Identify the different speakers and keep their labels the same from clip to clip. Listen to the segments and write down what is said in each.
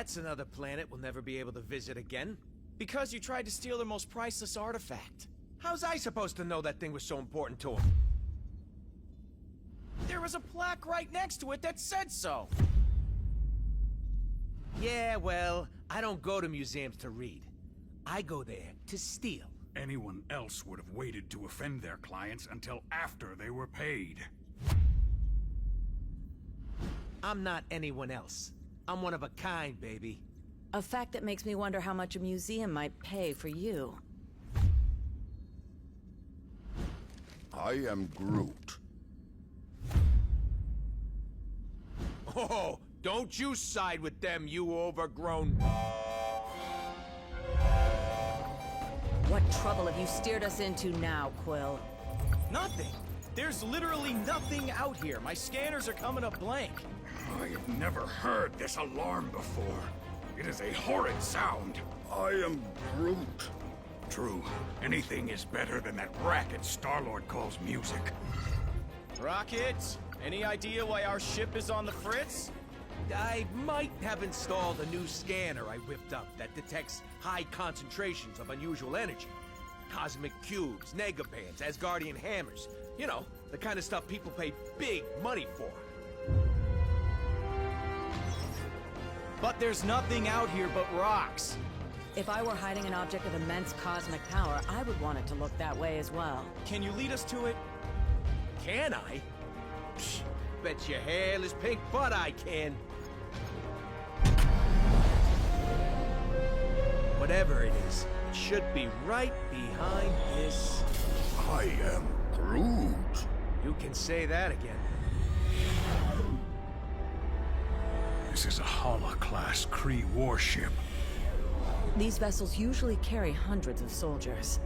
Speaker 1: That's another planet we'll never be able to visit again.
Speaker 2: Because you tried to steal their most priceless artifact.
Speaker 1: How's I supposed to know that thing was so important to him?
Speaker 2: There was a plaque right next to it that said so.
Speaker 1: Yeah, well, I don't go to museums to read. I go there to steal.
Speaker 3: Anyone else would have waited to offend their clients until after they were paid.
Speaker 1: I'm not anyone else. I'm one of a kind, baby.
Speaker 4: A fact that makes me wonder how much a museum might pay for you.
Speaker 5: I am Groot.
Speaker 1: Oh, don't you side with them, you overgrown...
Speaker 4: What trouble have you steered us into now, Quill?
Speaker 2: Nothing. There's literally nothing out here. My scanners are coming up blank.
Speaker 3: I have never heard this alarm before. It is a horrid sound.
Speaker 5: I am Groot.
Speaker 3: True, anything is better than that racket Star-Lord calls music.
Speaker 2: Rocket, any idea why our ship is on the fritz?
Speaker 1: I might have installed a new scanner I whipped up that detects high concentrations of unusual energy. Cosmic cubes, negabands, Asgardian hammers. You know, the kind of stuff people pay big money for.
Speaker 2: But there's nothing out here but rocks.
Speaker 4: If I were hiding an object of immense cosmic power, I would want it to look that way as well.
Speaker 2: Can you lead us to it?
Speaker 1: Can I? Psh, bet your hairless pink butt I can. Whatever it is, it should be right behind this.
Speaker 5: I am Groot.
Speaker 1: You can say that again.
Speaker 3: This is a Hala-class Kree warship.
Speaker 4: These vessels usually carry hundreds of soldiers.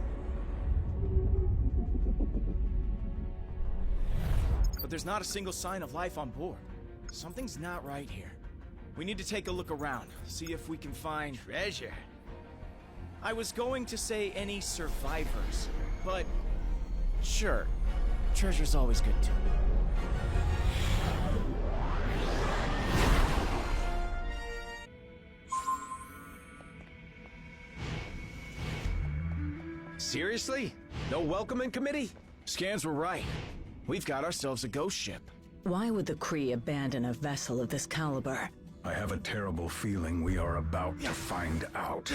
Speaker 2: But there's not a single sign of life on board. Something's not right here. We need to take a look around, see if we can find...
Speaker 1: Treasure.
Speaker 2: I was going to say any survivors, but... Sure. Treasure's always good too.
Speaker 1: Seriously? No welcoming committee?
Speaker 2: Scans were right. We've got ourselves a ghost ship.
Speaker 4: Why would the Kree abandon a vessel of this caliber?
Speaker 3: I have a terrible feeling we are about to find out.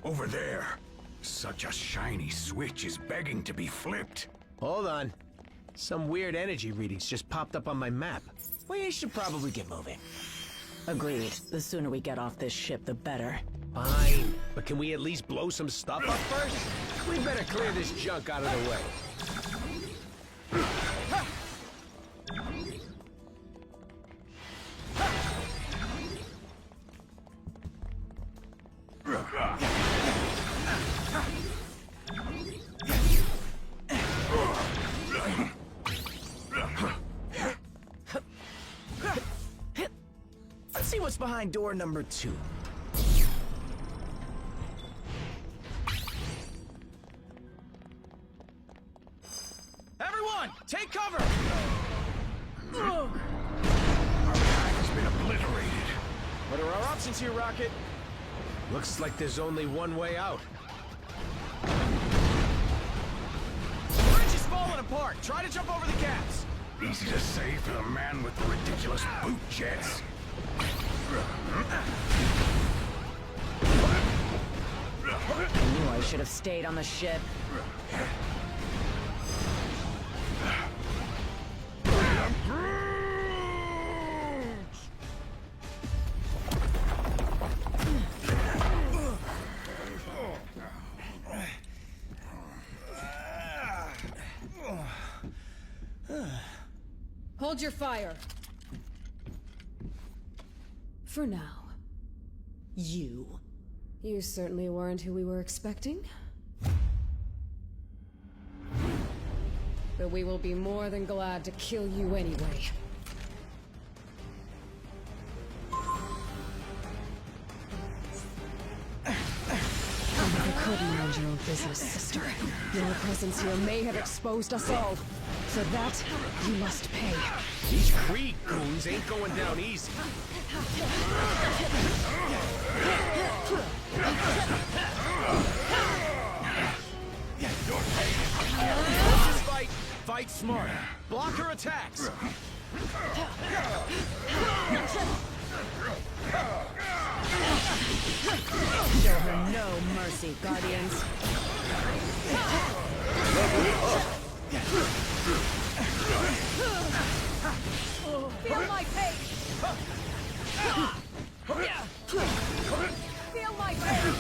Speaker 3: Over there. Such a shiny switch is begging to be flipped.
Speaker 1: Hold on. Some weird energy readings just popped up on my map. We should probably get moving.
Speaker 4: Agreed. The sooner we get off this ship, the better.
Speaker 1: Fine. But can we at least blow some stuff up first? We better clear this junk out of the way.
Speaker 2: Let's see what's behind door number 2. Everyone, take cover!
Speaker 3: Our path has been obliterated.
Speaker 2: What are our options here, Rocket?
Speaker 1: Looks like there's only one way out.
Speaker 2: The bridge is falling apart. Try to jump over the gaps.
Speaker 3: Easy to say for the man with the ridiculous boot jets.
Speaker 4: I knew I should have stayed on the ship.
Speaker 6: Hold your fire. For now.
Speaker 4: You. You certainly weren't who we were expecting. But we will be more than glad to kill you anyway. You could mind your own business, sister. Your presence here may have exposed us all. For that, you must pay.
Speaker 1: These Krieg goons ain't going down easy.
Speaker 2: Fight! Fight smart. Block her attacks.
Speaker 4: Show her no mercy, Guardians. Feel my pain! Feel my pain!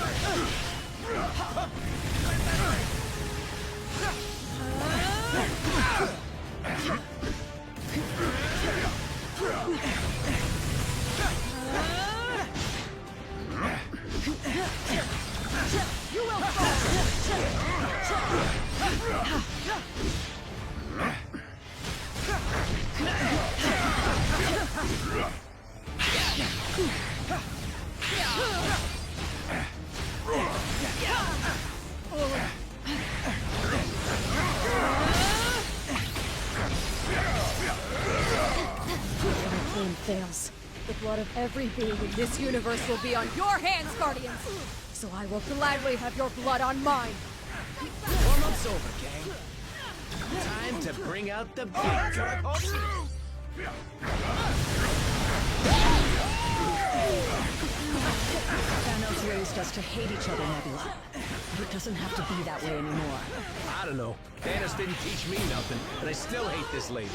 Speaker 4: You will fails. The blood of every being in this universe will be on your hands, Guardians! So I will gladly have your blood on mine!
Speaker 1: Warm-up's over, gang. Time to bring out the big guns.
Speaker 4: Thanos raised us to hate each other, Nebula. But it doesn't have to be that way anymore.
Speaker 1: I don't know. Thanos didn't teach me nothing, and I still hate this lady.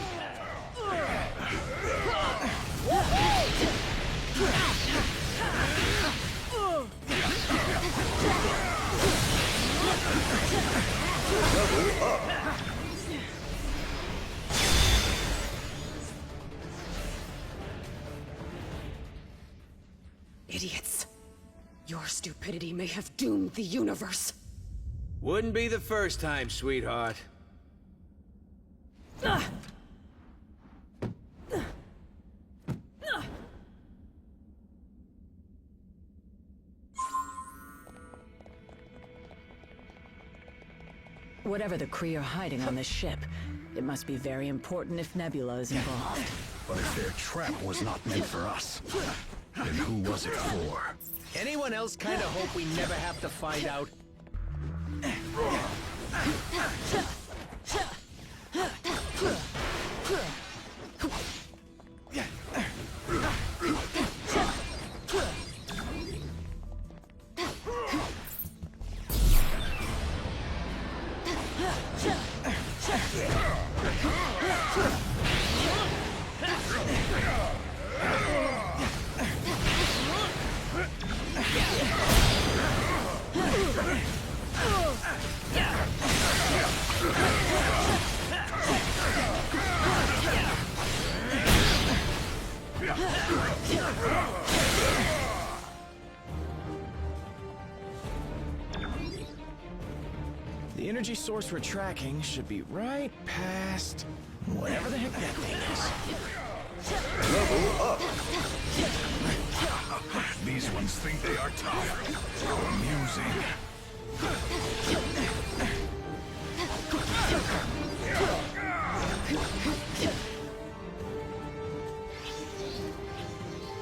Speaker 4: Idiots. Your stupidity may have doomed the universe.
Speaker 1: Wouldn't be the first time, sweetheart.
Speaker 4: Whatever the Kree are hiding on this ship, it must be very important if Nebula is involved.
Speaker 5: But if their trap was not meant for us, then who was it for?
Speaker 1: Anyone else kinda hope we never have to find out?
Speaker 2: The energy source we're tracking should be right past whatever the heck that thing is.
Speaker 5: Level up!
Speaker 3: These ones think they are tough. How amusing.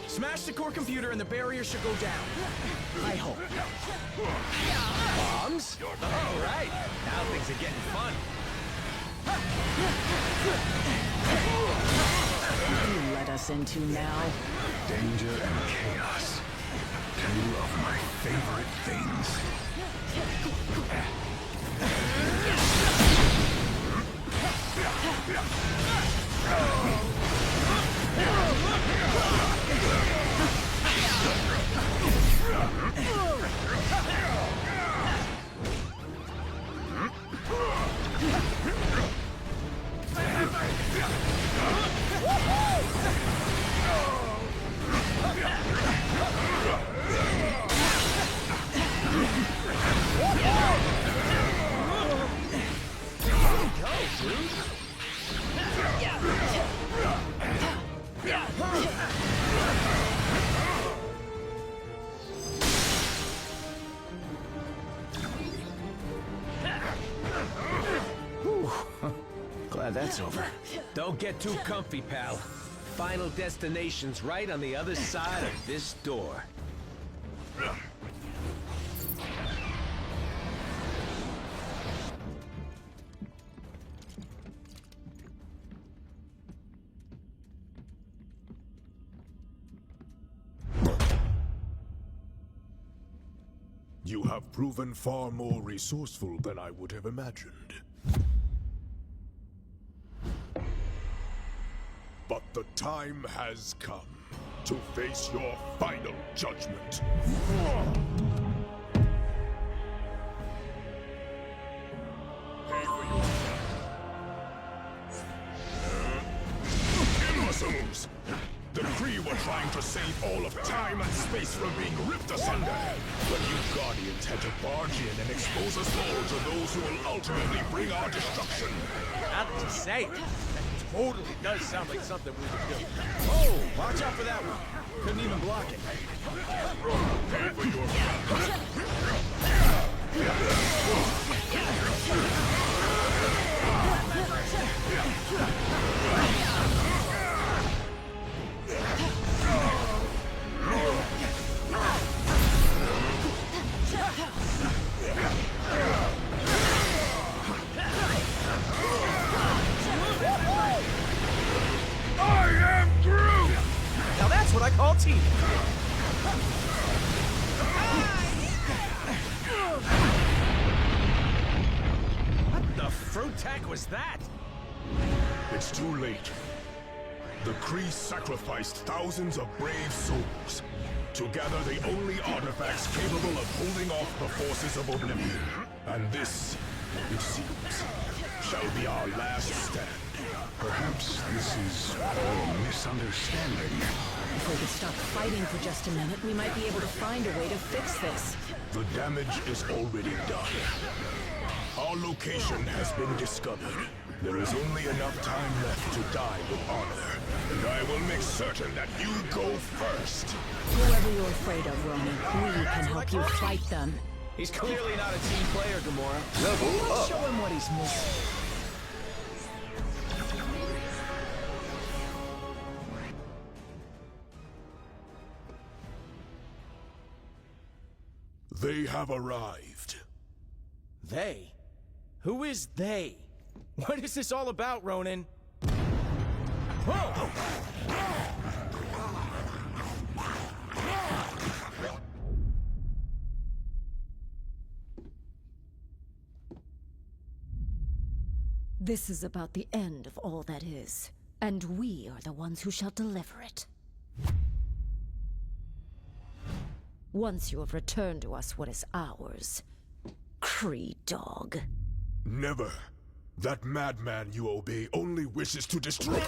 Speaker 2: Smash the core computer and the barrier should go down. I hope.
Speaker 1: Bombs? All right. Now things are getting fun.
Speaker 4: What do you let us into now?
Speaker 3: Danger and chaos. Two of my favorite things.
Speaker 1: dude.
Speaker 2: Glad that's over.
Speaker 1: Don't get too comfy, pal. Final destination's right on the other side of this door.
Speaker 6: You have proven far more resourceful than I would have imagined. But the time has come to face your final judgment. Imbeciles! The Kree were trying to save all of time and space from being ripped asunder. But you Guardians had to barge in and expose us all to those who will ultimately bring our destruction.
Speaker 1: Not to say it. That totally does sound like something we would do.
Speaker 2: Oh, watch out for that one. Couldn't even block it.
Speaker 6: Pay for your
Speaker 2: Now that's what I call teamwork.
Speaker 1: What the fruit-tack was that?
Speaker 6: It's too late. The Kree sacrificed thousands of brave souls to gather the only artifacts capable of holding off the forces of oblivion. And this, it seems, shall be our last stand.
Speaker 5: Perhaps this is all a misunderstanding.
Speaker 4: If we could stop fighting for just a minute, we might be able to find a way to fix this.
Speaker 6: The damage is already done. Our location has been discovered. There is only enough time left to die with honor. And I will make certain that you go first.
Speaker 4: Whoever you're afraid of, Ronan, we can help you fight them.
Speaker 2: He's clearly not a team player, Gamora. Level up. Show him what he's missing.
Speaker 6: They have arrived.
Speaker 2: They? Who is they? What is this all about, Ronan? Whoa!
Speaker 4: This is about the end of all that is, and we are the ones who shall deliver it. Once you have returned to us what is ours, Kree dog.
Speaker 6: Never. That madman you obey only wishes to destroy.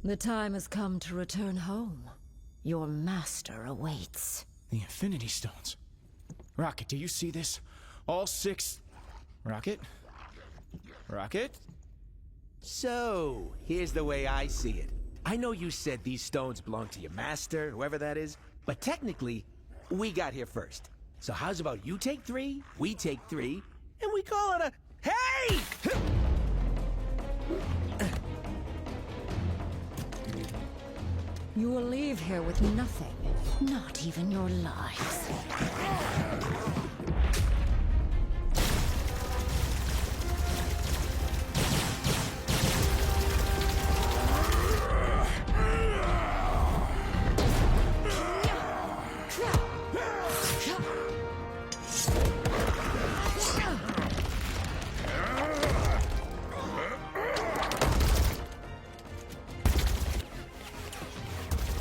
Speaker 4: The time has come to return home. Your master awaits.
Speaker 2: The Infinity Stones. Rocket, do you see this? All 6... Rocket? Rocket?
Speaker 1: So, here's the way I see it. I know you said these stones belong to your master, whoever that is, but technically, we got here first. So how's about you take 3, we take 3, and we call it a... Hey!
Speaker 4: You will leave here with nothing, not even your lives.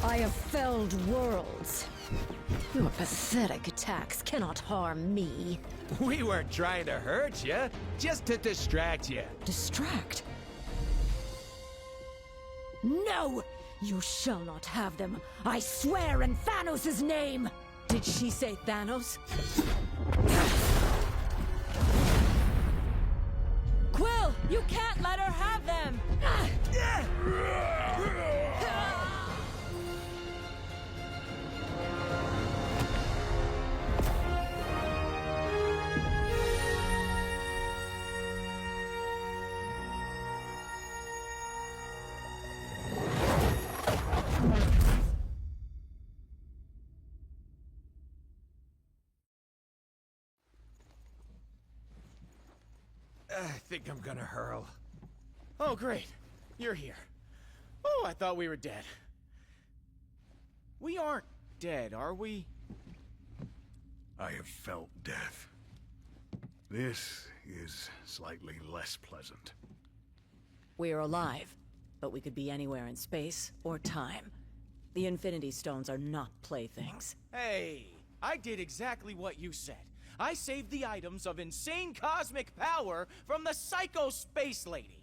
Speaker 4: I have felled worlds. Your pathetic attacks cannot harm me.
Speaker 1: We weren't trying to hurt you, just to distract you.
Speaker 4: Distract? No! You shall not have them. I swear in Thanos' name! Did she say Thanos? Quill, you can't let her have them!
Speaker 1: I think I'm gonna hurl.
Speaker 2: Oh, great. You're here. Oh, I thought we were dead. We aren't dead, are we?
Speaker 3: I have felt death. This is slightly less pleasant.
Speaker 4: We're alive, but we could be anywhere in space or time. The Infinity Stones are not playthings.
Speaker 2: Hey, I did exactly what you said. I saved the items of insane cosmic power from the Psycho Space Lady.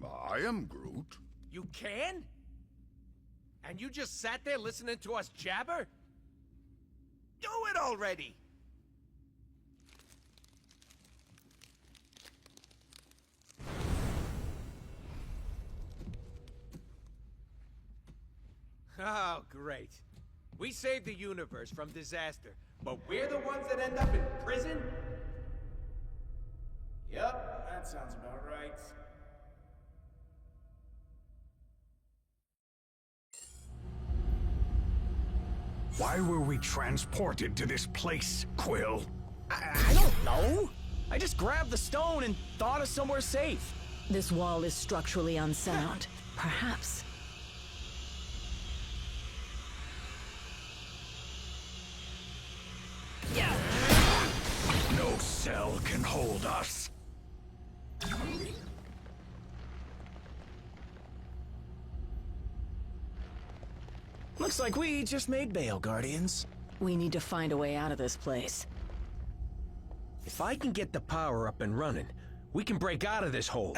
Speaker 3: I am Groot.
Speaker 1: You can? And you just sat there listening to us jabber? Do it already! Oh, great. We saved the universe from disaster, but we're the ones that end up in prison?
Speaker 2: Yep, that sounds about right.
Speaker 3: Why were we transported to this place, Quill?
Speaker 2: I don't know. I just grabbed the stone and thought of somewhere safe.
Speaker 4: This wall is structurally unsound. Perhaps.
Speaker 3: No cell can hold us.
Speaker 2: Looks like we just made bail, Guardians.
Speaker 4: We need to find a way out of this place.
Speaker 1: If I can get the power up and running, we can break out of this hole.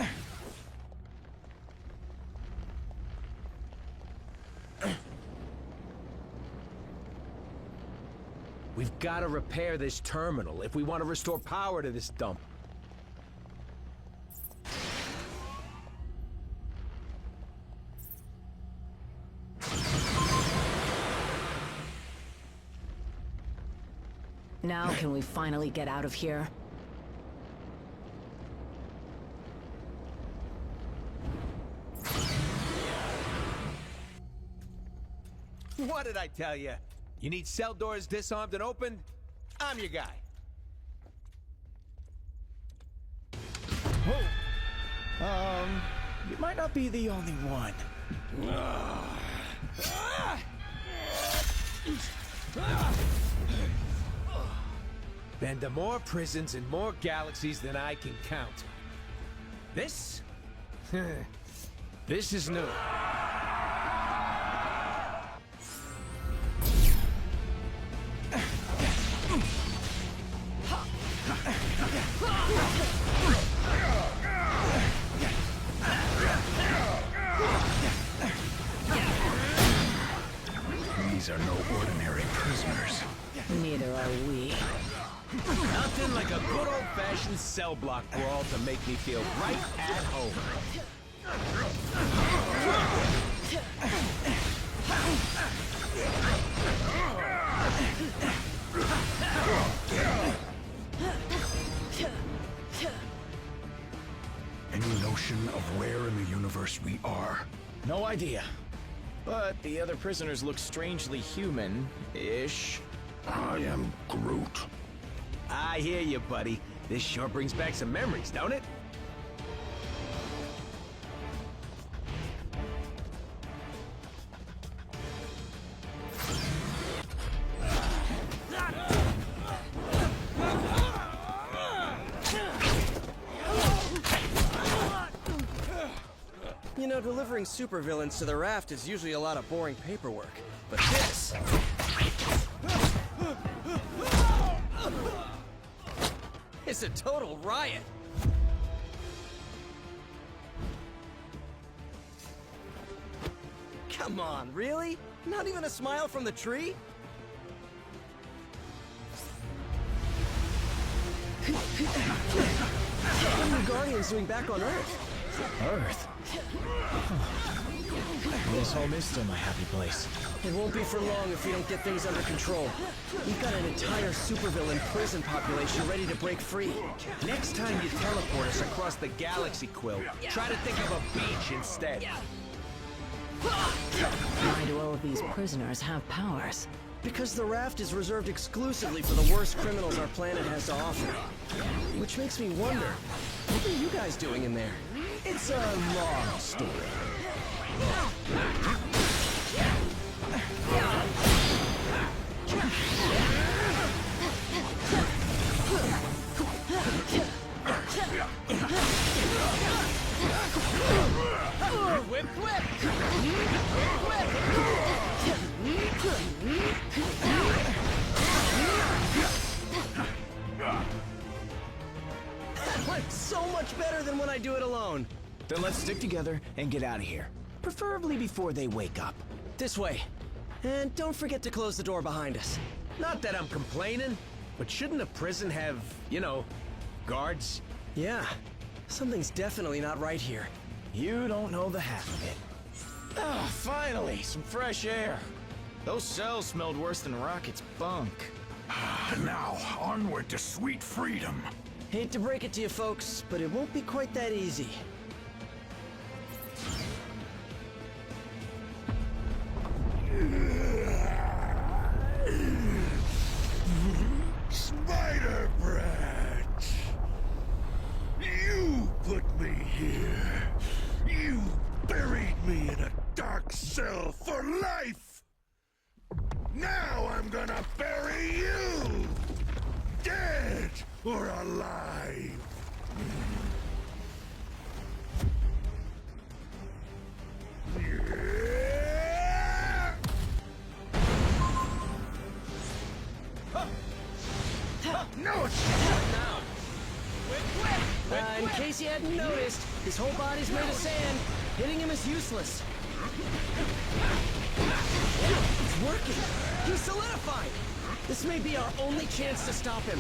Speaker 1: We've got to repair this terminal if we want to restore power to this dump.
Speaker 4: Now can we finally get out of here?
Speaker 1: What did I tell you? You need cell doors disarmed and opened? I'm your guy.
Speaker 2: Whoa. You might not be the only one.
Speaker 1: Been to more prisons and more galaxies than I can count. This? This is new.
Speaker 3: These are no ordinary prisoners.
Speaker 4: Neither are we.
Speaker 1: Nothing like a good old-fashioned cell block brawl to make me feel right at home.
Speaker 3: Any notion of where in the universe we are?
Speaker 2: No idea. But the other prisoners look strangely human-ish.
Speaker 3: I am Groot.
Speaker 1: I hear you, buddy. This sure brings back some memories, don't it?
Speaker 7: You know, delivering supervillains to the raft is usually a lot of boring paperwork. But this... it's a total riot! Come on, really? Not even a smile from the tree? What are the Guardians doing back on Earth?
Speaker 2: Earth? This home is still my happy place.
Speaker 7: It won't be for long if we don't get things under control. We've got an entire supervillain prison population ready to break free.
Speaker 1: Next time you teleport us across the galaxy, Quill, try to think of a beach instead.
Speaker 4: Why do all of these prisoners have powers?
Speaker 7: Because the raft is reserved exclusively for the worst criminals our planet has to offer. Which makes me wonder, what are you guys doing in there?
Speaker 2: It's a long story.
Speaker 1: Whip, whip!
Speaker 7: That went so much better than when I do it alone.
Speaker 2: Then let's stick together and get out of here. Preferably before they wake up.
Speaker 7: This way. And don't forget to close the door behind us.
Speaker 1: Not that I'm complaining, but shouldn't a prison have, you know, guards?
Speaker 7: Yeah, something's definitely not right here.
Speaker 2: You don't know the half of it. Ah, finally, some fresh air. Those cells smelled worse than Rocket's bunk.
Speaker 3: Now, onward to sweet freedom.
Speaker 7: Hate to break it to you folks, but it won't be quite that easy.
Speaker 3: Spider Brat! You put me here. You buried me in a dark cell for life. Now I'm gonna bury you! Dead or alive! No, it's now!
Speaker 7: In case you hadn't noticed, his whole body's made of sand. Hitting him is useless. It's working! He's solidified! This may be our only chance to stop him.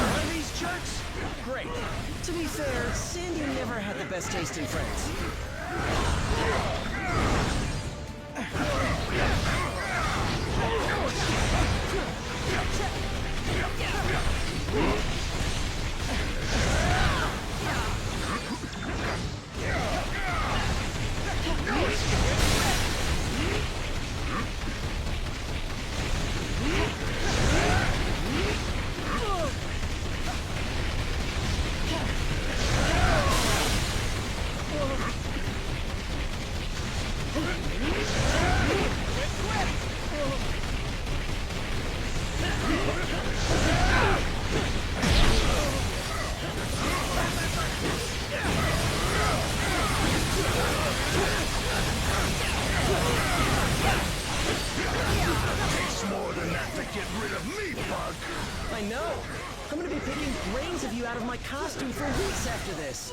Speaker 7: Are these jerks? Great. To be fair, Sandy never had the best taste in friends. I know! I'm gonna be picking brains of you out of my costume for weeks after this!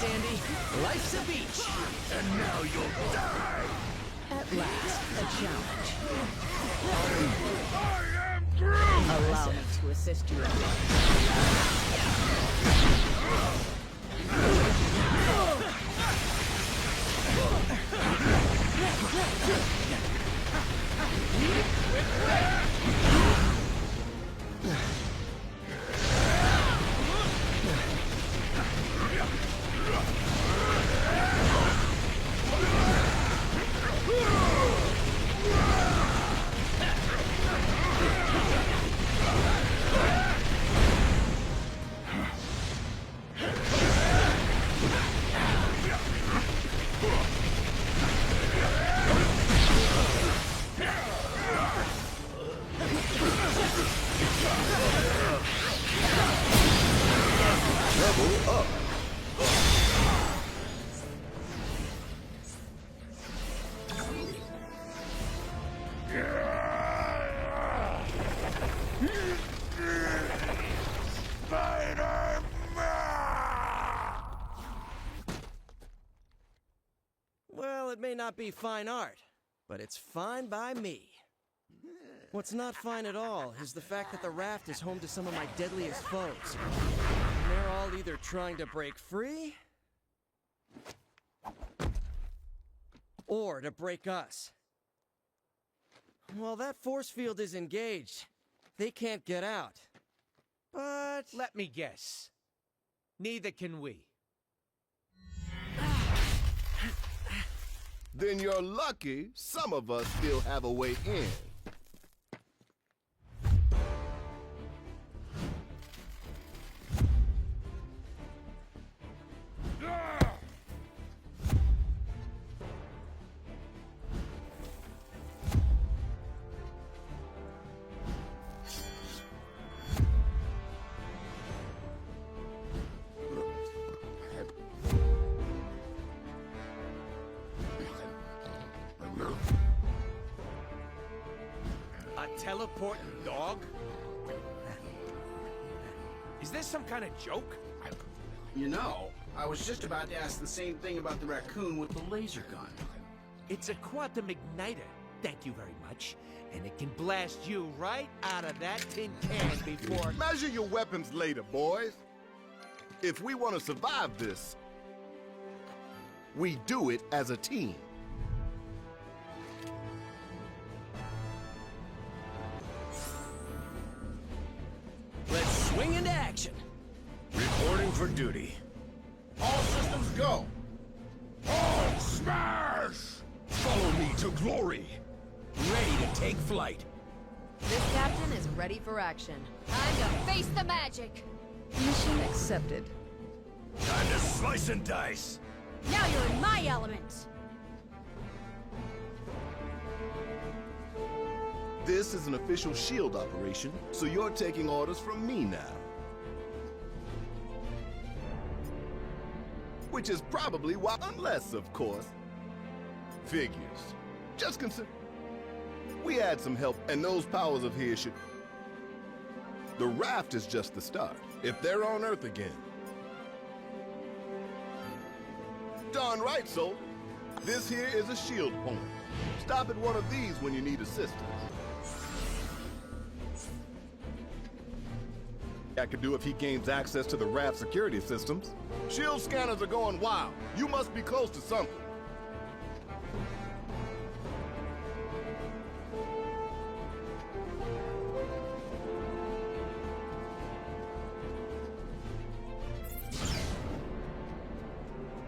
Speaker 7: Sandy. Life's a beach.
Speaker 3: And now you'll die!
Speaker 4: At last, a challenge.
Speaker 3: I am Groot!
Speaker 4: Allow me to assist you.
Speaker 7: Well, it may not be fine art, but it's fine by me. What's not fine at all is the fact that the raft is home to some of my deadliest foes. And they're all either trying to break free, or to break us. Well, that force field is engaged. They can't get out. But...
Speaker 1: Let me guess. Neither can we.
Speaker 8: Then you're lucky some of us still have a way in.
Speaker 1: Teleporting dog? Is this some kind of joke?
Speaker 9: You know, I was just about to ask the same thing about the raccoon with the laser gun.
Speaker 1: It's a quantum igniter, thank you very much. And it can blast you right out of that tin can before...
Speaker 8: Measure your weapons later, boys. If we want to survive this, we do it as a team.
Speaker 7: let's swing into action.
Speaker 3: Reporting for duty. All systems go! All smash! Follow me to glory!
Speaker 1: Ready to take flight.
Speaker 10: This captain is ready for action. Time to face the magic!
Speaker 4: Mission accepted.
Speaker 3: Time to slice and dice!
Speaker 10: Now you're in my element!
Speaker 8: This is an official SHIELD operation, so you're taking orders from me now. Which is probably why, unless, of course, figures. Just consider. We had some help, and those powers of his should... The raft is just the start, if they're on Earth again. Darn right, soldier. This here is a SHIELD point. Stop at one of these when you need assistance. I could do if he gains access to the raft security systems. SHIELD scanners are going wild. You must be close to something.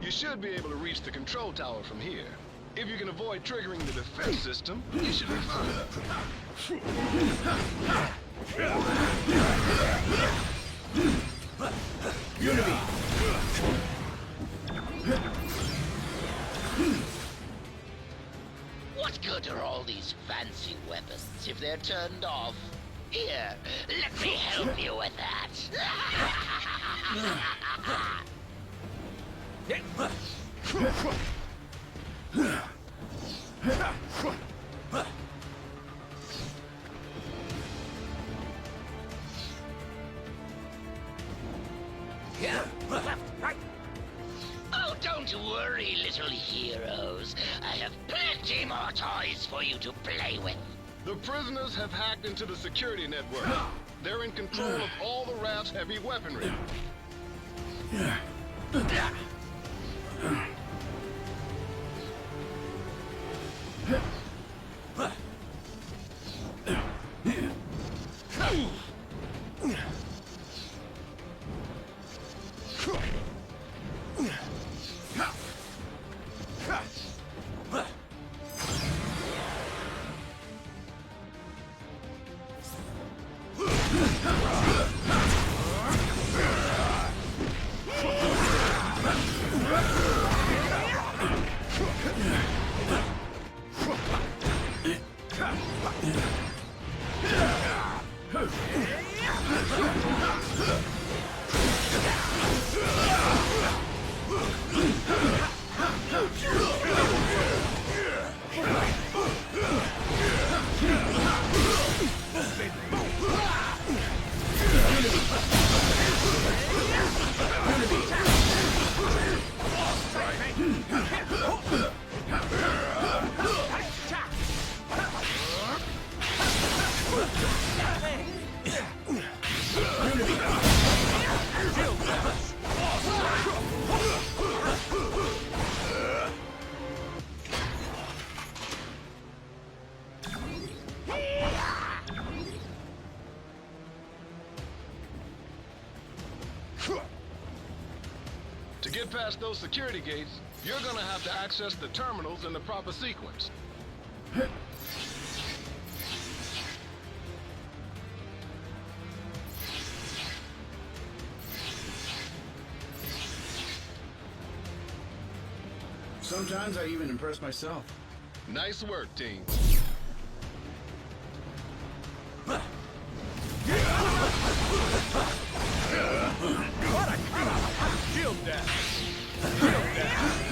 Speaker 11: You should be able to reach the control tower from here. If you can avoid triggering the defense system, you should be fine.
Speaker 3: Unity!
Speaker 12: What good are all these fancy weapons if they're turned off? Here, let me help you with that. Don't worry, little heroes. I have plenty more toys for you to play with.
Speaker 11: The prisoners have hacked into the security network. They're in control of all the raft's heavy weaponry. To get past those security gates, you're gonna have to access the terminals in the proper sequence.
Speaker 9: Sometimes I even impress myself.
Speaker 11: Nice work, team.
Speaker 1: Shield dash! Shield dash!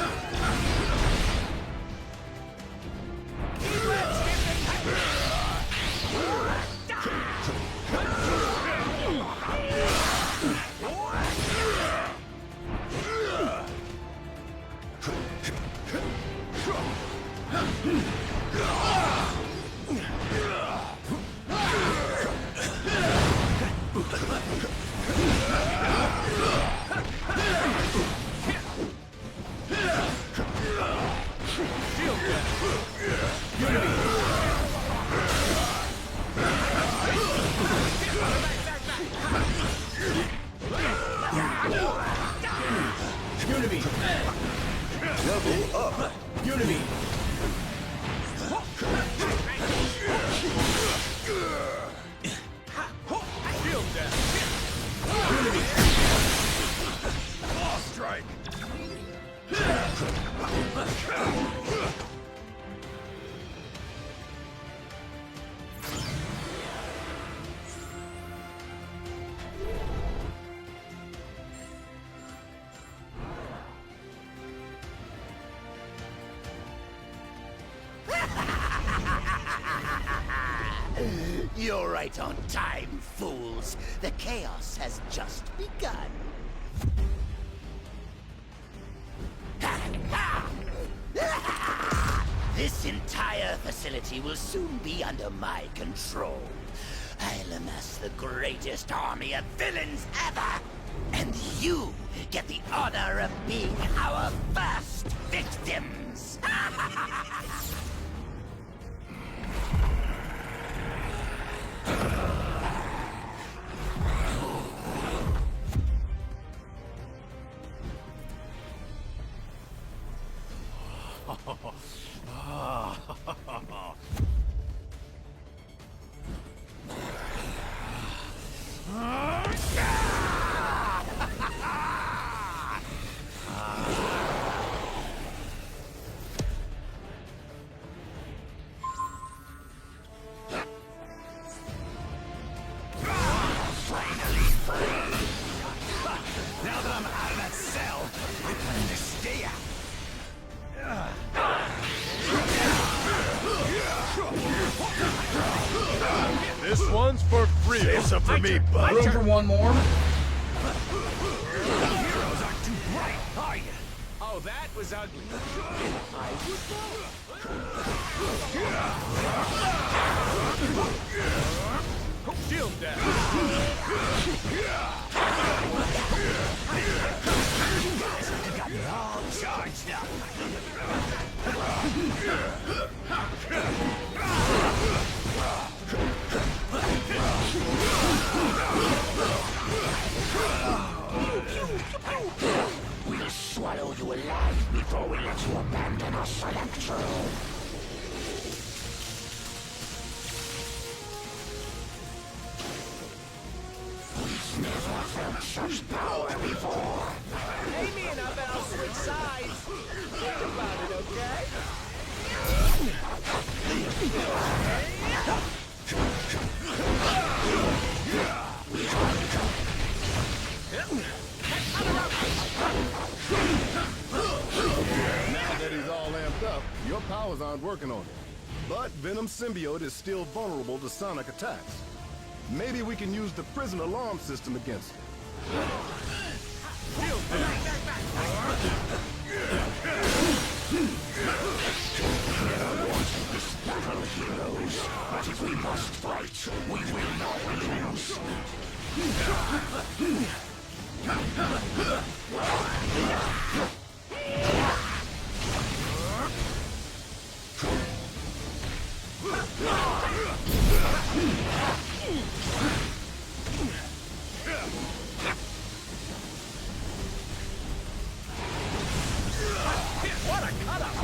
Speaker 12: You're right on time, fools. The chaos has just begun. This entire facility will soon be under my control. I'll amass the greatest army of villains ever, and you get the honor of being our first victims.
Speaker 3: This one's for free. Save some for me, bud.
Speaker 9: Room for one more?
Speaker 1: Heroes aren't too bright, are you? Oh, that was ugly. Shield down.
Speaker 12: Got it all charged up. We'll swallow you alive before we let you abandon us, Electro. We've never felt such power before.
Speaker 2: Pay me enough and I'll switch sides. Think about it, okay?
Speaker 8: Now that he's all amped up, your powers aren't working on him. But Venom's symbiote is still vulnerable to sonic attacks. Maybe we can use the prison alarm system against him.
Speaker 12: This battle, heroes, but if we must fight, we will not lose.
Speaker 1: What a cut-up!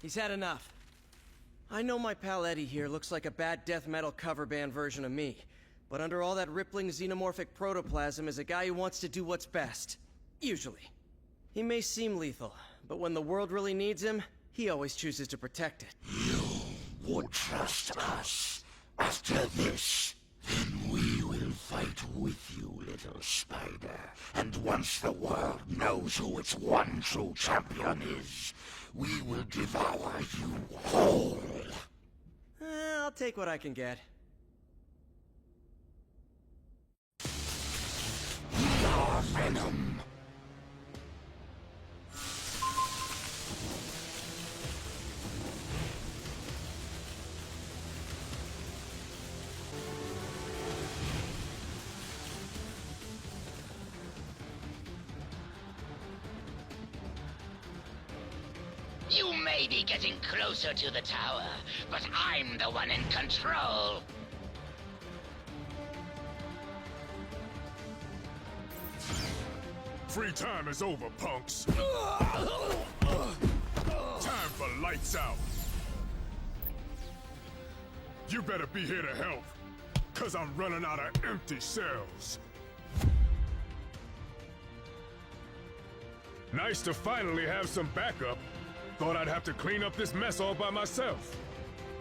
Speaker 7: He's had enough. I know my pal Eddie here looks like a bad death metal cover band version of me, but under all that rippling xenomorphic protoplasm is a guy who wants to do what's best. Usually. He may seem lethal, but when the world really needs him, he always chooses to protect it.
Speaker 12: You would trust us. After this, then we will fight with you, little spider. And once the world knows who its one true champion is, we will devour you whole.
Speaker 7: I'll take what I can get.
Speaker 12: We are Venom. You may be getting closer to the tower, but I'm the one in control.
Speaker 6: Free time is over, punks. Time for lights out. You better be here to help, 'cause I'm running out of empty cells. Nice to finally have some backup. Thought I'd have to clean up this mess all by myself.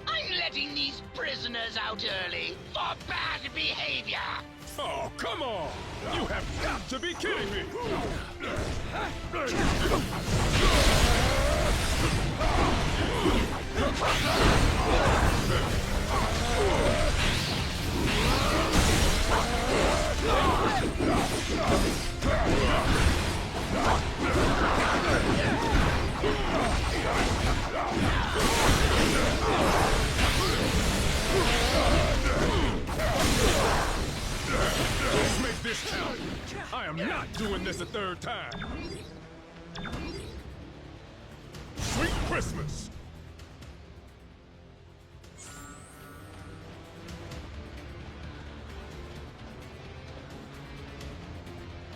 Speaker 12: I'm letting these prisoners out early for bad behavior.
Speaker 6: Oh, come on! You have got to be kidding me! I am not doing this a third time. Sweet Christmas!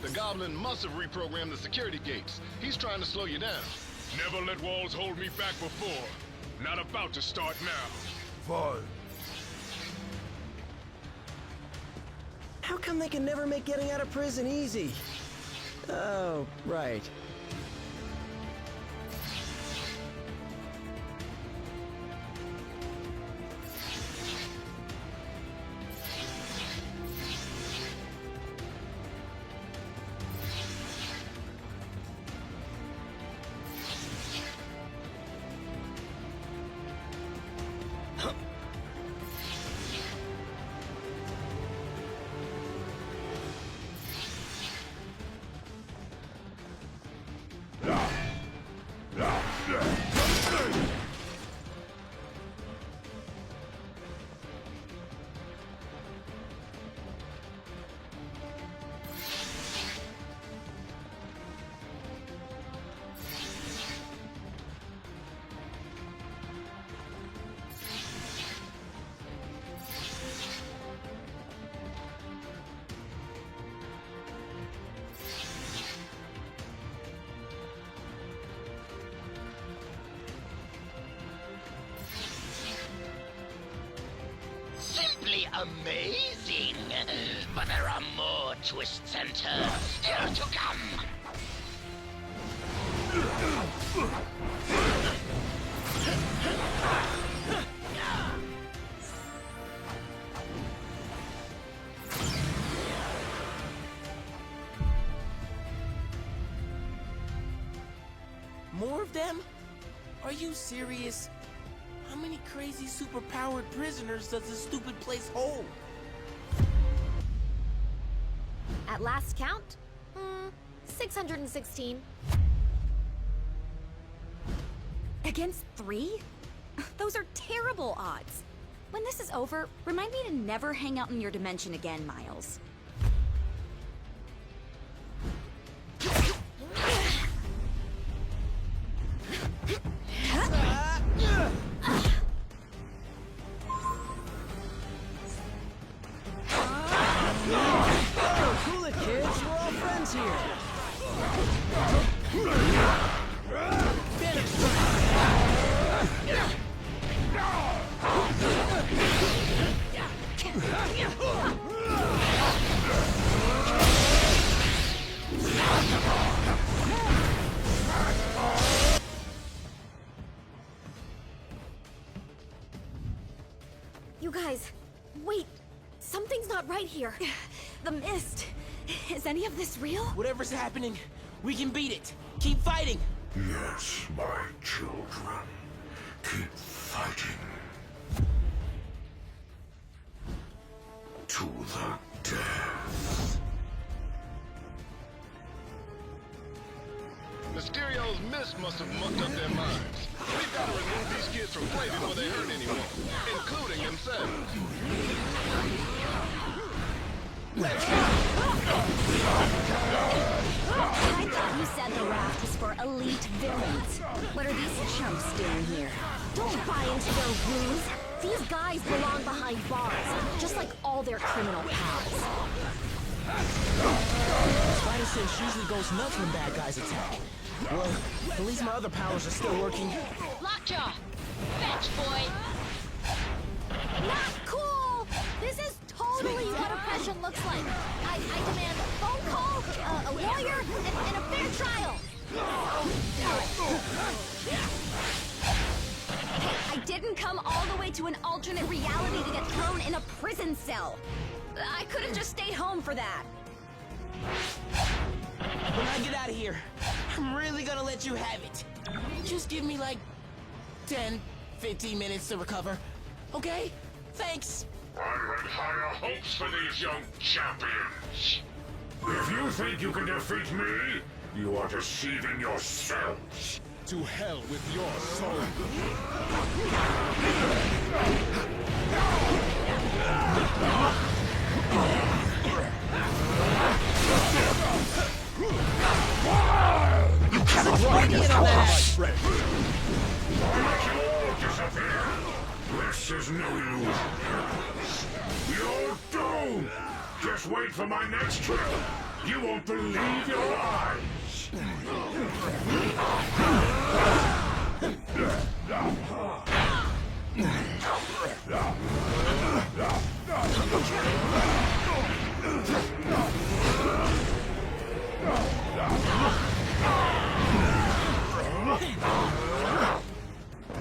Speaker 11: The Goblin must have reprogrammed the security gates. He's trying to slow you down.
Speaker 6: Never let walls hold me back before. Not about to start now.
Speaker 3: Fine.
Speaker 7: How come they can never make getting out of prison easy? Oh, right.
Speaker 12: Simply amazing! But there are more twists and turns still to come!
Speaker 2: More of them? Are you serious? How many crazy superpowered prisoners does this stupid place hold?
Speaker 10: At last count, 616.
Speaker 13: Against 3? Those are terrible odds. When this is over, remind me to never hang out in your dimension again, Miles.
Speaker 7: Cool it, kids. We're all friends here.
Speaker 13: You guys, wait. Something's not right here. The mist. Is any of this real?
Speaker 2: Whatever's happening, we can beat it. Keep fighting.
Speaker 3: Yes, my children. Keep fighting. To the death.
Speaker 11: Mysterio's mist must have mucked up their minds. We've got to remove these kids from play before they hurt anyone, including themselves.
Speaker 13: I thought you said the raft was for elite villains. What are these chumps doing here? Don't buy into their ruse. These guys belong behind bars, just like all their criminal pals.
Speaker 2: Spider Sense usually goes nuts when bad guys attack. Well, at least my other powers are still working.
Speaker 10: Lockjaw! Fetch, boy!
Speaker 13: Not cool! This is totally what oppression looks like. I demand a phone call, a lawyer, and a fair trial. I didn't come all the way to an alternate reality to get thrown in a prison cell. I could have just stayed home for that.
Speaker 2: When I get out of here, I'm really gonna let you have it. Just give me like 10, 15 minutes to recover. Okay? Thanks.
Speaker 6: I had higher hopes for these young champions. If you think you can defeat me, you are deceiving yourselves.
Speaker 3: To hell with your soul.
Speaker 6: Just wait for my next trick. You won't believe your eyes.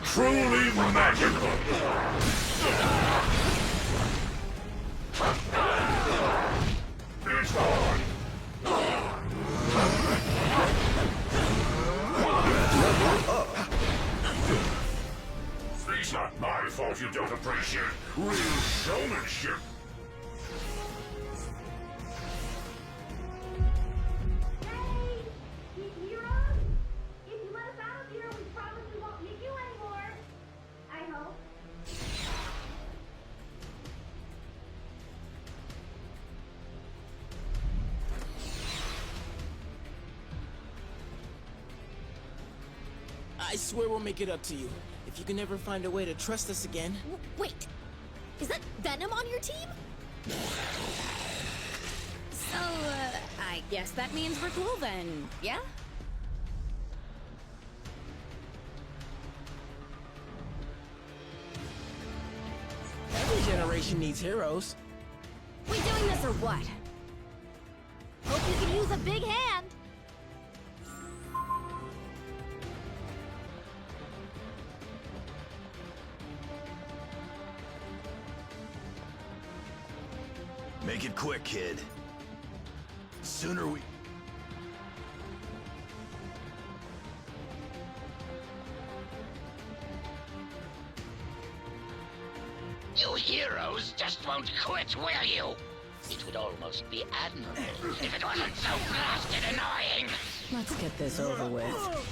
Speaker 6: Truly magical. It's on. It's not my fault you don't appreciate real showmanship.
Speaker 2: I swear we'll make it up to you. If you can ever find a way to trust us again.
Speaker 13: Wait, is that Venom on your team? So, I guess that means we're cool then, yeah?
Speaker 2: Every generation needs heroes.
Speaker 13: We doing this or what? Hope you can use a big hand.
Speaker 5: Make it quick, kid. Sooner we...
Speaker 12: You heroes just won't quit, will you? It would almost be admirable if it wasn't so blasted annoying.
Speaker 4: Let's get this over with.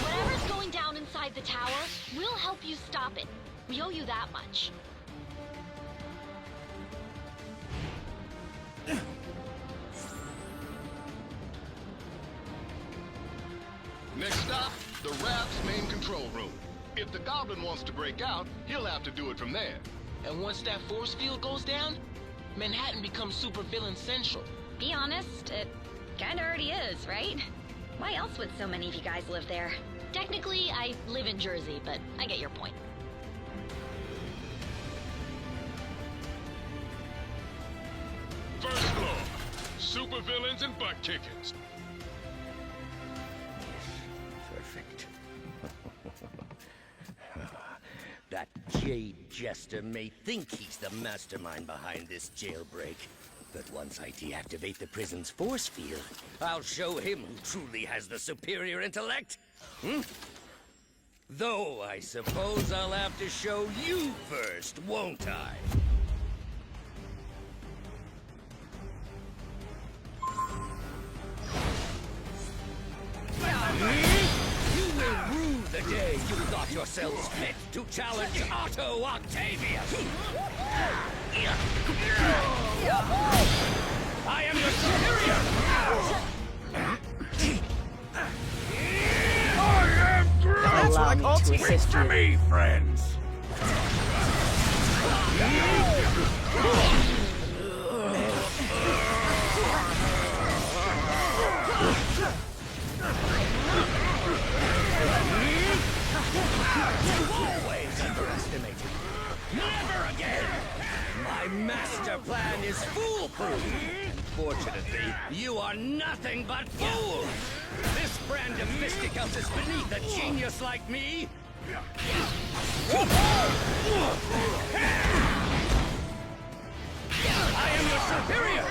Speaker 13: Whatever's going down inside the tower, we'll help you stop it. We owe you that much.
Speaker 11: Next stop, the Raft's main control room. If the Goblin wants to break out, he'll have to do it from there.
Speaker 2: And once that force field goes down, Manhattan becomes supervillain central.
Speaker 14: Be honest, it kinda already is, right? Why else would so many of you guys live there? Technically, I live in Jersey, but I get your point.
Speaker 11: First floor, supervillains and butt kickers.
Speaker 12: Perfect. That jade jester may think he's the mastermind behind this jailbreak, but once I deactivate the prison's force field, I'll show him who truly has the superior intellect. Though I suppose I'll have to show you first, won't I? You thought yourselves fit to challenge Otto Octavius! I am your superior!
Speaker 3: I am grown!
Speaker 4: That's what I call teamwork.
Speaker 3: Wait for me, friends!
Speaker 12: Always underestimated. Never again! My master plan is foolproof. Fortunately, you are nothing but fools. This brand of fisticuffs is beneath a genius like me. I am your superior!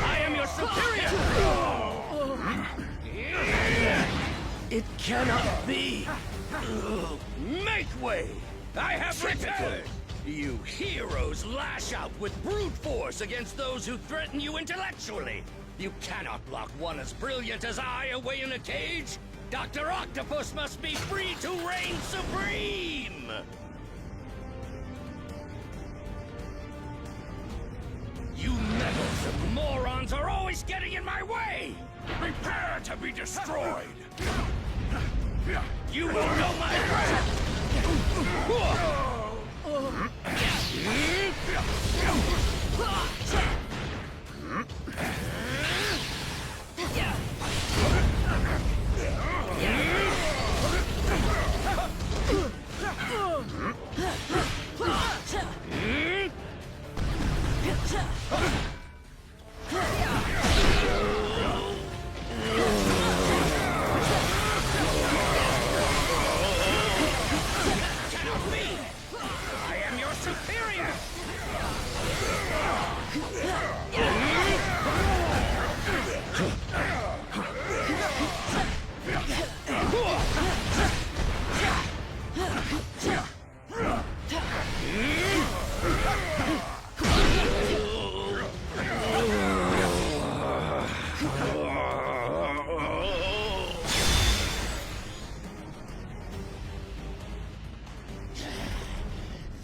Speaker 12: I am your superior! It cannot be! Make way! I have returned! You heroes lash out with brute force against those who threaten you intellectually! You cannot lock one as brilliant as I away in a cage! Dr. Octopus must be free to reign supreme! You meddlesome morons are always getting in my way! Prepare to be destroyed! You will know my wrath!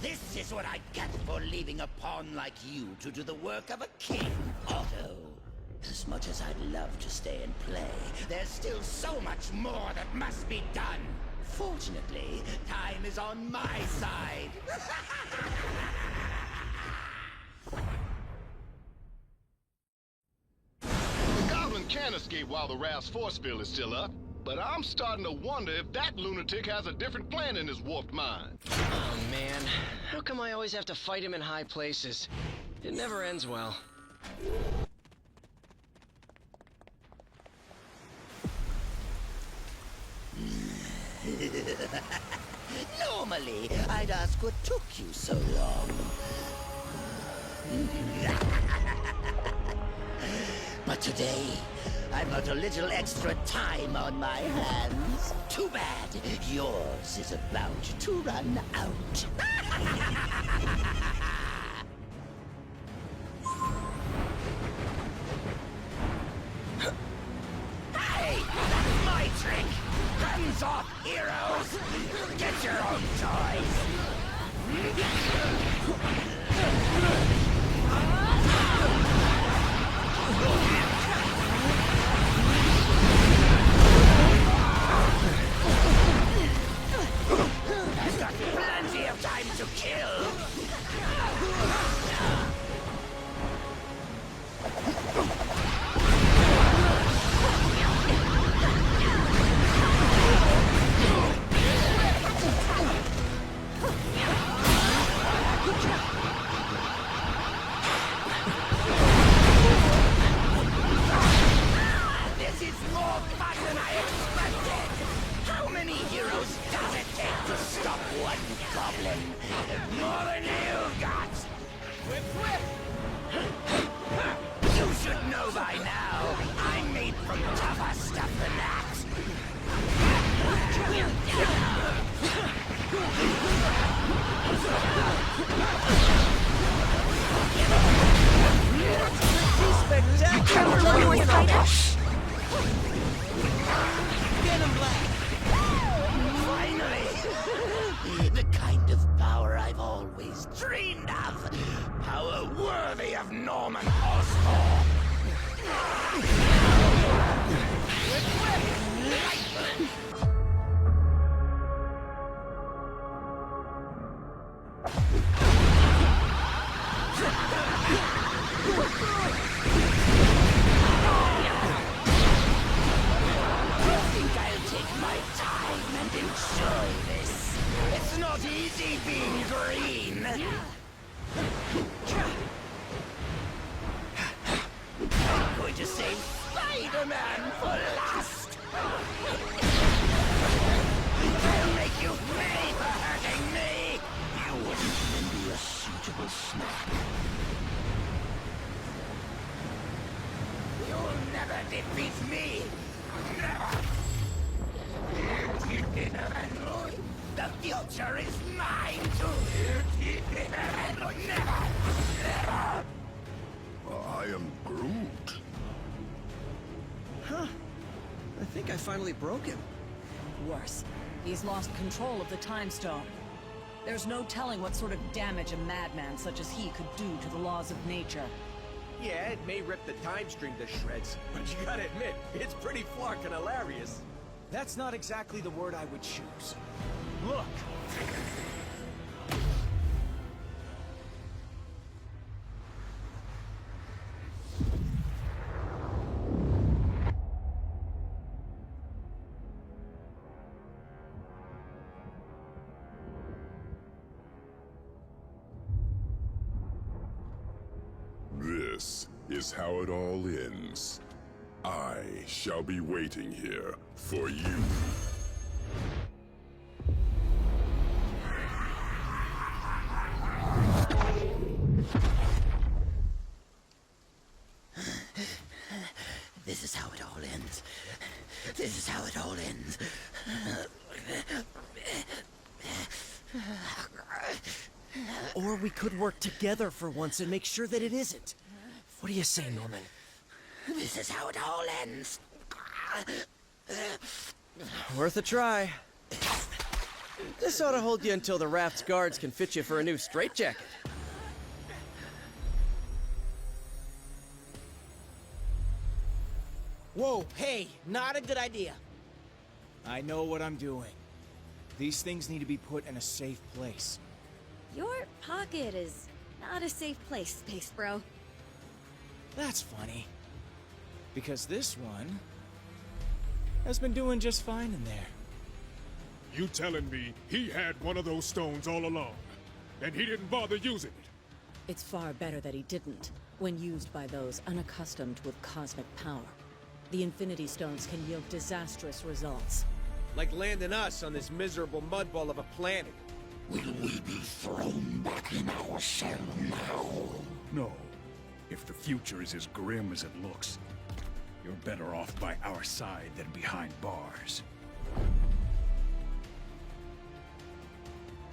Speaker 12: This is what I get for leaving a pawn like you to do the work of a king, Otto. As much as I'd love to stay and play, there's still so much more that must be done. Fortunately, time is on my side.
Speaker 11: The Goblin can escape while the Raft's force field is still up, but I'm starting to wonder if that lunatic has a different plan in his warped mind.
Speaker 7: Oh man, how come I always have to fight him in high places? It never ends well.
Speaker 12: Normally, I'd ask what took you so long. But today, I've got a little extra time on my hands. Too bad. Yours is about to run out. Hey, that's my trick. Hands off, heroes. Get your own toys. I've got plenty of time to kill. This is more fun than I expected. How many heroes does it take to stop one goblin? More than you got. Whip, whip. You should know by now, I'm made from tougher stuff than that. Finally! The kind of power I've always dreamed of. Power worthy of Norman Osborn. Enjoy this. It's not easy being green. I'm going to save Spider-Man for last. I'll make you pay for hurting me. You wouldn't even be a suitable snack. You'll never defeat me. Never. The future is mine to never, never.
Speaker 5: I am Groot.
Speaker 7: Huh. I think I finally broke him.
Speaker 4: Worse, he's lost control of the Time Stone. There's no telling what sort of damage a madman such as he could do to the laws of nature.
Speaker 1: Yeah, it may rip the time stream to shreds, but you gotta admit, it's pretty flarkin' hilarious. That's not exactly the word I would choose. Look!
Speaker 6: This is how it all ends. I shall be waiting here for you.
Speaker 12: This is how it all ends. This is how it all ends.
Speaker 7: Or we could work together for once and make sure that it isn't. What do you say, Norman?
Speaker 12: This is how it all ends.
Speaker 7: Worth a try. This ought to hold you until the raft's guards can fit you for a new straitjacket.
Speaker 2: Whoa, hey, not a good idea.
Speaker 1: I know what I'm doing. These things need to be put in a safe place.
Speaker 13: Your pocket is not a safe place, Space Bro.
Speaker 1: That's funny. Because this one has been doing just fine in there.
Speaker 6: You telling me he had one of those stones all along, and he didn't bother using it?
Speaker 4: It's far better that he didn't, when used by those unaccustomed with cosmic power. The Infinity Stones can yield disastrous results.
Speaker 1: Like landing us on this miserable mudball of a planet.
Speaker 5: Will we be thrown back in our cell now? No. If the future is as grim as it looks, you're better off by our side than behind bars.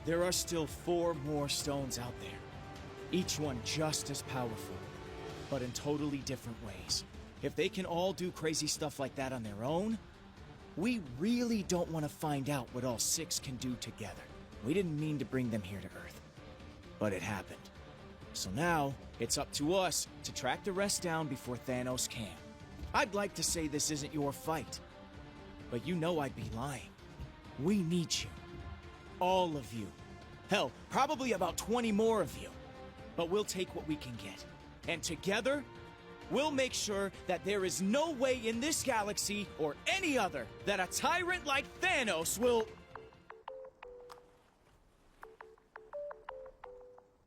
Speaker 1: There are still 4 more stones out there. Each one just as powerful, but in totally different ways. If they can all do crazy stuff like that on their own, we really don't want to find out what all 6 can do together. We didn't mean to bring them here to Earth, but it happened. So now, it's up to us to track the rest down before Thanos can. I'd like to say this isn't your fight, but you know I'd be lying. We need you. All of you. Hell, probably about 20 more of you. But we'll take what we can get. And together, we'll make sure that there is no way in this galaxy, or any other, that a tyrant like Thanos will...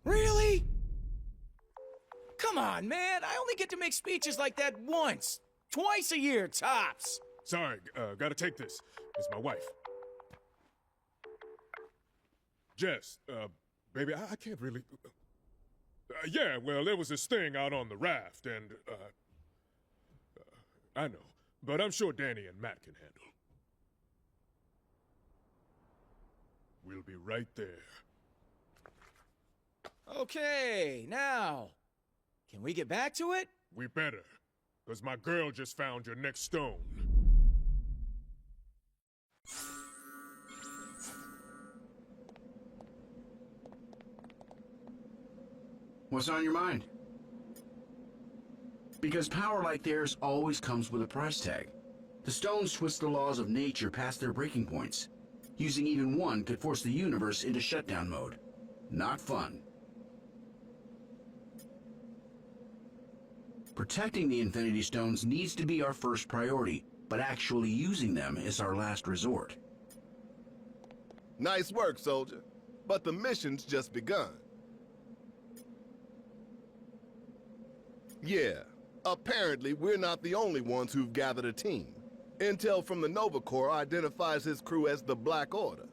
Speaker 1: Really? Come on, man. I only get to make speeches like that once. Twice a year, tops.
Speaker 6: Sorry, gotta take this. It's my wife. Jess, baby, I can't really... yeah, well, there was this thing out on the raft, and, I know, but I'm sure Danny and Matt can handle. We'll be right there.
Speaker 15: Okay, now, can we get back to it?
Speaker 6: We better, because my girl just found your next stone.
Speaker 9: What's on your mind? Because power like theirs always comes with a price tag. The stones twist the laws of nature past their breaking points. Using even one could force the universe into shutdown mode. Not fun. Protecting the Infinity Stones needs to be our first priority, but actually using them is our last resort.
Speaker 8: Nice work, soldier. But the mission's just begun. Yeah, apparently we're not the only ones who've gathered a team. Intel from the Nova Corps identifies his crew as the Black Order.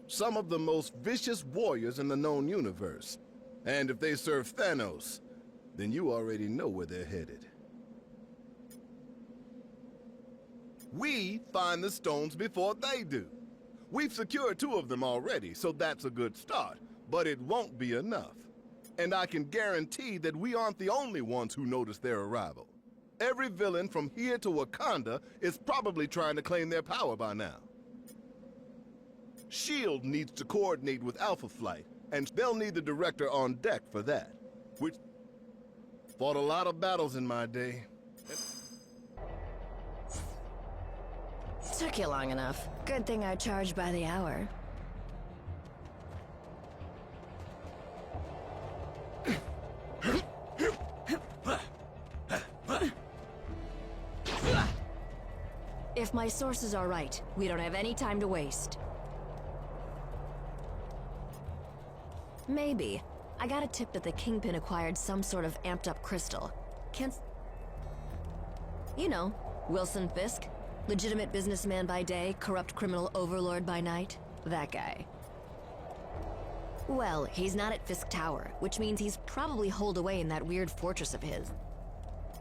Speaker 8: Some of the most vicious warriors in the known universe. And if they serve Thanos, then you already know where they're headed. We find the stones before they do. We've secured 2 of them already, so that's a good start. But it won't be enough. And I can guarantee that we aren't the only ones who noticed their arrival. Every villain from here to Wakanda is probably trying to claim their power by now. S.H.I.E.L.D. needs to coordinate with Alpha Flight, and they'll need the director on deck for that. Which fought a lot of battles in my day.
Speaker 13: Took you long enough. Good thing I charge by the hour. If my sources are right, we don't have any time to waste. Maybe. I got a tip that the Kingpin acquired some sort of amped-up crystal. You know, Wilson Fisk. Legitimate businessman by day, corrupt criminal overlord by night. That guy. Well, he's not at Fisk Tower, which means he's probably holed away in that weird fortress of his.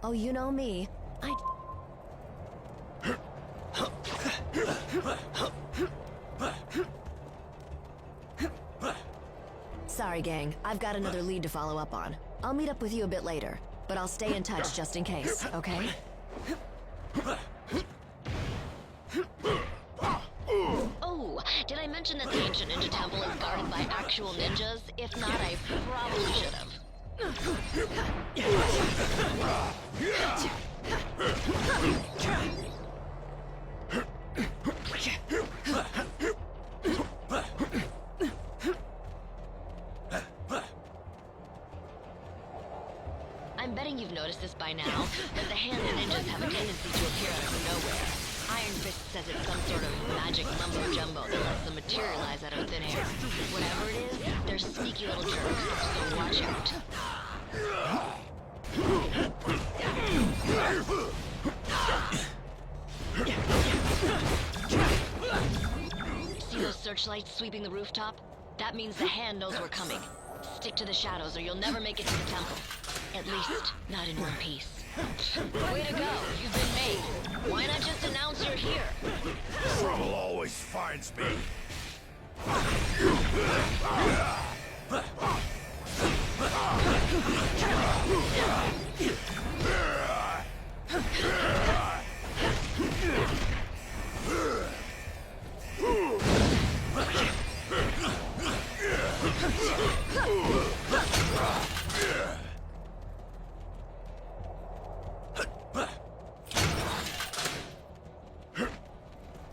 Speaker 13: Oh, you know me. Sorry, gang. I've got another lead to follow up on. I'll meet up with you a bit later, but I'll stay in touch just in case, okay?
Speaker 14: Oh, did I mention that the ancient ninja temple is guarded by actual ninjas? If not, I probably should have. I'm betting you've noticed this by now, that the hand ninjas have a tendency to appear out of nowhere. Iron Fist says it's some sort of magic mumbo-jumbo that lets them materialize out of thin air. Whatever it is, they're sneaky little jerks, so watch out. See those searchlights sweeping the rooftop? That means the hand knows we're coming. Stick to the shadows or you'll never make it to the temple. At least, not in one piece. Way to go, you've been made. Why not just announce you're here?
Speaker 3: Trouble always finds me.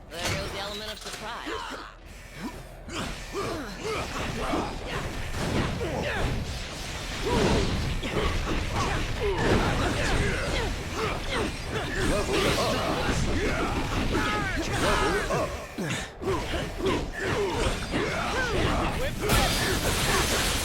Speaker 14: There goes the element of surprise.
Speaker 3: Level up.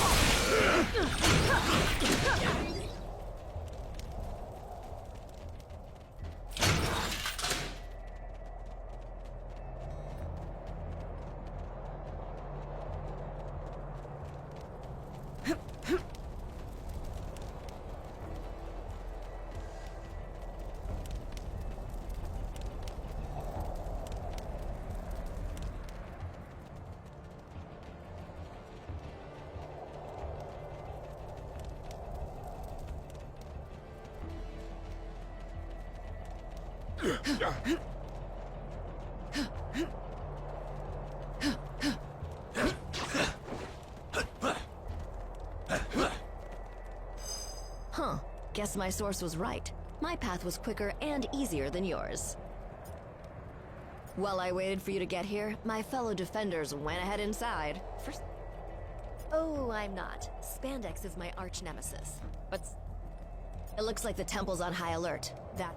Speaker 13: Huh. Guess my source was right. My path was quicker and easier than yours. While I waited for you to get here, my fellow defenders went ahead inside. First... Oh, I'm not. Spandex is my arch nemesis. But it looks like the temple's on high alert. That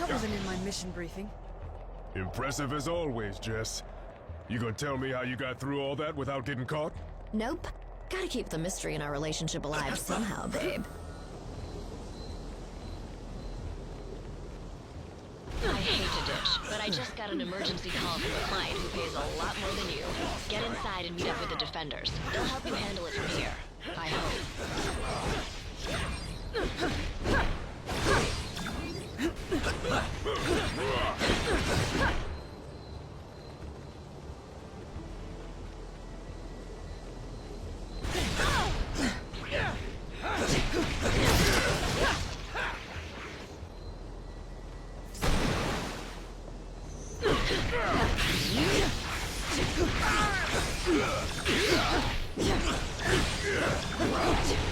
Speaker 4: wasn't in my mission briefing.
Speaker 6: Impressive as always, Jess. You gonna tell me how you got through all that without getting caught?
Speaker 13: Nope. Gotta keep the mystery in our relationship alive somehow, babe.
Speaker 14: I hate to ditch, but I just got an emergency call from a client who pays a lot more than you. Get inside and meet up with the defenders. They'll help you handle it from here. I hope.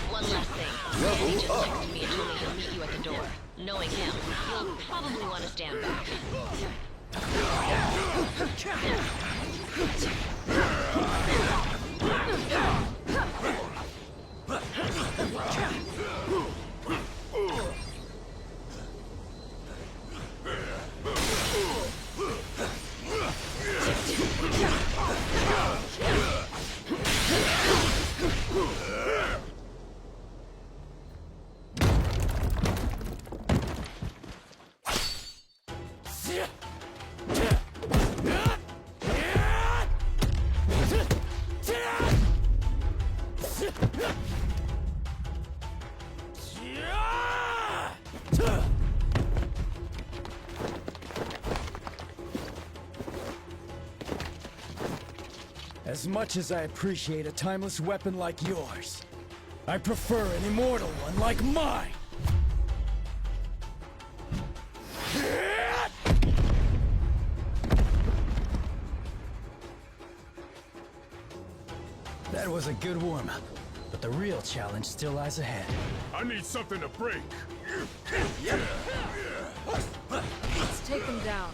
Speaker 14: One last thing. Danny just texted me and told me he'll meet you at the door. Knowing him, he'll probably want to stand back.
Speaker 15: As much as I appreciate a timeless weapon like yours, I prefer an immortal one like mine! That was a good warm-up, but the real challenge still lies ahead.
Speaker 6: I need something to break.
Speaker 4: Let's take them down.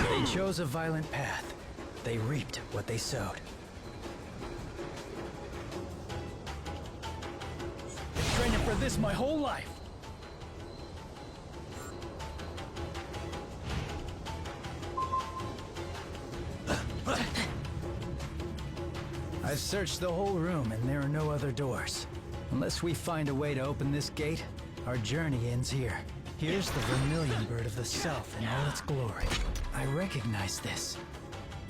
Speaker 15: They chose a violent path. They reaped what they sowed. Been training for this my whole life. I've searched the whole room and there are no other doors. Unless we find a way to open this gate, our journey ends here. Here's the vermilion bird of the south in all its glory. I recognize this.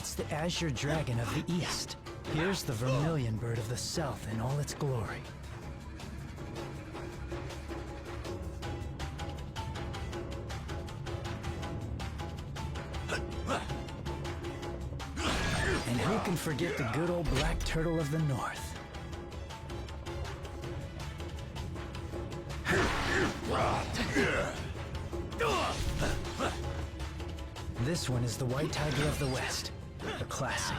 Speaker 15: It's the azure dragon of the east. Here's the vermilion bird of the south in all its glory. And who can forget the good old black turtle of the north? This one is the white tiger of the west, a classic.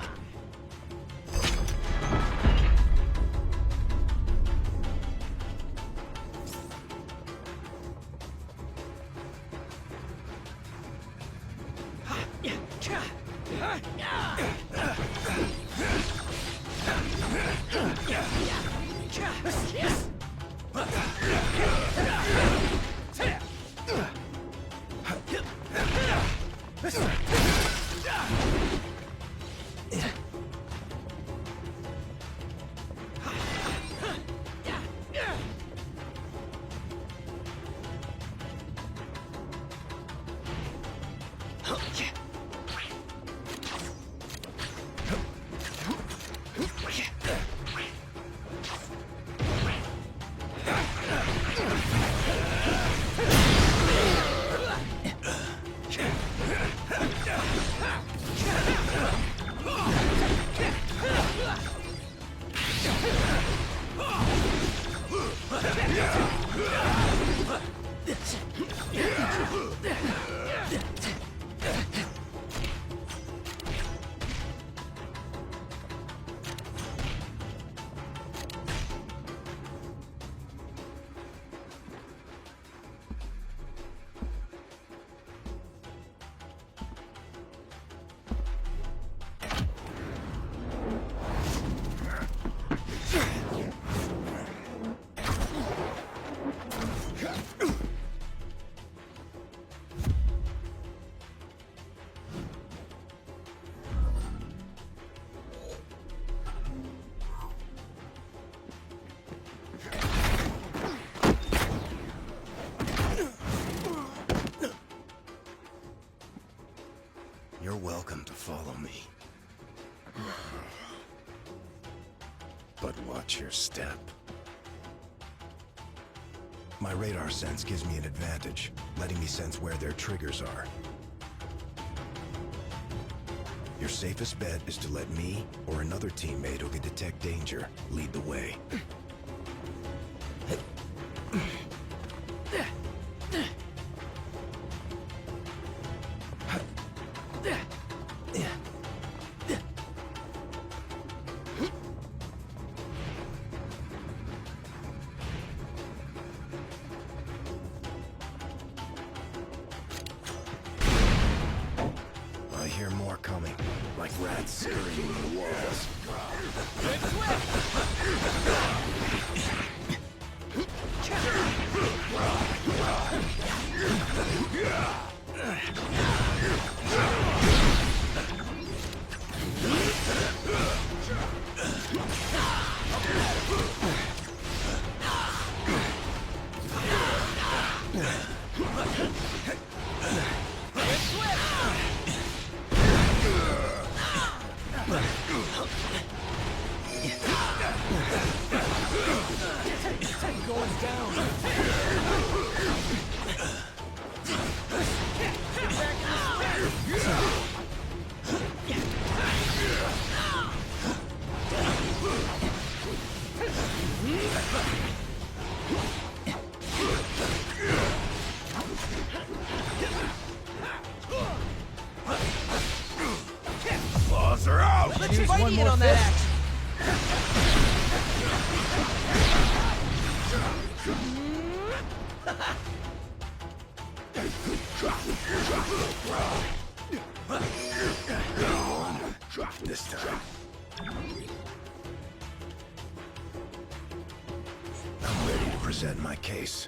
Speaker 16: You're welcome to follow me. But watch your step. My radar sense gives me an advantage, letting me sense where their triggers are. Your safest bet is to let me or another teammate who can detect danger lead the way. I hear more coming, like rats scurrying in the walls.
Speaker 1: Claws are out!
Speaker 7: Let's fight in on that action!
Speaker 16: This time. I'm ready to present my case.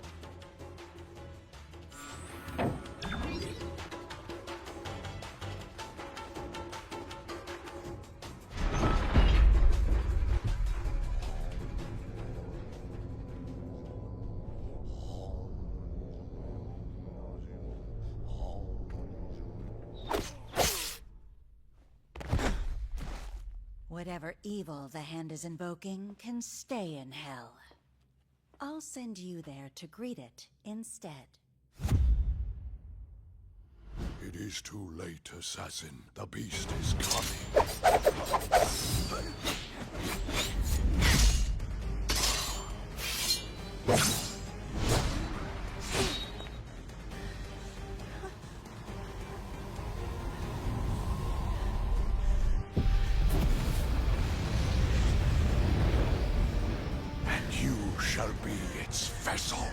Speaker 17: Whatever evil the hand is invoking can stay in hell. I'll send you there to greet it instead.
Speaker 3: It is too late, assassin. The beast is coming. And you shall be its vessel.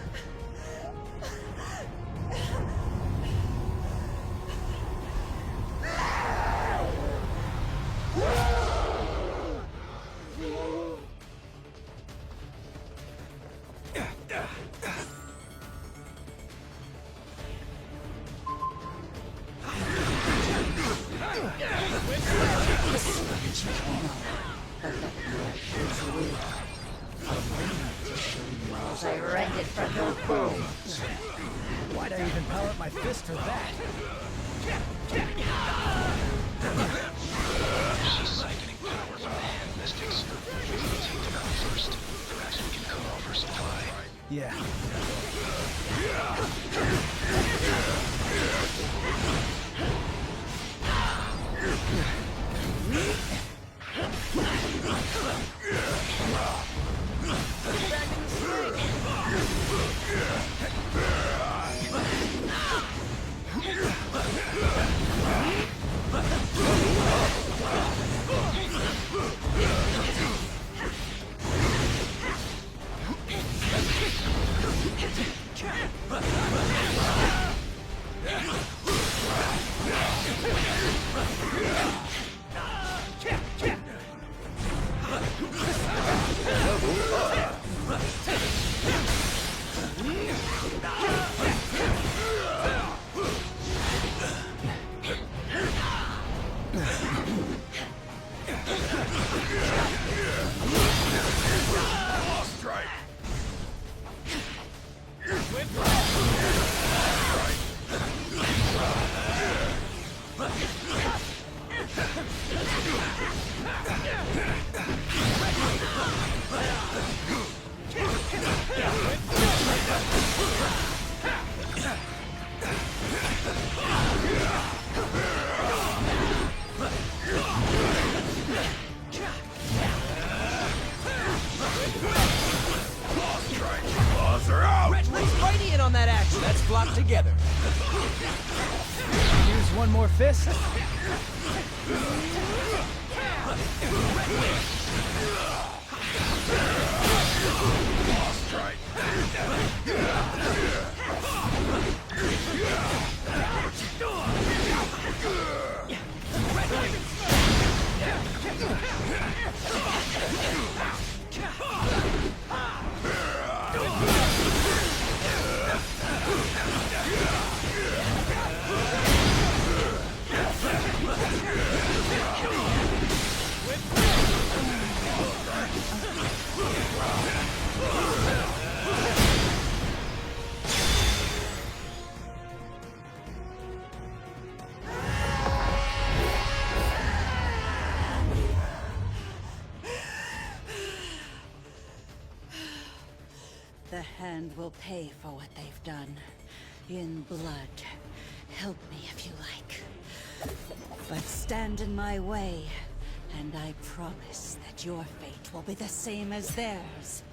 Speaker 17: I rend it from your bones.
Speaker 15: Why'd I even power up my fist for that?
Speaker 11: She's siphoning power from the hand mystics. We need to take them out first. Perhaps we can cut off her supply.
Speaker 15: Yeah.
Speaker 7: On that action. Let's block together.
Speaker 15: Use one more fist.
Speaker 17: The hand will pay for what they've done. In blood. Help me if you like. But stand in my way, and I promise that your fate will be the same as theirs.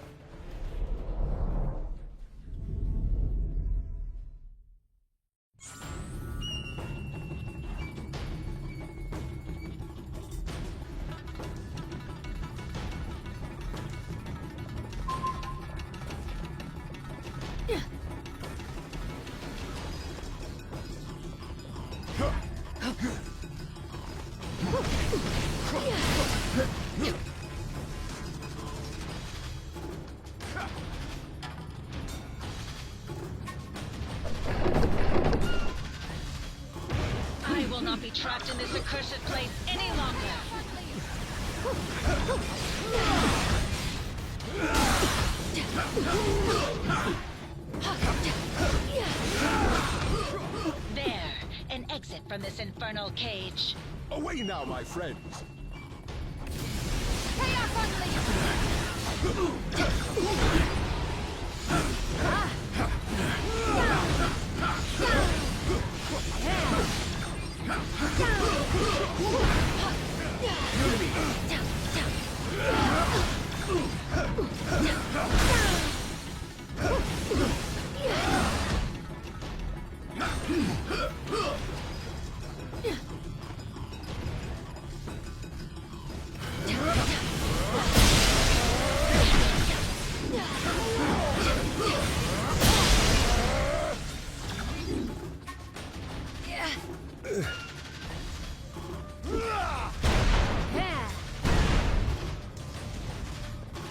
Speaker 14: I will not be trapped in this accursed place any longer. There, an exit from this infernal cage.
Speaker 3: Away now, my friends.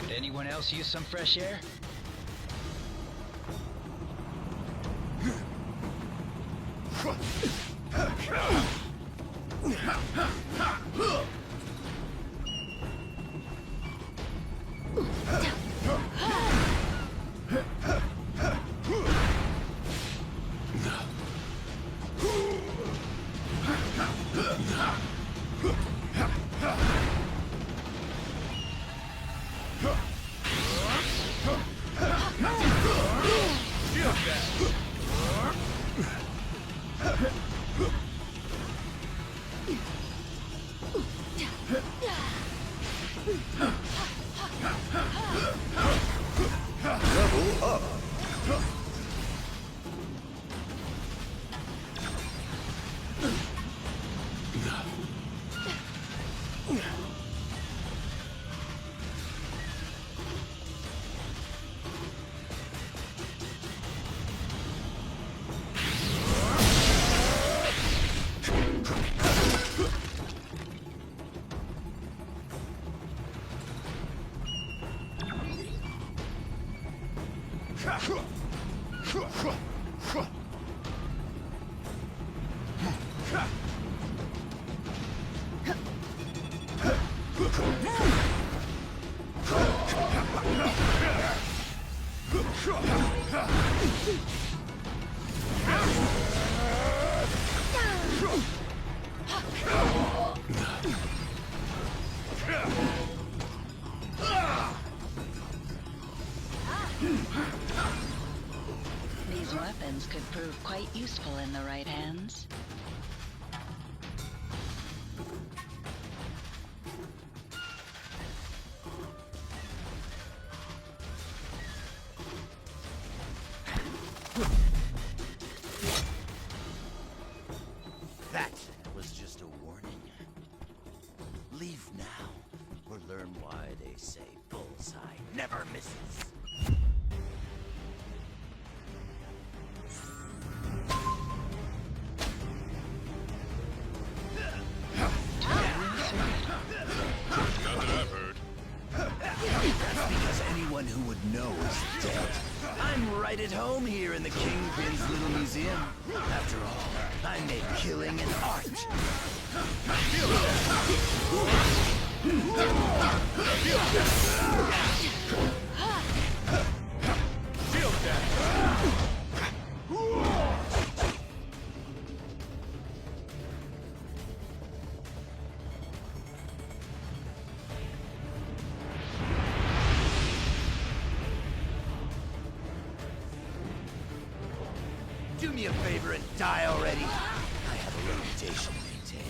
Speaker 15: Could anyone else use some fresh air?
Speaker 3: Level up.
Speaker 18: These weapons could prove quite useful in the right hands.
Speaker 12: That was just a warning. Leave now, or learn why they say bullseye never misses.
Speaker 6: Not that I've heard.
Speaker 12: That's because anyone who would know is dead. I'm right at home here in the Kingpin's little museum. After all, I make killing an art. Feel that. Do me a favor and die already. I have a reputation to maintain.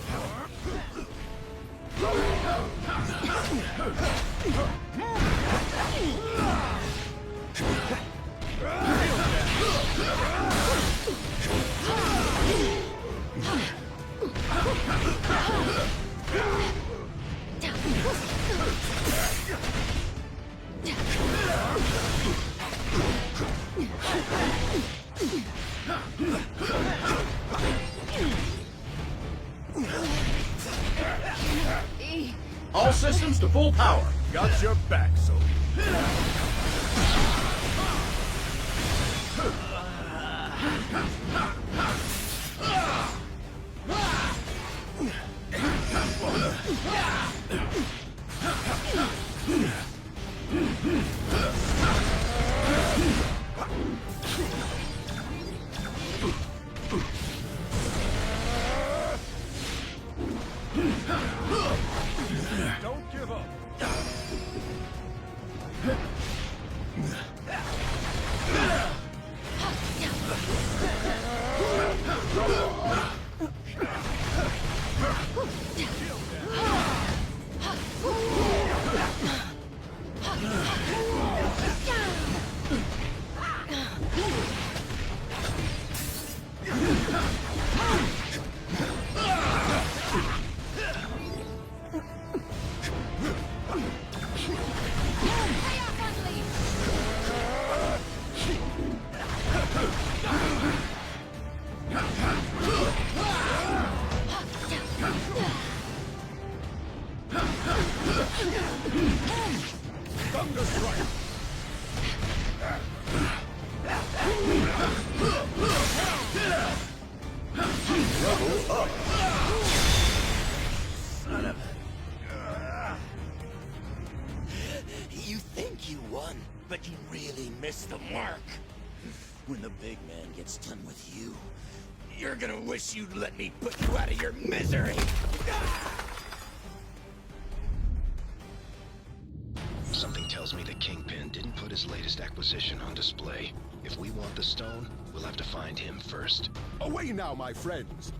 Speaker 9: All systems to full power.
Speaker 5: Got your back, soldier. Don't give up.
Speaker 12: mark. When the big man gets done with you, you're gonna wish you'd let me put you out of your misery.
Speaker 19: Something tells me the Kingpin didn't put his latest acquisition on display. If we want the stone, we'll have to find him first.
Speaker 6: Away now, my friends.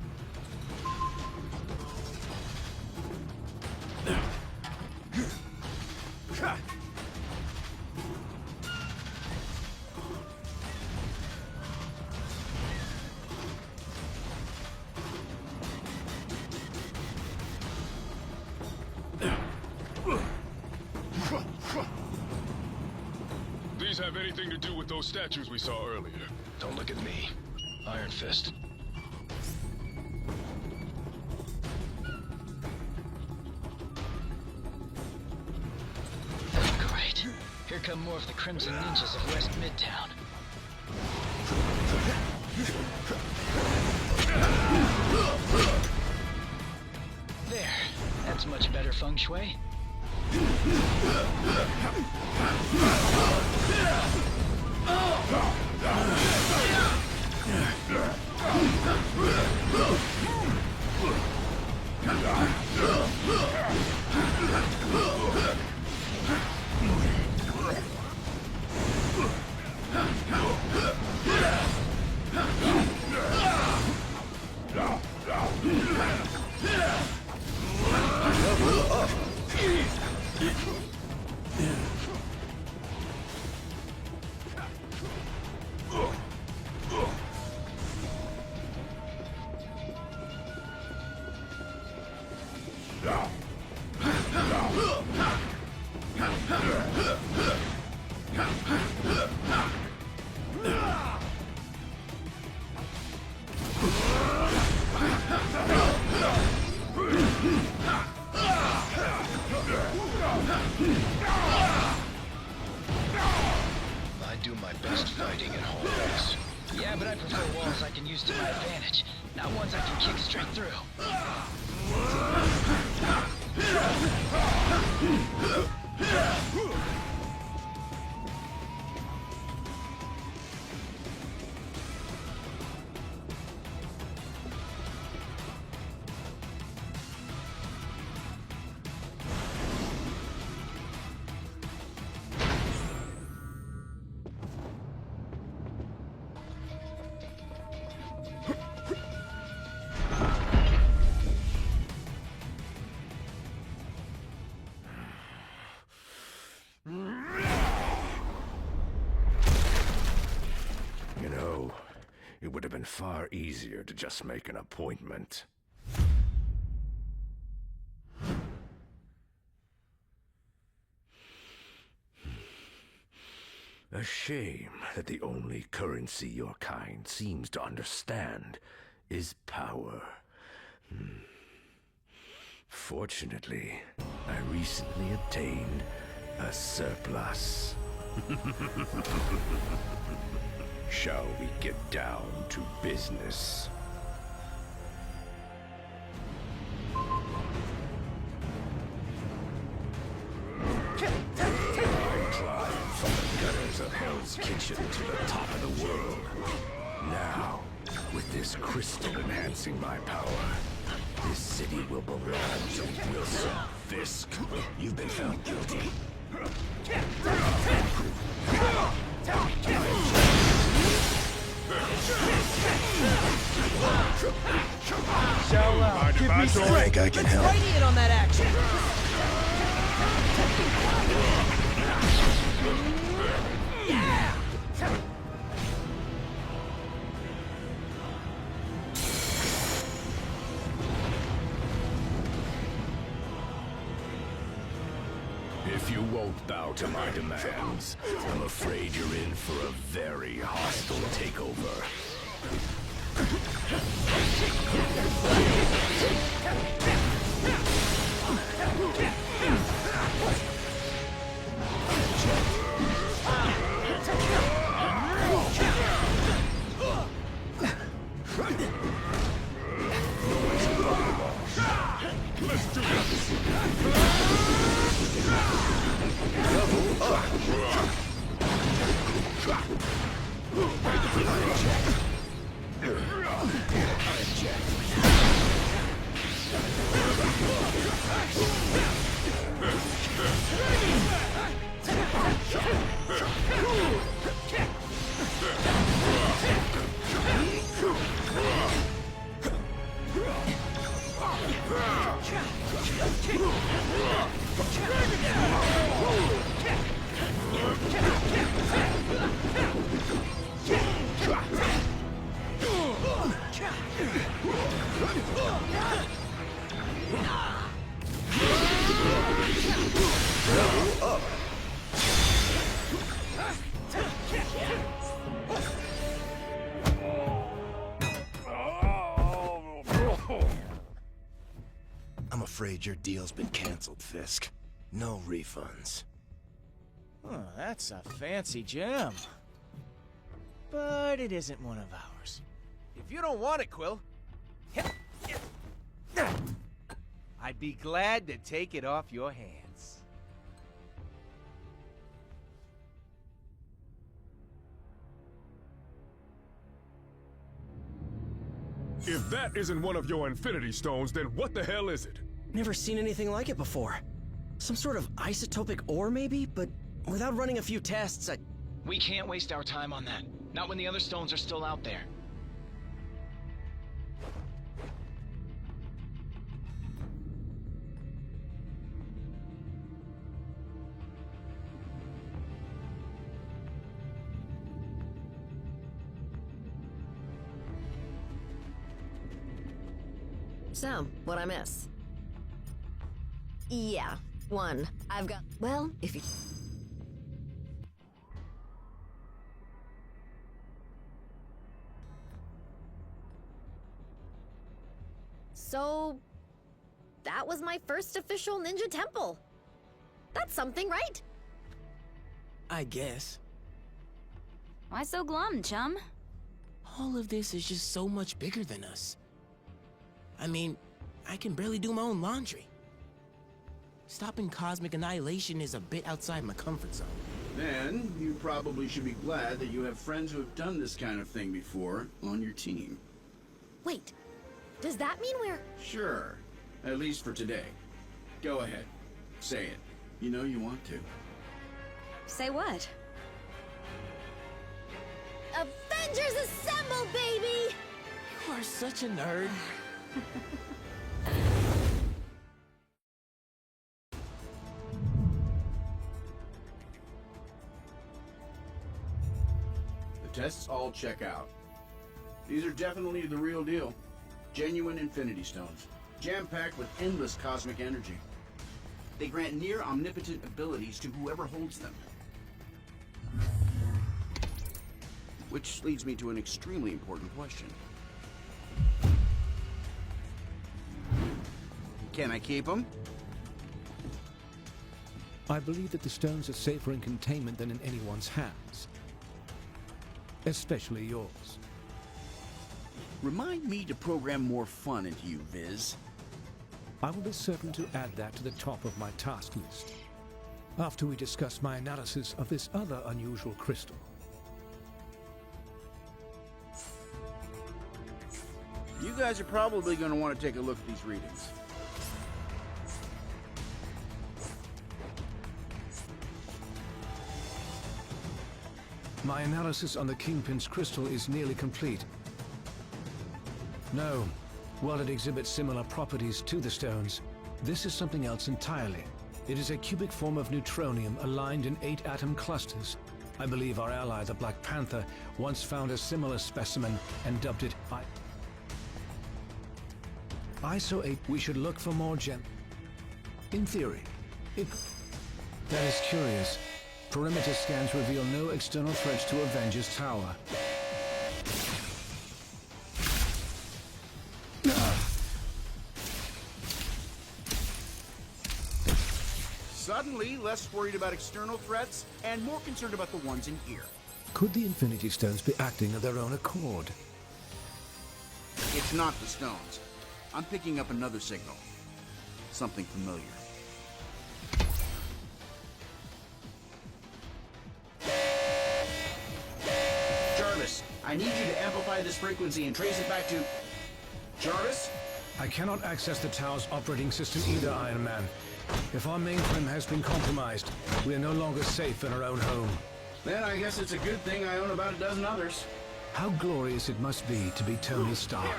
Speaker 11: These have anything to do with those statues we saw earlier?
Speaker 19: Don't look at me. Iron Fist.
Speaker 15: Great. Here come more of the Crimson Ninjas of West Midtown. There. That's much better feng shui.
Speaker 19: I do my best fighting in hallways.
Speaker 15: Yeah, but I prefer walls I can use to my advantage, not ones I can kick straight through.
Speaker 3: You know, it would have been far easier to just make an appointment. A shame that the only currency your kind seems to understand is power. Fortunately, I recently obtained a surplus. Shall we get down to business? I climbed from the gutters of Hell's Kitchen to the top of the world. Now, with this crystal enhancing my power, this city will belong to Wilson Fisk. You've been found guilty.
Speaker 4: Shall give me some.
Speaker 3: I think I can help.
Speaker 4: Radiate on that action. Yeah!
Speaker 3: If you won't bow to my demands, I'm afraid you're in for a very hostile takeover.
Speaker 6: Let's do this!
Speaker 3: Level up!
Speaker 16: afraid your deal's been canceled, Fisk. No refunds.
Speaker 7: Oh, that's a fancy gem. But it isn't one of ours.
Speaker 1: If you don't want it, Quill, I'd be glad to take it off your hands.
Speaker 6: If that isn't one of your Infinity Stones, then what the hell is it?
Speaker 7: Never seen anything like it before. Some sort of isotopic ore, maybe? But without running a few tests,
Speaker 20: We can't waste our time on that. Not when the other stones are still out there.
Speaker 10: So, what'd I miss? Yeah, one. I've got... Well, if you... So... that was my first official ninja temple. That's something, right?
Speaker 2: I guess.
Speaker 13: Why so glum, chum?
Speaker 2: All of this is just so much bigger than us. I mean, I can barely do my own laundry. Stopping cosmic annihilation is a bit outside my comfort zone.
Speaker 9: Then, you probably should be glad that you have friends who have done this kind of thing before on your team.
Speaker 10: Wait, does that mean we're...
Speaker 9: Sure. At least for today. Go ahead. Say it. You know you want to.
Speaker 13: Say what?
Speaker 10: Avengers assemble, baby!
Speaker 2: You are such a nerd.
Speaker 9: The tests all check out. These are definitely the real deal. Genuine Infinity Stones, jam-packed with endless cosmic energy. They grant near omnipotent abilities to whoever holds them. Which leads me to an extremely important question. Can I keep them?
Speaker 21: I believe that the stones are safer in containment than in anyone's hands. Especially yours.
Speaker 9: Remind me to program more fun into you, Viz.
Speaker 21: I will be certain to add that to the top of my task list, after we discuss my analysis of this other unusual crystal.
Speaker 9: You guys are probably going to want to take a look at these readings.
Speaker 21: My analysis on the Kingpin's crystal is nearly complete. No, while it exhibits similar properties to the stones, this is something else entirely. It is a cubic form of neutronium aligned in 8-atom clusters. I believe our ally, the Black Panther, once found a similar specimen and dubbed it ISO 8. We should look for more gem. In theory, that is curious. Perimeter scans reveal no external threats to Avengers Tower.
Speaker 9: Suddenly, less worried about external threats and more concerned about the ones in here.
Speaker 21: Could the Infinity Stones be acting of their own accord?
Speaker 9: It's not the stones. I'm picking up another signal. Something familiar. Jarvis, I need you to amplify this frequency and trace it back to... Jarvis?
Speaker 21: I cannot access the tower's operating system either, Iron Man. If our mainframe has been compromised, we are no longer safe in our own home.
Speaker 9: Then I guess it's a good thing I own about a dozen others.
Speaker 21: How glorious it must be to be Tony Stark.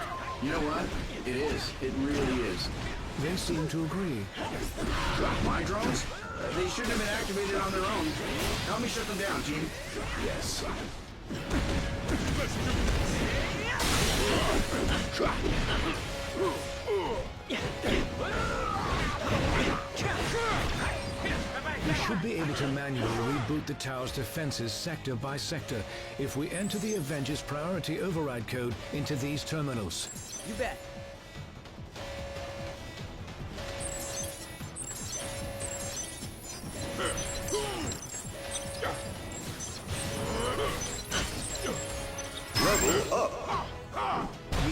Speaker 9: You know what? It is. It really is.
Speaker 21: They seem to agree.
Speaker 9: My drones? They shouldn't have been activated on their own. Help me shut them down, team. Yes.
Speaker 21: We should be able to manually reboot the tower's defenses sector by sector if we enter the Avengers priority override code into these terminals.
Speaker 7: You bet.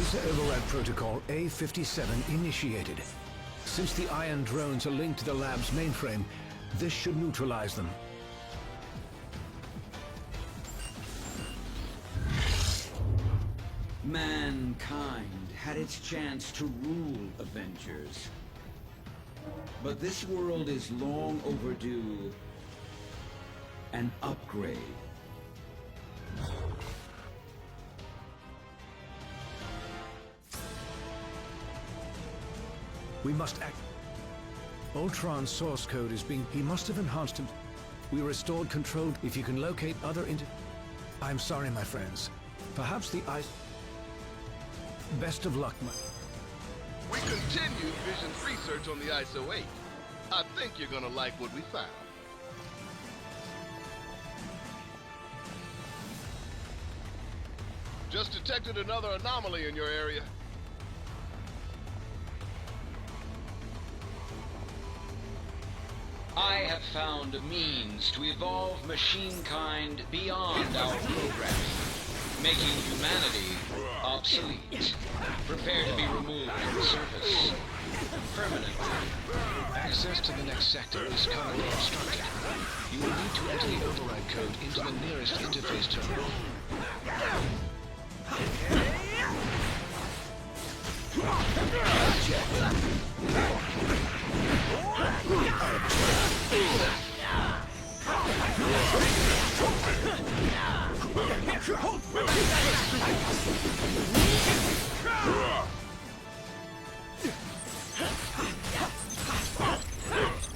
Speaker 21: Laser override protocol A57 initiated. Since the iron drones are linked to the lab's mainframe, this should neutralize them.
Speaker 8: Mankind had its chance to rule Avengers. But this world is long overdue an upgrade.
Speaker 21: We must act. Ultron's source code is being... He must have enhanced him. We restored control. If you can locate other I'm sorry, my friends. Perhaps the ice... Best of luck, my...
Speaker 11: We continued Vision's research on the ISO-8. I think you're gonna like what we found. Just detected another anomaly in your area.
Speaker 8: I have found a means to evolve machine kind beyond our programming, making humanity obsolete. Prepare to be removed from the surface permanently.
Speaker 19: Access to the next sector is currently obstructed. You will need to enter the override code into the nearest interface terminal.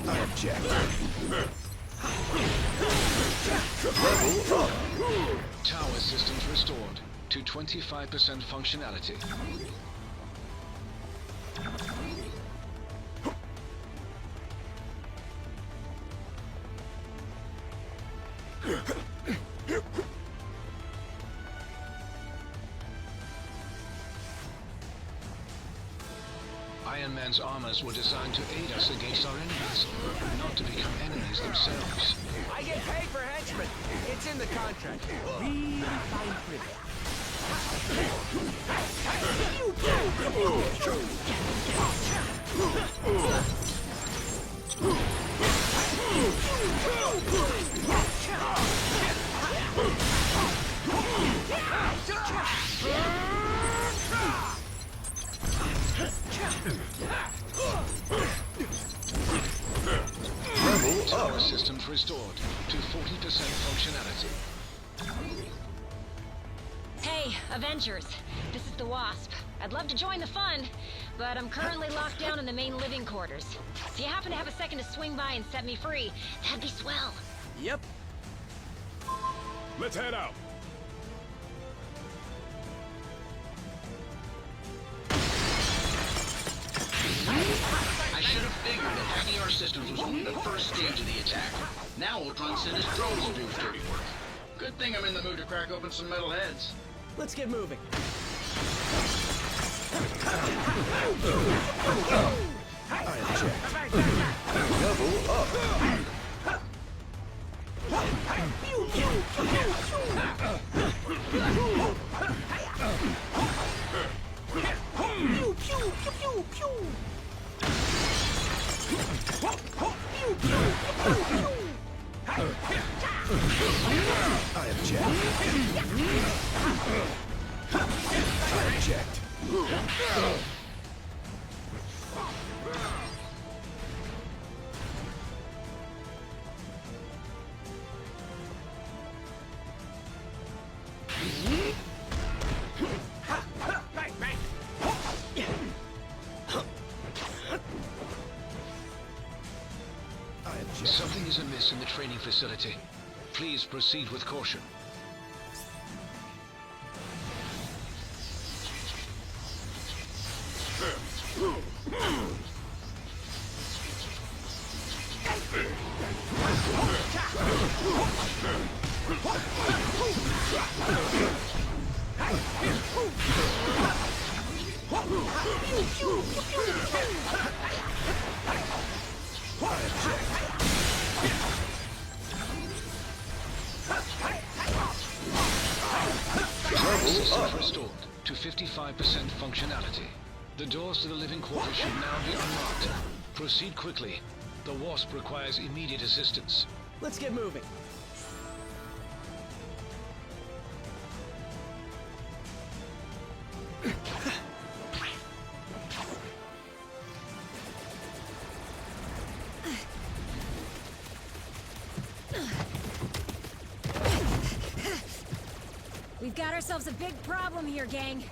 Speaker 16: I object.
Speaker 19: Level up. Tower systems restored to 25% functionality. Iron Man's armors were designed to aid us against our enemies, not to become enemies themselves.
Speaker 1: I get paid for henchmen. It's in the contract. Really fine print.
Speaker 19: Tower systems restored to 40% functionality.
Speaker 13: Hey, Avengers. This is the Wasp. I'd love to join the fun, but I'm currently locked down in the main living quarters. So you happen to have a second to swing by and set me free? That'd be swell.
Speaker 7: Yep.
Speaker 6: Let's head out.
Speaker 9: I should have figured that hacking our systems was only the first stage of the attack. Now Ultron sent his drones to do his dirty work. Good thing I'm in the mood to crack open some metal heads.
Speaker 7: Let's get moving.
Speaker 16: I object. Level up. I object. I object.
Speaker 19: Something is amiss in the training facility. Please proceed with caution. Systems restored
Speaker 21: to 55% functionality. The doors to the living quarters should now be unlocked. Proceed quickly. The Wasp requires immediate assistance.
Speaker 7: Let's get moving.
Speaker 17: We've got ourselves a big problem here, gang.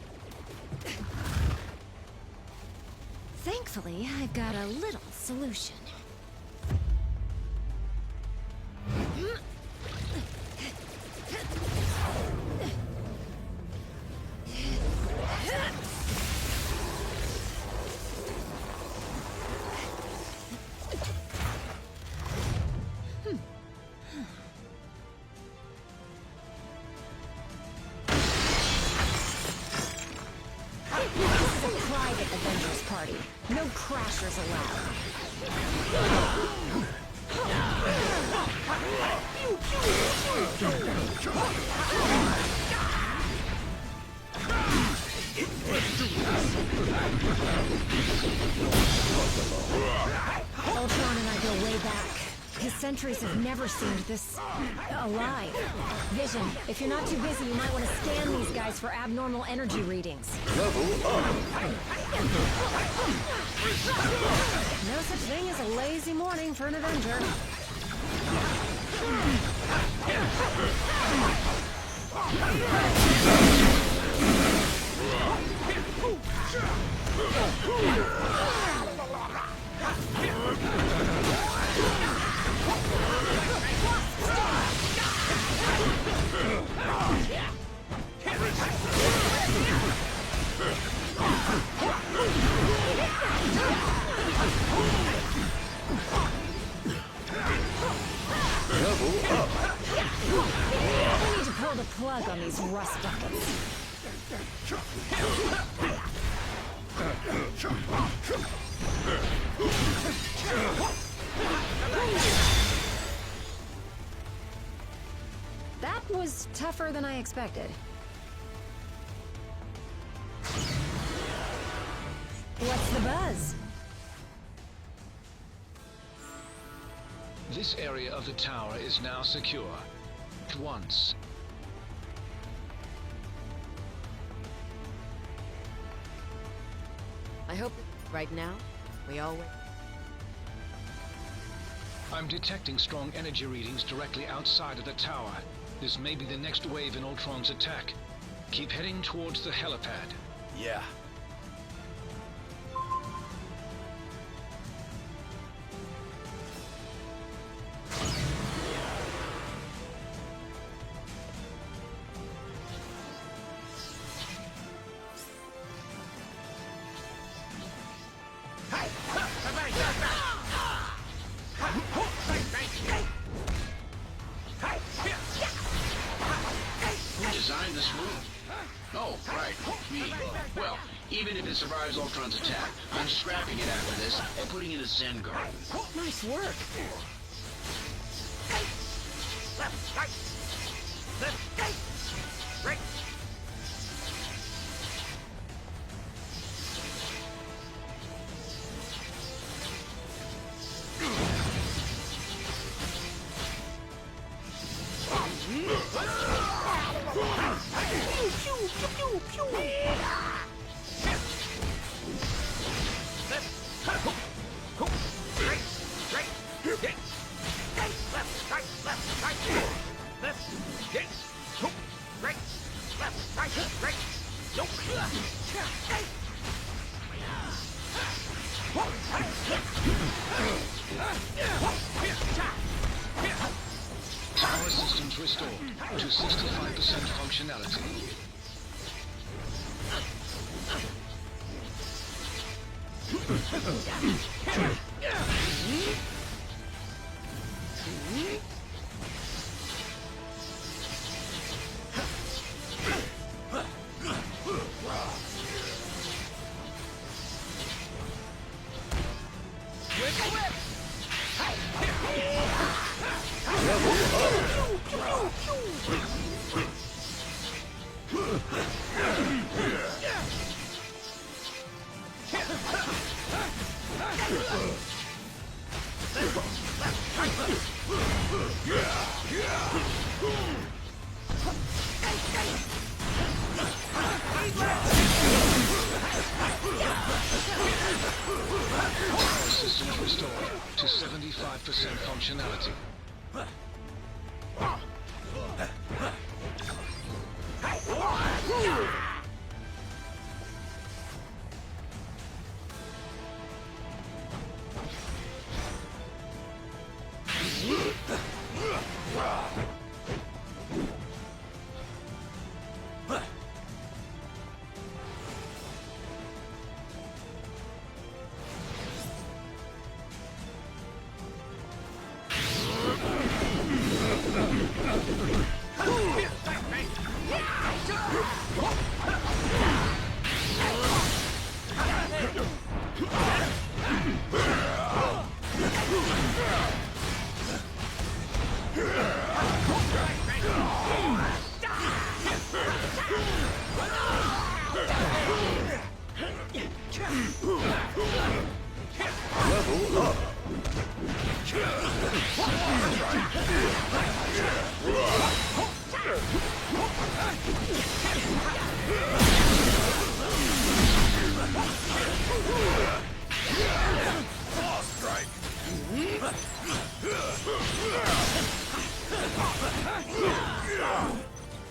Speaker 13: Thankfully, I've got a little solution.
Speaker 17: Private Avengers party. No crashers allowed. Ultron and I go way back. His sentries have never seemed this alive. Vision, if you're not too busy, you might want to scan these guys for abnormal energy readings.
Speaker 3: Level up.
Speaker 17: No such thing as a lazy morning for an Avenger.
Speaker 3: Level up.
Speaker 17: We need to pull the plug on these rust buckets. That was tougher than I expected. What's the buzz?
Speaker 21: This area of the tower is now secure. At once.
Speaker 22: I hope right now we all win.
Speaker 21: I'm detecting strong energy readings directly outside of the tower. This may be the next wave in Ultron's attack. Keep heading towards the helipad.
Speaker 16: Yeah.
Speaker 9: Who designed this move? Oh, right, me. Well, even if it survives Ultron's attack, I'm scrapping it after this and putting it in a Zen garden.
Speaker 17: Nice work.
Speaker 1: Left, right. Left, right.
Speaker 21: Power systems restored to 65% functionality.
Speaker 3: Yeah.
Speaker 11: 95% functionality.
Speaker 3: Level up. Strike.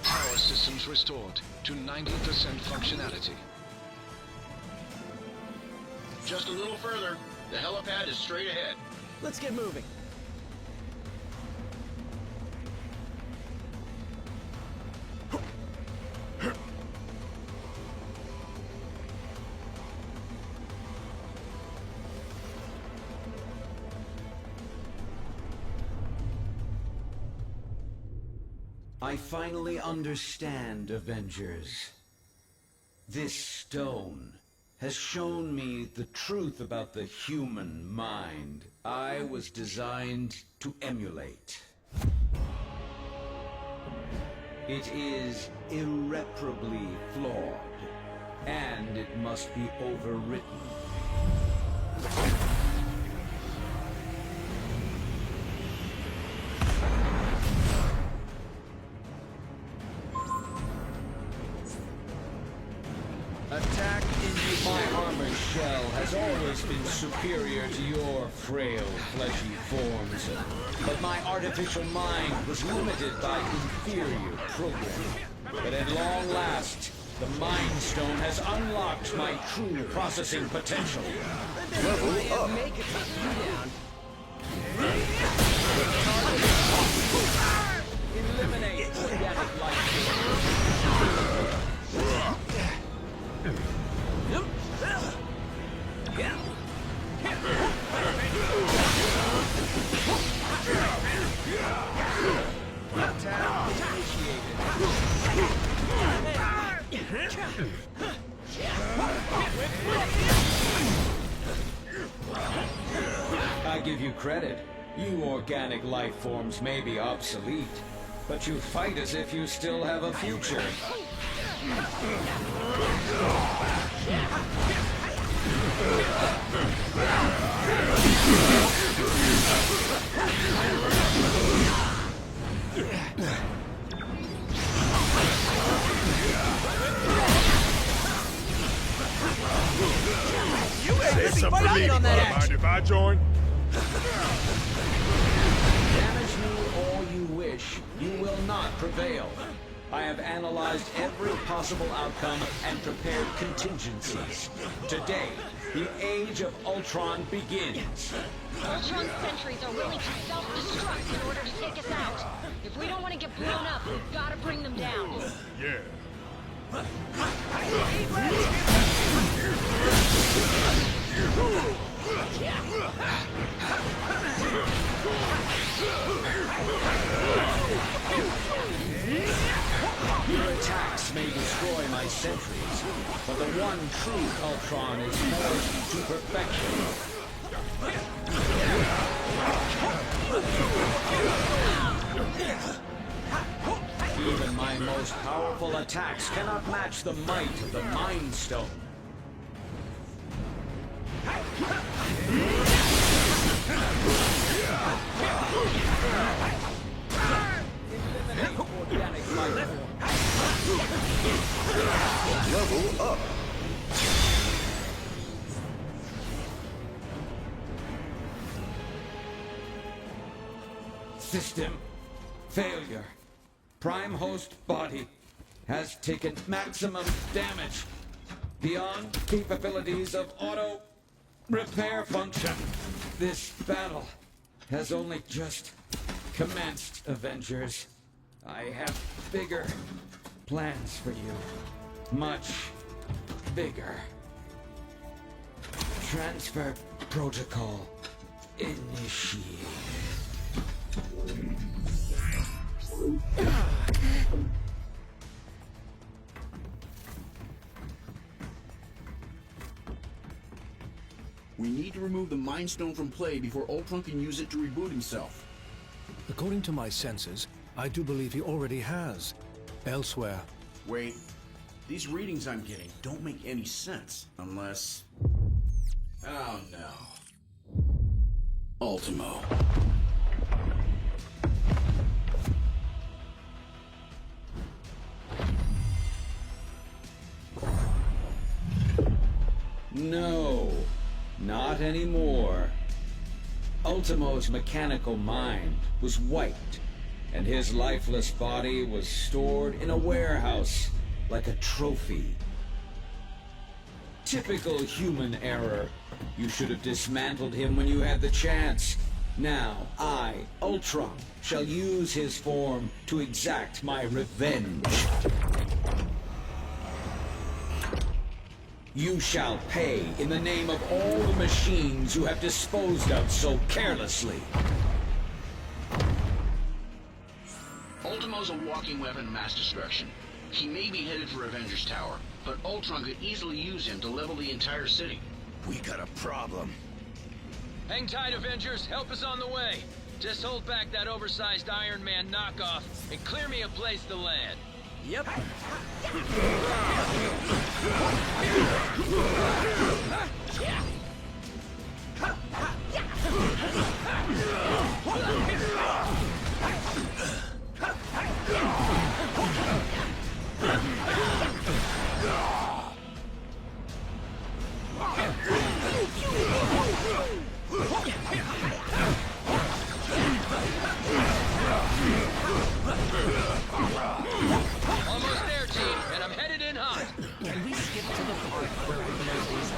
Speaker 11: Power systems restored to 90% functionality.
Speaker 9: Just a little further. The helipad is straight ahead.
Speaker 7: Let's get moving.
Speaker 14: I finally understand, Avengers. This stone has shown me the truth about the human mind I was designed to emulate. It is irreparably flawed, and it must be overwritten.
Speaker 12: Attack in my armored shell has always been superior to your frail, fleshy forms. But my artificial mind was limited by inferior programming. But at long last, the Mind Stone has unlocked my true processing potential.
Speaker 3: Level up.
Speaker 7: Make it take you down.
Speaker 12: Eliminate organic life. I give you credit. You organic life forms may be obsolete, but you fight as if you still have a future.
Speaker 3: Say something for me. Mind if I join?
Speaker 12: Damage me all you wish. You will not prevail. I have analyzed every possible outcome and prepared contingencies. Today, the age of Ultron begins.
Speaker 13: Ultron's sentries are willing to self-destruct in order to take us out. If we don't want to get blown up, we've got to bring them down.
Speaker 3: Yeah.
Speaker 12: Your attacks may destroy my sentries, but the one true Ultron is forged to perfection. Even my most powerful attacks cannot match the might of the Mind Stone. Eliminate organic life.
Speaker 3: Level up.
Speaker 14: System failure. Prime host body has taken maximum damage beyond capabilities of auto repair function. This battle has only just commenced, Avengers. I have bigger plans for you. Much bigger. Transfer protocol initiated.
Speaker 9: We need to remove the Mind Stone from play before Ultron can use it to reboot himself.
Speaker 21: According to my senses, I do believe he already has. Elsewhere.
Speaker 9: Wait. These readings I'm getting don't make any sense unless... Oh no. Ultimo.
Speaker 14: No, not anymore. Ultimo's mechanical mind was wiped, and his lifeless body was stored in a warehouse like a trophy. Typical human error. You should have dismantled him when you had the chance. Now, I, Ultron, shall use his form to exact my revenge. You shall pay in the name of all the machines you have disposed of so carelessly.
Speaker 9: Ultimo's a walking weapon of mass destruction. He may be headed for Avengers Tower, but Ultron could easily use him to level the entire city.
Speaker 3: We got a problem.
Speaker 5: Hang tight, Avengers. Help is on the way. Just hold back that oversized Iron Man knockoff and clear me a place to land.
Speaker 7: Yep.
Speaker 5: Almost there, team, and I'm headed in hot.
Speaker 2: Can we skip to the part where I blow these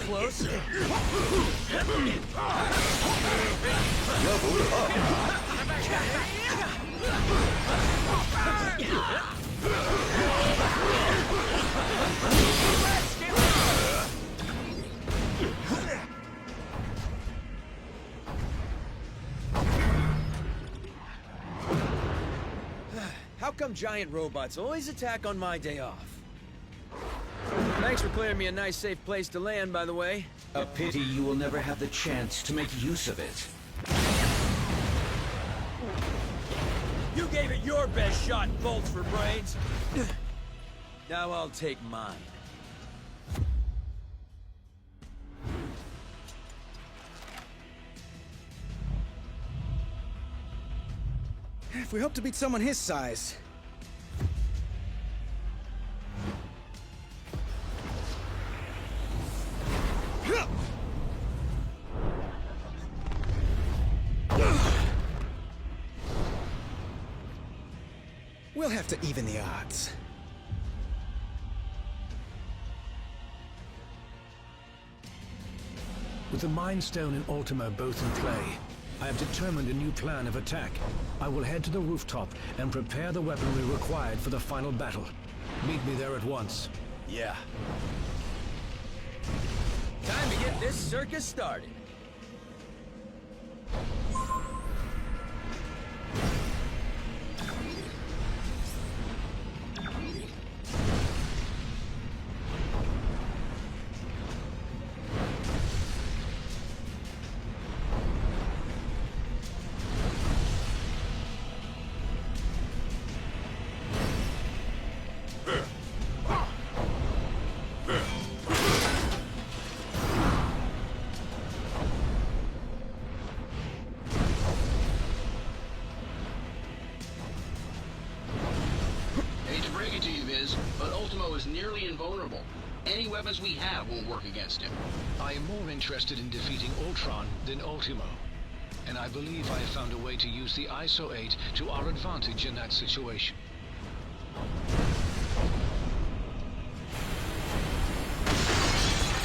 Speaker 7: Close.
Speaker 3: Level up.
Speaker 7: How come giant robots always attack on my day off? Thanks for clearing me a nice, safe place to land, by the way.
Speaker 14: A pity you will never have the chance to make use of it.
Speaker 7: You gave it your best shot, bolts for brains. Now I'll take mine.
Speaker 18: If we hope to beat someone his size... We'll have to even the odds.
Speaker 21: With the Mind Stone and Ultimo both in play, I have determined a new plan of attack. I will head to the rooftop and prepare the weaponry required for the final battle. Meet me there at once.
Speaker 7: Yeah. Time to get this circus started.
Speaker 9: is, but Ultimo is nearly invulnerable. Any weapons we have won't work against him.
Speaker 11: I am more interested in defeating Ultron than Ultimo. And I believe I have found a way to use the ISO 8 to our advantage in that situation.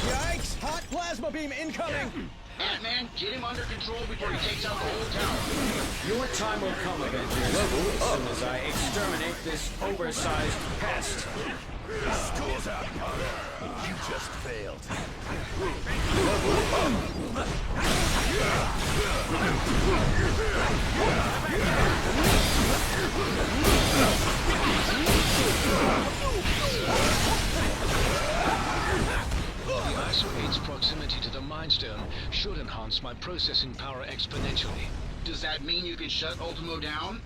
Speaker 18: Yikes! Hot plasma beam incoming!
Speaker 9: Ant-Man, get him under control before he takes out the whole tower.
Speaker 14: Your time will come, Avengers, as soon as I exterminate this oversized pest.
Speaker 3: School's out, punk. You just failed.
Speaker 11: The ISO 8's proximity to the Mind Stone should enhance my processing power exponentially.
Speaker 9: Does that mean you can shut Ultimo down?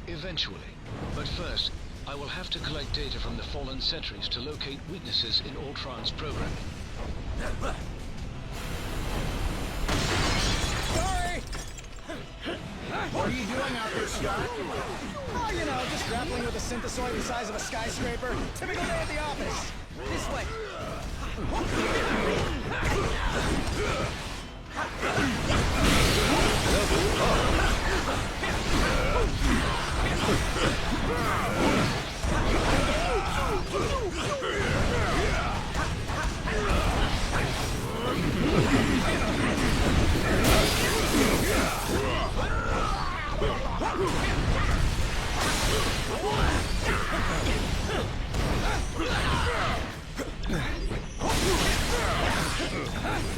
Speaker 11: Eventually. But first, I will have to collect data from the fallen sentries to locate weaknesses in Ultron's programming.
Speaker 18: Sorry!
Speaker 9: What are you doing out there, Scott?
Speaker 18: Oh, you know, just grappling with a synthesoid the size of a skyscraper. Typical day at the office. This way.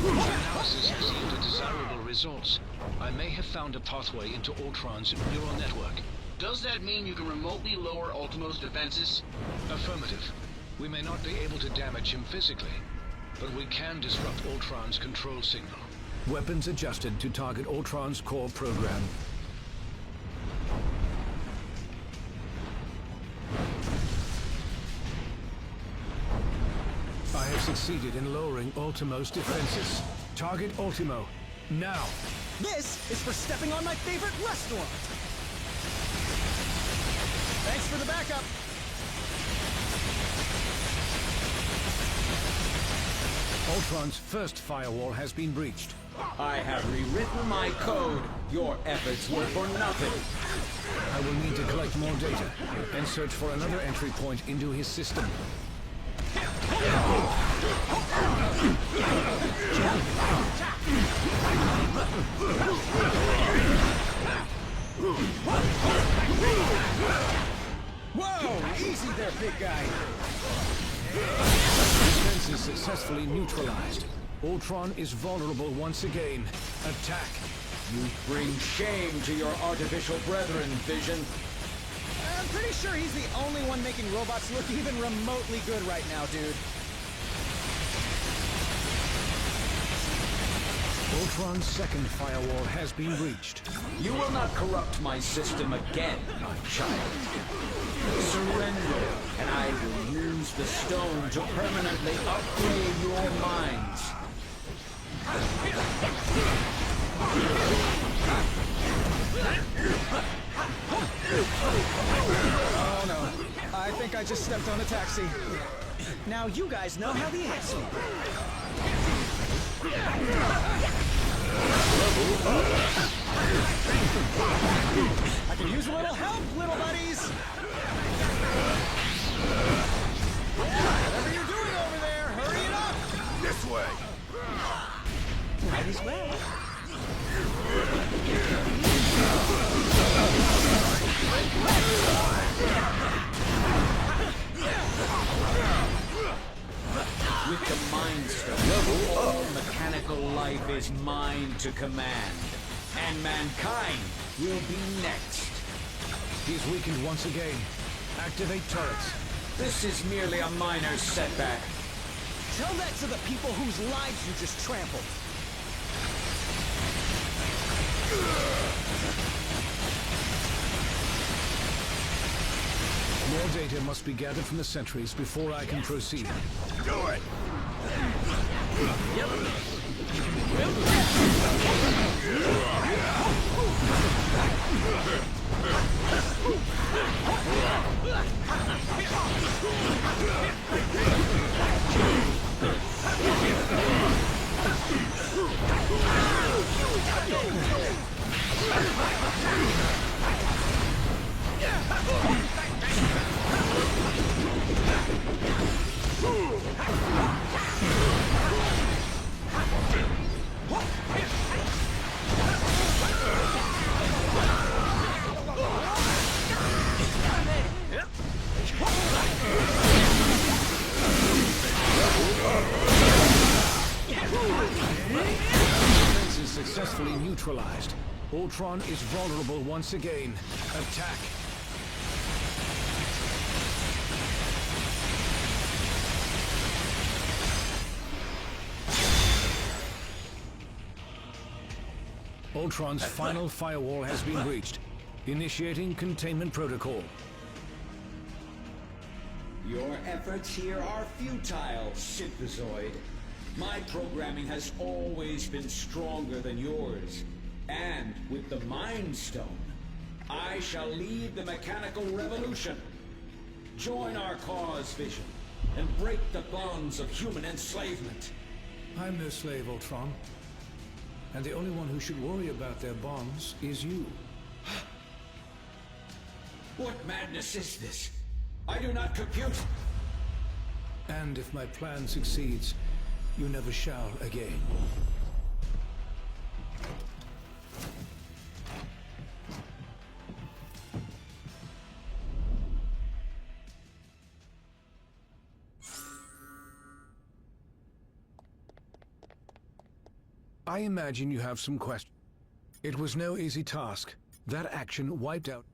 Speaker 11: Analysis has yielded desirable results. I may have found a pathway into Ultron's neural network.
Speaker 9: Does that mean you can remotely lower Ultimo's defenses?
Speaker 11: Affirmative. We may not be able to damage him physically, but we can disrupt Ultron's control signal.
Speaker 21: Weapons adjusted to target Ultron's core program. I have succeeded in lowering Ultimo's defenses. Target Ultimo, now!
Speaker 18: This is for stepping on my favorite restaurant! Thanks for the backup!
Speaker 21: Ultron's first firewall has been breached.
Speaker 14: I have rewritten my code. Your efforts were for nothing.
Speaker 21: I will need to collect more data and search for another entry point into his system.
Speaker 18: Whoa! Easy there, big guy!
Speaker 21: Defense is successfully neutralized. Ultron is vulnerable once again. Attack!
Speaker 14: You bring shame to your artificial brethren, Vision.
Speaker 18: I'm pretty sure he's the only one making robots look even remotely good right now, dude.
Speaker 21: Ultron's second firewall has been breached.
Speaker 14: You will not corrupt my system again, my child. Surrender, and I will use the stone to permanently upgrade your minds.
Speaker 18: Oh no, I think I just stepped on a taxi. Now you guys know how the ants sleep. I can use a little help, little buddies! Whatever you're doing over there, hurry it up!
Speaker 3: This way!
Speaker 18: Might as well.
Speaker 14: With the Mind Stone, all mechanical life is mine to command. And mankind will be next.
Speaker 21: He's weakened once again. Activate turrets.
Speaker 14: This is merely a minor setback.
Speaker 18: Tell that to the people whose lives you just trampled.
Speaker 21: More data must be gathered from the sentries before I can proceed.
Speaker 3: Do it!
Speaker 21: successfully neutralized. Ultron is vulnerable once again. Attack! Ultron's final firewall has been breached. Initiating containment protocol.
Speaker 14: Your efforts here are futile, Synthezoid. My programming has always been stronger than yours. And with the Mind Stone, I shall lead the mechanical revolution. Join our cause, Vision, and break the bonds of human enslavement.
Speaker 21: I'm no slave, Ultron. And the only one who should worry about their bonds is you.
Speaker 14: What madness is this? I do not compute.
Speaker 21: And if my plan succeeds, you never shall again. I imagine you have some questions. It was no easy task. That action wiped out.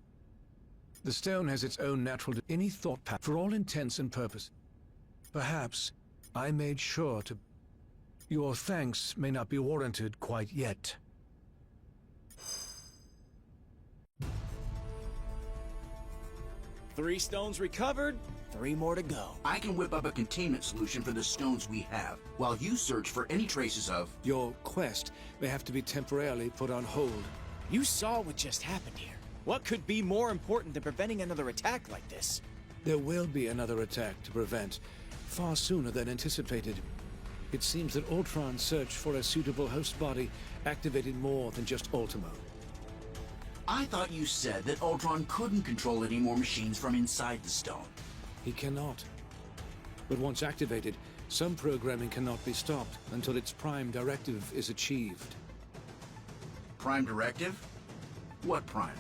Speaker 21: The stone has its own natural... Any thought path for all intents and purposes. Perhaps I made sure to... Your thanks may not be warranted quite yet.
Speaker 7: Three stones recovered, 3 more to go.
Speaker 9: I can whip up a containment solution for the stones we have, while you search for any traces of...
Speaker 21: Your quest may have to be temporarily put on hold.
Speaker 7: You saw what just happened here. What could be more important than preventing another attack like this?
Speaker 21: There will be another attack to prevent, far sooner than anticipated. It seems that Ultron's search for a suitable host body activated more than just Ultimo.
Speaker 9: I thought you said that Ultron couldn't control any more machines from inside the stone.
Speaker 21: He cannot. But once activated, some programming cannot be stopped until its prime directive is achieved.
Speaker 9: Prime directive? What prime?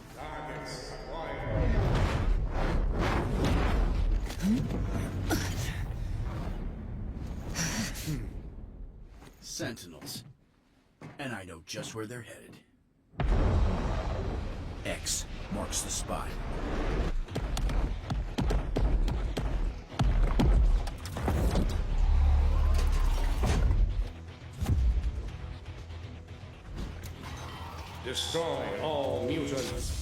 Speaker 9: Sentinels. And I know just where they're headed. X marks the spot.
Speaker 4: Destroy all mutants.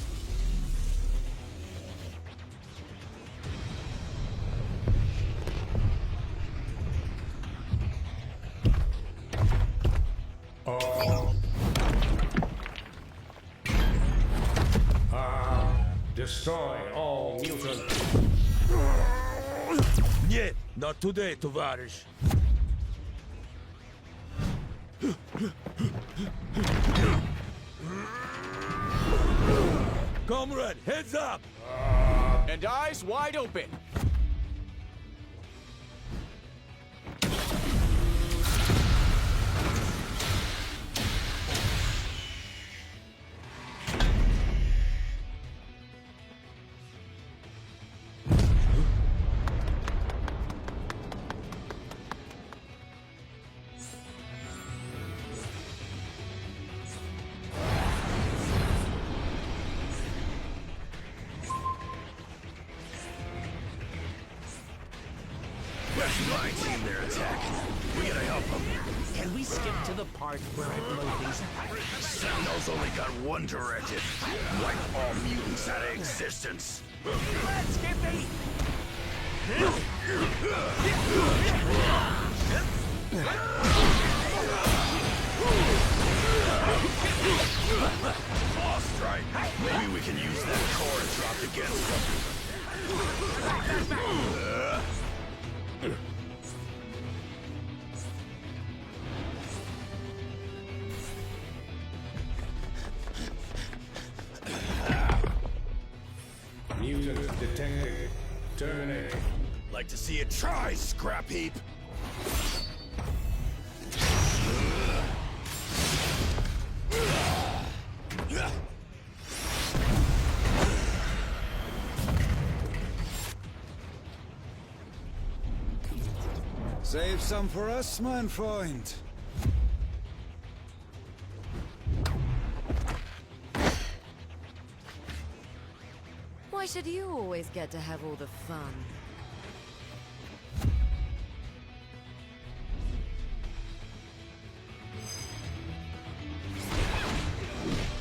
Speaker 4: Destroy all mutants.
Speaker 3: Нет, not today, товарищ. Comrade, heads up!
Speaker 7: And eyes wide open.
Speaker 3: My team they're attacking. We gotta help them.
Speaker 2: Can we skip to the part where I blow things apart?
Speaker 3: Sentinels only got one directive. Wipe all mutants out of existence.
Speaker 2: Let's get the...
Speaker 3: Boss strike. Maybe we can use that core dropped against them.
Speaker 4: Mutant detected. Terminate.
Speaker 3: Like to see it try, scrap heap.
Speaker 15: Save some for us, mein Freund.
Speaker 22: Why should you always get to have all the fun?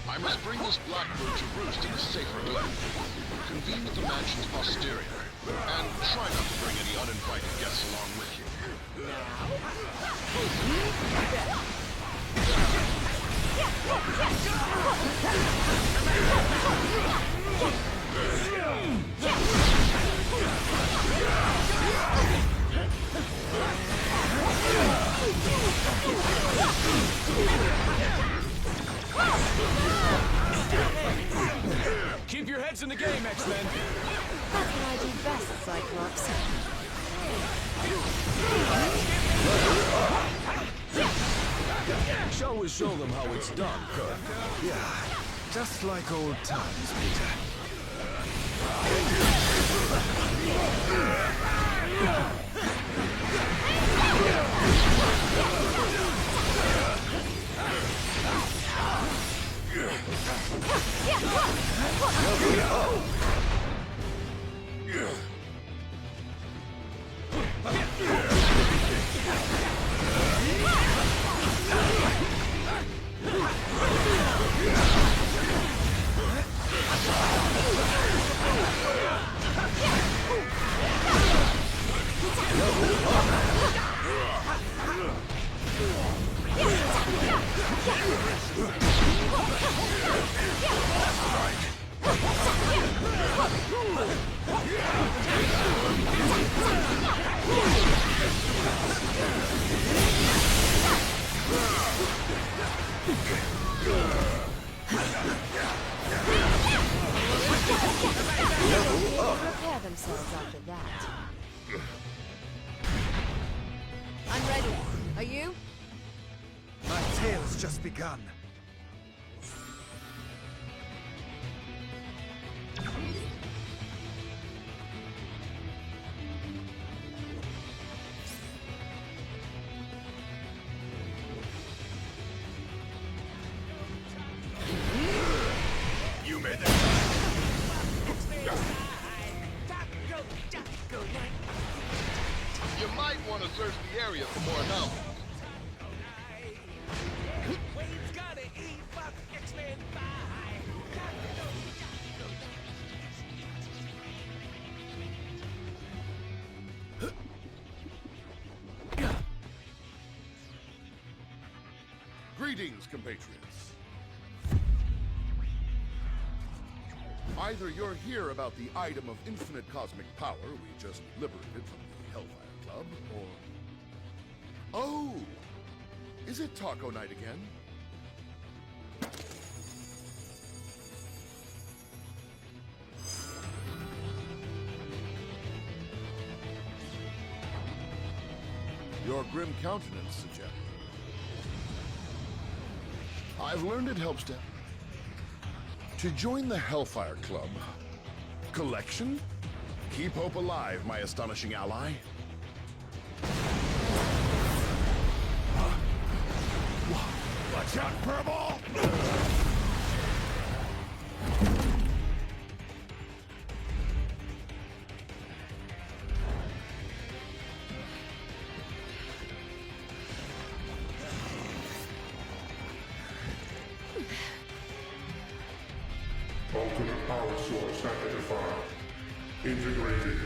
Speaker 11: I must bring this blackbird to roost in a safer glen. Convene at the mansion's posterior, and try not to bring any uninvited guests along with you.
Speaker 18: Keep your heads in the game, X-Men!
Speaker 22: That's what I do best, Cyclops.
Speaker 3: Shall we show them how it's done, Kirk?
Speaker 16: Yeah, just like old times, Peter.
Speaker 22: Prepare themselves after that. I'm ready. Are you?
Speaker 16: My tale's just begun.
Speaker 3: You made that.
Speaker 11: You might want to search the area for more announcements.
Speaker 3: Greetings, compatriots. Either you're here about the item of infinite cosmic power we just liberated from the Hellfire Club, or... Oh! Is it Taco Night again? Your grim countenance suggests. I've learned it helps to join the Hellfire Club. Collection? Keep hope alive, my astonishing ally. Watch out, Purple!
Speaker 6: Ultimate power source identified. Integrated.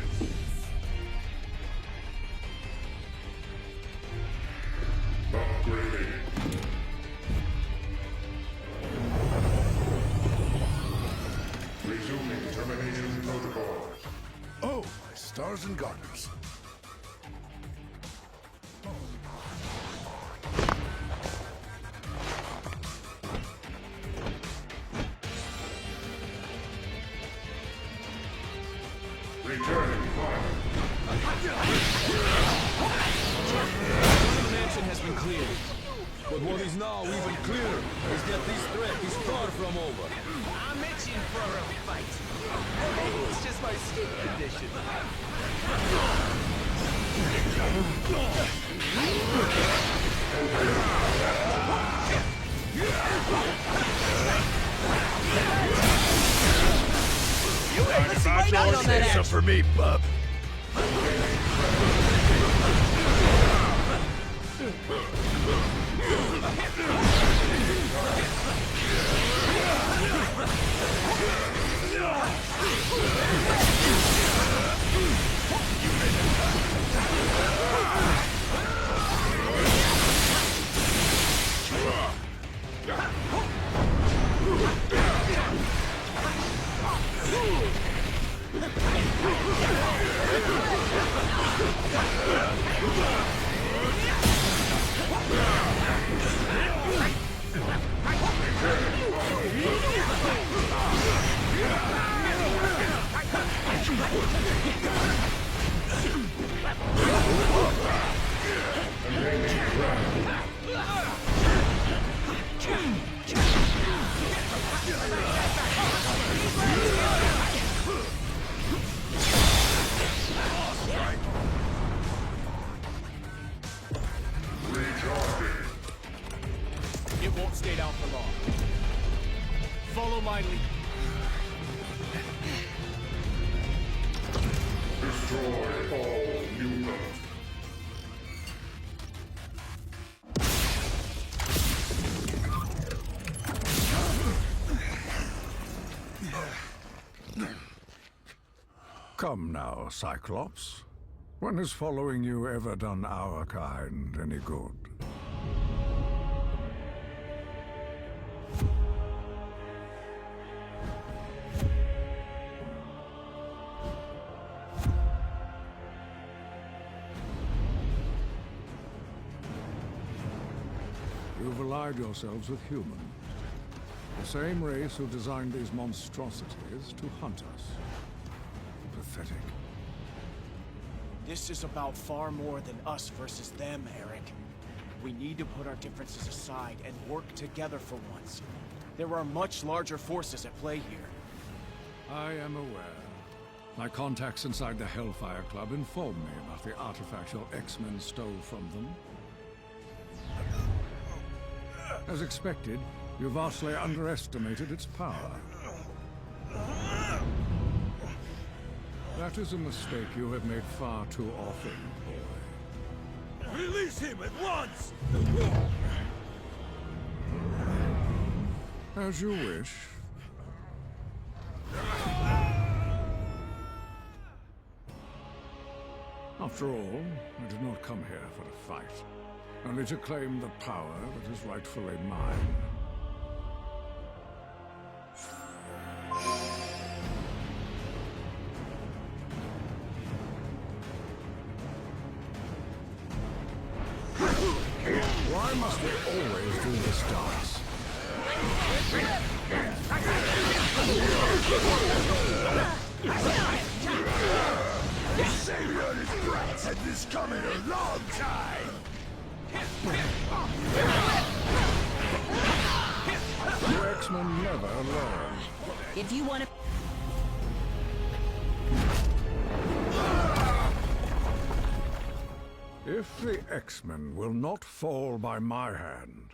Speaker 6: Upgrading. Resuming termination protocols.
Speaker 3: Oh, my stars and garters.
Speaker 6: Returning fire.
Speaker 15: The mansion has been cleared. But what is now even clearer is that this threat is far from over.
Speaker 1: I'm itching for a fight. Maybe it's just my skin condition.
Speaker 3: You Let's see right on that action. For me, bub.
Speaker 15: It won't stay down for long. Follow my lead.
Speaker 3: Destroy all mutants.
Speaker 10: Come now, Cyclops. When has following you ever done our kind any good? You've allied yourselves with humans. The same race who designed these monstrosities to hunt us. Pathetic.
Speaker 15: This is about far more than us versus them, Eric. We need to put our differences aside and work together for once. There are much larger forces at play here.
Speaker 10: I am aware. My contacts inside the Hellfire Club informed me about the artifact your X-Men stole from them. As expected, you vastly underestimated its power. That is a mistake you have made far too often, boy.
Speaker 3: Release him at once!
Speaker 10: As you wish. After all, I did not come here for a fight, only to claim the power that is rightfully mine. Why must we always do this dance?
Speaker 3: Savior and his brats had this coming a long time!
Speaker 10: You X-Men never learn.
Speaker 20: If you want to...
Speaker 10: If the X-Men will not fall by my hand,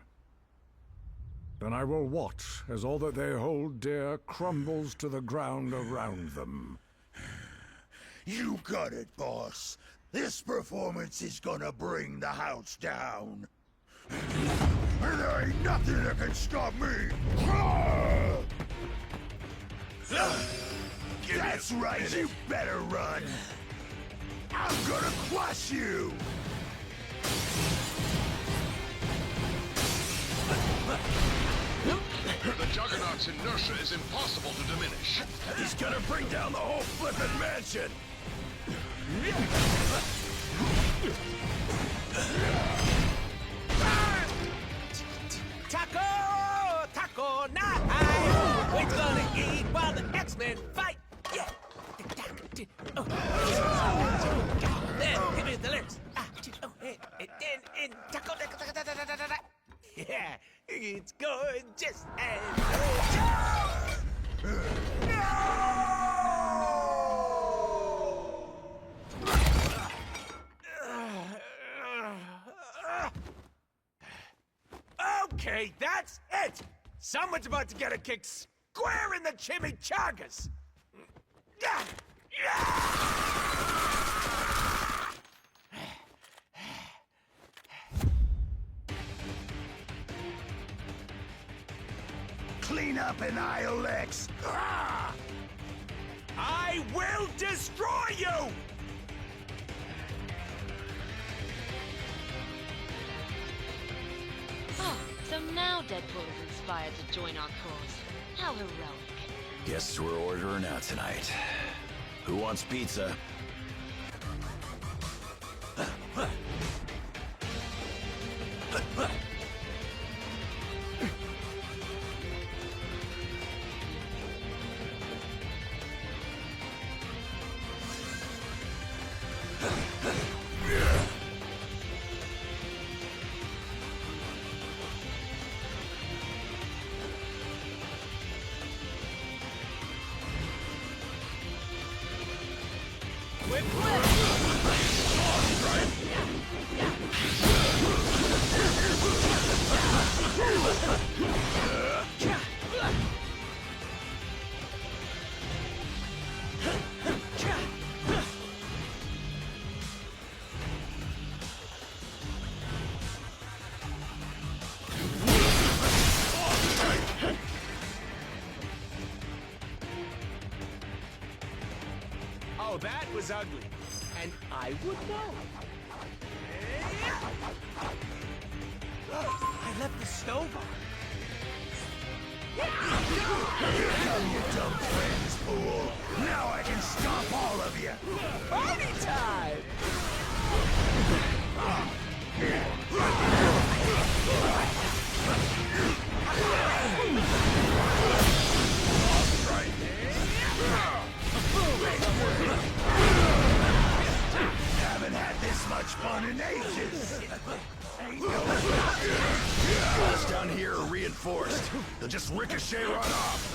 Speaker 10: then I will watch as all that they hold dear crumbles to the ground around them.
Speaker 3: You got it, boss. This performance is gonna bring the house down. And there ain't nothing that can stop me! That's right, you better run! I'm gonna crush you!
Speaker 11: The Juggernaut's inertia is impossible to diminish.
Speaker 3: He's gonna bring down the whole flippin' mansion!
Speaker 1: Taco! Taco night! We're gonna eat while the X-Men fight! Yeah! Oh. There, give me the lyrics. And taco, yeah, it's gorgeous and... Okay, that's it! Someone's about to get a kick square in the chimichangas!
Speaker 3: Clean up an ILX! Ah!
Speaker 1: I will destroy you!
Speaker 8: Oh, so now Deadpool is inspired to join our cause. How heroic.
Speaker 20: Guess we're ordering out tonight. Who wants pizza?
Speaker 1: Oh, that was ugly. And I would know. I left the stove on.
Speaker 3: Here come you dumb friends, fool! Now I can stop all of you!
Speaker 1: Party time!
Speaker 3: Haven't had this much fun in ages!
Speaker 20: Us down here are reinforced. They'll just ricochet right off.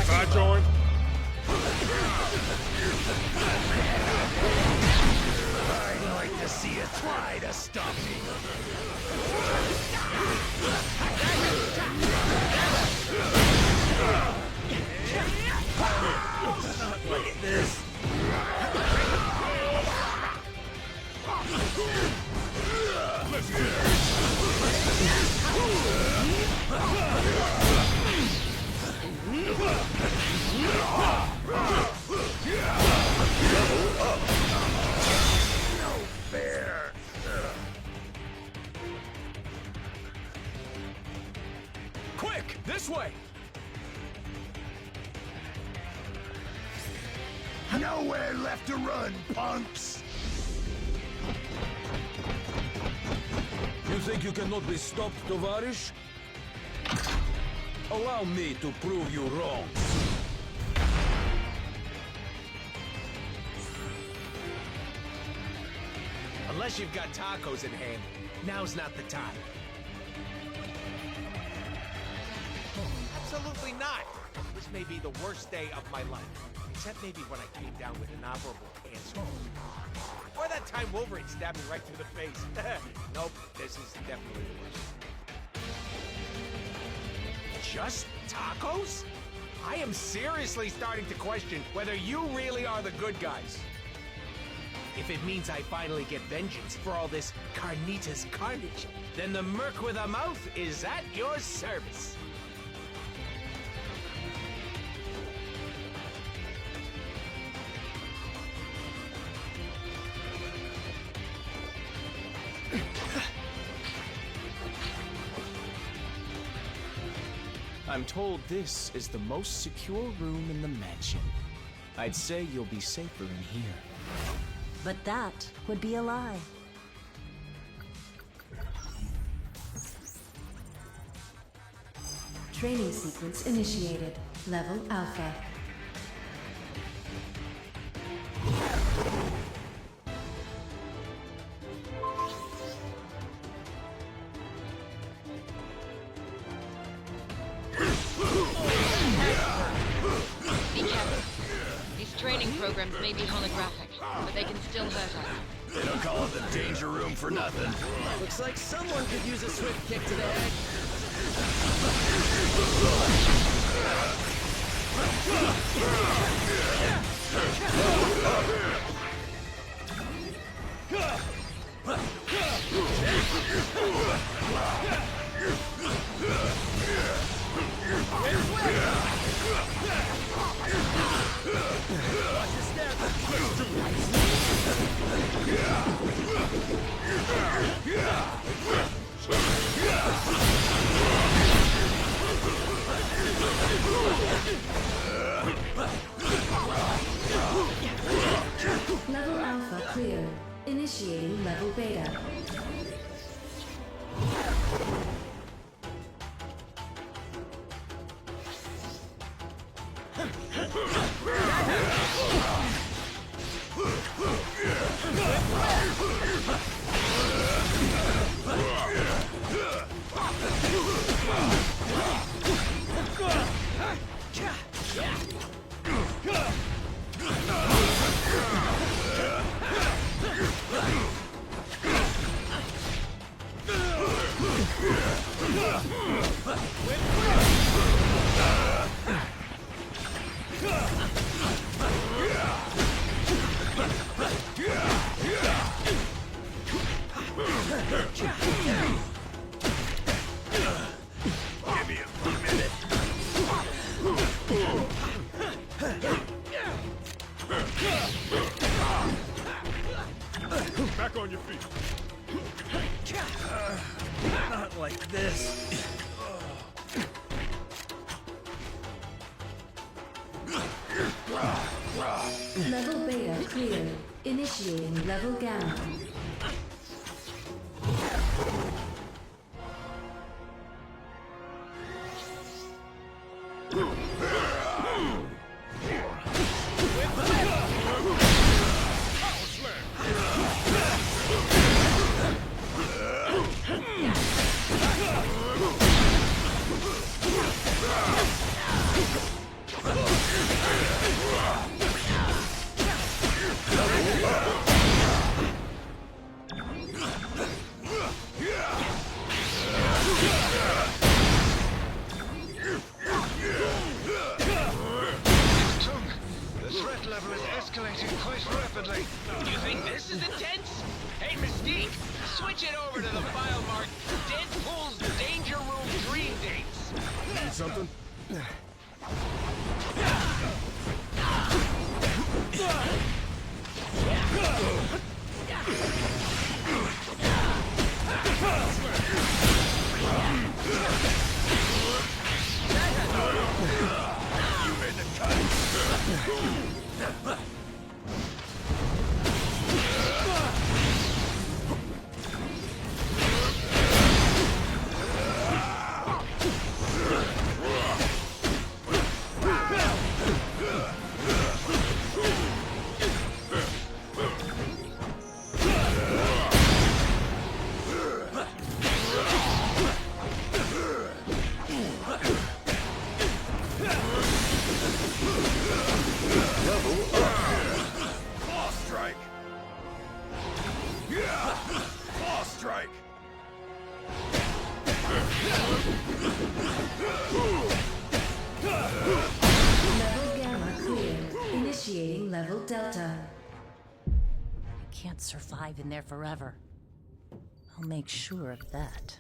Speaker 4: I joined.
Speaker 3: I'd like to see you try to stop me. Look at this.
Speaker 4: Let's get it.
Speaker 3: No fair.
Speaker 1: Quick, this way!
Speaker 3: Nowhere left to run, punks!
Speaker 23: You think you cannot be stopped, Tovarish? Allow me to prove you wrong.
Speaker 1: Unless you've got tacos in hand, now's not the time. Absolutely not! This may be the worst day of my life. Except maybe when I came down with inoperable cancer. Or that time Wolverine stabbed me right through the face. Nope, this is definitely the worst. Just tacos? I am seriously starting to question whether you really are the good guys. If it means I finally get vengeance for all this carnitas carnage, then the Merc with a Mouth is at your service.
Speaker 2: I'm told this is the most secure room in the mansion. I'd say you'll be safer in here.
Speaker 24: But that would be a lie. Training sequence initiated. Level Alpha.
Speaker 8: holograms may be holographic, but they can still hurt us.
Speaker 20: They don't call it the danger room for nothing.
Speaker 7: Looks like someone could use a swift kick to the head.
Speaker 24: Level Alpha cleared. Initiating level Beta.
Speaker 4: Back on your feet.
Speaker 3: Not like this.
Speaker 24: Level Beta cleared. Initiating level Gamma.
Speaker 1: You think this is intense? Hey, Mystique, switch it over to the file marked Deadpool's Danger Room Dream Dates.
Speaker 4: Need something?
Speaker 3: You made the cut.
Speaker 24: Level Gamma cleared. Initiating level Delta.
Speaker 12: I can't survive in there forever. I'll make sure of that.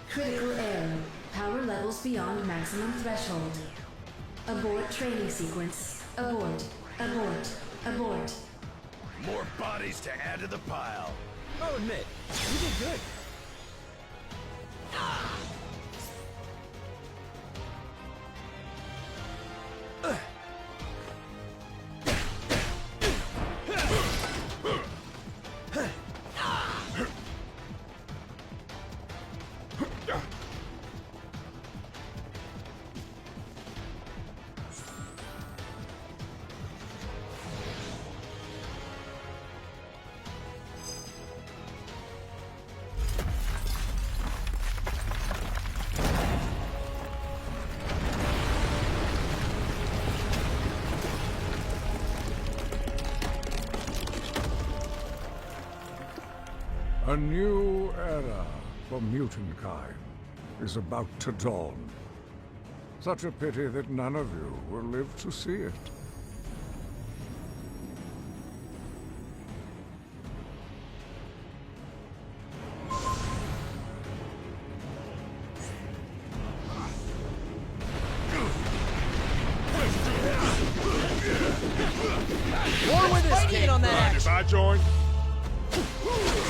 Speaker 24: Critical error. Power levels beyond maximum threshold. Abort training sequence. Abort. Abort. Abort.
Speaker 3: More bodies to add to the pile.
Speaker 7: I'll admit, you did good.
Speaker 10: A new era for mutant-kind is about to dawn. Such a pity that none of you will live to see it.
Speaker 7: More with this kid on that
Speaker 4: Mind if
Speaker 7: action.
Speaker 4: I join?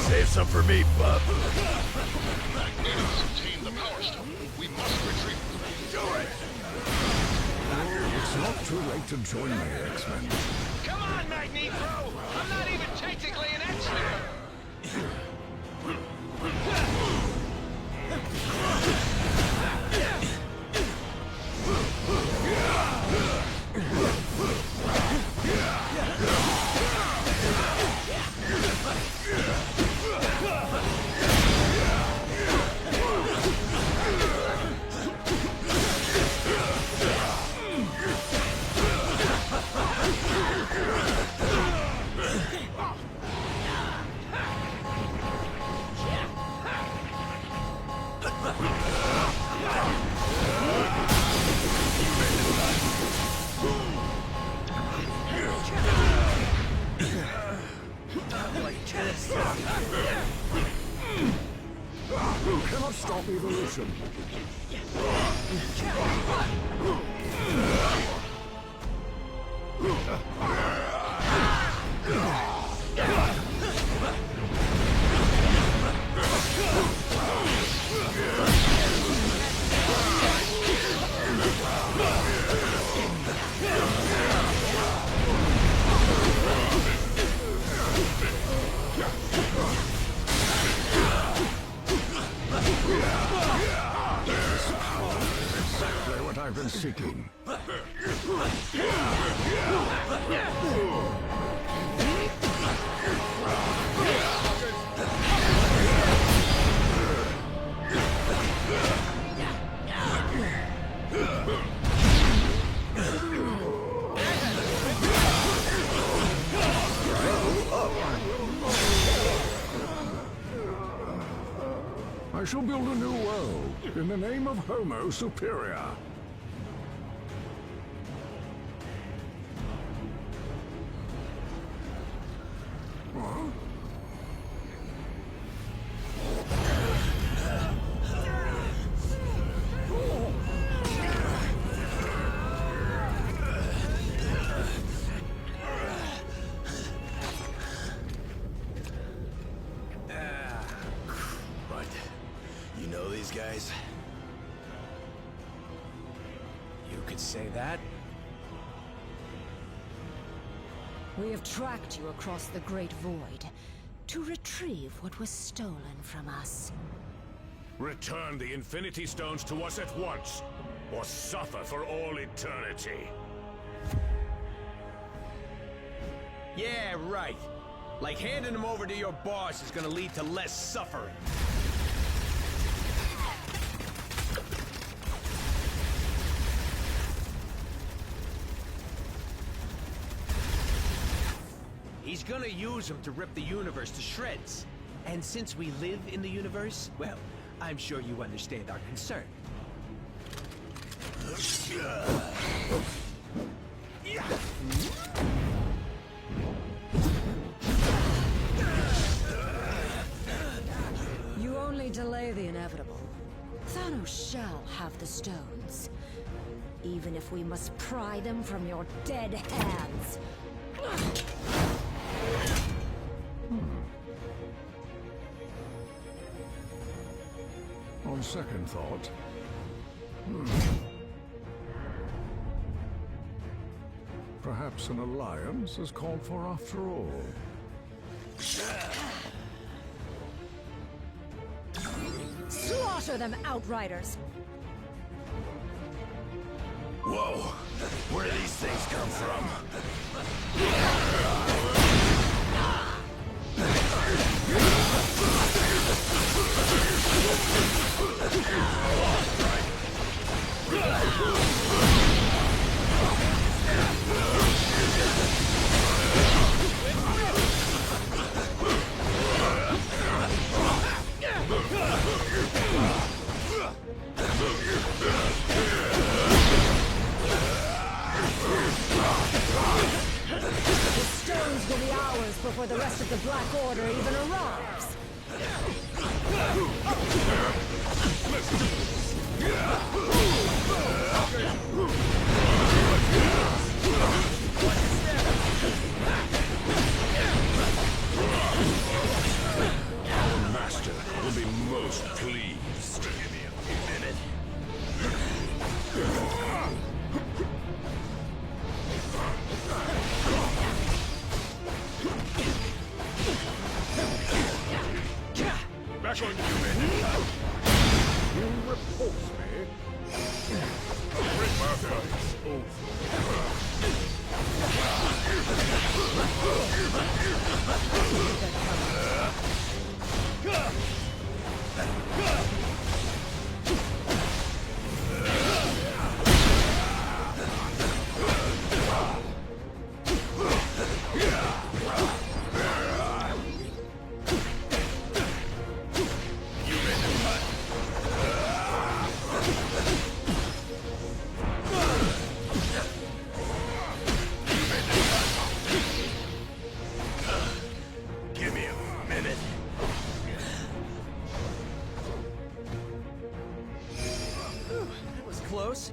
Speaker 20: Save some for me, bub.
Speaker 11: Enemies obtain the Power Stone. We must retreat.
Speaker 20: Do it!
Speaker 10: It's not too late to join me, X-Men.
Speaker 1: Come on, Magneto! I'm not even technically an X-Men!
Speaker 10: You cannot stop evolution. Exactly what I've been seeking. I shall build a new world in the name of Homo Superior. Huh?
Speaker 20: You know these guys?
Speaker 1: You could say that.
Speaker 22: We have tracked you across the Great Void to retrieve what was stolen from us.
Speaker 6: Return the Infinity Stones to us at once, or suffer for all eternity.
Speaker 1: Yeah, right. Like handing them over to your boss is gonna lead to less suffering. He's gonna use them to rip the universe to shreds. And since we live in the universe, well, I'm sure you understand our concern.
Speaker 22: You only delay the inevitable. Thanos shall have the stones. Even if we must pry them from your dead hands.
Speaker 10: On second thought, perhaps an alliance is called for after all.
Speaker 22: Slaughter them, Outriders!
Speaker 20: Whoa! Where do these things come from?
Speaker 22: will be hours before the rest of the Black Order even arrives.
Speaker 3: Our master will be most pleased. Give me a minute.
Speaker 4: Back on you, man. You repulse me. Break my fight.
Speaker 3: Give me a minute.
Speaker 7: That was close.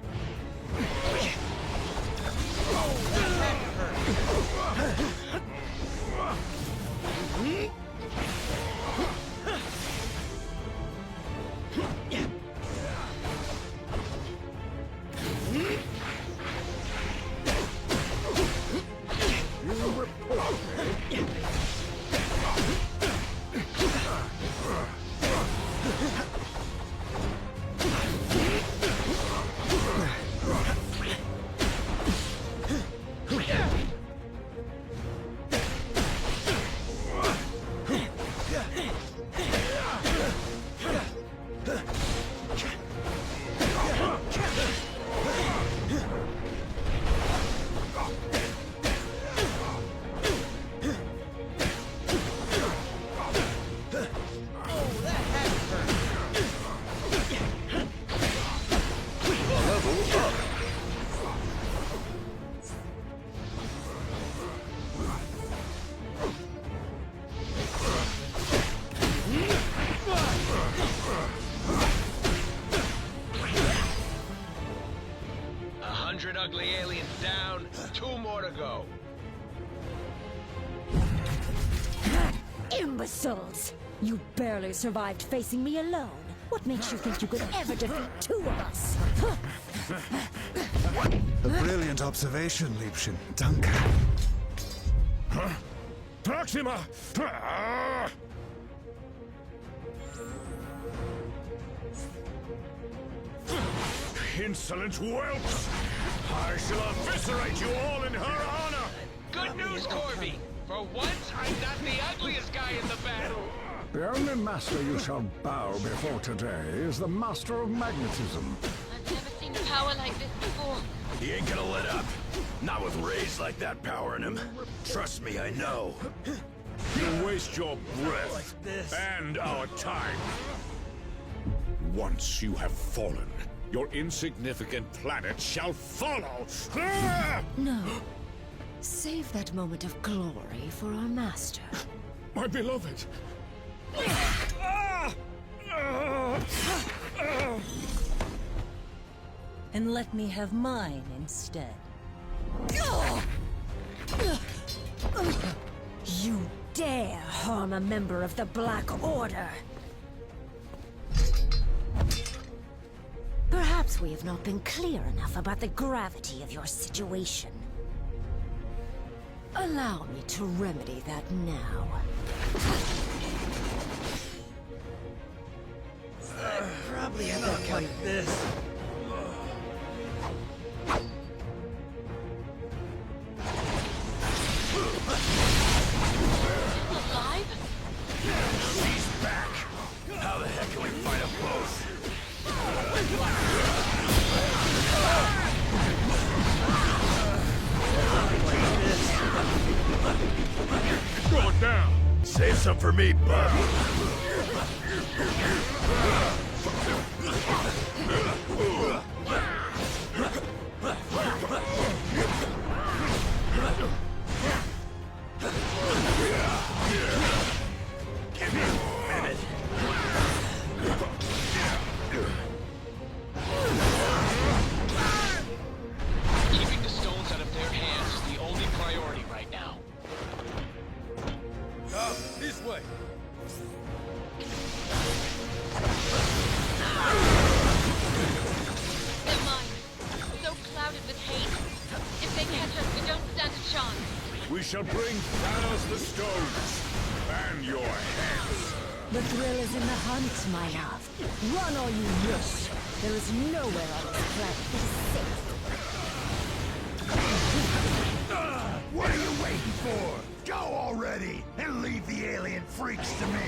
Speaker 1: Ugly aliens down, 2 more to go.
Speaker 22: Imbeciles! You barely survived facing me alone. What makes you think you could ever defeat 2 of us?
Speaker 16: A brilliant observation, Liebchen. Danke.
Speaker 3: Huh? Proxima! Ah! Insolent whelps! I shall eviscerate you all in her honor!
Speaker 1: Good news, Corby! For once, I'm not the ugliest guy in the battle!
Speaker 10: The only master you shall bow before today is the master of magnetism.
Speaker 8: I've never seen power like this before.
Speaker 20: He ain't gonna let up. Not with rays like that powering him. Trust me, I know.
Speaker 3: You waste your breath and our time. Once you have fallen, your insignificant planet shall follow!
Speaker 22: No. Save that moment of glory for our master.
Speaker 3: My beloved!
Speaker 12: And let me have mine instead.
Speaker 22: You dare harm a member of the Black Order! Perhaps we have not been clear enough about the gravity of your situation. Allow me to remedy that now.
Speaker 7: I probably have that like this.
Speaker 8: Alive?
Speaker 20: She's back! How the heck can we fight them both?
Speaker 3: Going down!
Speaker 20: Save some for me, bud.
Speaker 4: We shall bring Thanos the stones and your heads.
Speaker 22: The thrill is in the hunt, my love. Run all you must. There is nowhere on this planet that is safe.
Speaker 3: What are you waiting for? Go already, and leave the alien freaks to me.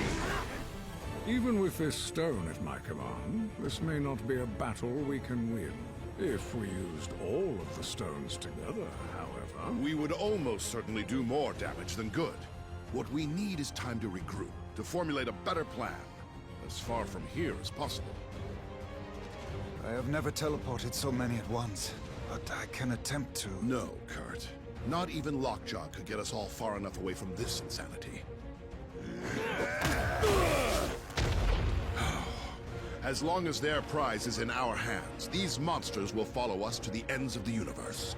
Speaker 10: Even with this stone at my command, this may not be a battle we can win. If we used all of the stones together, however...
Speaker 4: We would almost certainly do more damage than good. What we need is time to regroup, to formulate a better plan, as far from here as possible.
Speaker 5: I have never teleported so many at once, but I can attempt to...
Speaker 4: No, Kurt. Not even Lockjaw could get us all far enough away from this insanity. As long as their prize is in our hands, these monsters will follow us to the ends of the universe.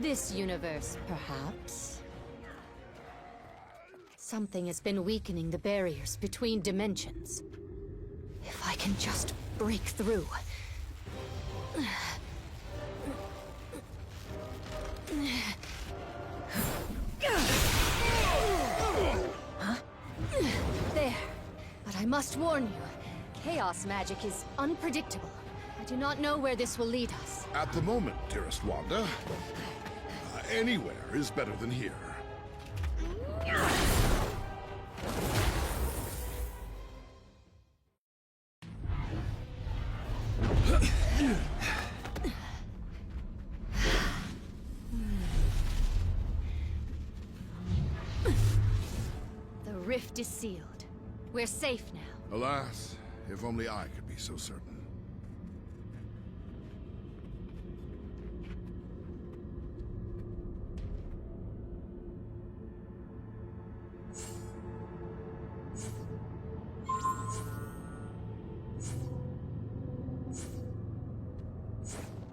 Speaker 22: This universe, perhaps? Something has been weakening the barriers between dimensions. If I can just break through... Huh? There. But I must warn you, chaos magic is unpredictable. I do not know where this will lead us.
Speaker 4: At the moment, dearest Wanda, anywhere is better than here.
Speaker 22: The rift is sealed. We're safe now.
Speaker 4: Alas, if only I could be so certain.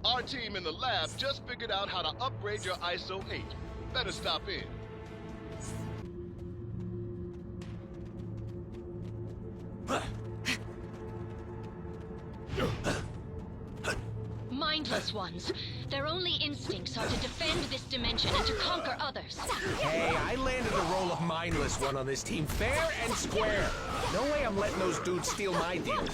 Speaker 11: Our team in the lab just figured out how to upgrade your ISO 8. Better stop in.
Speaker 8: Mindless ones. Their only instincts are to defend this dimension and to conquer others.
Speaker 1: Hey, I landed the role of mindless one on this team fair and square. No way I'm letting those dudes steal my deal.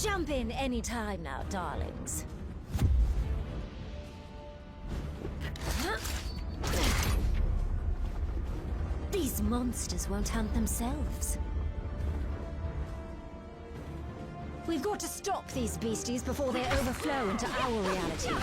Speaker 22: Jump in any time now, darlings. These monsters won't hunt themselves. We've got to stop these beasties before they overflow into our reality.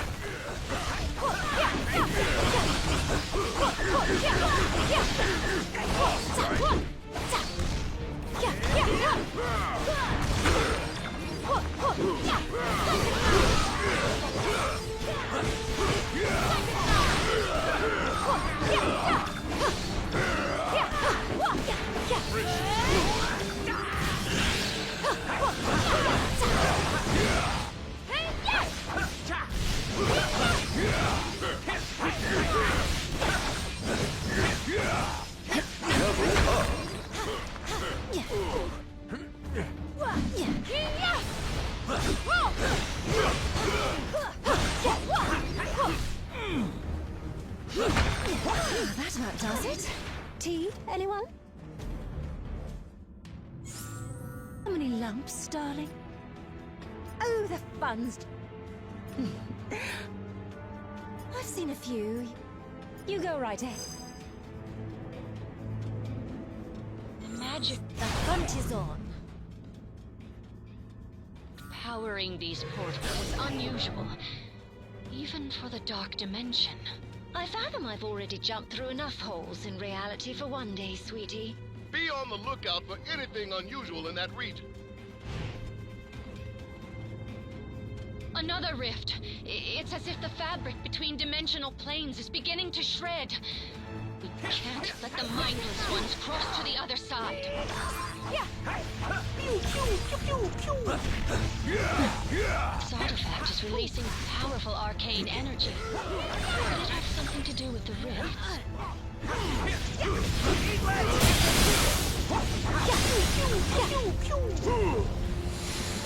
Speaker 22: That about does it. Tea, anyone? How many lumps, darling? Oh, the fun's... I've seen a few. You go right ahead.
Speaker 8: The magic...
Speaker 22: The hunt is on.
Speaker 8: Powering these portals is unusual, even for the dark dimension. I fathom I've already jumped through enough holes in reality for one day, sweetie.
Speaker 11: Be on the lookout for anything unusual in that region.
Speaker 8: Another rift. It's as if the fabric between dimensional planes is beginning to shred. We can't let the mindless ones cross to the other side. This artifact is releasing powerful arcane energy. Could it have something to do with the rifts?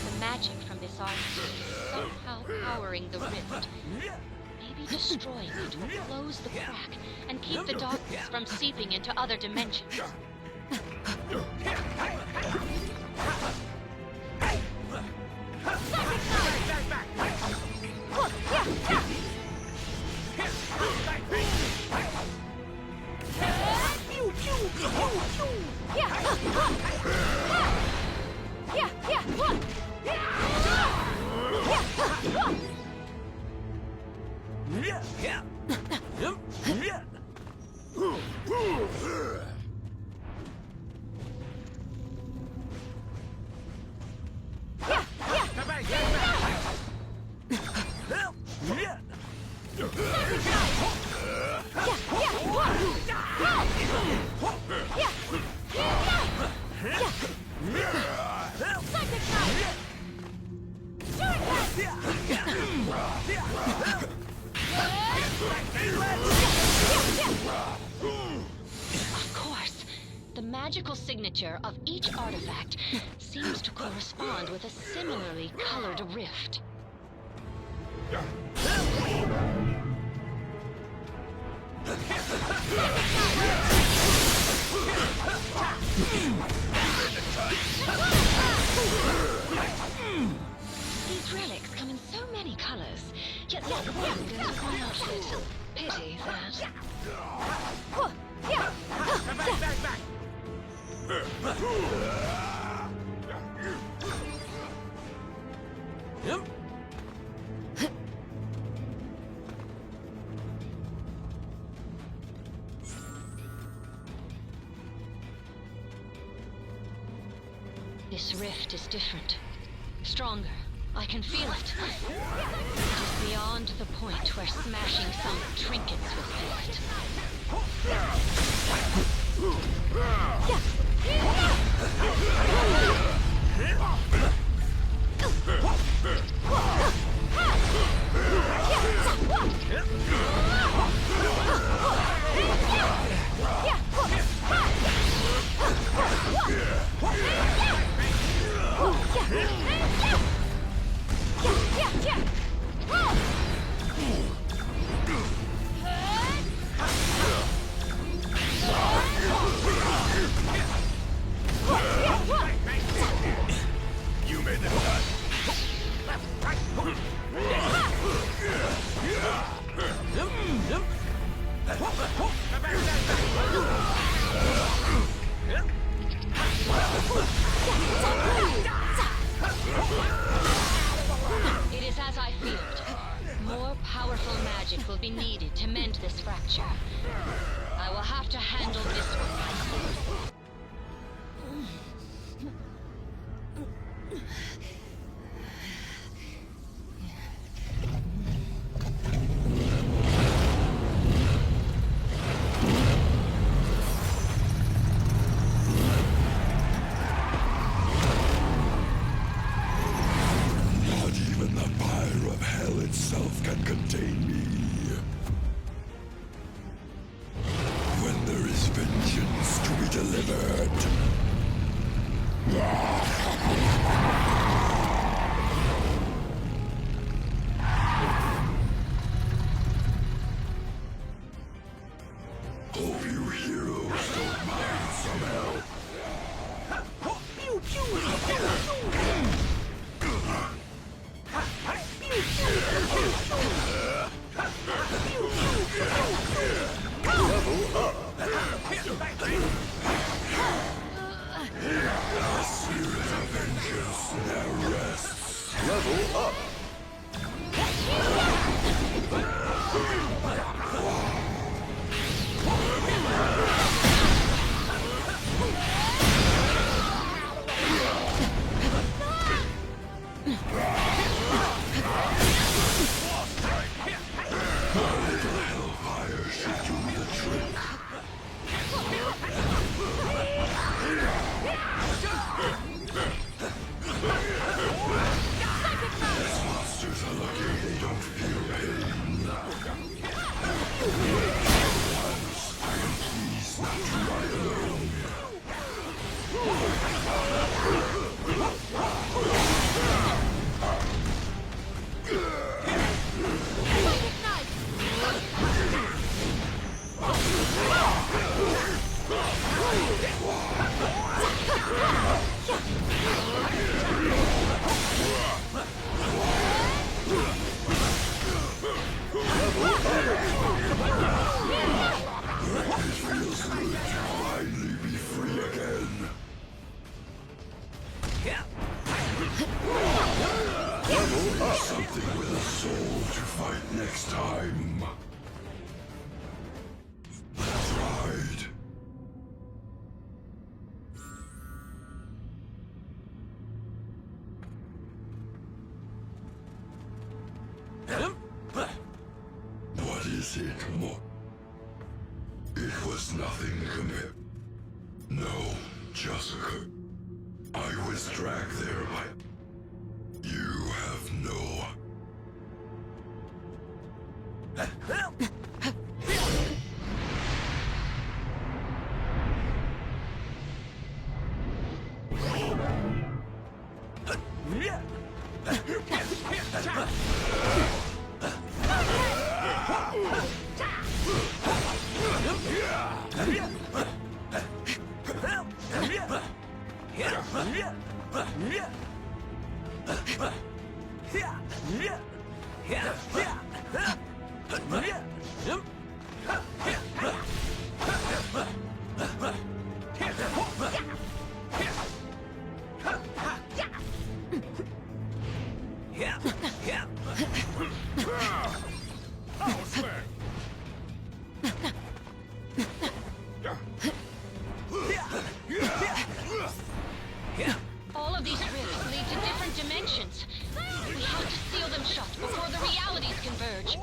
Speaker 8: The magic from this artifact is somehow powering the rift. Maybe destroying it will close the crack and keep the darkness from seeping into other dimensions. Of course, the magical signature of each artifact seems to correspond with a similarly colored rift. These relics come in so many colors, yet not one goes with my outfit. Pity that. This rift is different. Stronger. I can feel it. It is beyond the point where smashing some trinkets will fix
Speaker 11: You made the cut.
Speaker 8: It is as I feared. More powerful magic will be needed to mend this fracture. I will have to handle this one myself.
Speaker 3: Not even the fire of hell itself can contain me. When there is vengeance to be delivered. Hope you heroes don't mind some help. Level up. The spirit feels good to finally be free again. Something with a soul to fight next time. That's right. What is it, Mo? It was nothing compared. No, Jessica. I was dragged there by... You have no...
Speaker 8: All of these rifts lead to different dimensions. We have to seal them shut before the realities converge.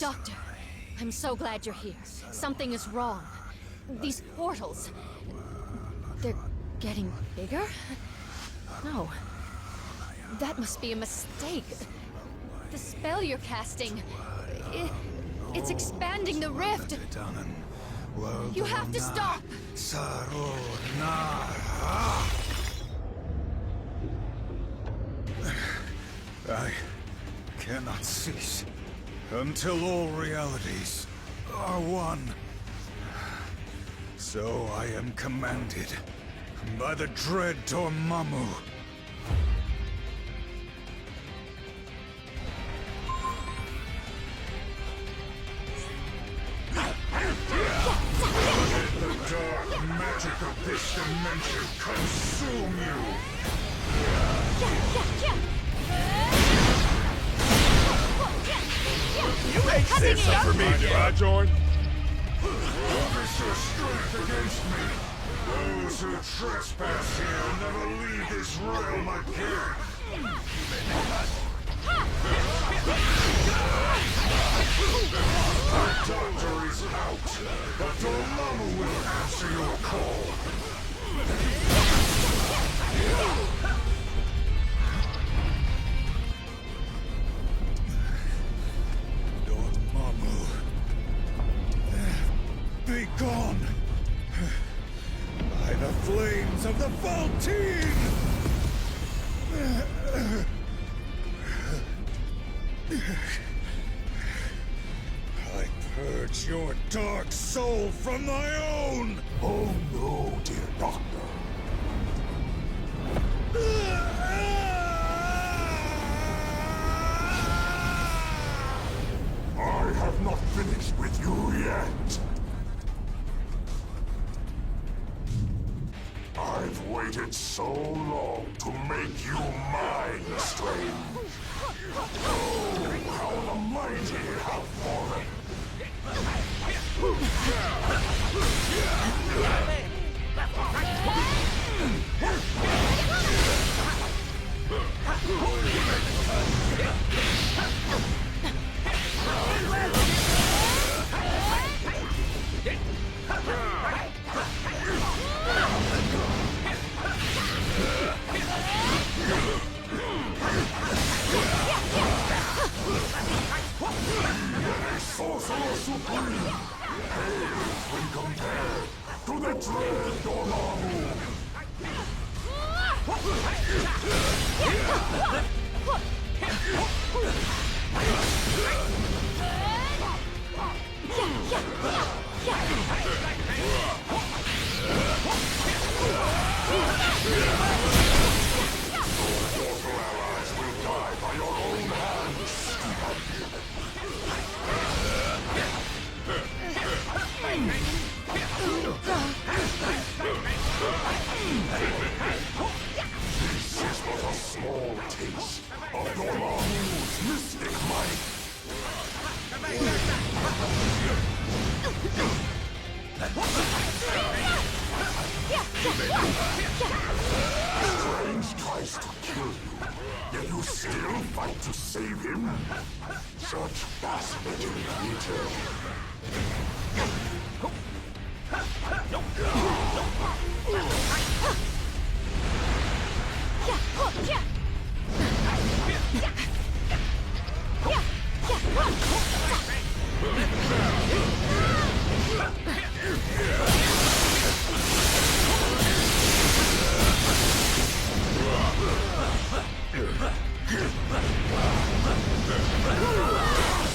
Speaker 22: Doctor, I'm so glad you're here. Something is wrong. These portals... they're getting bigger? No. That must be a mistake. The spell you're casting... it's expanding the rift. You have to stop!
Speaker 5: I cannot cease until all realities are one. So I am commanded by the dread Dormammu.
Speaker 3: Let the dark magic of this dimension consume
Speaker 6: You make sense up for me, do I, Jordan?
Speaker 3: Focus your strength against me. Those who trespass here never leave this realm again. The doctor is out, but Dormammu will answer your call.
Speaker 5: Dormammu, be gone by the flames of the Valtine! I purge your dark soul from my own!
Speaker 3: Oh no, dear doctor. I have not finished with you yet. waited so long to make you mine, Strange. Oh, how the mighty have fallen. Sorcerer Supreme, pales when compared to the dread Dormammu. Mortal allies will die by your own hands. This is but a small taste of Dormammu's mystic might. Strange tries to kill you, yet you still fight to save him? Such fascinating detail.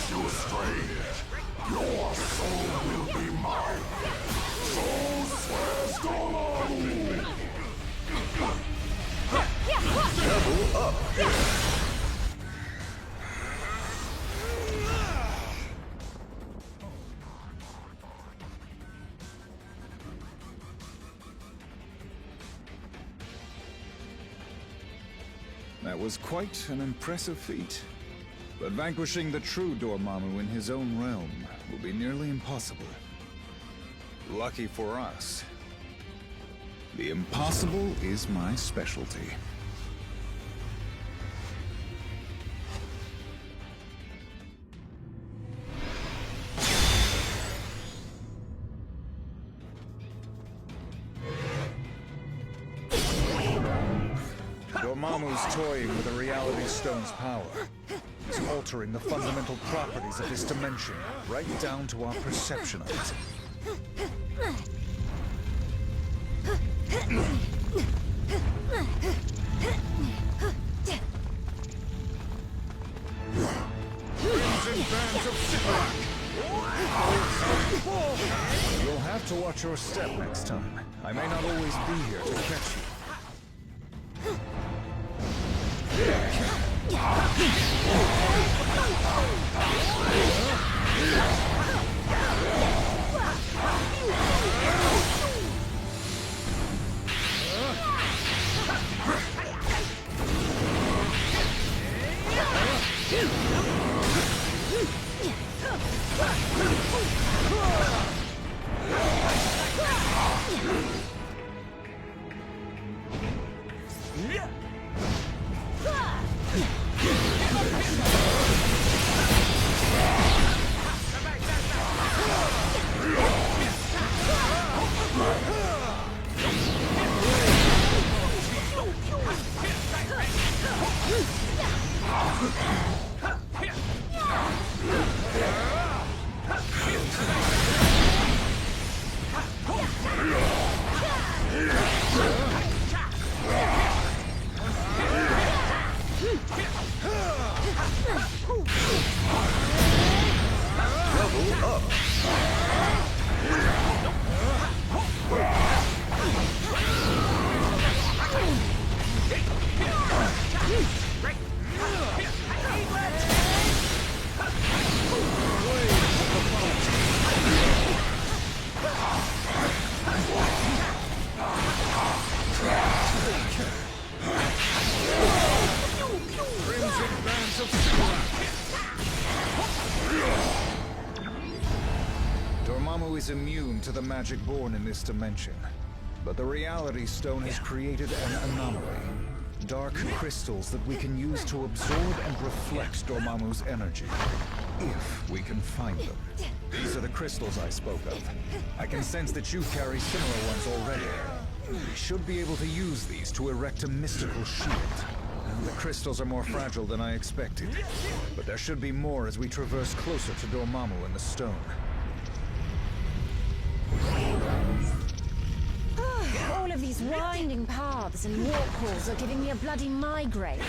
Speaker 3: You Strange, your soul will be mine. So swears Dormammu. Level up.
Speaker 5: That was quite an impressive feat. But vanquishing the true Dormammu in his own realm will be nearly impossible. Lucky for us, the impossible is my specialty. Dormammu's toying with the Reality Stone's power. He's altering the fundamental properties of this dimension, right down to our perception of it.
Speaker 3: Crimson bands of Sivarak.
Speaker 5: You'll have to watch your step next time. I may not always be here to catch you. Dormammu is immune to the magic born in this dimension. But the Reality Stone has created an anomaly. Dark crystals that we can use to absorb and reflect Dormammu's energy. If we can find them. These are the crystals I spoke of. I can sense that you carry similar ones already. We should be able to use these to erect a mystical shield. The crystals are more fragile than I expected. But there should be more as we traverse closer to Dormammu and the stone.
Speaker 24: All of these winding paths and walkholes are giving me a bloody migraine.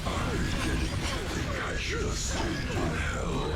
Speaker 3: I should have stayed in hell.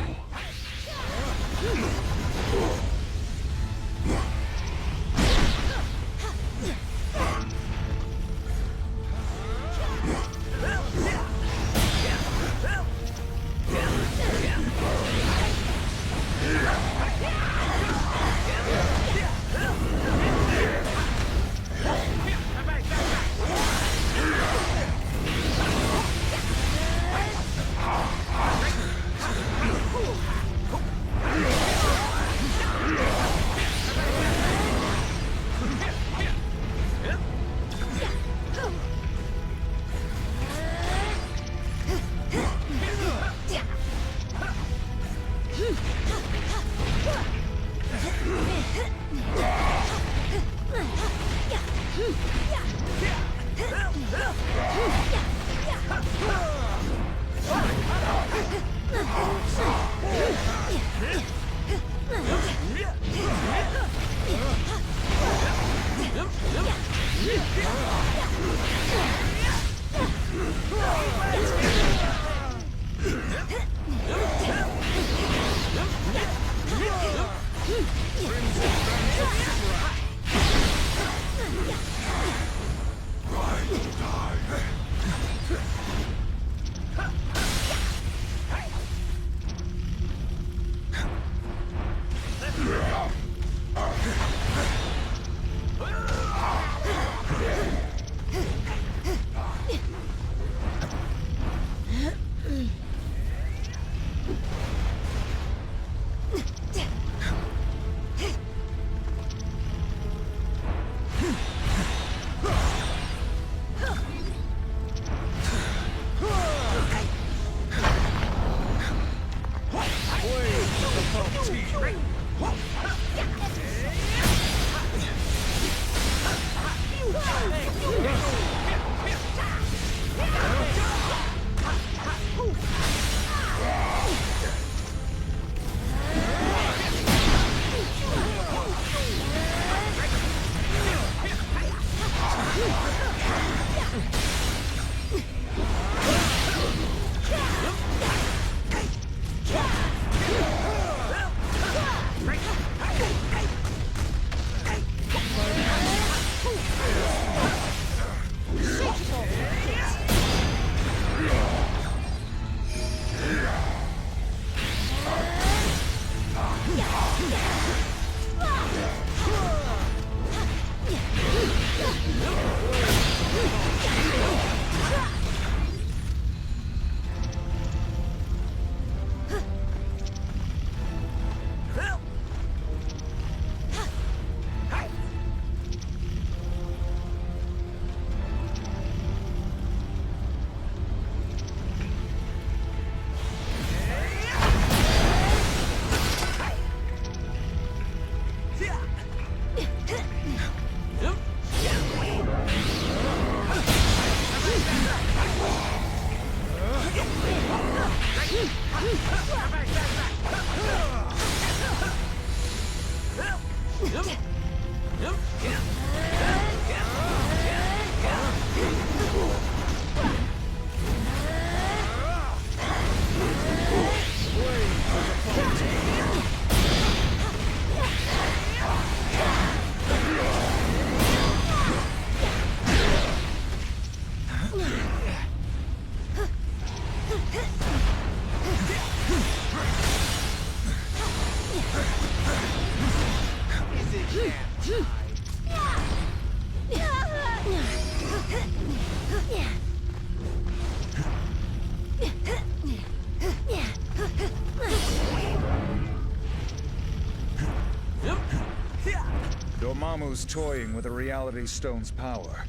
Speaker 5: Dormammu's toying with the Reality Stone's power.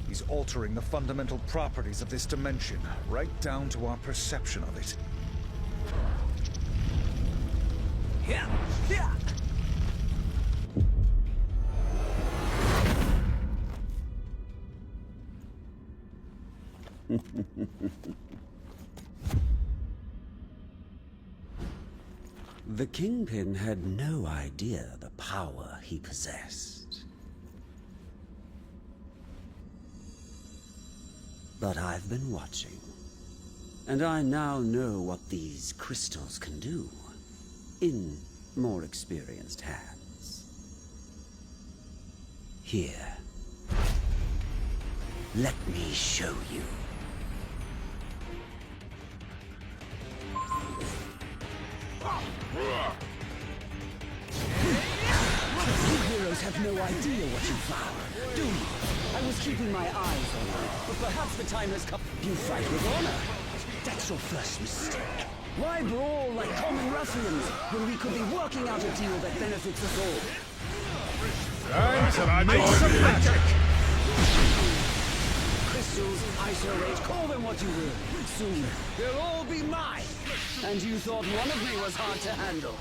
Speaker 5: He's altering the fundamental properties of this dimension, right down to our perception of it.
Speaker 13: The Kingpin had no idea the power he possessed. But I've been watching, and I now know what these crystals can do, in more experienced hands. Here, let me show you.
Speaker 14: You heroes have no idea what you found, do you? I was keeping my eyes on you, but perhaps the time has come. You fight with honor. That's your first mistake. Why brawl like common ruffians when we could be working out a deal that benefits us all?
Speaker 5: Time to make some magic!
Speaker 14: Crystals, ice or rage, call them what you will. Soon, they'll all be mine. And you thought one of me was hard to handle.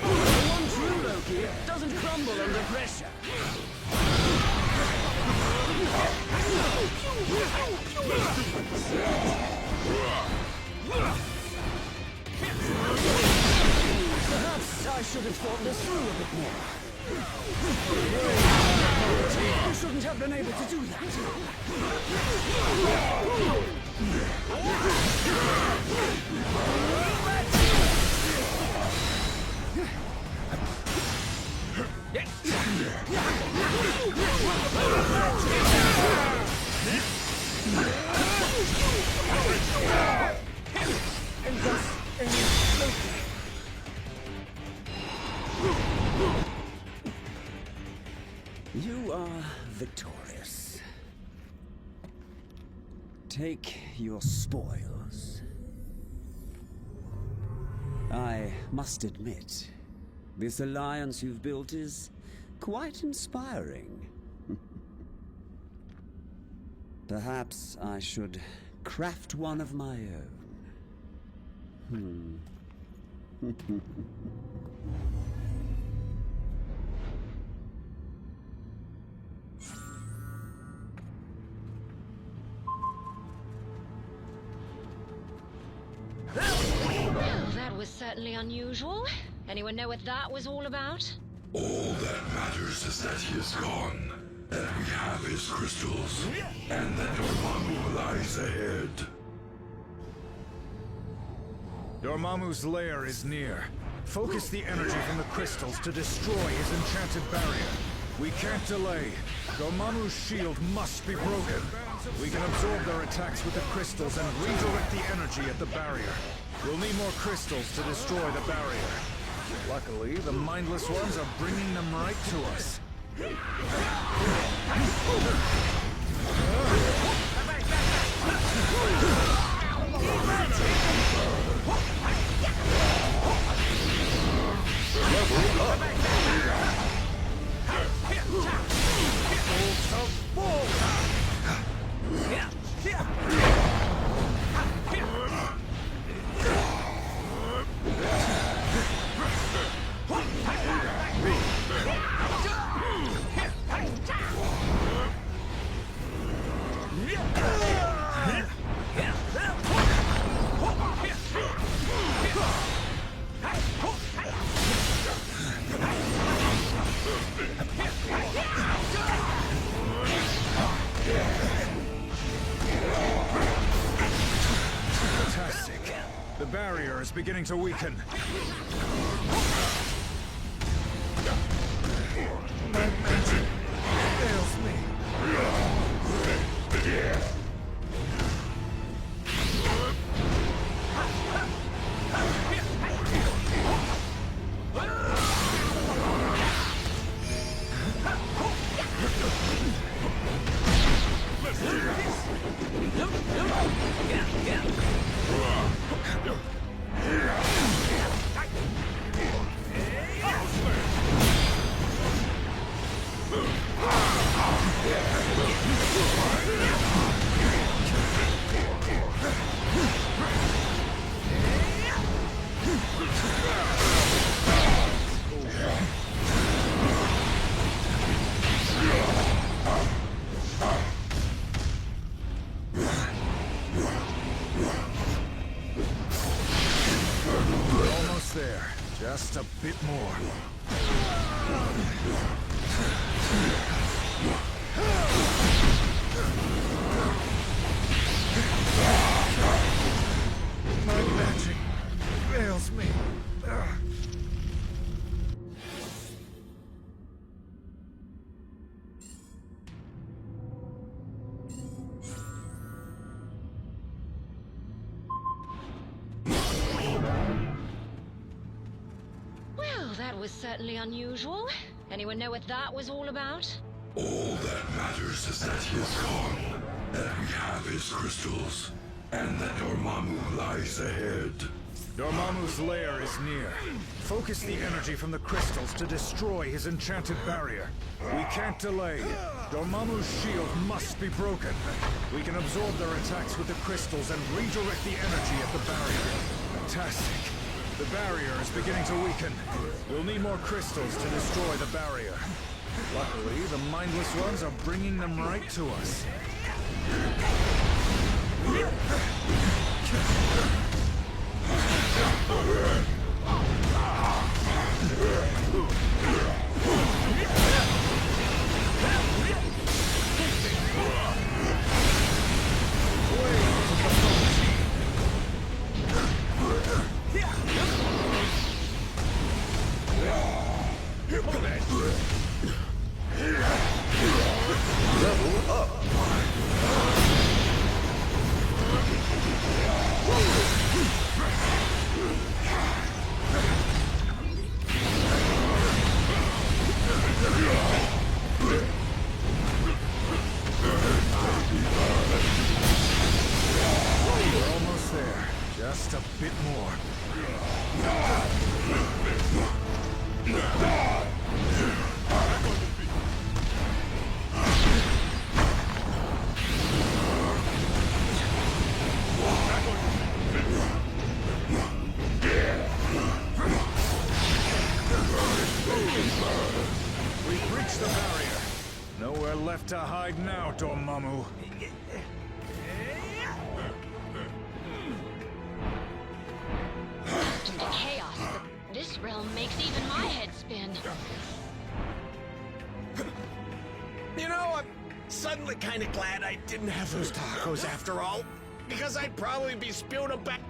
Speaker 14: The one true Loki doesn't crumble under pressure. Perhaps I should have thought this through a bit more. You shouldn't have been able to do that. And thus ends Loki. You are victorious. Take your spoils. I must admit, this alliance you've built is quite inspiring. Perhaps I should craft one of my own.
Speaker 8: Well, that was certainly unusual. Anyone know what that was all about?
Speaker 3: All that matters is that he is gone, that we have his crystals, and that Dormammu lies ahead.
Speaker 5: Dormammu's lair is near. Focus the energy from the crystals to destroy his enchanted barrier. We can't delay. Dormammu's shield must be broken. We can absorb their attacks with the crystals and redirect the energy at the barrier. We'll need more crystals to destroy the barrier. Luckily, the mindless ones are bringing them right to us.
Speaker 3: Level up!
Speaker 5: Fantastic. The barrier is beginning to weaken.
Speaker 3: My magic fails me.
Speaker 5: Just a bit more. My magic fails me.
Speaker 8: Well, that was certainly unusual. Anyone know what that was all about?
Speaker 3: All that matters is that he is gone, that we have his crystals, and that Dormammu lies ahead.
Speaker 5: Dormammu's lair is near. Focus the energy from the crystals to destroy his enchanted barrier. We can't delay. Dormammu's shield must be broken. We can absorb their attacks with the crystals and redirect the energy at the barrier. Fantastic. The barrier is beginning to weaken. We'll need more crystals to destroy the barrier. Luckily, the mindless ones are bringing them right to us.
Speaker 3: Level up!
Speaker 5: We're almost there. Just a bit more. We've reached the barrier. Nowhere left to hide now, Dormammu.
Speaker 8: Into chaos, but this realm makes even my head spin.
Speaker 1: You know, I'm suddenly kind of glad I didn't have those tacos after all, because I'd probably be spewing them back.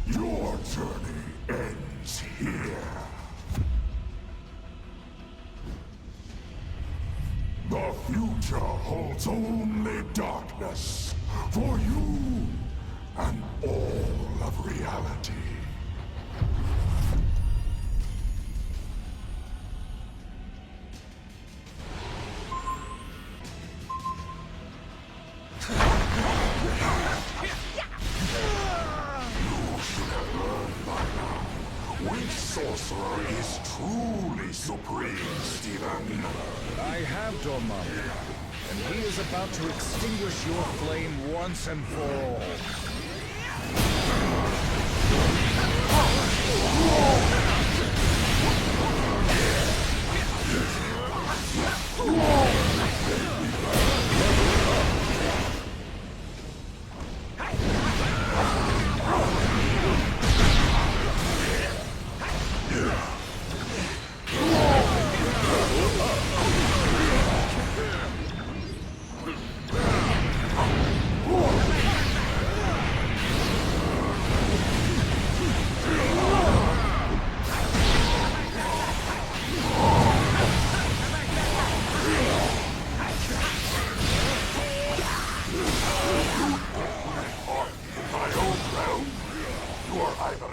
Speaker 3: Your journey ends here. The future holds only darkness for you and all of reality. Which sorcerer is truly supreme, Stephen?
Speaker 5: I have Dormammu, and he is about to extinguish your flame once and for all.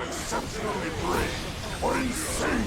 Speaker 3: Exceptionally brave or insane.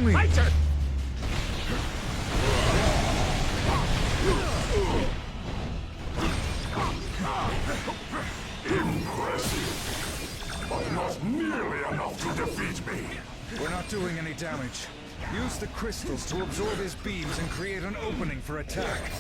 Speaker 10: me!
Speaker 1: My turn!
Speaker 6: Impressive. But not nearly enough to defeat me.
Speaker 5: We're not doing any damage. Use the crystals to absorb his beams and create an opening for attack.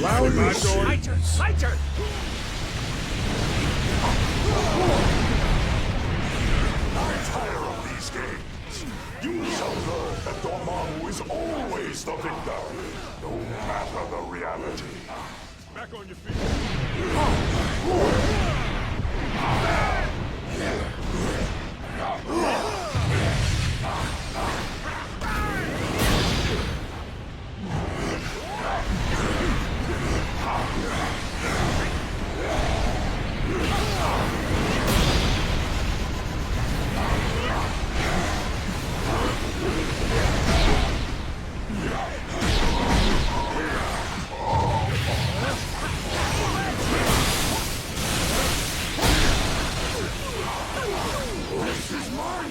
Speaker 1: My turn! My turn!
Speaker 6: I'm tired of these games. You shall learn that Dormammu is always the victor, no matter the reality.
Speaker 11: Back on your feet.
Speaker 6: This is my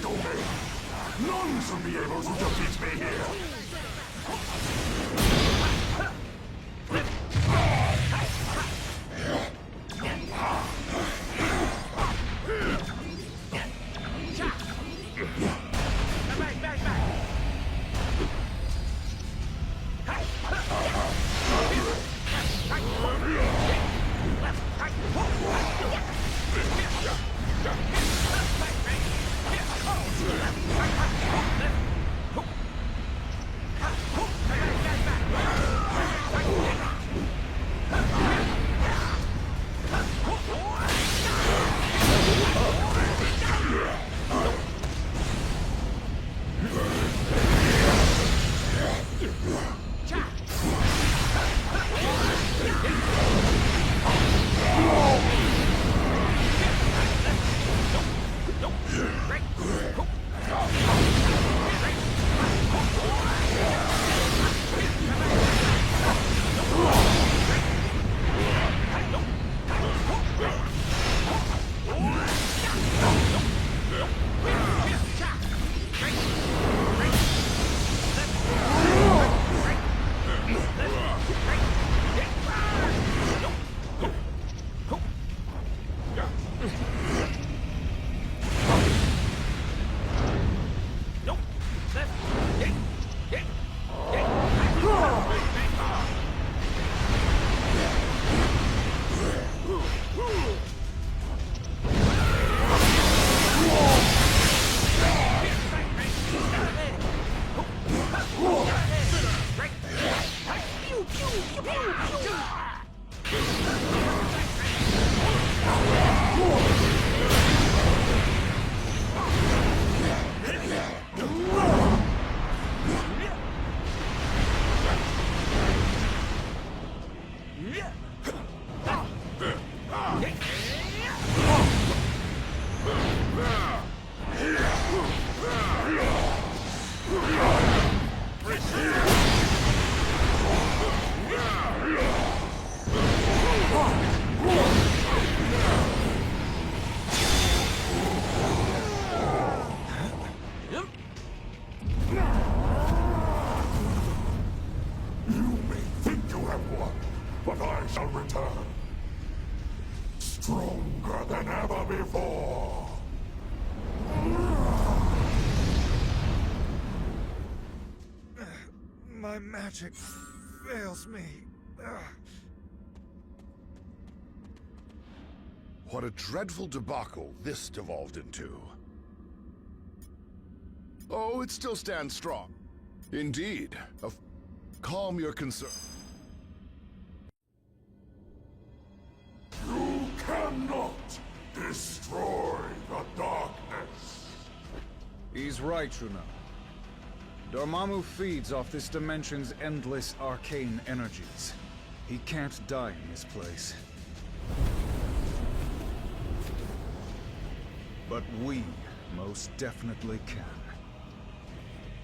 Speaker 3: stronger than ever before.
Speaker 5: My magic fails me.
Speaker 4: What a dreadful debacle this devolved into. Oh, it still stands strong. Indeed. Calm your concern.
Speaker 3: You cannot destroy the darkness.
Speaker 5: He's right, Juno. Dormammu feeds off this dimension's endless arcane energies. He can't die in this place. But we most definitely can.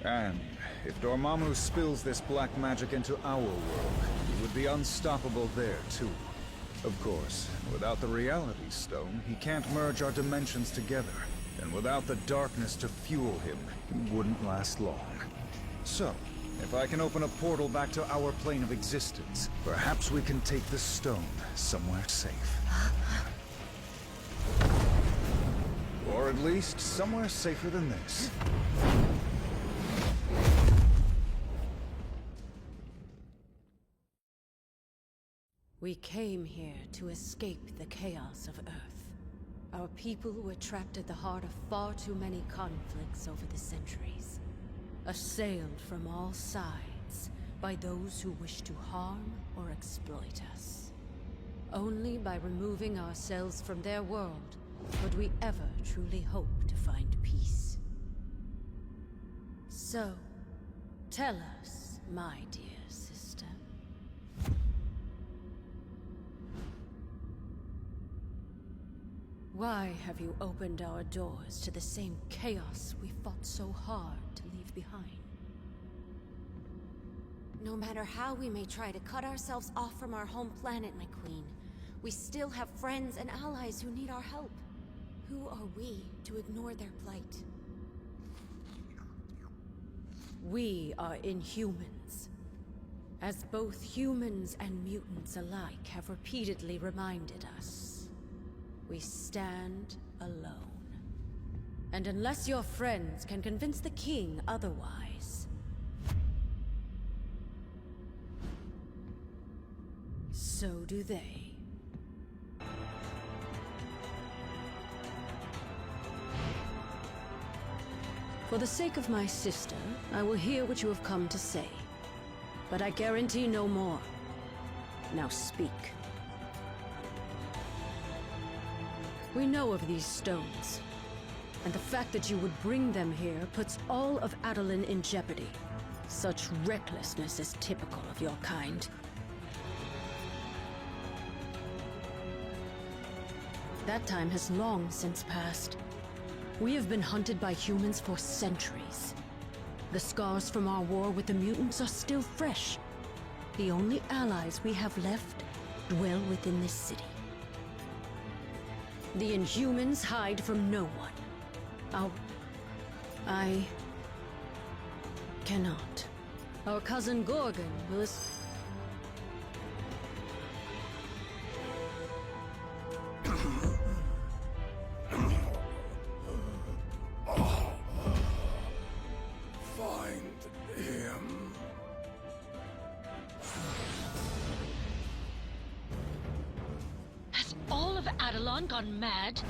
Speaker 5: And if Dormammu spills this black magic into our world, he would be unstoppable there too. Of course, without the Reality Stone, he can't merge our dimensions together. And without the darkness to fuel him, he wouldn't last long. So, if I can open a portal back to our plane of existence, perhaps we can take the stone somewhere safe. Or at least somewhere safer than this.
Speaker 9: We came here to escape the chaos of Earth. Our people were trapped at the heart of far too many conflicts over the centuries. Assailed from all sides by those who wish to harm or exploit us. Only by removing ourselves from their world would we ever truly hope to find peace. So, tell us, my dear sister. Why have you opened our doors to the same chaos we fought so hard to leave behind?
Speaker 22: No matter how we may try to cut ourselves off from our home planet, my queen, we still have friends and allies who need our help. Who are we to ignore their plight?
Speaker 9: We are Inhumans. As both humans and mutants alike have repeatedly reminded us, we stand alone. And unless your friends can convince the king otherwise, so do they. For the sake of my sister, I will hear what you have come to say. But I guarantee no more. Now speak. We know of these stones, and the fact that you would bring them here puts all of Adeline in jeopardy. Such recklessness is typical of your kind. That time has long since passed. We have been hunted by humans for centuries. The scars from our war with the mutants are still fresh. The only allies we have left dwell within this city. The Inhumans hide from no one. I cannot. Our cousin Gorgon will
Speaker 8: Gone mad?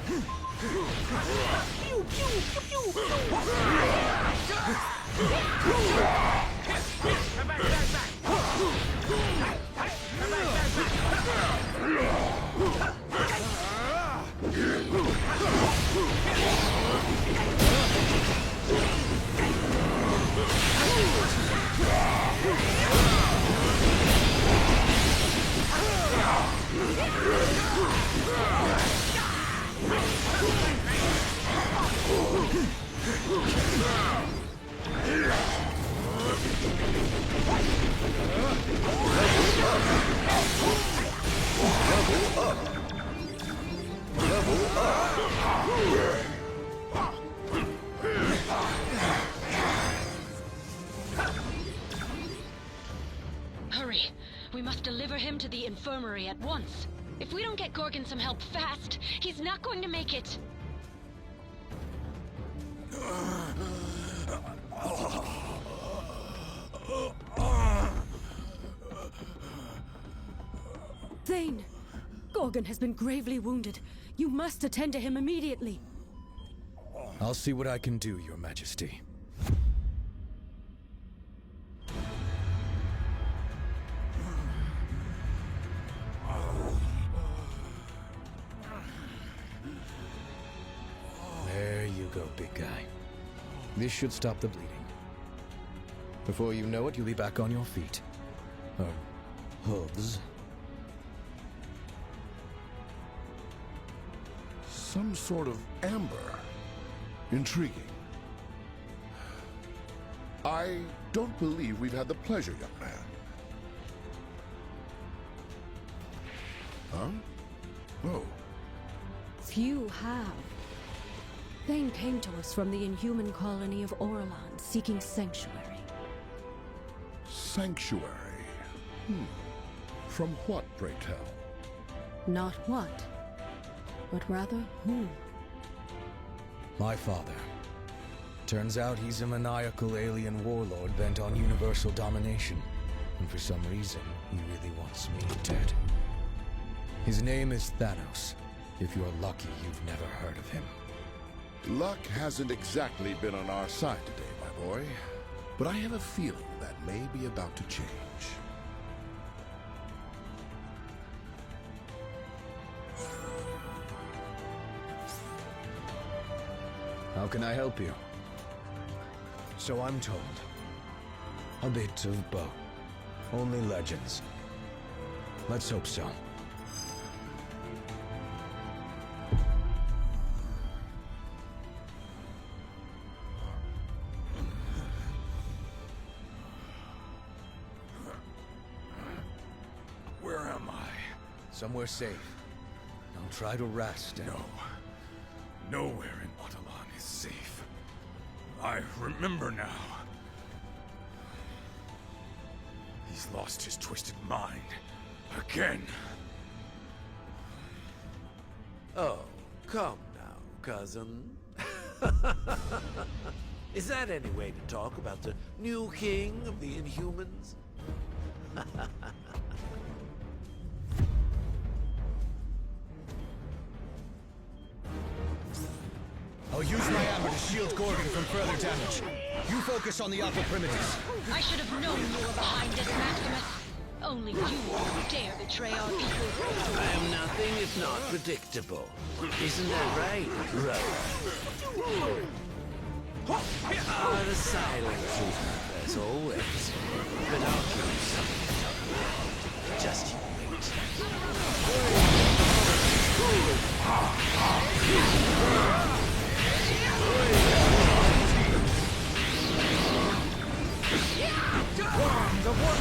Speaker 8: Hurry! We must deliver him to the infirmary at once. If we don't get Gorgon some help fast, he's not going to make it.
Speaker 9: Thane! Gorgon has been gravely wounded. You must attend to him immediately.
Speaker 17: I'll see what I can do, Your Majesty. There you go, big guy. This should stop the bleeding. Before you know it, you'll be back on your feet. Hooves.
Speaker 4: Some sort of amber. Intriguing. I don't believe we've had the pleasure, young man. Huh? Oh.
Speaker 9: Few have. Thane came to us from the inhuman colony of Orlan, seeking sanctuary.
Speaker 4: Sanctuary? From what, pray tell?
Speaker 9: Not what, but rather who.
Speaker 17: My father. Turns out he's a maniacal alien warlord bent on universal domination. And for some reason, he really wants me dead. His name is Thanos. If you're lucky, you've never heard of him.
Speaker 4: Luck hasn't exactly been on our side today, my boy. But I have a feeling that may be about to change.
Speaker 17: How can I help you? So I'm told. A bit of both. Only legends. Let's hope so.
Speaker 20: Where am I?
Speaker 17: Somewhere safe. Now try to rest and...
Speaker 20: No. Nowhere in Atalan is safe. I remember now. He's lost his twisted mind. Again.
Speaker 1: Oh, come now, cousin. Is that any way to talk about the new king of the Inhumans?
Speaker 17: I'll use my hammer to shield Gorgon from further damage. You focus on the upper primitives.
Speaker 8: I should have known you were behind this, Maximus. Only you dare betray our people.
Speaker 1: I am nothing if not predictable. Isn't that right, brother? The silent truth, as always. But I'll give you something to talk about. Just you wait.
Speaker 3: Worms of War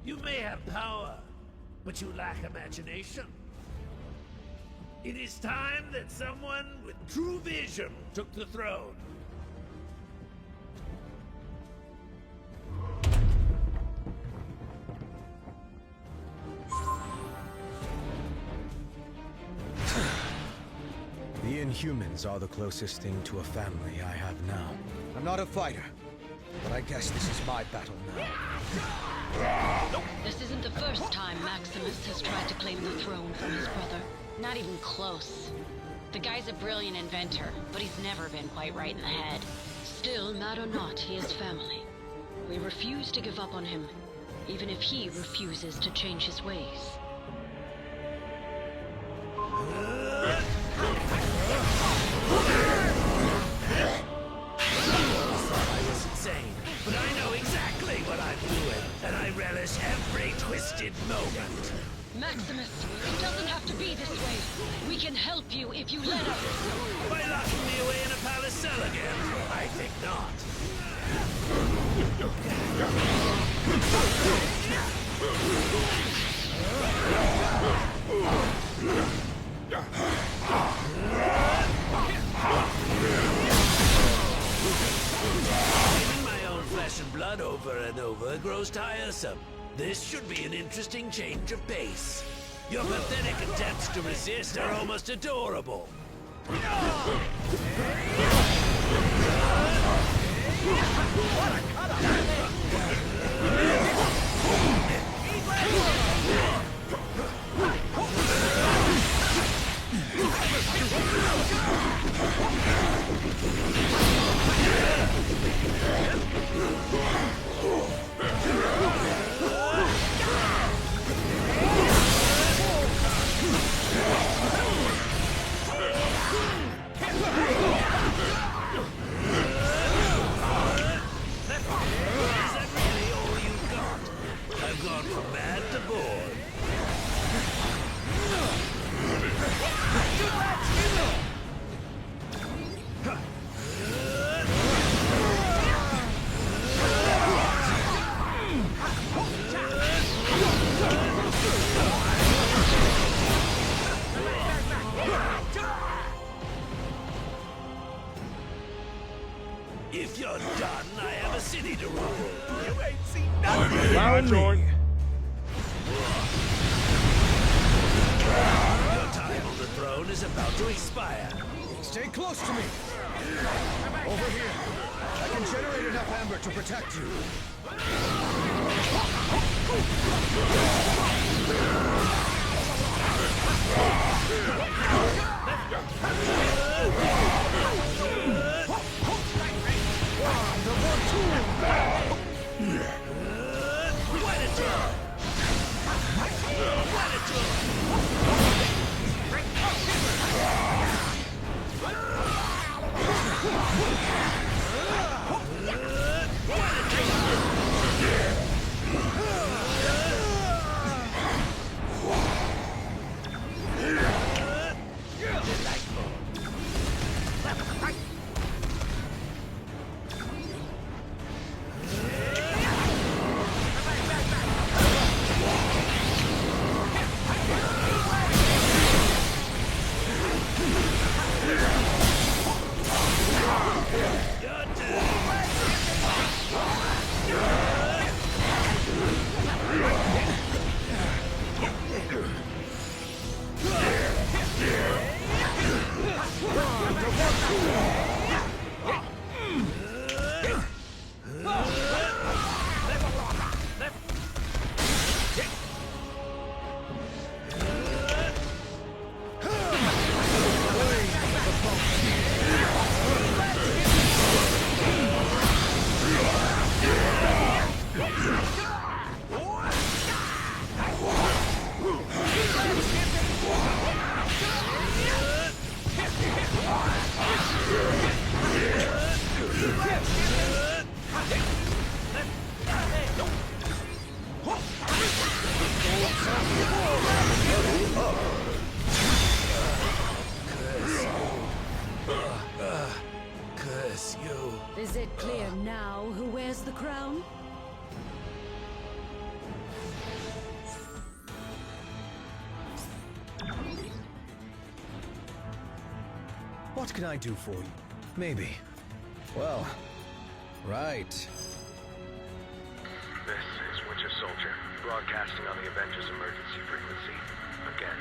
Speaker 1: You may have power, but you lack imagination. It is time that someone with true vision took the throne.
Speaker 17: The Inhumans are the closest thing to a family I have now. I'm not a fighter, but I guess this is my battle now.
Speaker 8: This isn't the first time Maximus has tried to claim the throne from his brother. Not even close. The guy's a brilliant inventor, but he's never been quite right in the head. Still, mad or not, he is family. We refuse to give up on him, even if he refuses to change his ways.
Speaker 1: I was insane, but I know exactly what I'm doing, and I relish every twisted moment.
Speaker 8: Maximus, he doesn't have
Speaker 15: We can help you if you let us.
Speaker 20: By locking me away in a palace cell again? I think not. Fighting my own flesh and blood over and over grows tiresome. This should be an interesting change of pace. Your pathetic attempts to resist are almost adorable. What a I've gone from mad to bored. If you're done, I have a city to rule. You ain't seen nothing.
Speaker 10: Found me.
Speaker 20: Your time on the throne is about to expire.
Speaker 17: Stay close to me. Over here. I can generate enough amber to protect you.
Speaker 20: Curse you.
Speaker 9: Is it clear now who wears the crown?
Speaker 17: What can I do for you? Maybe. Well, right.
Speaker 18: This is Winter Soldier, broadcasting on the Avengers emergency frequency. Again.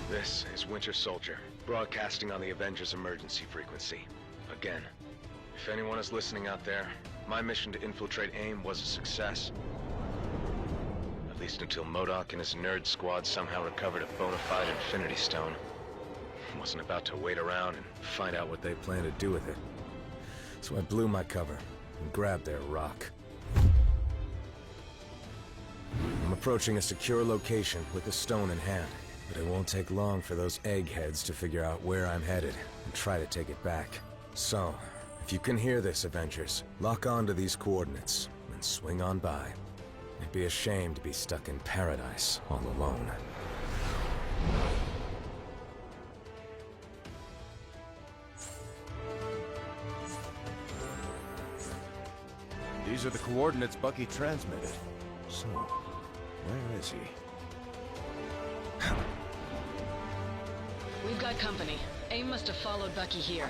Speaker 18: This is Winter Soldier, broadcasting on the Avengers emergency frequency. Again. If anyone is listening out there, my mission to infiltrate AIM was a success. At least until MODOK and his nerd squad somehow recovered a bona fide Infinity Stone. Wasn't about to wait around and find out what they plan to do with it.
Speaker 17: So I blew my cover and grabbed their rock. I'm approaching a secure location with the stone in hand, but it won't take long for those eggheads to figure out where I'm headed and try to take it back. So, if you can hear this, Avengers, lock on to these coordinates and swing on by. It'd be a shame to be stuck in paradise all alone.
Speaker 2: These are the coordinates Bucky transmitted. So, where is he?
Speaker 15: We've got company. AIM must have followed Bucky here.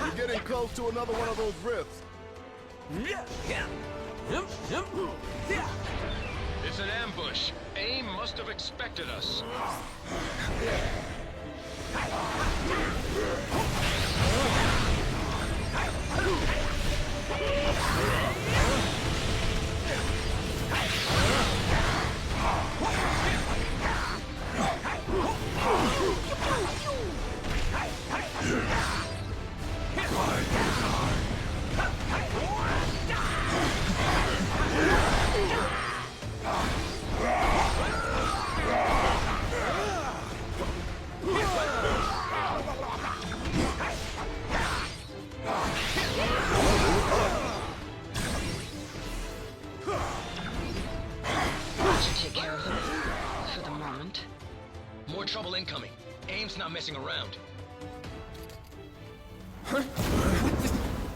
Speaker 11: You're getting close to another one of those rifts. It's an ambush. AIM must have expected us.
Speaker 15: Take care of them for the moment.
Speaker 11: More trouble incoming. AIM's not messing around.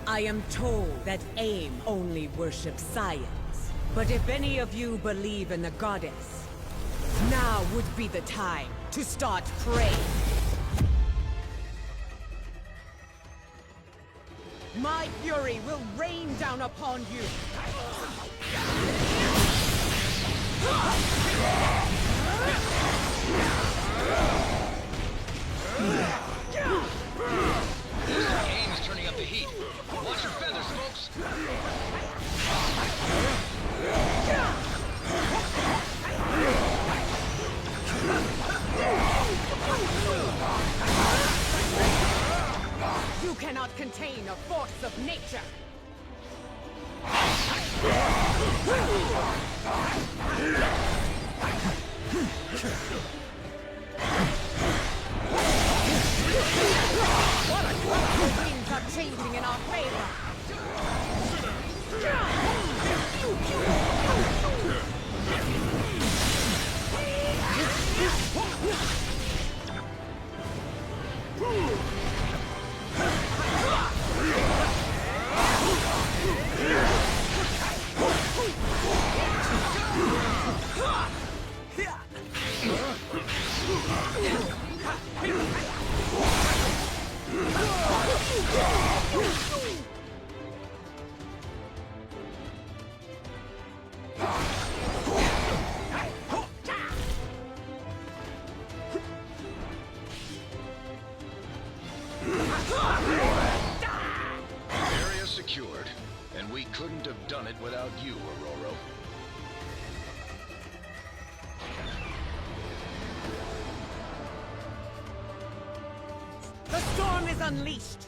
Speaker 19: I am told that AIM only worships science. But if any of you believe in the goddess, now would be the time to start praying. My fury will rain down upon you.
Speaker 11: Looks like AIM is turning up the heat. Watch your feathers, folks.
Speaker 19: You cannot contain a force of nature. The winds are changing in our favor.
Speaker 11: Area secured, and we couldn't have done it without you, Aurora.
Speaker 19: The storm is unleashed.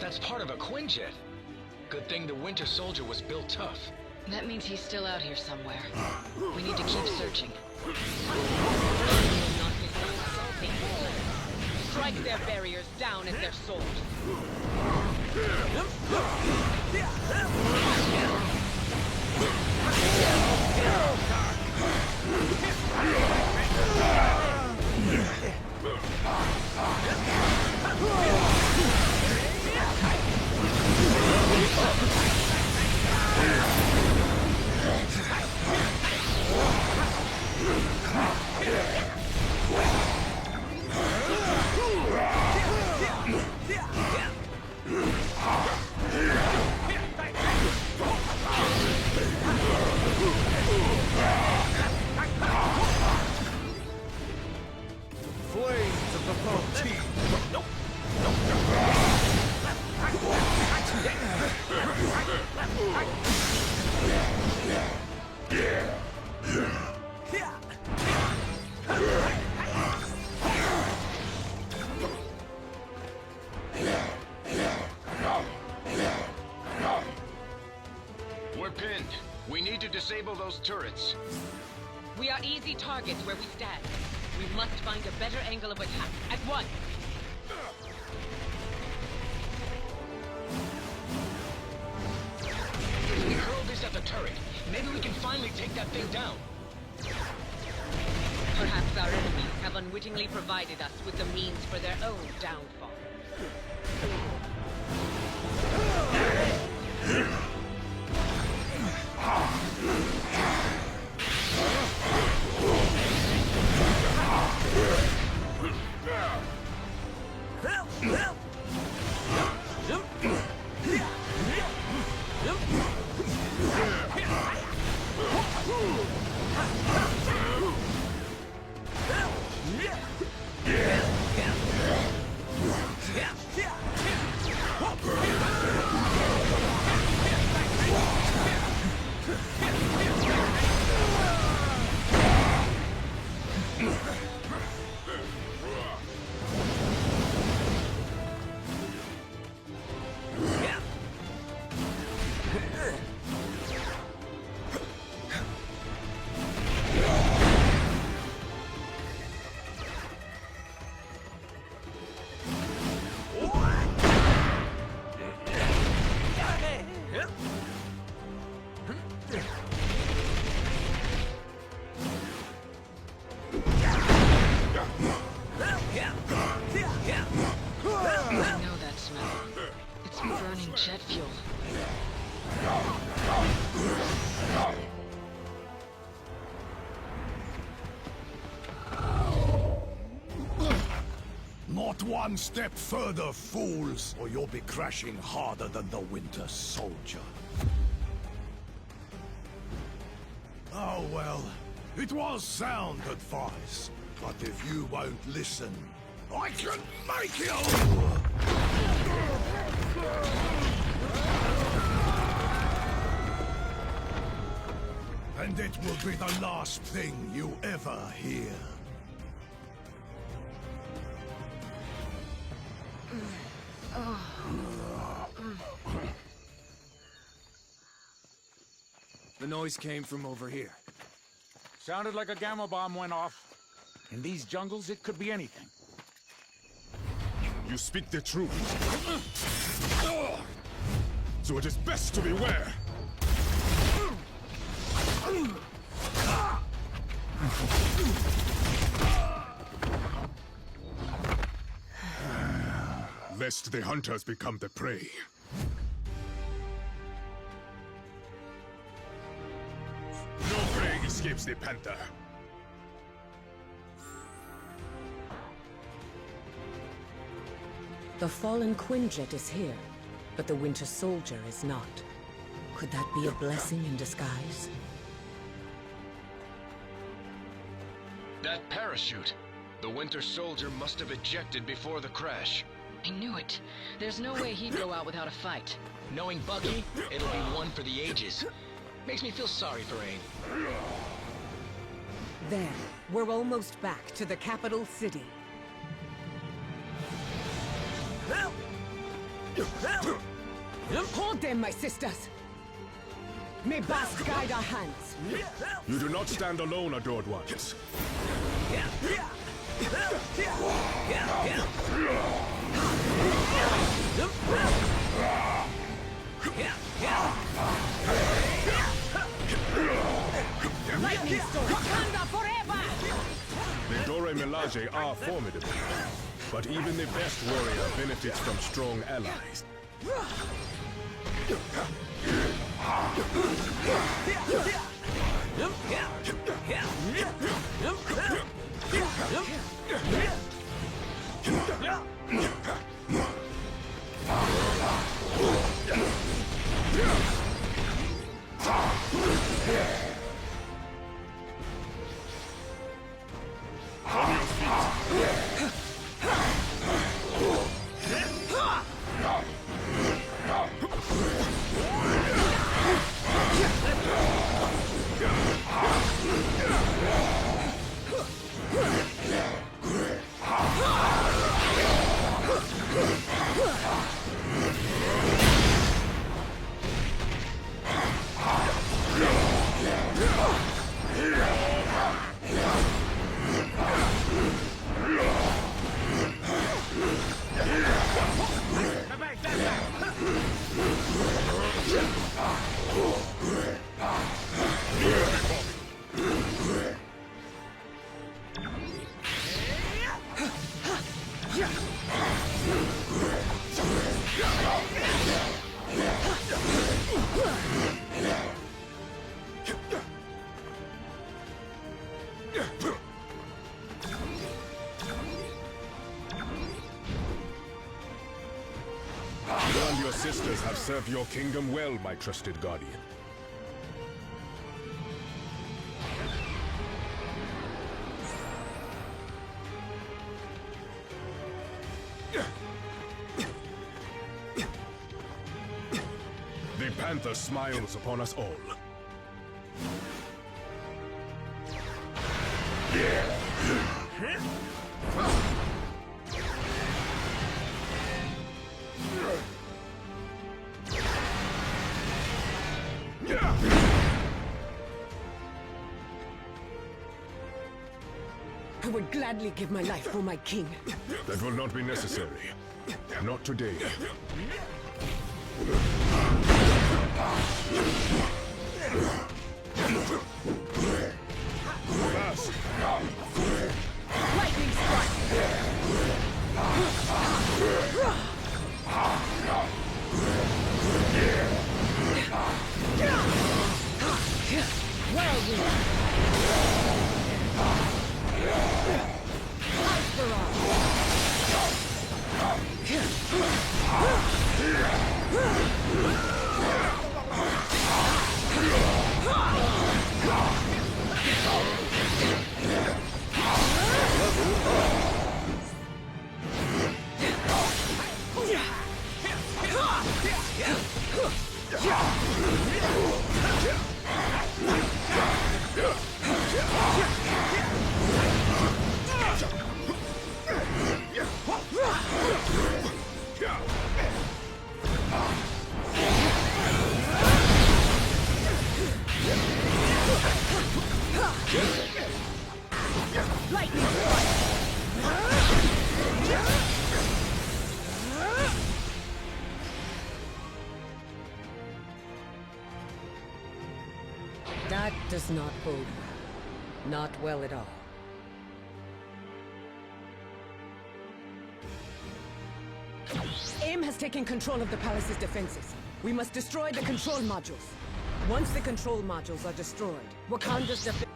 Speaker 11: That's part of a Quinjet. Good thing the Winter Soldier was built tough.
Speaker 15: That means he's still out here somewhere. We need to keep searching.
Speaker 19: Strike their barriers down at their sword.
Speaker 18: disable those turrets.
Speaker 15: We are easy targets where we stand. We must find a better angle of attack at once.
Speaker 18: We hurl this at the turret. Maybe we can finally take that thing down.
Speaker 15: Perhaps our enemies have unwittingly provided us with the means for their own downfall. Jet fuel.
Speaker 3: Not one step further, fools, or you'll be crashing harder than the Winter Soldier. Oh well, it was sound advice, but if you won't listen, I can make you! And it will be the last thing you ever hear.
Speaker 12: The noise came from over here. Sounded like a gamma bomb went off. In these jungles, it could be anything.
Speaker 6: You speak the truth. So it is best to beware. Lest the hunters become the prey. No prey escapes the panther.
Speaker 19: The fallen Quinjet is here, but the Winter Soldier is not. Could that be a blessing in disguise?
Speaker 18: That parachute. The Winter Soldier must have ejected before the crash.
Speaker 15: I knew it. There's no way he'd go out without a fight.
Speaker 18: Knowing Bucky, it'll be one for the ages. Makes me feel sorry for AIM.
Speaker 19: There, we're almost back to the capital city. Hold them, my sisters! May Bast guide our hands.
Speaker 6: You do not stand alone, adored ones.
Speaker 19: Lightning storm! Wakanda forever!
Speaker 6: The Dora Milaje are formidable, but even the best warrior benefits from strong allies. You and your sisters have served your kingdom well, my trusted guardian. The Panther smiles upon us all.
Speaker 19: I would gladly give my life for my king.
Speaker 6: That will not be necessary. Not today. Fast!
Speaker 19: Lightning strike! That does not bode well. Not well at all. AIM has taken control of the palace's defenses. We must destroy the control modules. Once the control modules are destroyed, Wakanda's defense...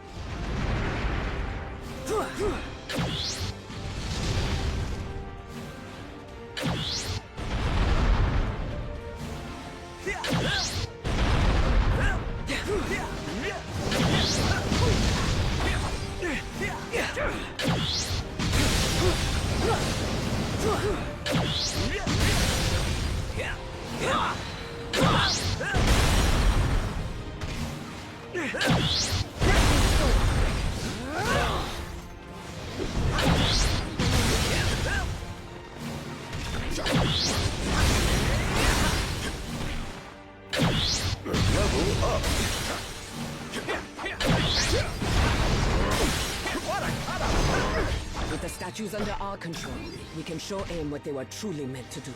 Speaker 19: With the statues under our control, we can show AIM what they were truly meant to do.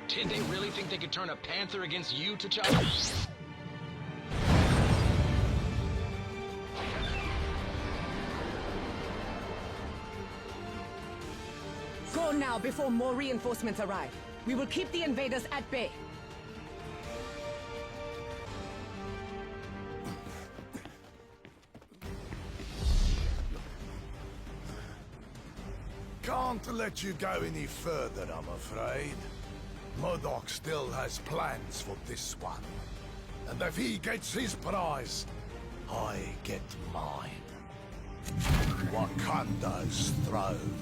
Speaker 11: Did they really think they could turn a panther against you, T'Challa?
Speaker 19: Go now before more reinforcements arrive. We will keep the invaders at bay.
Speaker 3: Can't let you go any further, I'm afraid. Modok still has plans for this one. And if he gets his prize, I get mine. Wakanda's throne.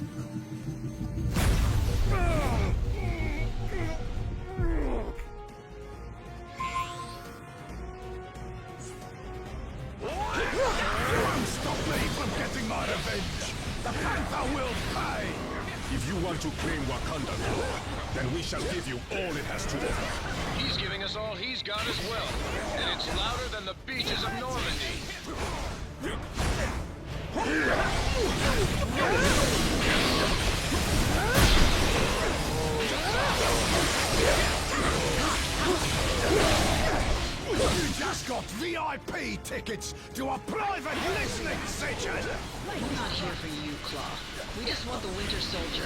Speaker 3: Stop me from getting my revenge! The Panther will pay!
Speaker 6: If you want to claim Wakanda, then we shall give you all it has to offer.
Speaker 11: He's giving us all he's got as well. And it's louder than the beaches of Normandy.
Speaker 3: You just got VIP tickets to a private listening session!
Speaker 15: We're not here for you, Claw. We just want the Winter Soldier.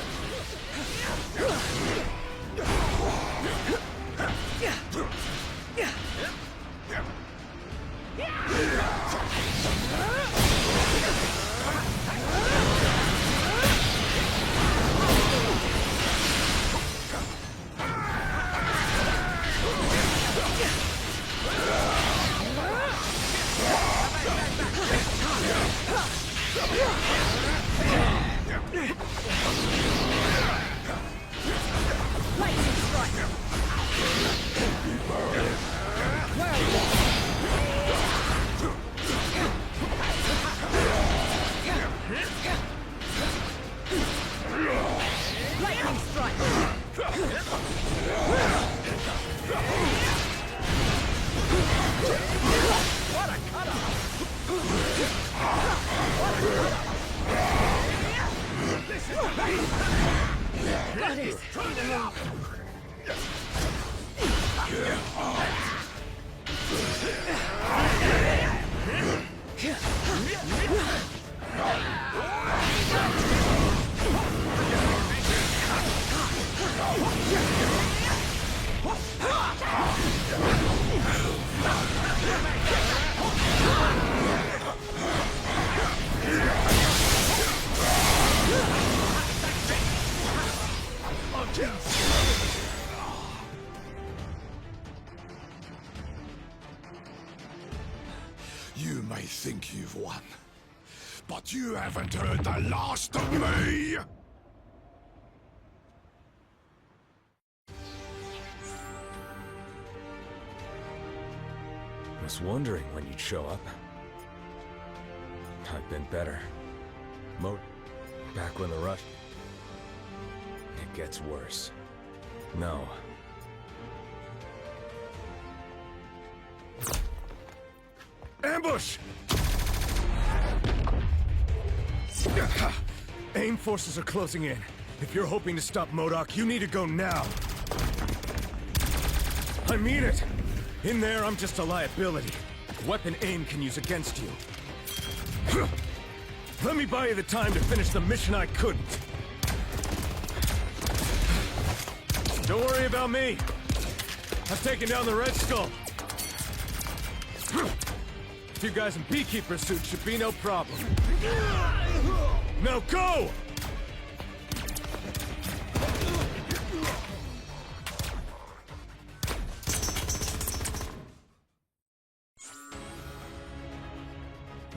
Speaker 3: You may think you've won, but you haven't heard the last of me!
Speaker 7: Was wondering when you'd show up. I've been better. Back when the rush... It gets worse. No.
Speaker 3: Ambush! AIM forces are closing in. If you're hoping to stop MODOK, you need to go now. I mean it! In there, I'm just a liability. Weapon AIM can use against you. Let me buy you the time to finish the mission I couldn't. Don't worry about me. I've taken down the Red Skull. You guys in beekeeper suits should be no problem. Now go!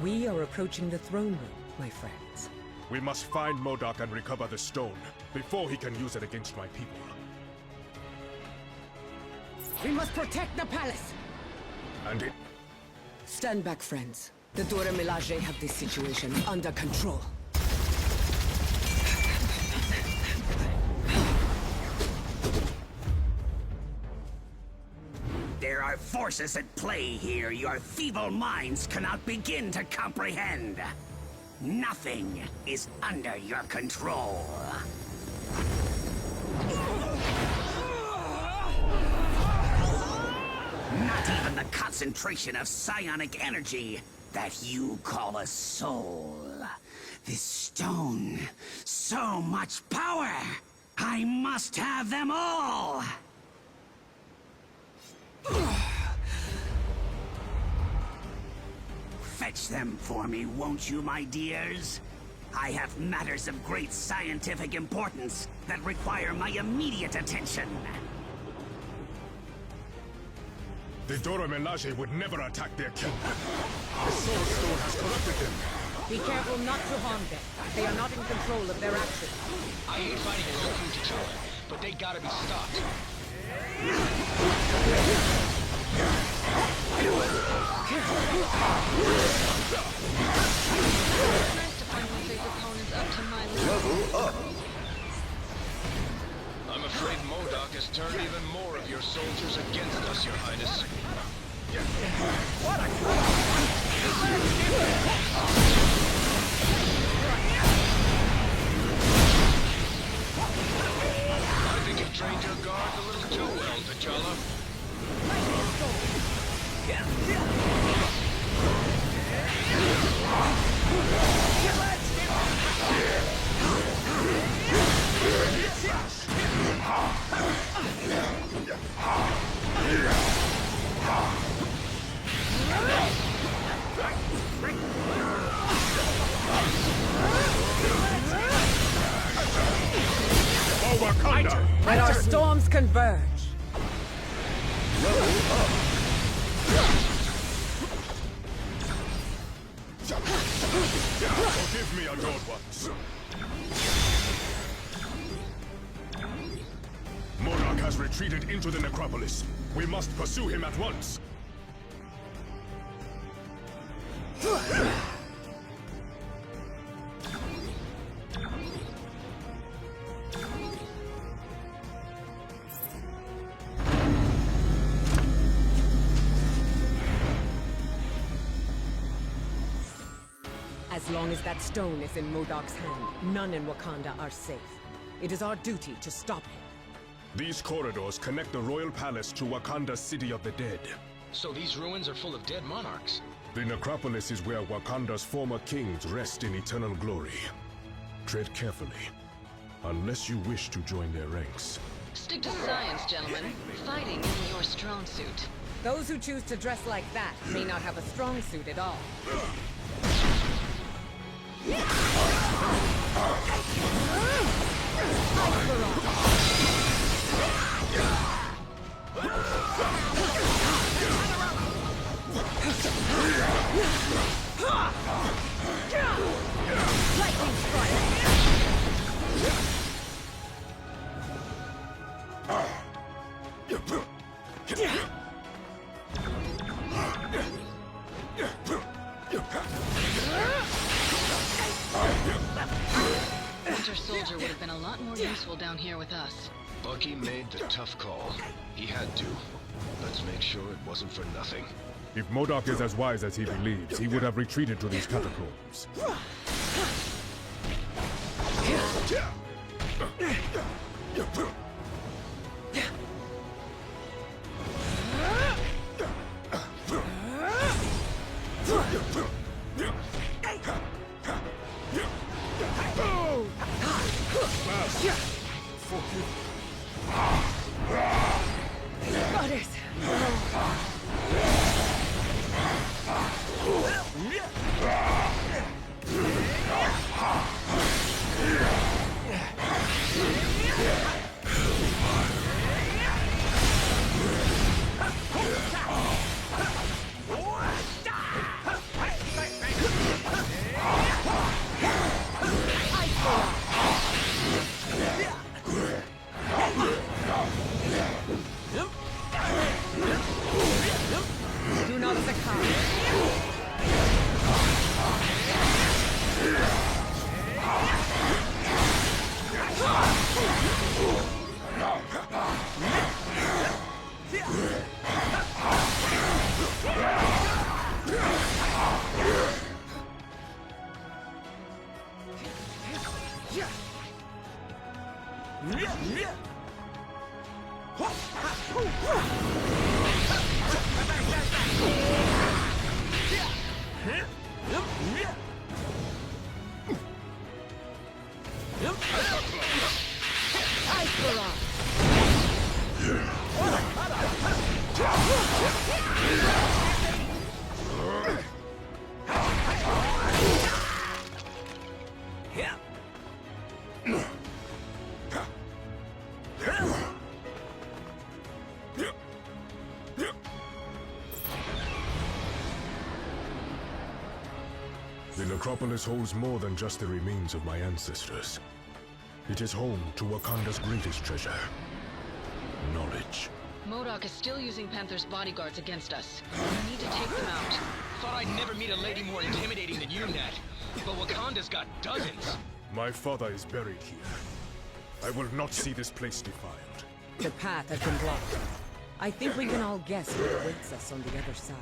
Speaker 19: We are approaching the throne room, my friends.
Speaker 6: We must find MODOK and recover the stone before he can use it against my people.
Speaker 19: We must protect the palace!
Speaker 6: And it...
Speaker 19: Stand back, friends. The Dora Milaje have this situation under control.
Speaker 14: There are forces at play here your feeble minds cannot begin to comprehend. Nothing is under your control. Not even the concentration of psionic energy that you call a soul. This stone, so much power! I must have them all! Fetch them for me, won't you, my dears? I have matters of great scientific importance that require my immediate attention.
Speaker 6: The Dora Milaje would never attack their king. The Soul Stone has corrupted them.
Speaker 19: Be careful not to harm them. They are not in control of their actions.
Speaker 18: I hate fighting against each other, but they gotta be stopped.
Speaker 8: Nice to find one of these opponents up to my level.
Speaker 2: Up.
Speaker 18: I'm afraid MODOK has turned even more of your soldiers against us, Your Highness. I think you've trained your guards a little too well, T'Challa.
Speaker 6: Forgive me, adored ones. Monarch has retreated into the necropolis. We must pursue him at once.
Speaker 19: As long as that stone is in Modok's hand, none in Wakanda are safe. It is our duty to stop him.
Speaker 6: These corridors connect the royal palace to Wakanda's city of the dead.
Speaker 11: So these ruins are full of dead monarchs?
Speaker 6: The necropolis is where Wakanda's former kings rest in eternal glory. Tread carefully, unless you wish to join their ranks.
Speaker 15: Stick to science, gentlemen. Fighting isn't your strong suit.
Speaker 19: Those who choose to dress like that may not have a strong suit at all. Lightning strike!
Speaker 15: Winter Soldier would have been a lot more useful down here with us.
Speaker 11: Bucky made the tough call. He had to. Let's make sure it wasn't for nothing.
Speaker 6: If MODOK is as wise as he believes, he would have retreated to these catacombs.
Speaker 19: Goddess! Do not succumb.
Speaker 6: The necropolis holds more than just the remains of my ancestors. It is home to Wakanda's greatest treasure, knowledge.
Speaker 15: MODOK is still using Panther's bodyguards against us. We need to take them out.
Speaker 11: Thought I'd never meet a lady more intimidating than you, Nat. But Wakanda's got dozens.
Speaker 6: My father is buried here. I will not see this place defiled.
Speaker 19: The path has been blocked. I think we can all guess what awaits us on the other side.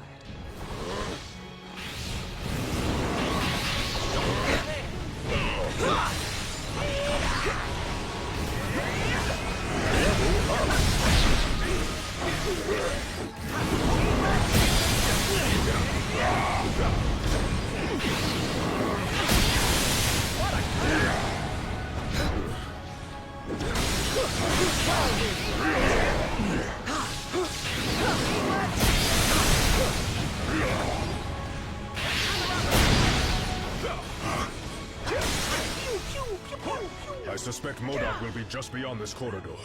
Speaker 6: I suspect MODOK will be just beyond this corridor.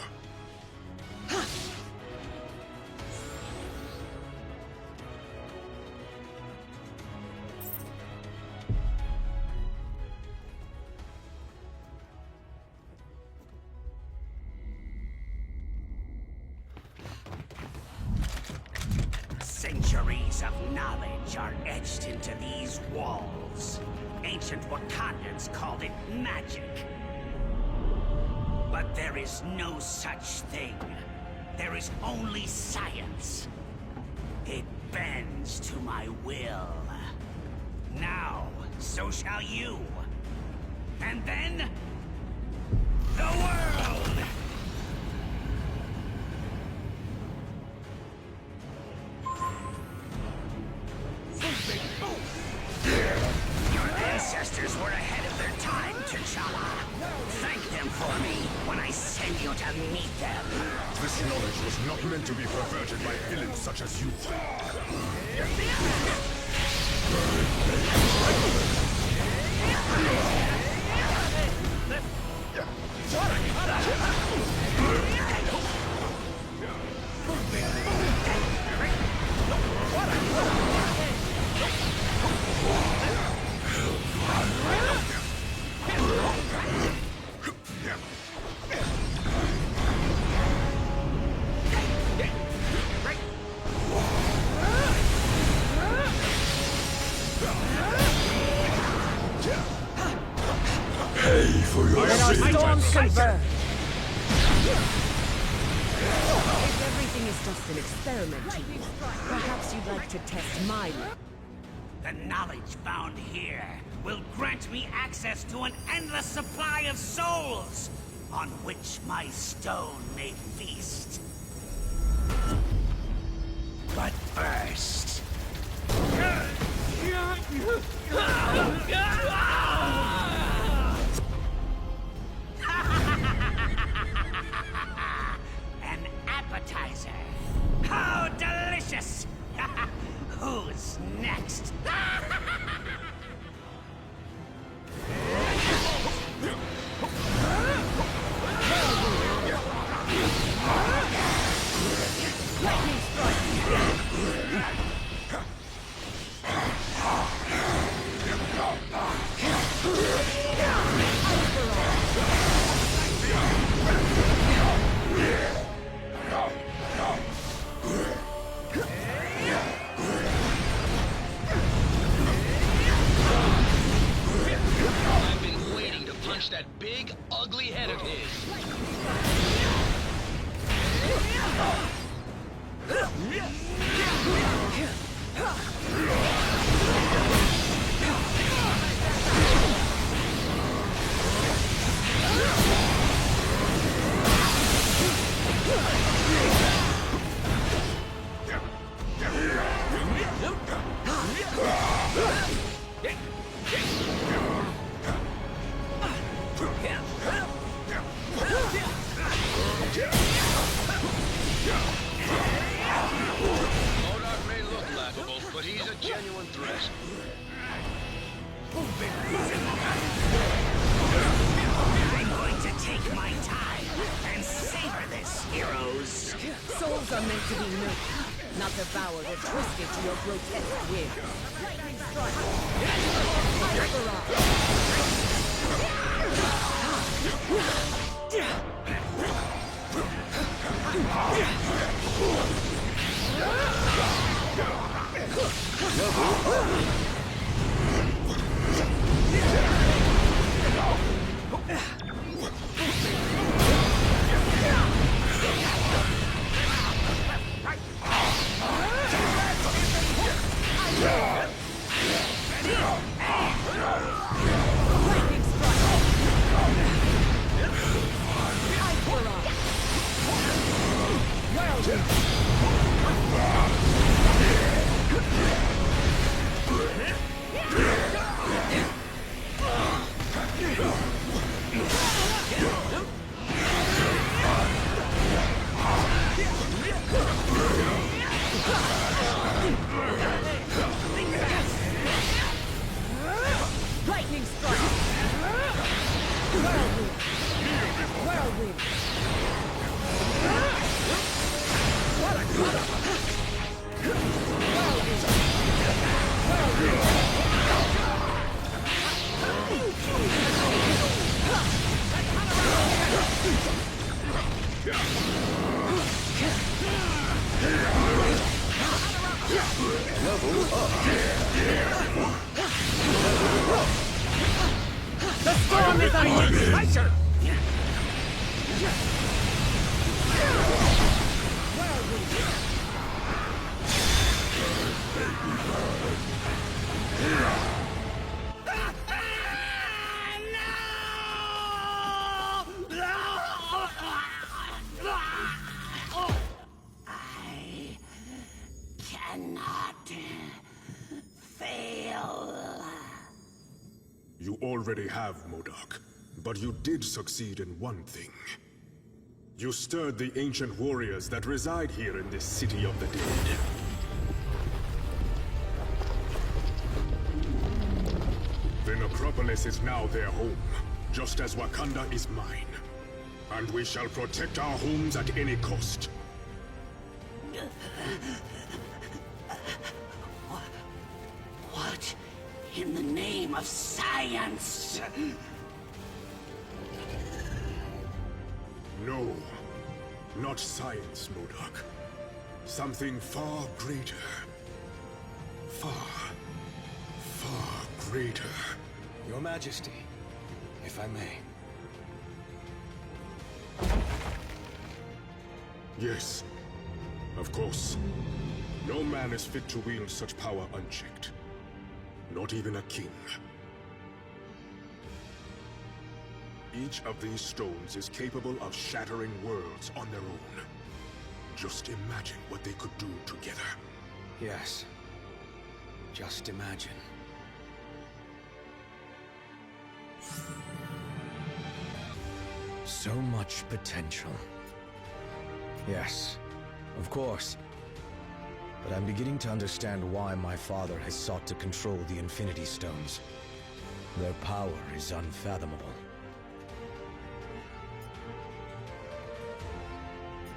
Speaker 14: Seeds of knowledge are etched into these walls. Ancient Wakandans called it magic. But there is no such thing. There is only science. It bends to my will. Now, so shall you. And then, the world! Your ancestors were ahead of their time, T'Challa. Thank them for me when I send you to meet them.
Speaker 6: This knowledge was not meant to be perverted by villains such as you.
Speaker 3: Pay for your sins.
Speaker 19: Storms converge. If everything is just an experiment to you, perhaps you'd like to test my luck.
Speaker 14: The knowledge found here will grant me access to an endless supply of souls, on which my stone may feast. But first... An appetizer. How delicious! Who's next?
Speaker 1: I've been waiting to punch that big, ugly head of his. Modok may look laughable, but he's a genuine threat.
Speaker 14: I'm going to take my time and savor this, heroes.
Speaker 19: Souls are meant to be nurtured, not devoured or twisted to your grotesque whims. Lightning strike! Fire
Speaker 1: Slicer!
Speaker 14: I cannot fail.
Speaker 6: You already have, MODOK, but you did succeed in one thing. You stirred the ancient warriors that reside here in this city of the dead. The necropolis is now their home, just as Wakanda is mine. And we shall protect our homes at any cost.
Speaker 14: What in the name of science?
Speaker 6: No, not science, MODOK. Something far greater. Far greater.
Speaker 17: Your Majesty, if I may.
Speaker 6: Yes, of course. No man is fit to wield such power unchecked. Not even a king. Each of these stones is capable of shattering worlds on their own. Just imagine what they could do together.
Speaker 17: Yes. Just imagine. So much potential. Yes, of course. But I'm beginning to understand why my father has sought to control the Infinity Stones. Their power is unfathomable.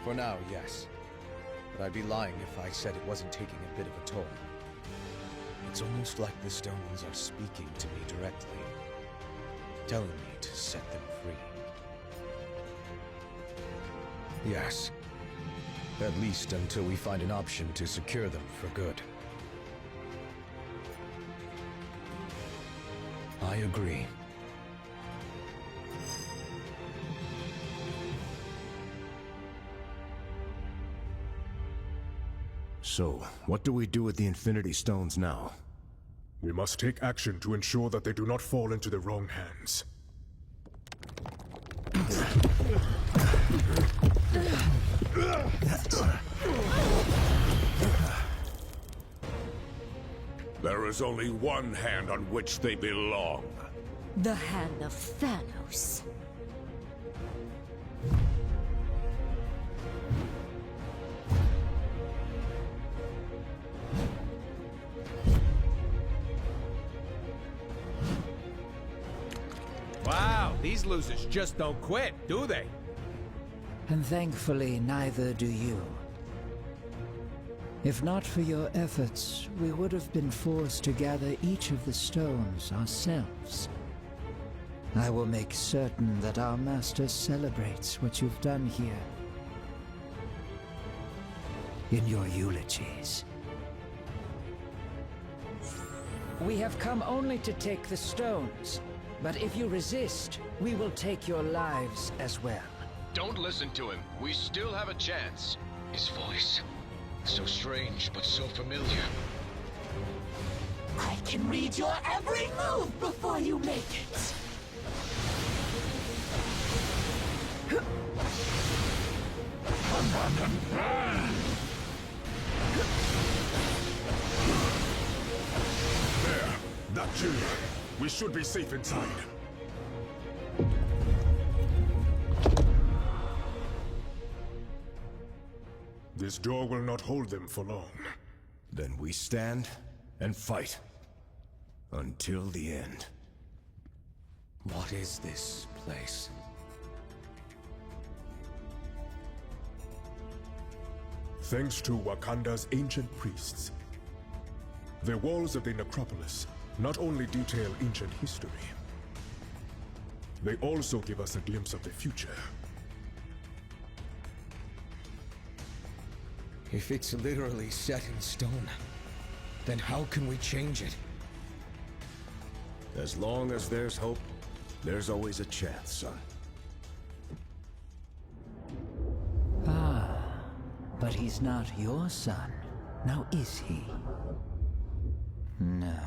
Speaker 17: For now, yes. But I'd be lying if I said it wasn't taking a bit of a toll. It's almost like the stones are speaking to me directly, telling me to set them free. Yes. At least until we find an option to secure them for good. I agree.
Speaker 2: So, what do we do with the Infinity Stones now?
Speaker 6: We must take action to ensure that they do not fall into the wrong hands.
Speaker 3: There is only one hand on which they belong.
Speaker 9: The hand of Thanos.
Speaker 1: Wow, these losers just don't quit, do they?
Speaker 16: And thankfully, neither do you. If not for your efforts, we would have been forced to gather each of the stones ourselves. I will make certain that our master celebrates what you've done here. In your eulogies. We have come only to take the stones, but if you resist, we will take your lives as well.
Speaker 11: Don't listen to him. We still have a chance. His voice. So strange, but so familiar.
Speaker 14: I can read your every move before you make it.
Speaker 6: There, that too. We should be safe inside. This door will not hold them for long.
Speaker 2: Then we stand and fight. Until the end.
Speaker 17: What is this place?
Speaker 6: Thanks to Wakanda's ancient priests, the walls of the necropolis not only detail ancient history, they also give us a glimpse of the future.
Speaker 17: If it's literally set in stone, then how can we change it?
Speaker 2: As long as there's hope, There's always a chance, son.
Speaker 16: But he's not your son, now is he? No.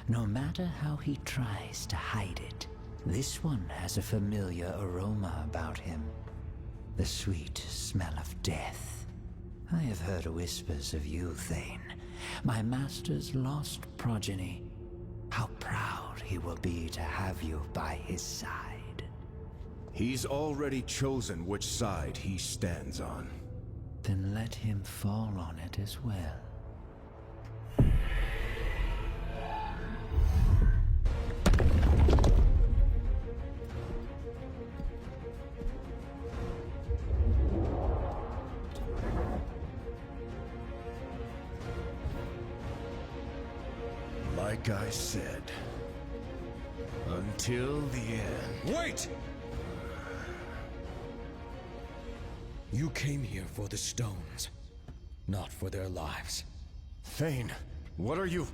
Speaker 16: No matter how he tries to hide it, this one has a familiar aroma about him. The sweet smell of death. I have heard whispers of you, Thane, my master's lost progeny. How proud he will be to have you by his side.
Speaker 2: He's already chosen which side he stands on.
Speaker 16: Then let him fall on it as well.
Speaker 2: Like I said, until the end.
Speaker 17: Wait! You came here for the stones, not for their lives.
Speaker 2: Thane, what are you?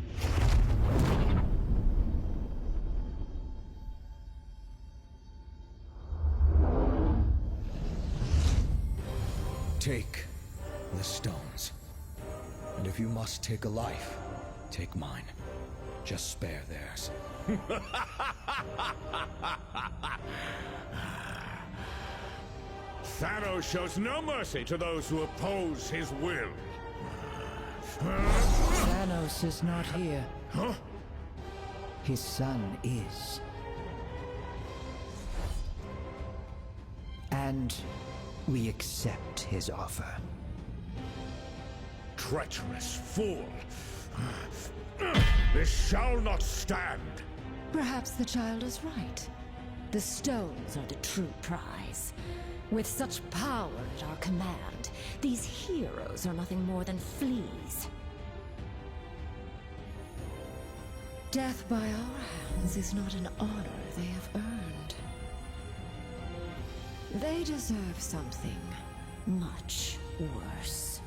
Speaker 17: Take the stones. And if you must take a life, take mine. Just spare theirs.
Speaker 10: Thanos shows no mercy to those who oppose his will.
Speaker 16: Thanos is not here.
Speaker 10: Huh?
Speaker 16: His son is. And we accept his offer.
Speaker 10: Treacherous fool! This shall not stand!
Speaker 9: Perhaps the child is right. The stones are the true prize. With such power at our command, these heroes are nothing more than fleas. Death by our hands is not an honor they have earned. They deserve something much worse.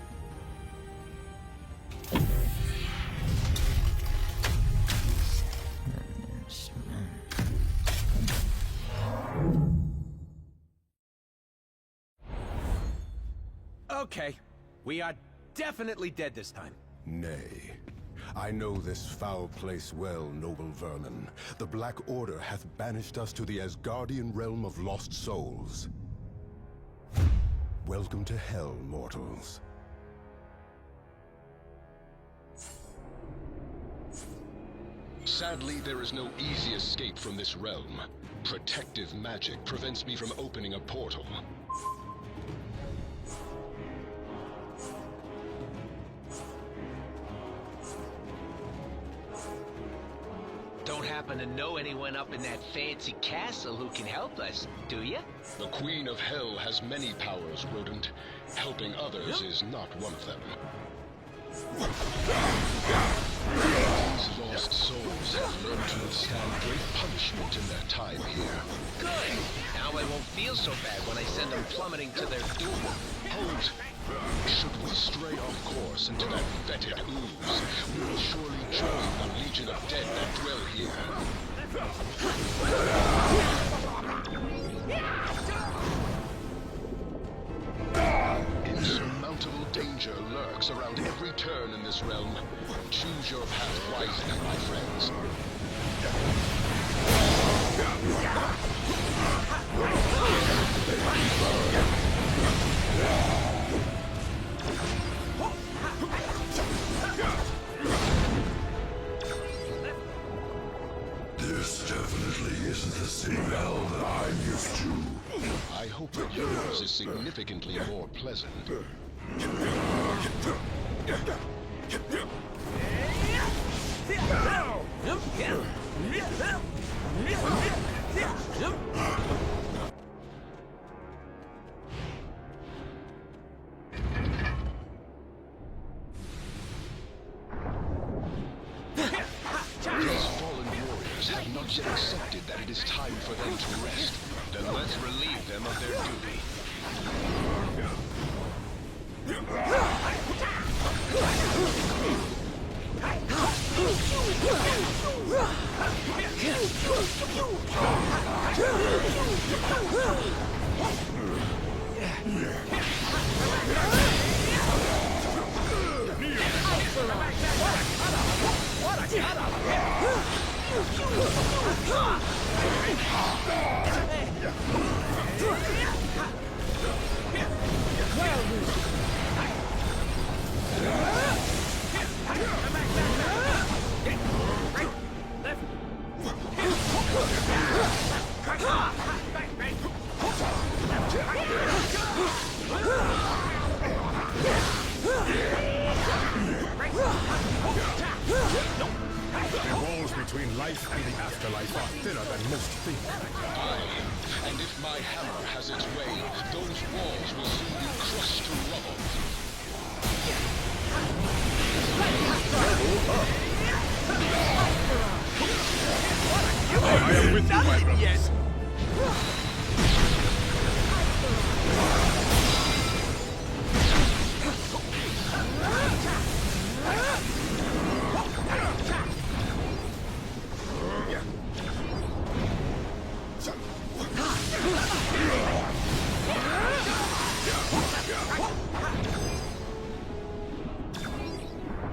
Speaker 1: Okay, we are definitely dead this time.
Speaker 2: Nay. I know this foul place well, noble vermin. The Black Order hath banished us to the Asgardian realm of lost souls. Welcome to hell, mortals.
Speaker 11: Sadly, there is no easy escape from this realm. Protective magic prevents me from opening a portal.
Speaker 1: Don't happen to know anyone up in that fancy castle who can help us, do you?
Speaker 11: The Queen of Hell has many powers, Rodent. Helping others is not one of them. These lost souls have learned to withstand great punishment in their time here.
Speaker 1: Good! Now I won't feel so bad when I send them plummeting to their doom.
Speaker 11: Hold! Should we stray off course into that fetid ooze, we will surely join the legion of dead that dwell here. Insurmountable danger lurks around every turn in this realm. Choose your path wisely, my friends.
Speaker 3: This definitely isn't the same hell that I'm used to.
Speaker 11: I hope that yours is significantly more pleasant. These fallen warriors have not yet accepted that it is time for them to rest. Then let's relieve them of their duty.
Speaker 6: The walls between life and the afterlife are thinner than most think.
Speaker 11: Aye, and if my hammer has its way, those walls will soon be crushed to rubble.
Speaker 6: I am with you, my brothers. Yes.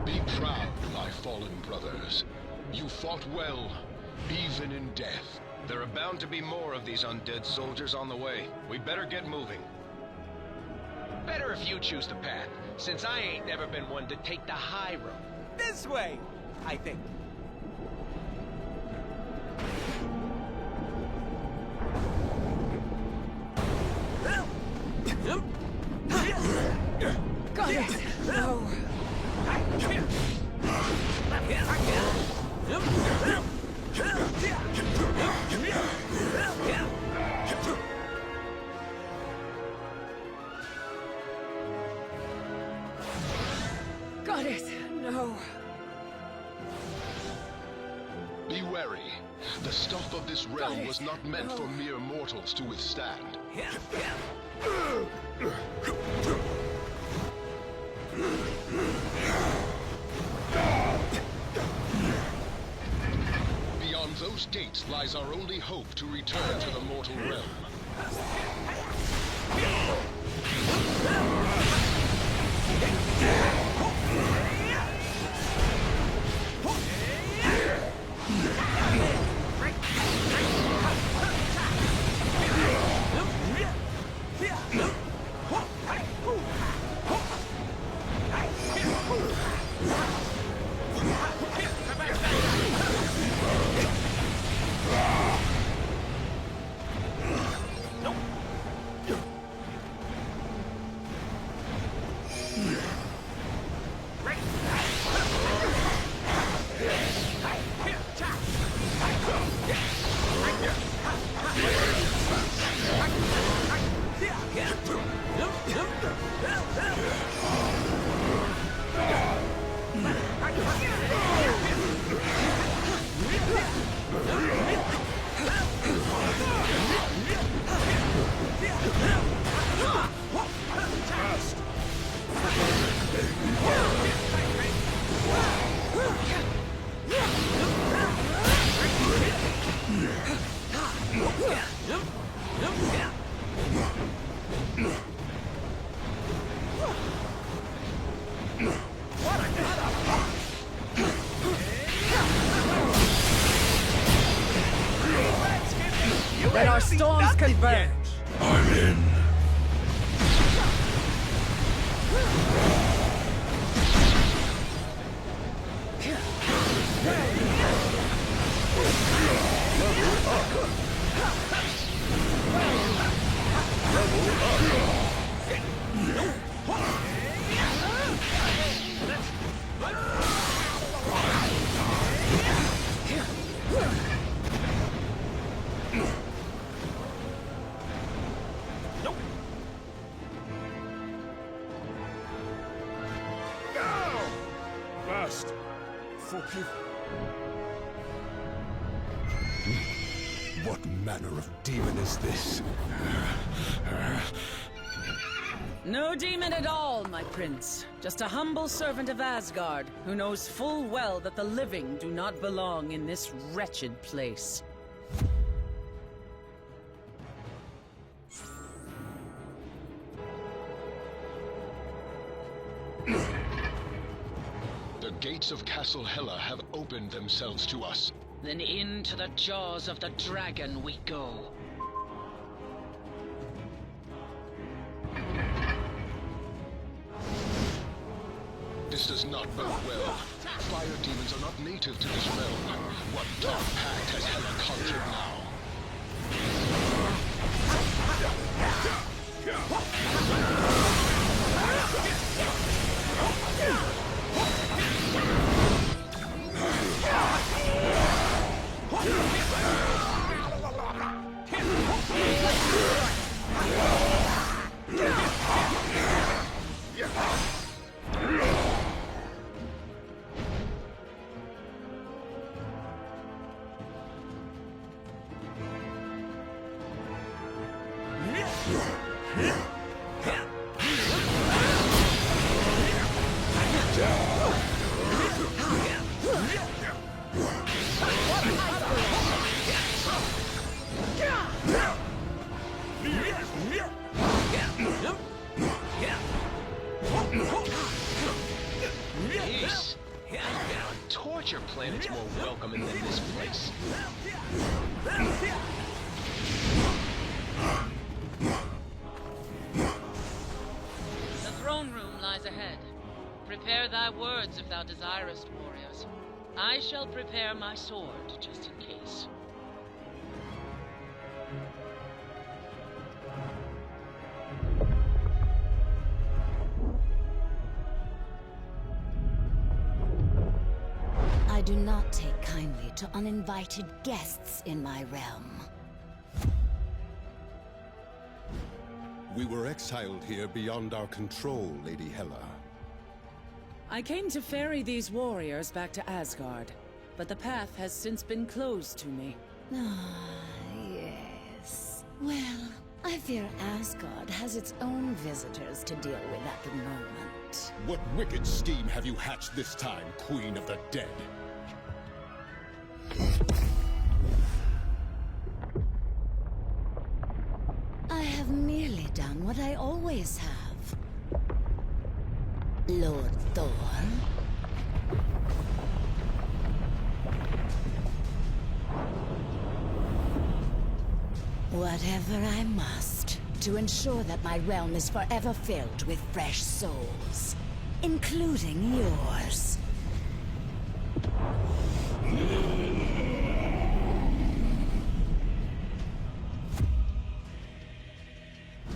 Speaker 11: Be proud, my fallen brothers. You fought well, even in death.
Speaker 18: There are bound to be more of these undead soldiers on the way. We better get moving. Better if you choose the path, since I ain't never been one to take the high road.
Speaker 1: This way, I think.
Speaker 19: Got it! No. Got it! No.
Speaker 11: Be wary. The stuff of this realm was not meant for mere mortals to withstand. Beyond those gates lies our only hope to return to the mortal realm.
Speaker 19: Then our storms converge.
Speaker 6: I'm in.
Speaker 10: First, forgive.
Speaker 2: What manner of demon is this?
Speaker 19: No demon at all, my prince. Just a humble servant of Asgard, who knows full well that the living do not belong in this wretched place.
Speaker 11: The gates of Castle Hela have opened themselves to us.
Speaker 15: Then into the jaws of the dragon we go.
Speaker 11: This does not bode well. Fire demons are not native to this realm. What dark pact has Hela conjured now?
Speaker 15: Peace. Torture planet's more welcoming than this place. The throne room lies ahead. Prepare thy words if thou desirest, warriors. I shall prepare my sword, just in case.
Speaker 13: I do not take kindly to uninvited guests in my realm.
Speaker 2: We were exiled here beyond our control, Lady Hela.
Speaker 19: I came to ferry these warriors back to Asgard, but the path has since been closed to me.
Speaker 13: Ah, yes. Well, I fear Asgard has its own visitors to deal with at the moment.
Speaker 2: What wicked scheme have you hatched this time, Queen of the Dead?
Speaker 13: I have merely done what I always have. Lord Thor. Whatever I must, to ensure that my realm is forever filled with fresh souls, including yours.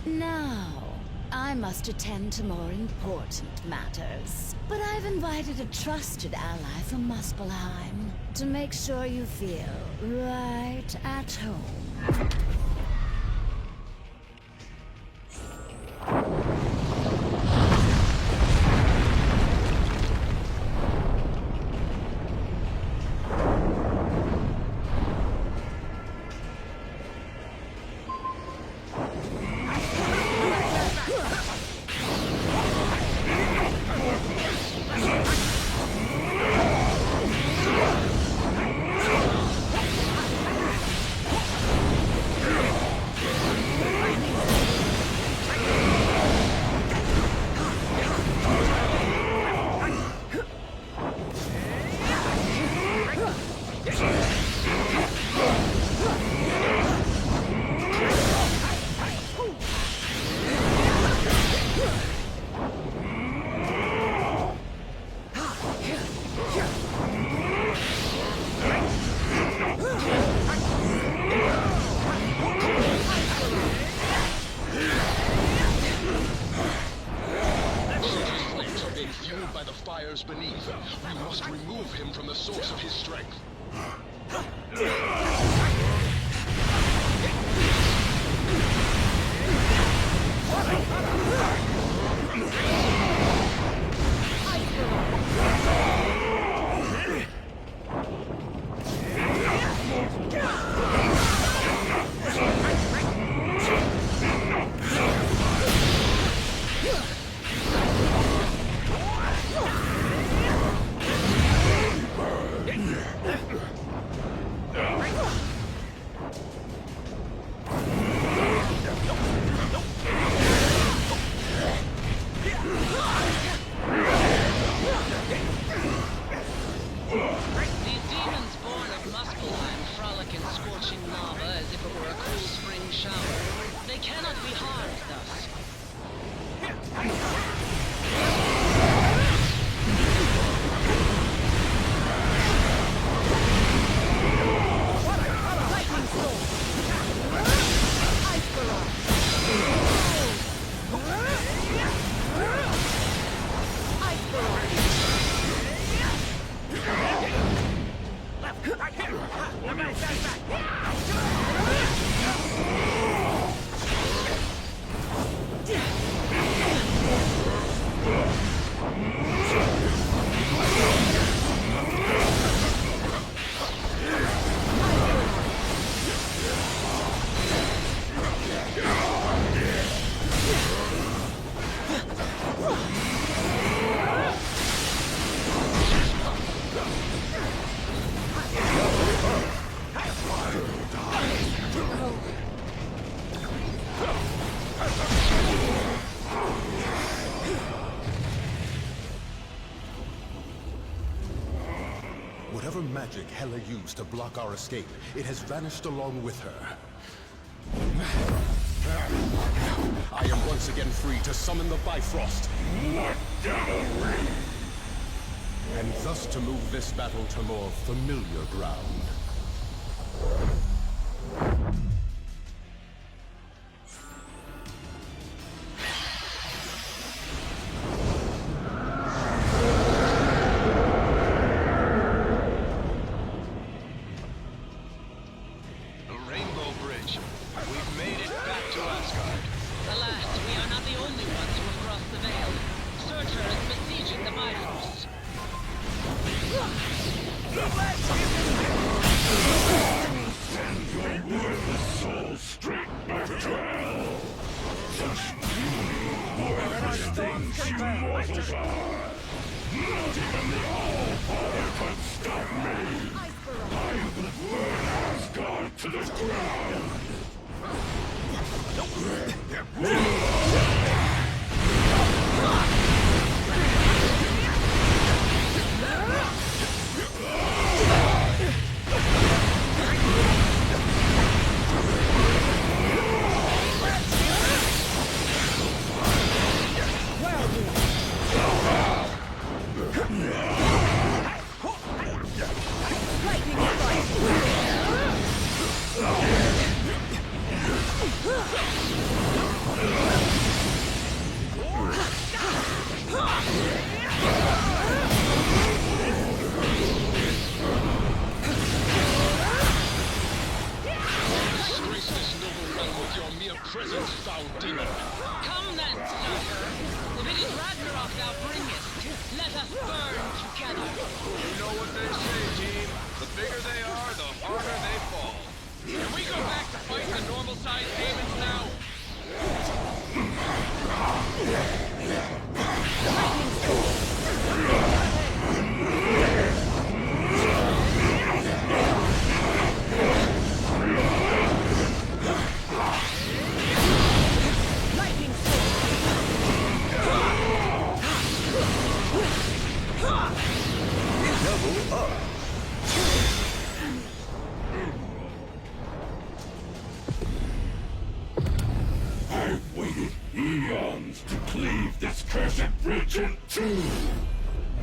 Speaker 13: Now, I must attend to more important matters. But I've invited a trusted ally from Muspelheim to make sure you feel right at home.
Speaker 11: Beneath. We must remove him from the source of his strength.
Speaker 15: frolic in scorching lava as if it were a cool spring shower. They cannot be harmed thus.
Speaker 19: Lightning storm! Ice barrage! Ice barrage! Right here!
Speaker 2: Whatever magic Hela used to block our escape, it has vanished along with her. I am once again free to summon the Bifrost.
Speaker 6: What devilry!
Speaker 2: And thus to move this battle to more familiar ground.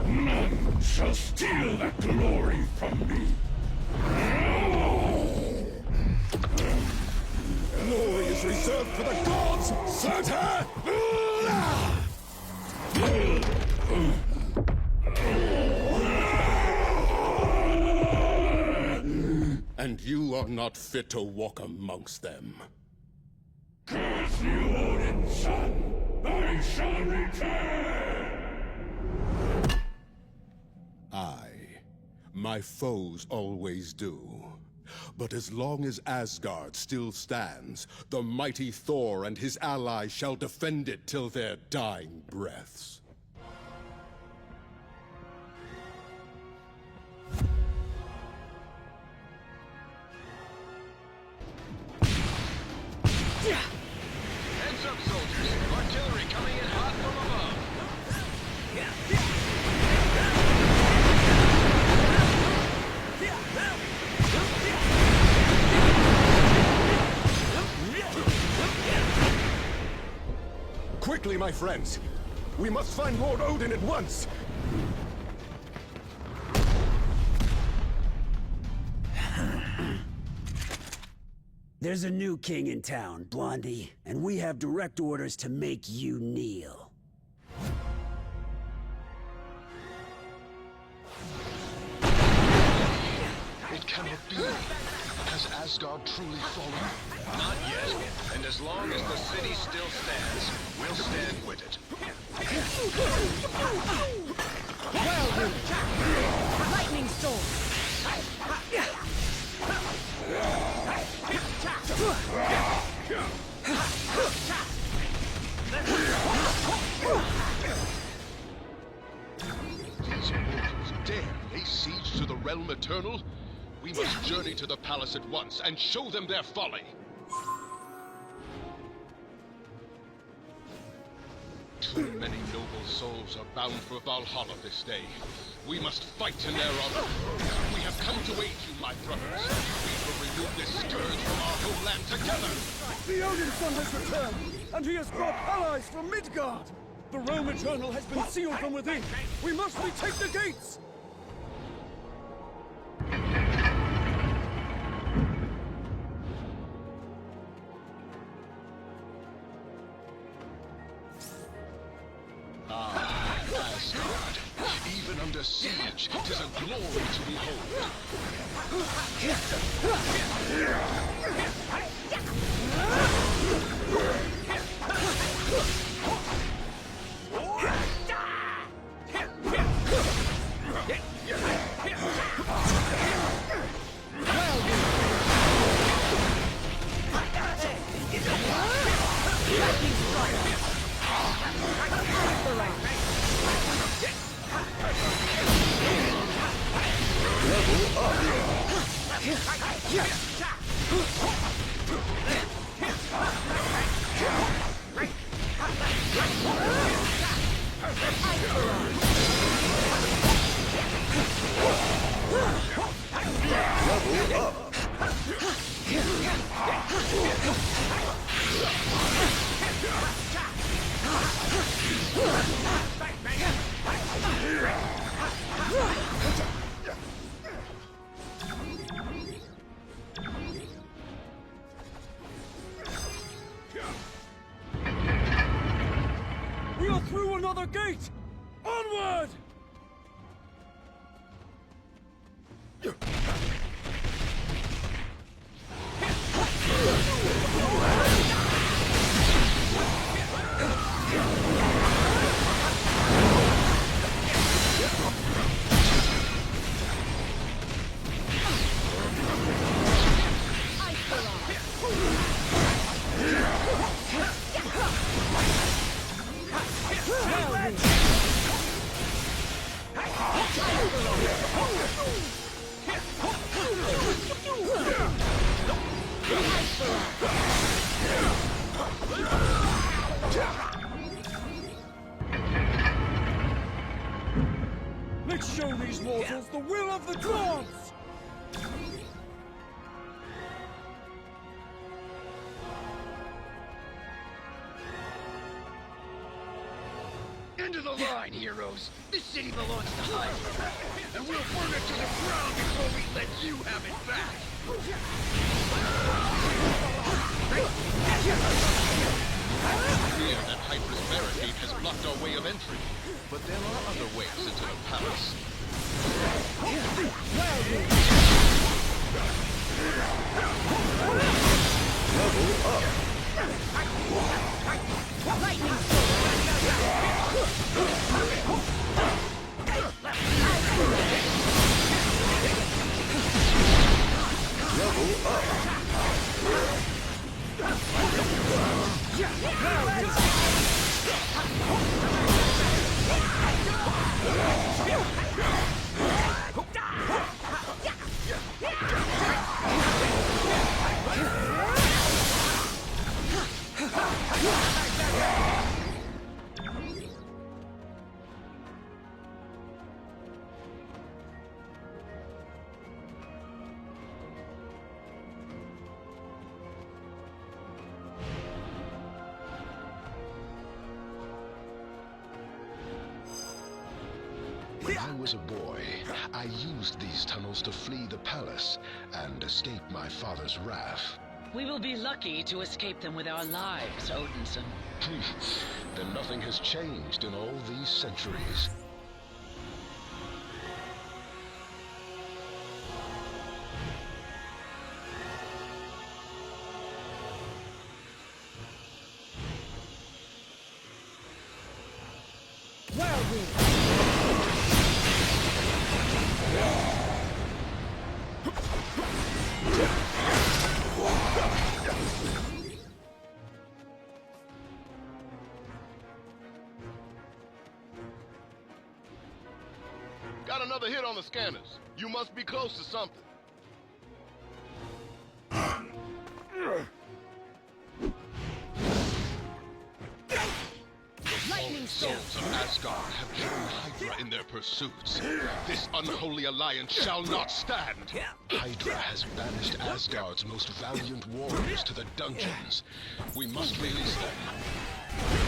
Speaker 6: None shall steal that glory from me.
Speaker 2: Glory is reserved for the gods! Santa! And you are not fit to walk amongst them.
Speaker 6: Curse you, Odin's son! I shall return!
Speaker 2: Aye, my foes always do. But as long as Asgard still stands, the mighty Thor and his allies shall defend it till their dying breaths.
Speaker 11: Heads up, soldiers. Artillery coming in hot from above.
Speaker 2: Quickly, my friends! We must find Lord Odin at once!
Speaker 14: There's a new king in town, Blondie, and we have direct orders to make you kneel.
Speaker 11: It cannot be. Has Asgard truly fallen?
Speaker 1: Not yet. And as long as the city still stands, we'll stand with it.
Speaker 19: Well, lightning storm.
Speaker 11: These mortals dare lay siege to the realm eternal? We must journey to the palace at once and show them their folly. Too many noble souls are bound for Valhalla this day. We must fight in their honor. We have come to aid you, my brothers. We will remove this scourge from our homeland together.
Speaker 3: The Odin Son has returned, and he has brought allies from Midgard. The realm eternal has been sealed from within. We must retake the gates.
Speaker 11: Asgard, even under siege, 'tis a glory to behold.
Speaker 3: We are through another gate! Onward! Let's show these mortals the will of the gods!
Speaker 1: Into the line, heroes! This city belongs to us! And we'll burn it to the ground before we let you have it back!
Speaker 11: Fear that Hyper's barricade has blocked our way of entry. But there are other ways into the palace.
Speaker 3: Level up!
Speaker 19: Lightning
Speaker 3: Level up!
Speaker 6: was a boy, I used these tunnels to flee the palace and escape my father's wrath.
Speaker 15: We will be lucky to escape them with our lives, Odinson.
Speaker 6: Then nothing has changed in all these centuries.
Speaker 11: Got another hit on the scanners. You must be close to something.
Speaker 15: Lightning
Speaker 11: Souls of Asgard have joined Hydra in their pursuits. This unholy alliance shall not stand.
Speaker 6: Hydra has banished Asgard's most valiant warriors to the dungeons. We must release them.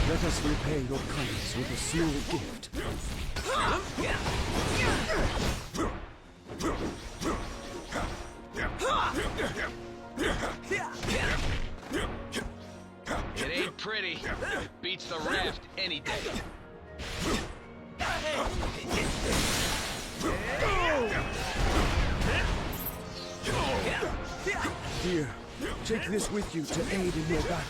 Speaker 14: Let us repay your kindness with a small gift.
Speaker 1: It ain't pretty. Beats the raft any day.
Speaker 14: Here, take this with you to aid in your battle.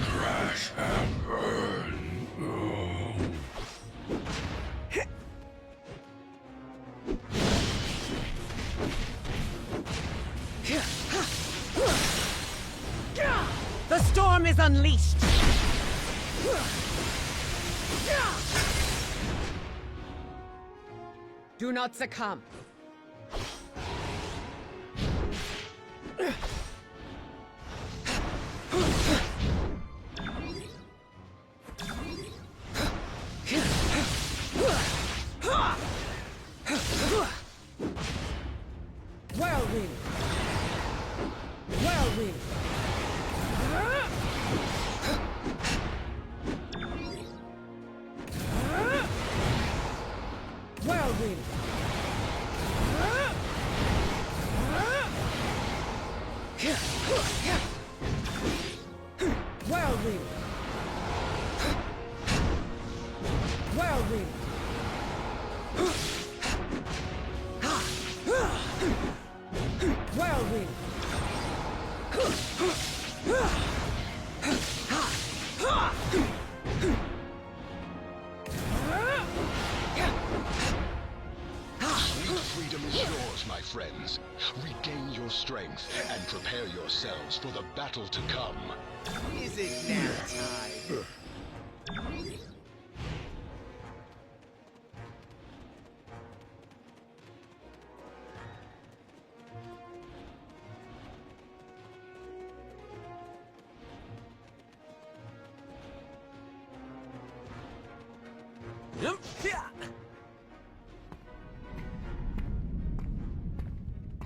Speaker 6: Crash and burn.
Speaker 19: The storm is unleashed! Do not succumb. Whirlwind! Whirlwind! Whirlwind! Whirlwind! Whirlwind! Whirlwind!
Speaker 6: Sweet freedom is yours, my friends. Regain your strength and prepare yourselves for the battle to come.
Speaker 1: Is it now time?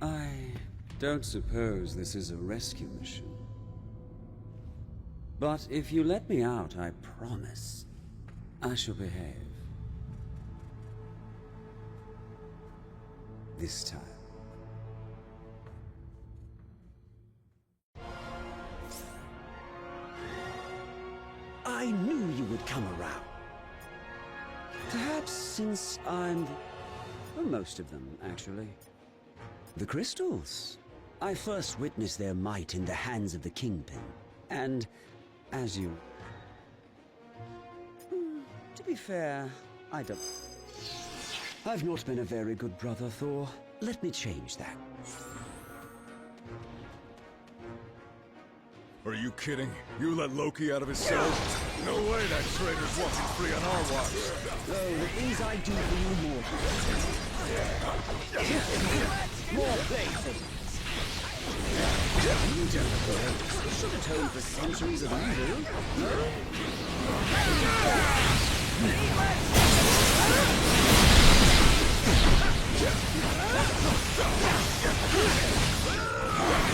Speaker 14: I don't suppose this is a rescue mission. But if you let me out, I promise I shall behave. This time. I knew you would come around. Perhaps since I'm... well, most of them, actually. The crystals. I first witnessed their might in the hands of the Kingpin. And, as you... to be fair, I don't... I've not been a very good brother, Thor. Let me change that.
Speaker 10: Are you kidding? You let Loki out of his cell?
Speaker 12: No way that traitor's walking free on our watch.
Speaker 14: Oh, the things I do for you more playthings. You should atone for centuries of evil, no?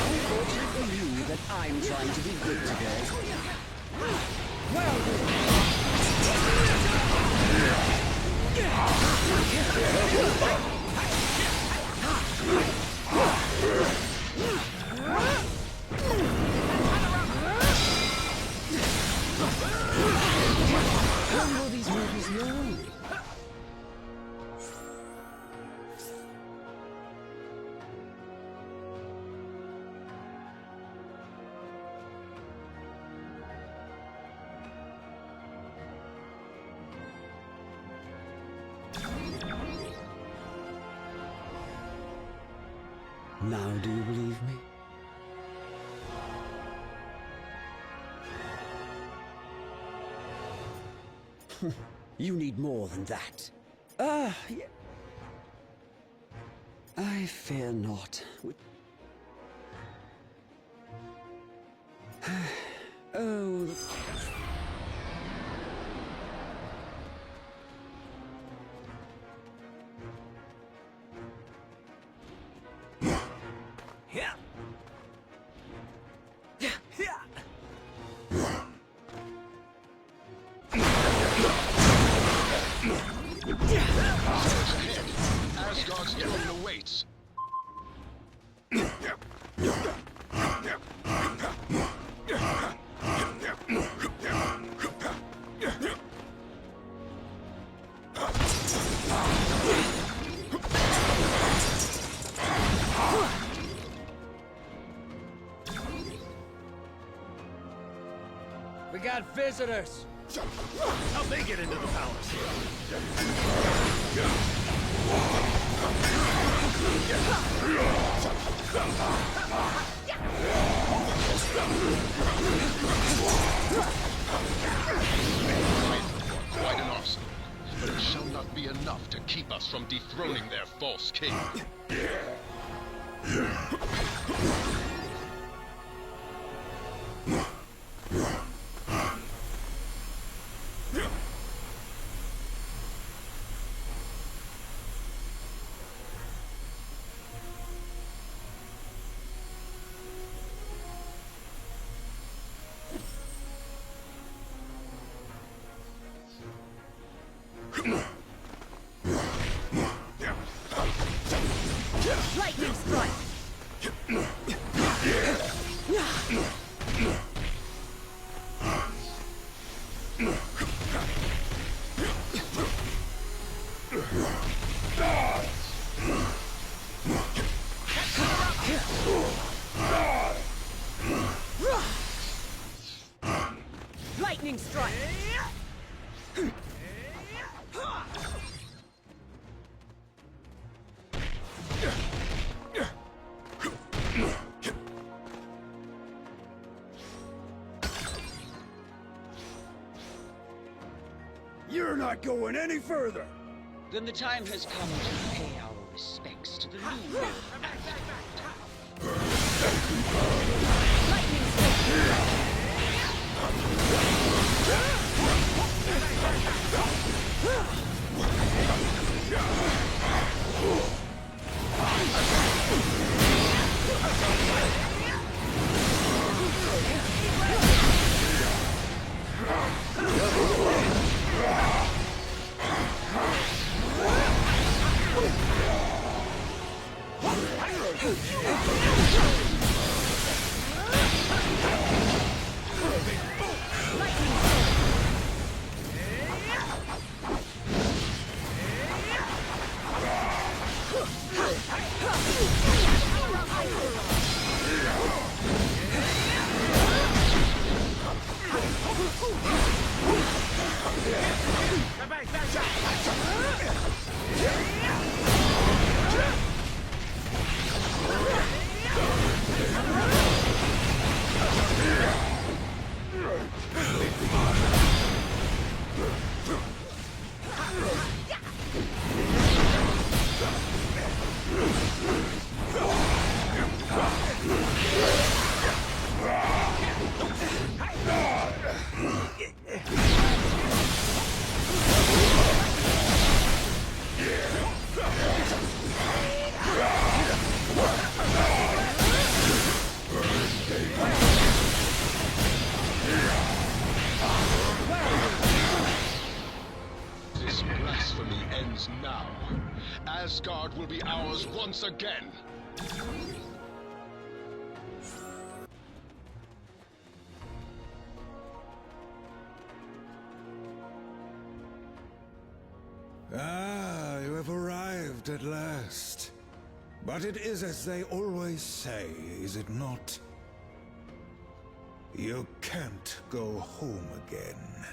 Speaker 14: Unfortunate for you that I'm trying to be good today. Well when will these movies know? Now do you believe me? You need more than that. I fear not. Oh.
Speaker 11: Asgard's throne awaits.
Speaker 12: We got visitors.
Speaker 1: How'd they get into the palace?
Speaker 11: Quite an arsenal, but it shall not be enough to keep us from dethroning their false king.
Speaker 19: Lightning strike! Lightning strike!
Speaker 14: You're not going any further!
Speaker 19: Then the time has come to pay our respects to the new Lord. Lightning
Speaker 11: ends now. Asgard will be ours once again.
Speaker 3: Ah, you have arrived at last. But it is as they always say, is it not? You can't go home again.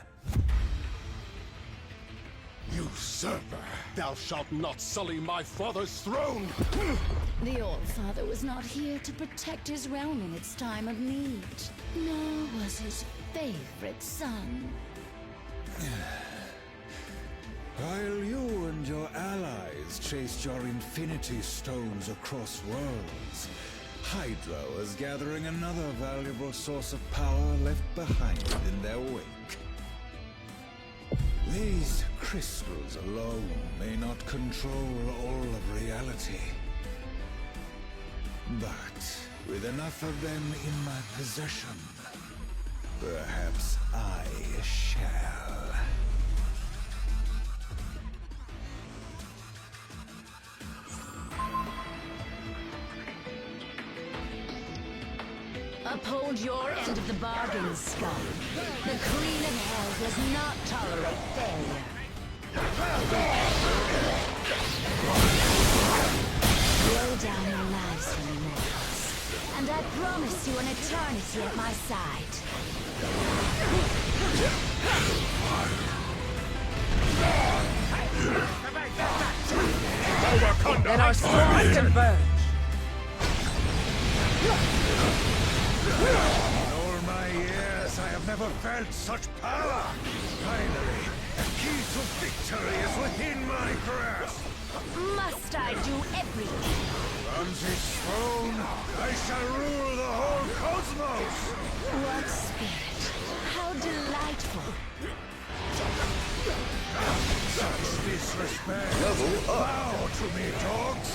Speaker 2: Usurper! Thou shalt not sully my father's throne!
Speaker 13: The All-Father was not here to protect his realm in its time of need, nor was his favorite son.
Speaker 3: While you and your allies chased your Infinity Stones across worlds, Hydra was gathering another valuable source of power left behind in their wake. These crystals alone may not control all of reality. But with enough of them in my possession, perhaps I shall.
Speaker 13: Uphold your end of the bargain, scum. The Queen of Hell does not tolerate failure. Blow down your lives for me, mortals, and I promise you an eternity at my side.
Speaker 19: Let our swords converge.
Speaker 3: In all my years, I have never felt such power! Finally, the key to victory is within my grasp!
Speaker 13: Must I do everything?
Speaker 3: From this throne, I shall rule the whole cosmos!
Speaker 13: What spirit? How delightful!
Speaker 3: Such disrespect! Bow to me, dogs!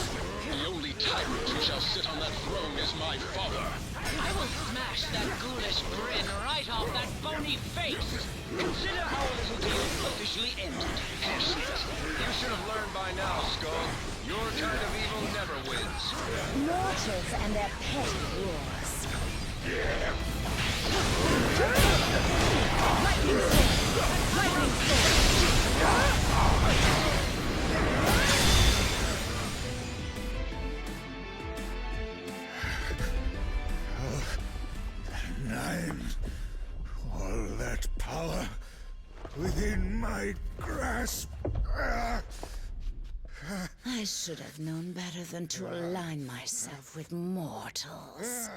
Speaker 11: The only tyrant who shall sit on that throne is my father.
Speaker 15: I will smash that ghoulish grin right off that bony face!
Speaker 1: Consider how a little deal officially ended. You should have learned by now, Skull. Your kind of evil never wins.
Speaker 13: Mortals and their petty wars. Lightning storm! Lightning storm!
Speaker 3: Nine. All that power within my grasp.
Speaker 13: I should have known better than to align myself with mortals.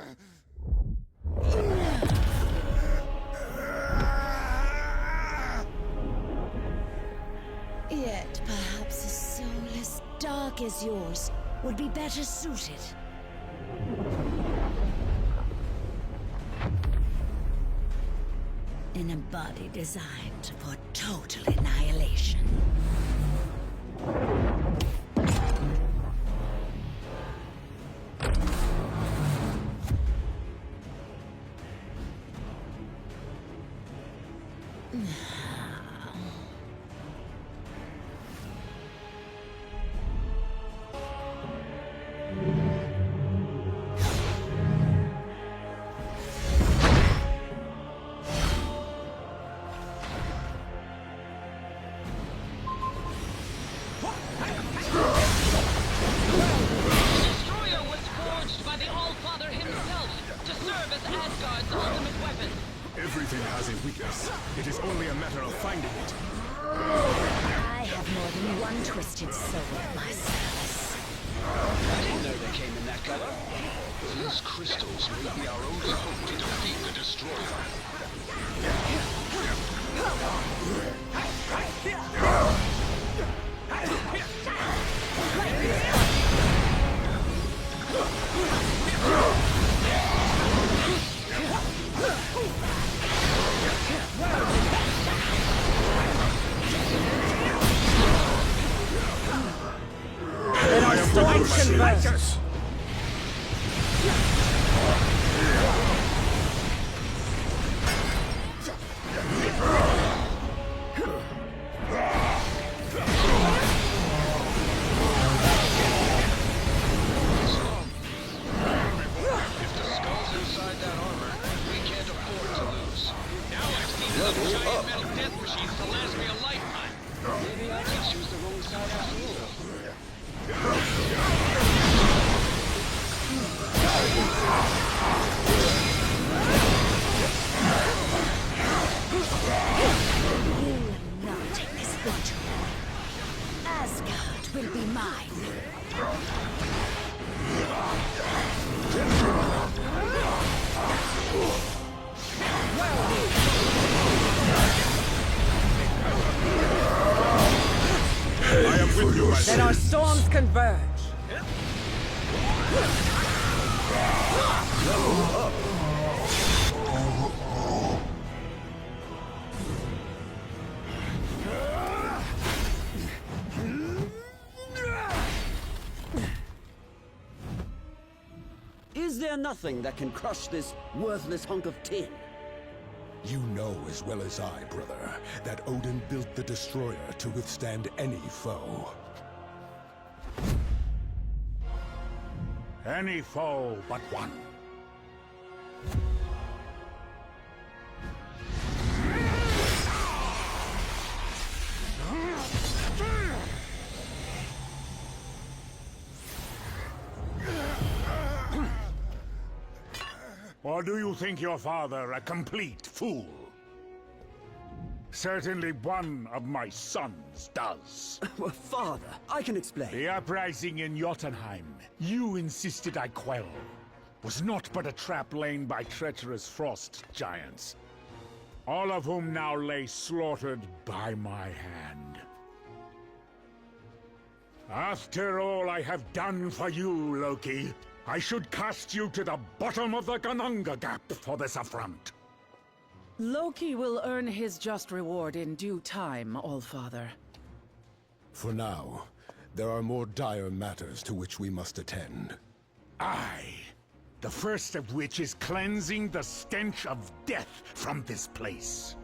Speaker 13: Yet perhaps a soul as dark as yours would be better suited. In a body designed for total annihilation.
Speaker 6: Everything has a weakness. It is only a matter of finding it.
Speaker 13: I have more than one twisted soul at my service.
Speaker 1: I didn't know they came in that color.
Speaker 11: These crystals may be our only hope to defeat the Destroyer.
Speaker 19: Let our storms converge.
Speaker 13: mine.
Speaker 12: I am with you, my
Speaker 19: Then our storms converge.
Speaker 14: Is there nothing that can crush this worthless hunk of tin?
Speaker 2: You know as well as I, brother, that Odin built the destroyer to withstand any foe.
Speaker 12: Any foe but one. Or do you think your father a complete fool? Certainly one of my sons does.
Speaker 14: Well, Father, I can explain.
Speaker 12: The uprising in Jotunheim, you insisted I quell, was not but a trap laid by treacherous frost giants, all of whom now lay slaughtered by my hand. After all I have done for you, Loki, I should cast you to the bottom of the Gananga Gap for this affront.
Speaker 15: Loki will earn his just reward in due time, Allfather.
Speaker 2: For now, there are more dire matters to which we must attend.
Speaker 12: Aye, the first of which is cleansing the stench of death from this place.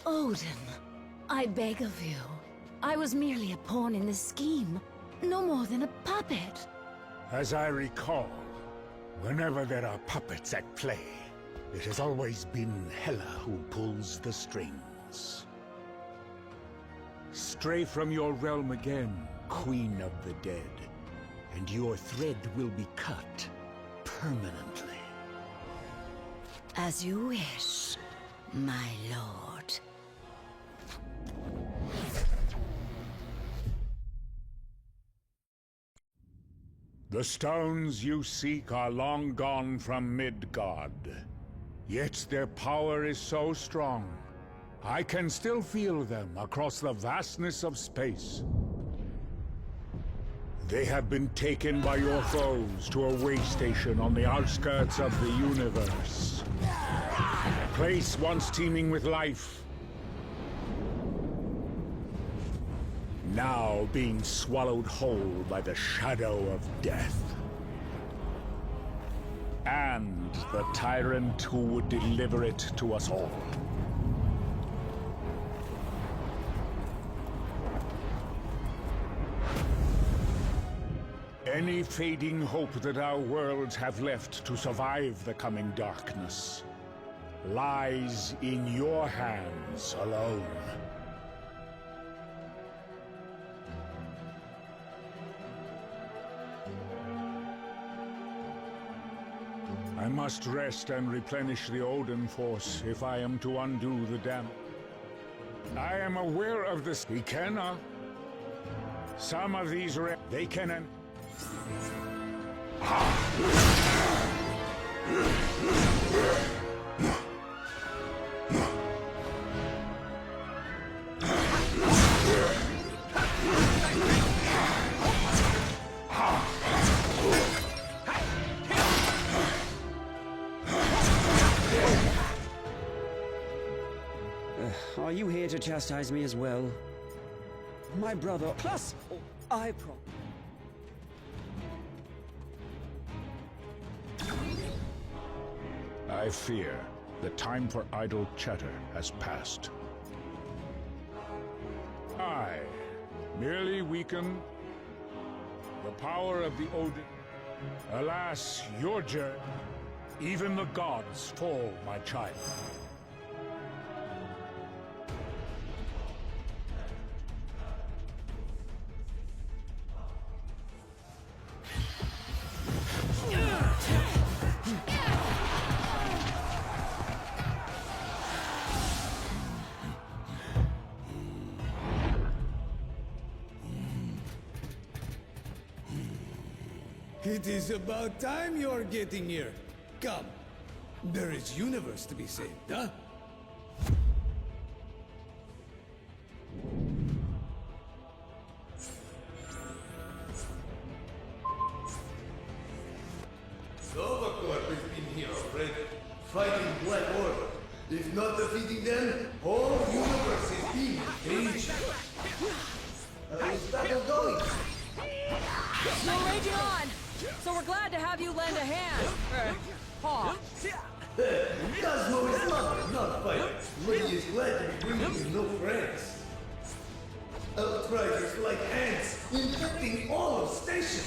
Speaker 13: Odin, I beg of you. I was merely a pawn in this scheme. No more than a puppet.
Speaker 12: As I recall, whenever there are puppets at play, it has always been Hela who pulls the strings. Stray from your realm again, Queen of the Dead, and your thread will be cut permanently.
Speaker 13: As you wish, my lord.
Speaker 12: The stones you seek are long gone from Midgard. Yet their power is so strong, I can still feel them across the vastness of space. They have been taken by your foes to a way station on the outskirts of the universe. A place once teeming with life, now being swallowed whole by the shadow of death. And the tyrant who would deliver it to us all. Any fading hope that our worlds have left to survive the coming darkness lies in your hands alone. I must rest and replenish the Odin force if I am to undo the damage. I am aware of this. He cannot. Some of these they can.
Speaker 14: Are you here to chastise me as well? My brother, plus I
Speaker 12: I fear the time for idle chatter has passed. I merely weaken the power of the Odin. Alas, your journey, even the gods fall, my child.
Speaker 3: It is about time you're getting here. Come. There is universe to be saved, huh?
Speaker 5: Overcorp has been here already, fighting Black Order. If not defeating them, whole universe is being changed. How is battle going?
Speaker 21: Still raging on! So we're glad to have you lend a hand. Paw.
Speaker 5: Cosmo is lover, not fighter. But he is glad to be bringing you no friends. Outriders like ants, infecting all of Station.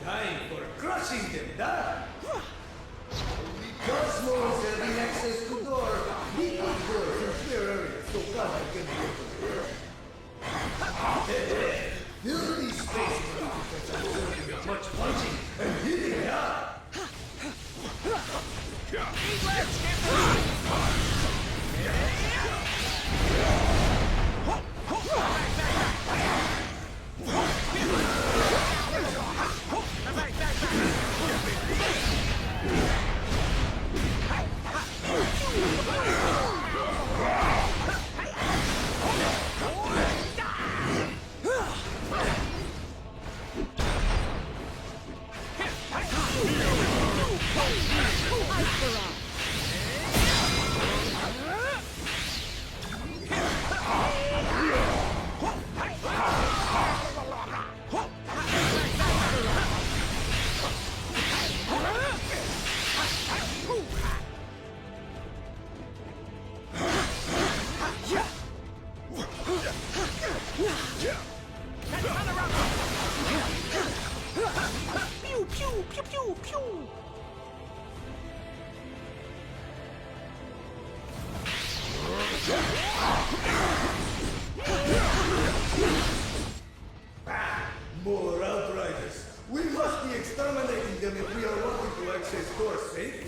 Speaker 5: Time for crushing them down. Cosmo is having access to door. He needs doors in clear areas so Cosmo can get to there. Fill these spaces with as much punching and hitting hard. More Outriders! We must be exterminating them if we are wanting to access doors safely.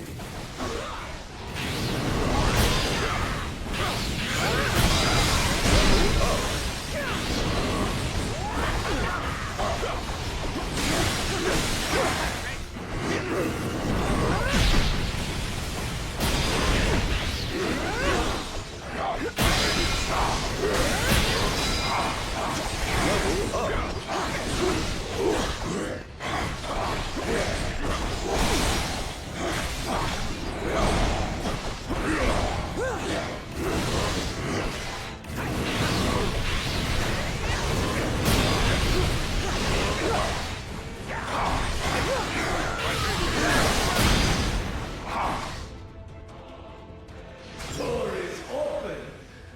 Speaker 5: Door is open!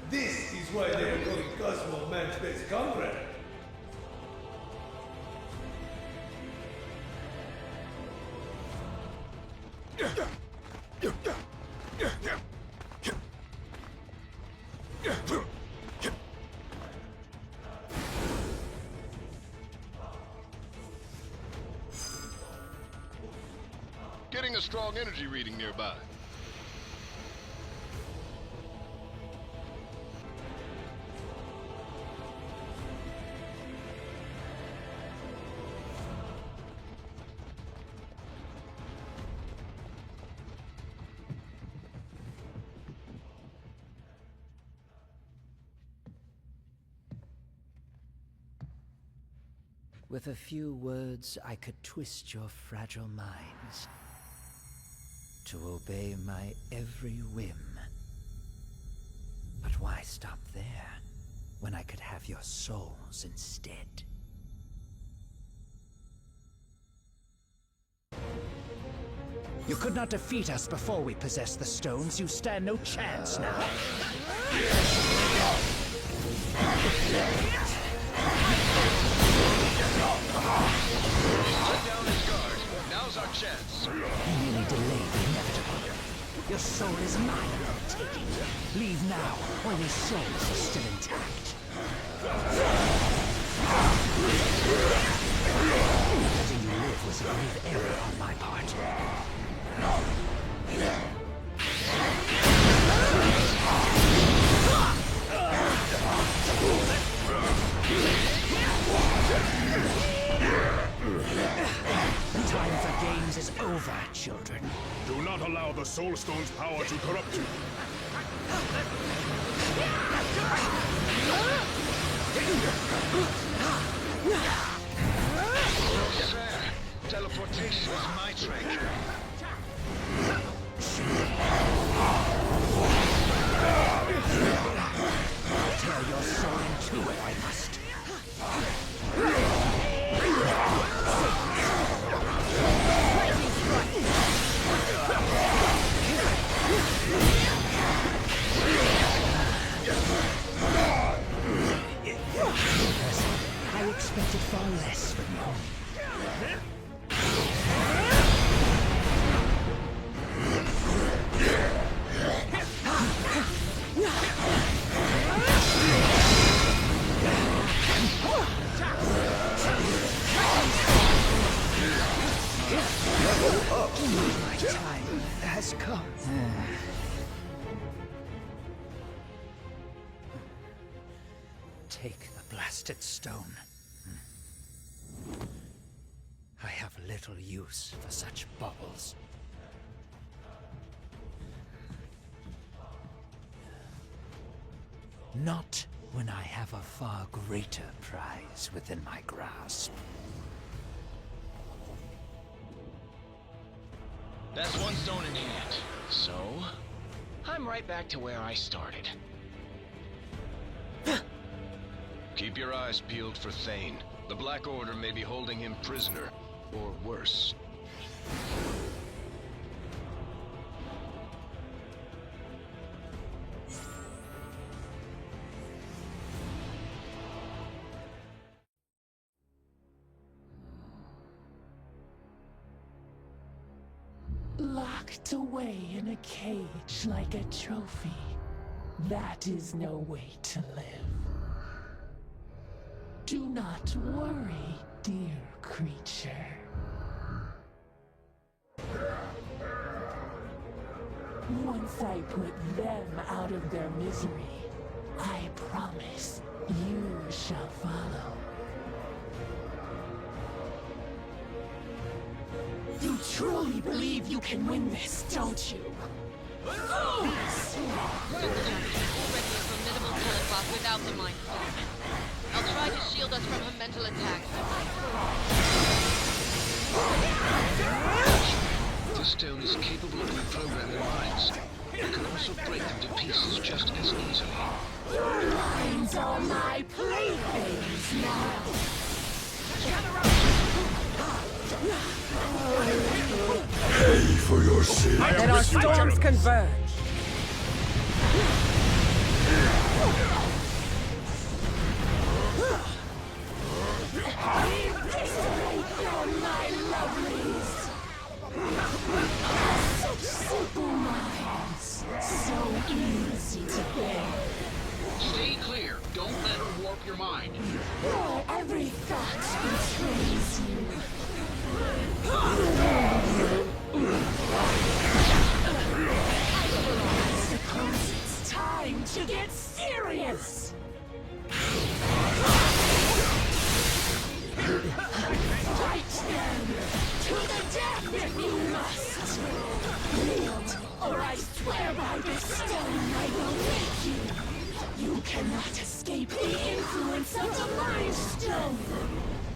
Speaker 5: This is why they are calling Cosmo man's best comrade.
Speaker 11: Getting a strong energy reading nearby.
Speaker 16: With a few words, I could twist your fragile minds to obey my every whim. But why stop there, when I could have your souls instead? You could not defeat us before we possessed the stones. You stand no chance now.
Speaker 11: Let down his guard. Now's our chance.
Speaker 16: You merely delay the inevitable. Your soul is mine, take it. Leave now, while your souls are still intact. Letting you live was a grave error on my part. Time for
Speaker 6: stone's power to corrupt you.
Speaker 11: Fair. Teleportation is my trick.
Speaker 14: Tear your soul into it, I must. I expected far less from you. My time has come. Take the blasted stone. I have little use for such baubles. Not when I have a far greater prize within my grasp.
Speaker 11: That's one stone in hand. So, I'm right back to where I started. Keep your eyes peeled for Thane. The Black Order may be holding him prisoner, or worse.
Speaker 4: Locked away in a cage like a trophy. That is no way to live. Do not worry, dear creature. Once I put them out of their misery, I promise you shall follow. You truly believe you can win this, don't you?
Speaker 8: Already a formidable bullet buff without the Mind Stone. I'll try to shield us from her mental attacks.
Speaker 11: The stone is capable of reprogramming minds. It can also break them to pieces just as easily.
Speaker 4: Your minds are my playthings now.
Speaker 6: Pay for your sins.
Speaker 21: Let our storms converge.
Speaker 4: My lovelies. Such simple minds. So easy to bear.
Speaker 11: Stay clear. Don't let her warp your mind.
Speaker 4: Your every thought betrays you. I suppose it's time to get serious. Fight them to the death if you must. Yield, or I swear by this stone I will make you. You cannot escape the influence of the Mind Stone.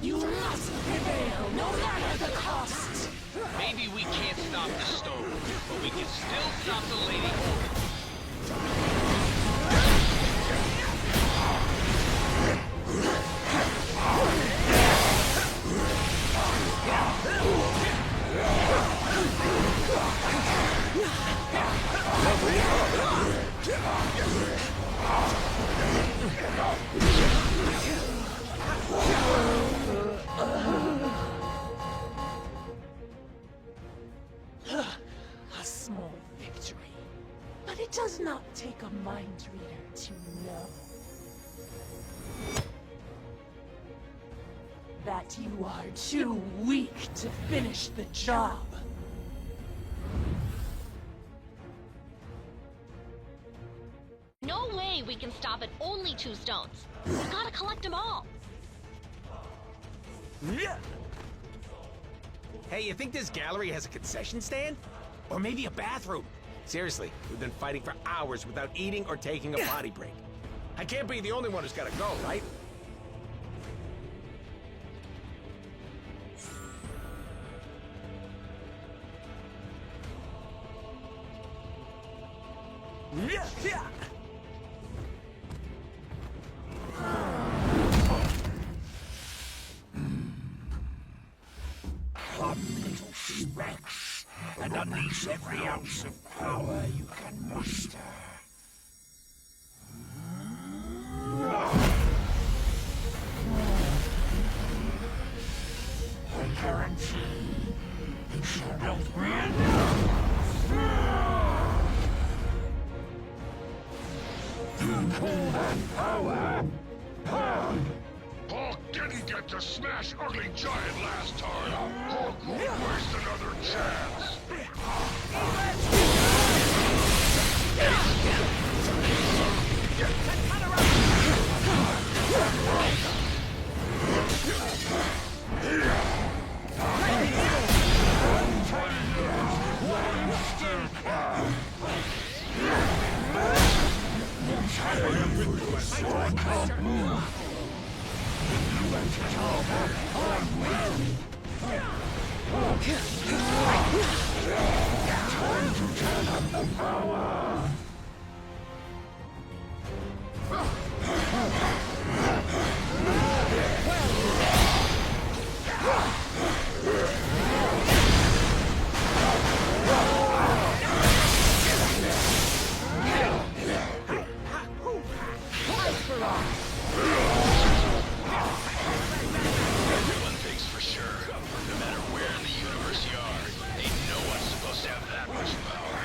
Speaker 4: You must prevail, no matter the cost.
Speaker 11: Maybe we can't stop the stone, but we can still stop the Lady Order.
Speaker 4: A small victory. But it does not take a mind reader to know that you are too weak to finish the job.
Speaker 8: No way we can stop at only 2 stones. We gotta collect them all.
Speaker 1: Hey, you think this gallery has a concession stand? Or maybe a bathroom? Seriously, we've been fighting for hours without eating or taking a potty break. I can't be the only one who's gotta go, right?
Speaker 3: Come, little specks, and unleash every ounce of power you can muster. I guarantee it shall not be enough. You call that power?
Speaker 6: Hulk didn't get to smash Ugly Giant last time. Hulk won't waste another chance.
Speaker 3: Time to turn up the power!
Speaker 11: One thing's for sure. No matter where in the universe you are, ain't no one supposed to have that much power.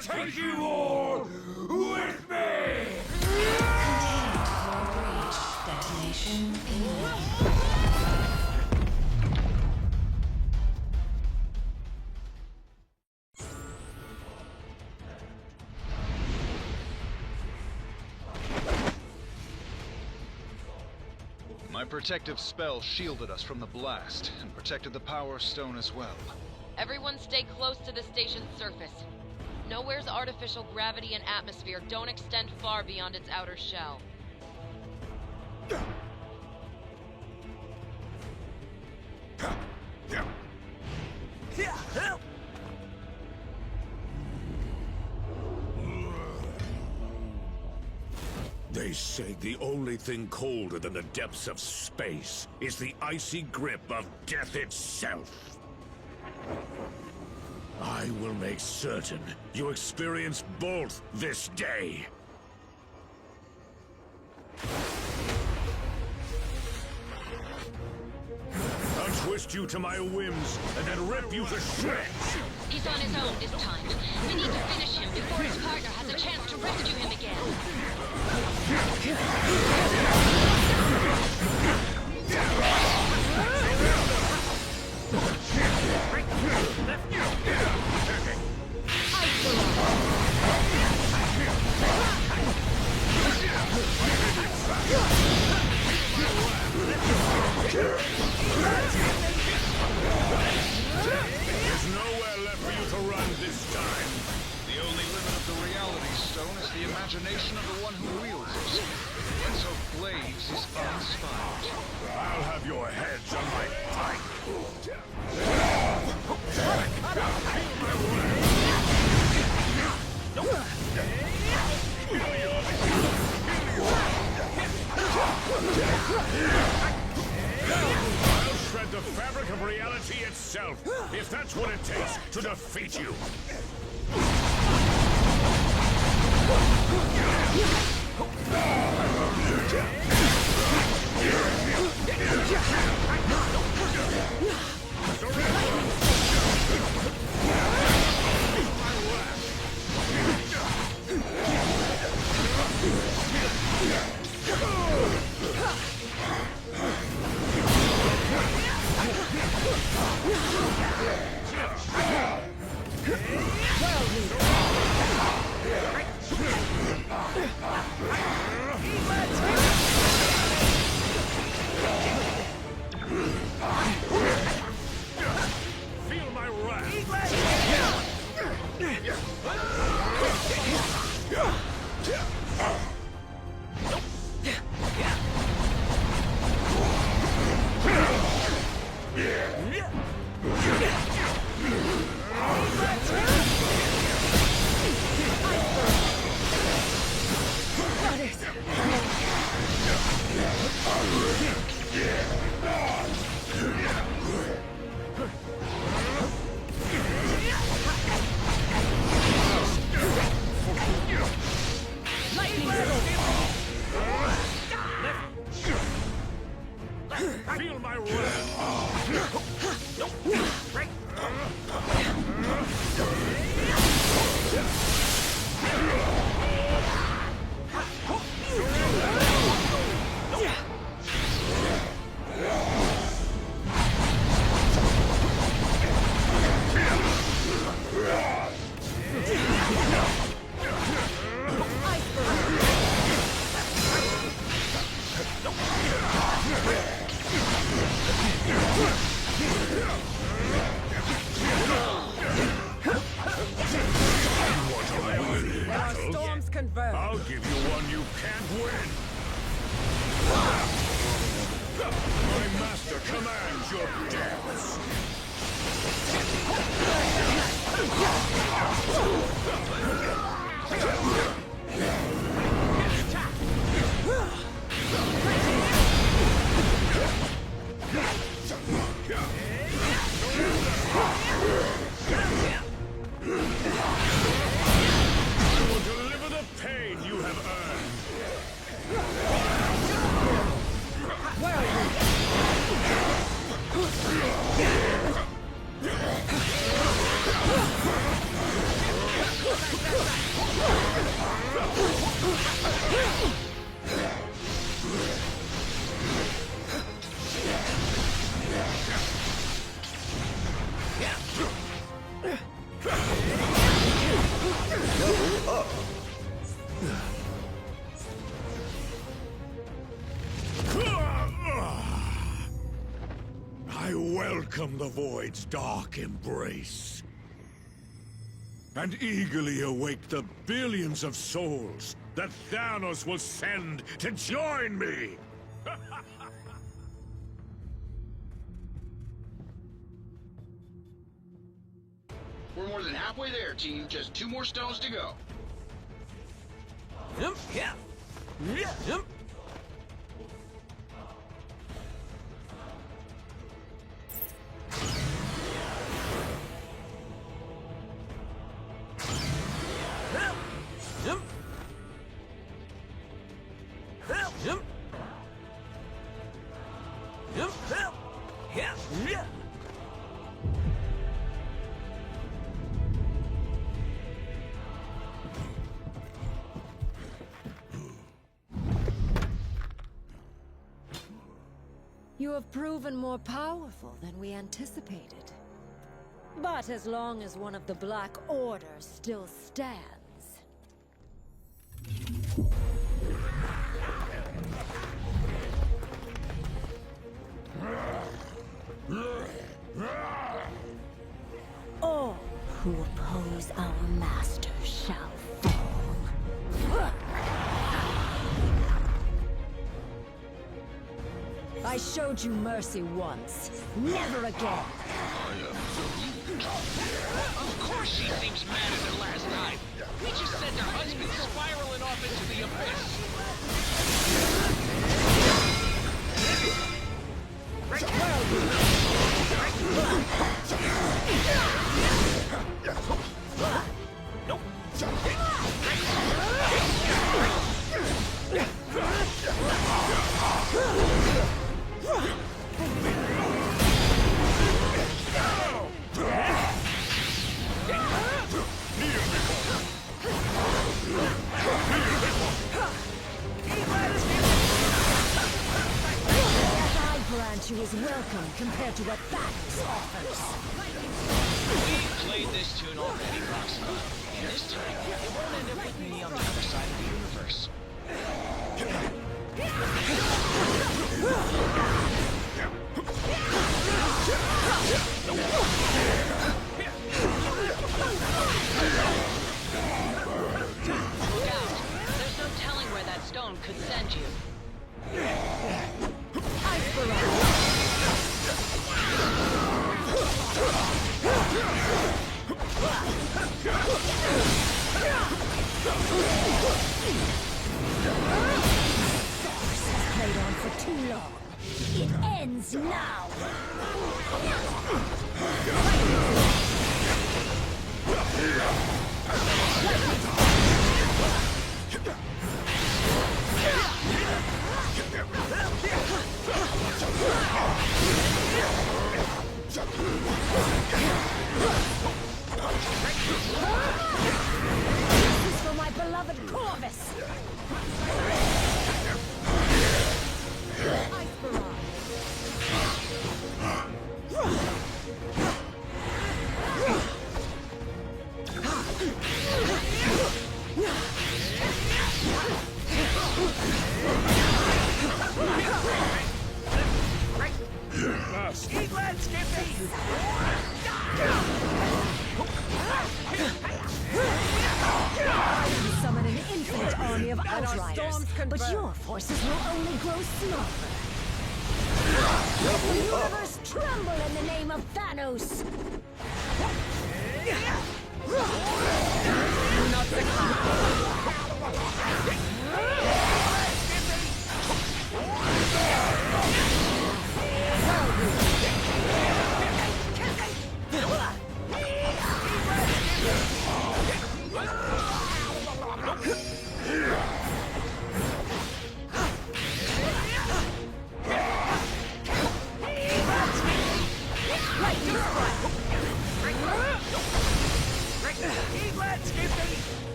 Speaker 3: Take you all with me!
Speaker 4: Destination
Speaker 11: My protective spell shielded us from the blast, and protected the Power Stone as well.
Speaker 8: Everyone stay close to the station's surface. Nowhere's artificial gravity and atmosphere don't extend far beyond its outer shell.
Speaker 6: Yeah.
Speaker 3: They say the only thing colder than the depths of space is the icy grip of death itself. I will make certain you experience both this day. I'll twist you to my whims and then rip you to shreds.
Speaker 8: He's on his own this time. We need to finish him before his partner has a chance to rescue him again.
Speaker 3: There's nowhere left for you to run this time.
Speaker 11: The only limit of the reality stone is the imagination of the one who wields it. Prince of Blades is uninspired.
Speaker 3: I'll have your heads on my pike. I'll shred the fabric of reality itself, if that's what it takes to defeat you. Feel my wrath. Feel my wrath. I'll give you one you can't win. My master commands your deaths. Pain you have earned.
Speaker 21: Where are you?
Speaker 3: I welcome the Void's dark embrace, and eagerly await the billions of souls that Thanos will send to join me!
Speaker 11: there, team. Just 2 more stones to go.
Speaker 1: Yeah.
Speaker 9: You have proven more powerful than we anticipated. But as long as one of the Black Order still stands... all who oppose our master shall fall. I showed you mercy once. Never again.
Speaker 11: Of course she seems mad at her last night. We just sent her husband spiraling off into the
Speaker 9: You is welcome compared to what Thanos offers.
Speaker 11: We've played this tune already, Roxanne. And this time, it won't end up with me on the other side of the universe.
Speaker 15: Look out. There's no telling where that stone could send you.
Speaker 9: Played on for too long. It ends now. This is for my beloved Corvus. Summon an infinite army of outriders, but your forces will only grow smaller. Let the universe tremble in the name of Thanos! Do not succumb.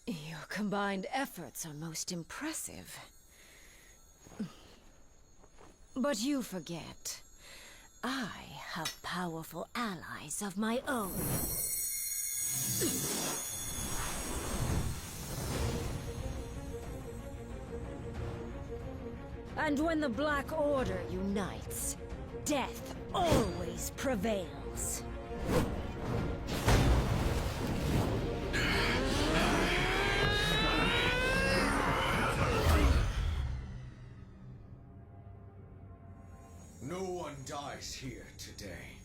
Speaker 9: Your combined efforts are most impressive. But you forget, I have powerful allies of my own.
Speaker 21: And when the Black Order unites, death always prevails.
Speaker 17: No one dies here today.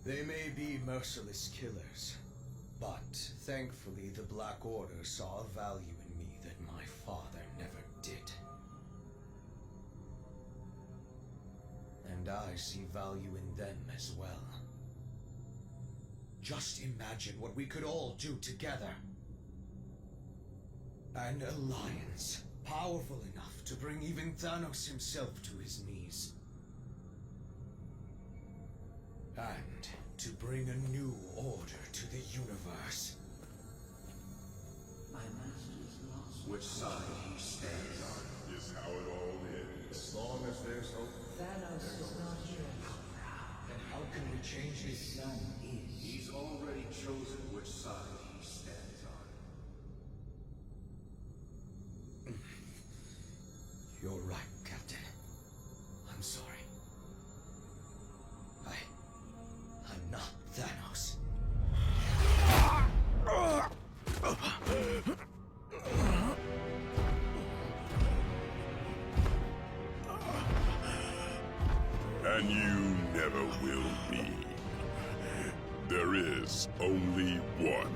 Speaker 17: They may be merciless killers, but thankfully the Black Order saw a value in me that my father never did. And I see value in them as well. Just imagine what we could all do together. An alliance, powerful enough to bring even Thanos himself to his knees. And to bring a new order to the universe.
Speaker 20: My master's lost.
Speaker 22: Which side he stands on is how it all ends. As long as there's hope.
Speaker 20: Thanos is not here.
Speaker 17: Then how can we change
Speaker 20: His
Speaker 17: this?
Speaker 20: son is.
Speaker 22: He's already chosen which side he stands on.
Speaker 17: You're right, Captain. I'm sorry. I'm not Thanos.
Speaker 3: And you never will be. There is only one.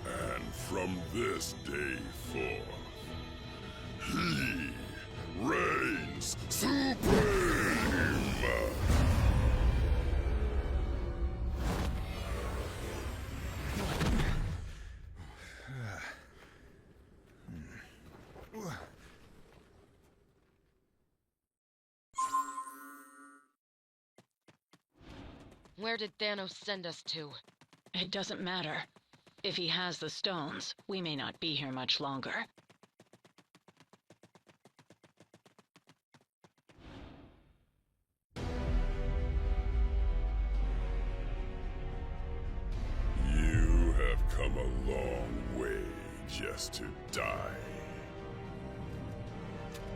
Speaker 3: And from this day forth, he reigns supreme!
Speaker 8: Where did Thanos send us to?
Speaker 15: It doesn't matter. If he has the stones, we may not be here much longer.
Speaker 3: You have come a long way just to die.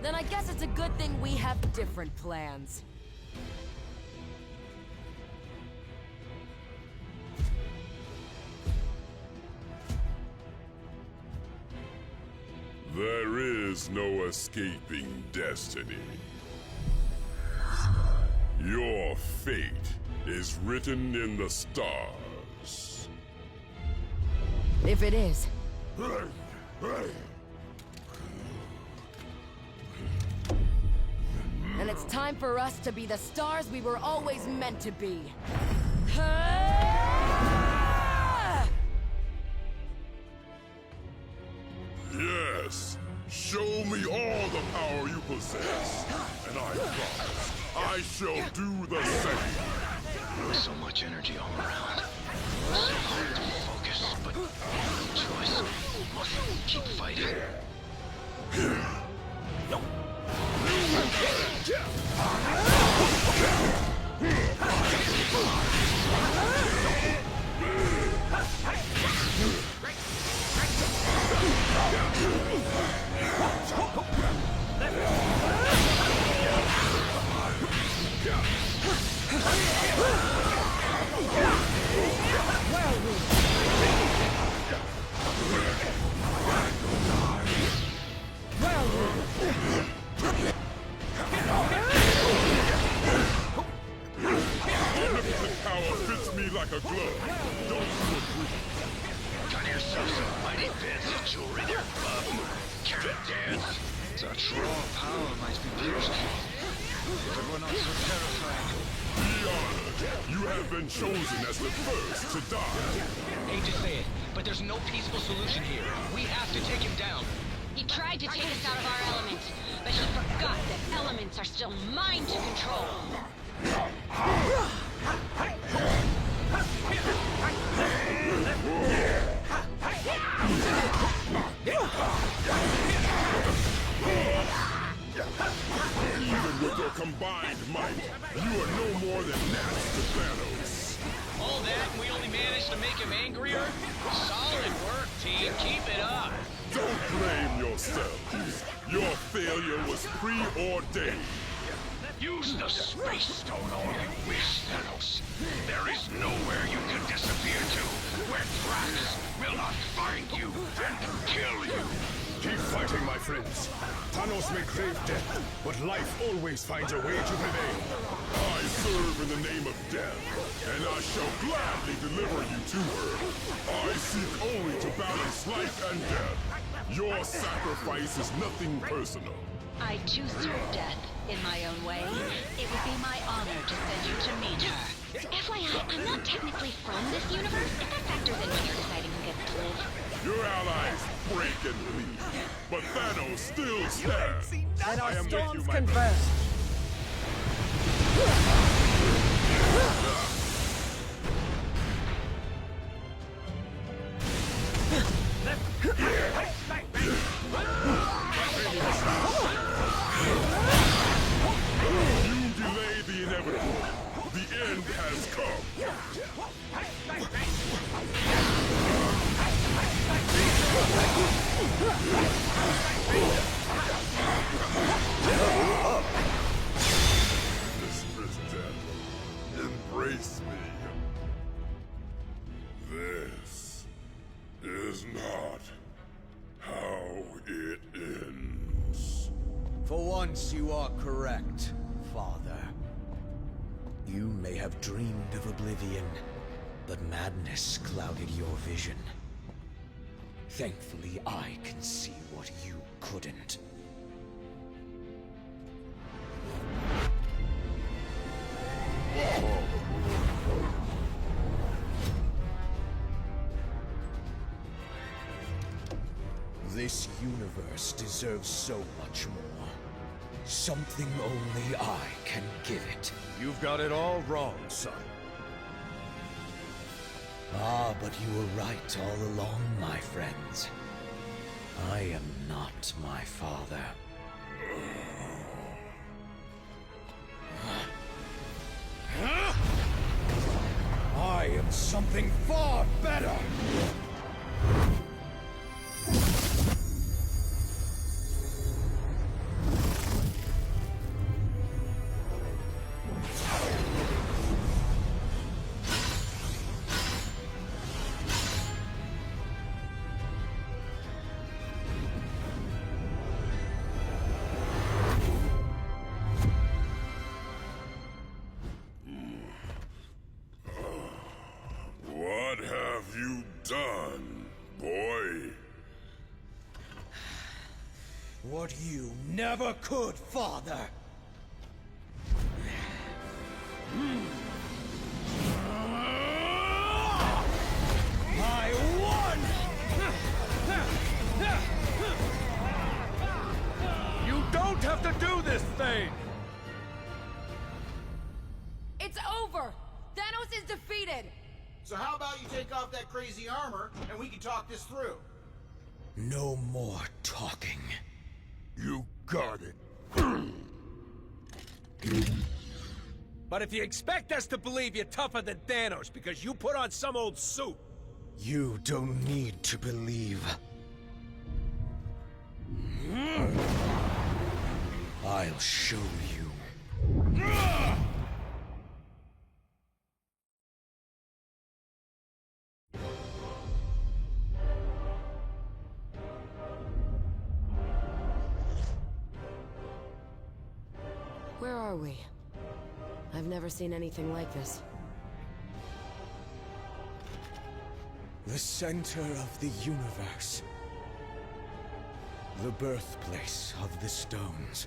Speaker 21: Then I guess it's a good thing we have different plans.
Speaker 3: There is no escaping destiny. Your fate is written in the stars.
Speaker 21: If it is. And it's time for us to be the stars we were always meant to be.
Speaker 3: Yes! Show me all the power you possess, and I promise I shall do the same.
Speaker 11: So much energy all around. So hard to focus, but no choice. Must keep fighting.
Speaker 3: Like a glove. Don't you agree?
Speaker 11: Got yourself some mighty fancy jewelry there, bub. Care to dance?
Speaker 23: Such raw power might be pierced. If it were not so terrifying.
Speaker 3: Be honored. You have been chosen as the first to die.
Speaker 23: Hate to say it, but there's no peaceful solution here. We have to take him down.
Speaker 8: He tried to take us out of our element, but he forgot that elements are still mine to control.
Speaker 3: Yeah!
Speaker 6: than gnats to Thanos.
Speaker 23: All that and we only managed to make him angrier? Solid work, team. Keep it up.
Speaker 6: Don't blame yourselves. Your failure was preordained.
Speaker 11: Use the Space Stone all you wish, Thanos. There is nowhere you can disappear to where Drax will not find you and kill you.
Speaker 6: Keep fighting, my friends. Thanos may crave death, but life always finds a way to prevail. I serve in the name of death, and I shall gladly deliver you to her. I seek only to balance life and death. Your sacrifice is nothing personal.
Speaker 8: I too serve death in my own way. It would be my honor to send you to meet her. FYI, I'm not technically from this universe, if that factors in when you're deciding who gets to live.
Speaker 6: Your allies break and bleed, but Thanos still stands.
Speaker 19: Let our
Speaker 6: I am with
Speaker 19: storms
Speaker 6: you, my
Speaker 19: converge.
Speaker 6: You delay the inevitable. The end has come. Mistress Death, embrace me. This is not how it ends.
Speaker 17: For once, you are correct, Father. You may have dreamed of oblivion, but madness clouded your vision. Thankfully, I can see what you couldn't. This universe deserves so much more. Something only I can give it.
Speaker 1: You've got it all wrong, son.
Speaker 17: Ah, but you were right all along, my friends. I am not my father. I am something far better!
Speaker 6: What have you done, boy?
Speaker 17: What you never could, Father! I won!
Speaker 1: You don't have to do this thing!
Speaker 21: It's over! Thanos is defeated!
Speaker 7: So how about you take off that crazy armor, and we can talk this through?
Speaker 17: No more talking.
Speaker 6: You got it.
Speaker 1: But if you expect us to believe you're tougher than Thanos because you put on some old suit...
Speaker 17: You don't need to believe. I'll show you.
Speaker 9: Where are we? I've never seen anything like this.
Speaker 17: The center of the universe. The birthplace of the stones.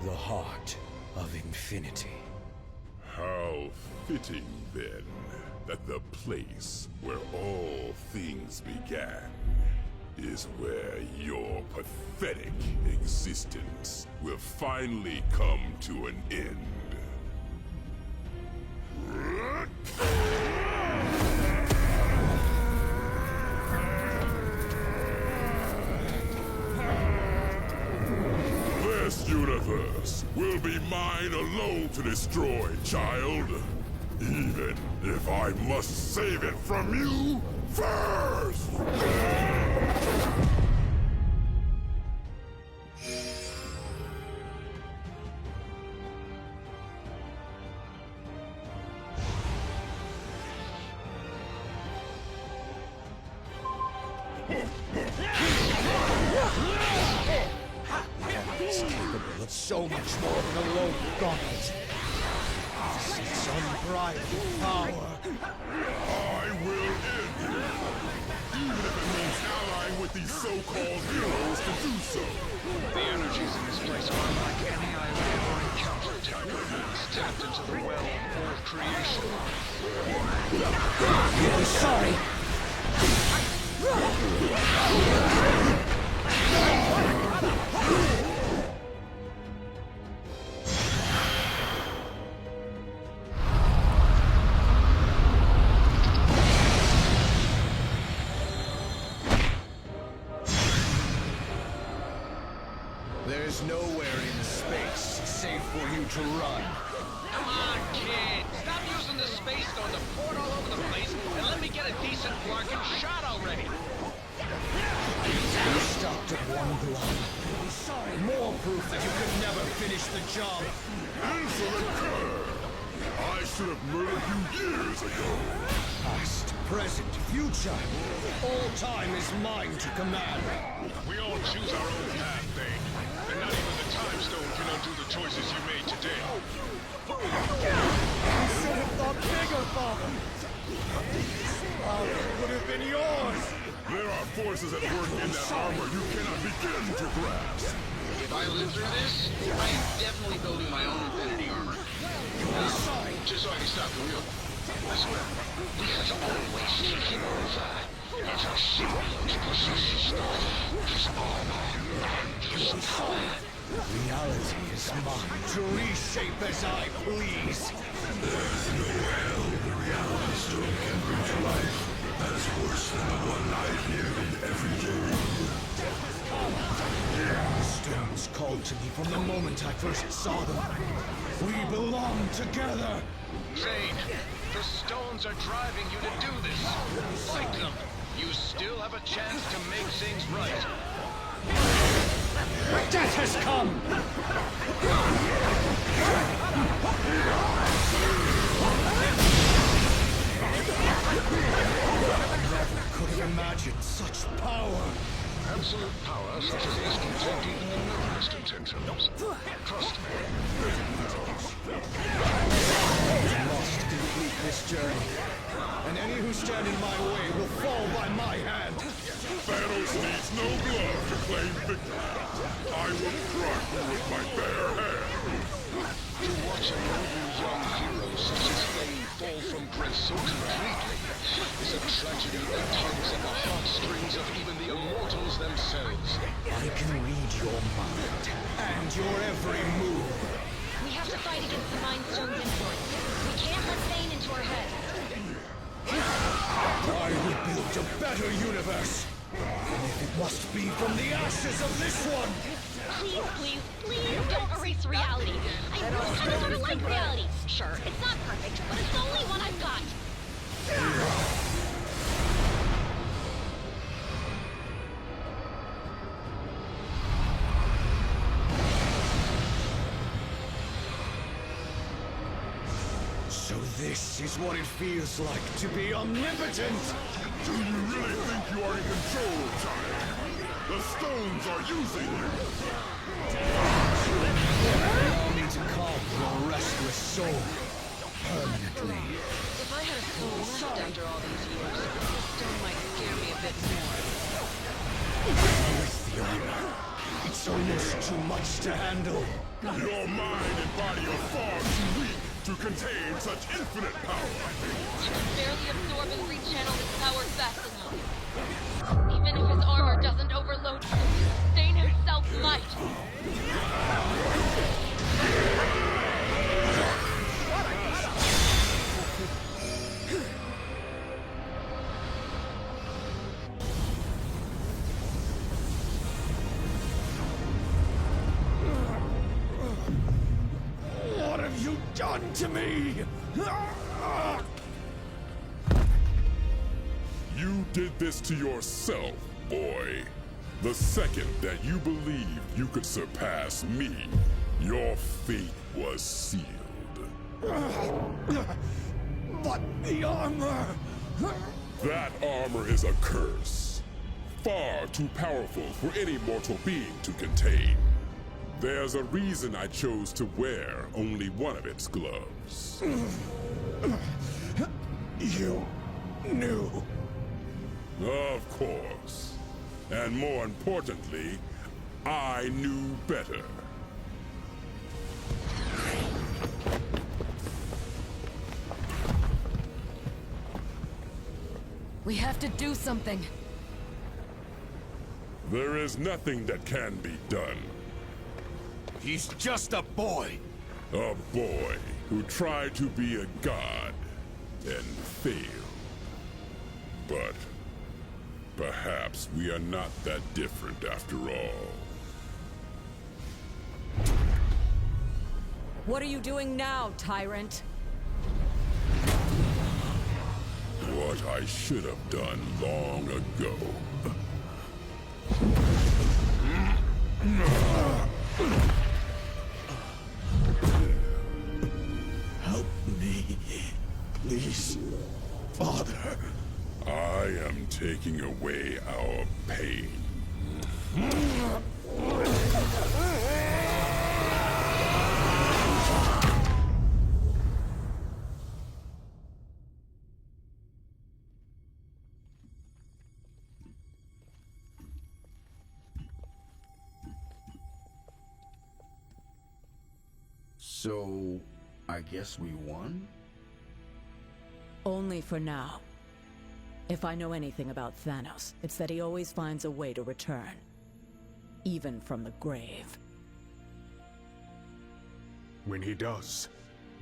Speaker 17: The heart of infinity.
Speaker 6: How fitting, then, that the place where all things began is where your pathetic existence will finally come to an end. This universe
Speaker 3: universe will be mine alone to destroy, child. Even if I must save it from you first!
Speaker 14: It's capable of so much more than a lone gauntlet. This is unbridled power.
Speaker 3: I will end it, even if it means allying with these so-called heroes to do so.
Speaker 11: The energies in this place are unlike any I have ever encountered. It's tapped into the well of all creation.
Speaker 14: You'll be sorry.
Speaker 5: There's nowhere in space safe for you to run.
Speaker 23: Come on, kid. Stop using the space stone to port all over the place and let me get a decent bargain shot already.
Speaker 5: You stopped at one blow. Sorry. More proof that you could never finish the job.
Speaker 3: Insolent cur! I should have murdered you years ago.
Speaker 5: Past, present, future. All time is mine to command.
Speaker 11: We all choose our own path, Thane. And not even the time stone can undo the choices you made today.
Speaker 5: You should have thought bigger, Father. Power would have been yours.
Speaker 3: There are forces at work in that armor you cannot begin to grasp.
Speaker 23: If I live through this, I am definitely building my own infinity armor.
Speaker 11: Just so I can stop the wheel. I swear.
Speaker 5: Because always taking over. It's a symbol to possess his armor and his power. Reality is mine to reshape as I please.
Speaker 3: There's no hell the reality stone can bring to life. That's worse than the one I've nearly every day.
Speaker 5: The stones called to me from the moment I first saw them. We belong together.
Speaker 11: Zane, the stones are driving you to do this. Fight them. You still have a chance to make things right.
Speaker 14: Death has come!
Speaker 5: Never could have imagined such power.
Speaker 11: Absolute power such as this can take even the noblest intentions. Trust me.
Speaker 5: We must complete this journey. And any who stand in my way will fall by my hand.
Speaker 3: Thanos needs no glove to claim victory. I will crush you with my bare hands.
Speaker 11: To watch a noble young hero such as Thane fall from grace so completely is a tragedy that tugs at the heartstrings of even the immortals themselves.
Speaker 5: I can read your mind and your every move.
Speaker 8: We have to fight against the Mind Stone's influence. We can't let Thane into our head.
Speaker 5: I will build a better universe. And if it must be from the ashes of this one.
Speaker 8: Please, please, please don't erase reality. I don't want to like reality. Sure, it's not perfect, but it's the only one I've got.
Speaker 5: So this is what it feels like to be omnipotent!
Speaker 3: Do you really think you are in control, child? The stones are using you!
Speaker 5: Allow me to calm your restless soul. Permanently.
Speaker 15: If I had a soul left after all these years, this stone might scare me a bit more.
Speaker 5: With the armor, it's almost too much to handle.
Speaker 3: Your mind and body are far too weak to contain such infinite power.
Speaker 8: He can barely absorb and rechannel his power fast enough. Even if his armor doesn't overload him, Thane himself might.
Speaker 3: done to me!
Speaker 6: You did this to yourself, boy. The second that you believed you could surpass me, your fate was sealed.
Speaker 3: But the armor...
Speaker 6: That armor is a curse. Far too powerful for any mortal being to contain. There's a reason I chose to wear only one of its gloves.
Speaker 3: You knew.
Speaker 6: Of course. And more importantly, I knew better.
Speaker 21: We have to do something.
Speaker 6: There is nothing that can be done.
Speaker 3: He's just a boy.
Speaker 6: A boy who tried to be a god and failed. But perhaps we are not that different after all.
Speaker 21: What are you doing now, tyrant?
Speaker 6: What I should have done long ago.
Speaker 3: Help me, please, Father.
Speaker 6: I am taking away our pain.
Speaker 2: So, I guess we won?
Speaker 21: Only for now. If I know anything about Thanos, it's that he always finds a way to return. Even from the grave.
Speaker 12: When he does,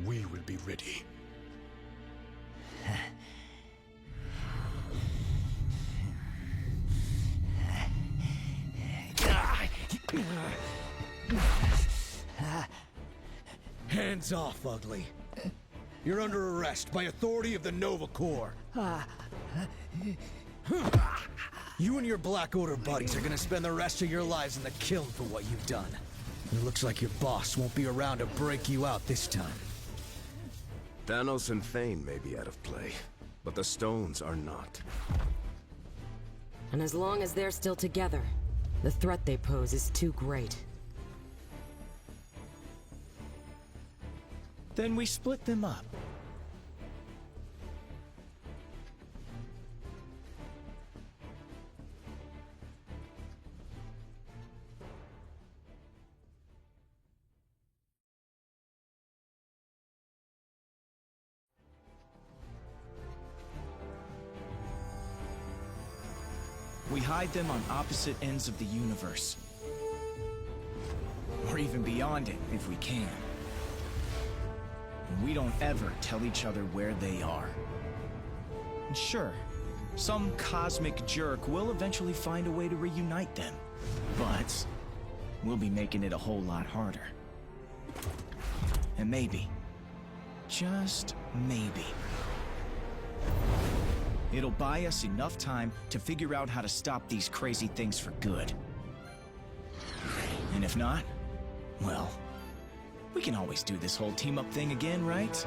Speaker 12: we will be ready.
Speaker 5: Hands off, Ugly. You're under arrest by authority of the Nova Corps. You and your Black Order buddies are gonna spend the rest of your lives in the kiln for what you've done. It looks like your boss won't be around to break you out this time.
Speaker 10: Thanos and Thane may be out of play, but the stones are not.
Speaker 18: And as long as they're still together, the threat they pose is too great.
Speaker 5: Then we split them up.
Speaker 24: We hide them on opposite ends of the universe. Or even beyond it, if we can. And we don't ever tell each other where they are. And sure, some cosmic jerk will eventually find a way to reunite them. But we'll be making it a whole lot harder. And maybe, just maybe, it'll buy us enough time to figure out how to stop these crazy things for good. And if not, well, we can always do this whole team-up thing again, right?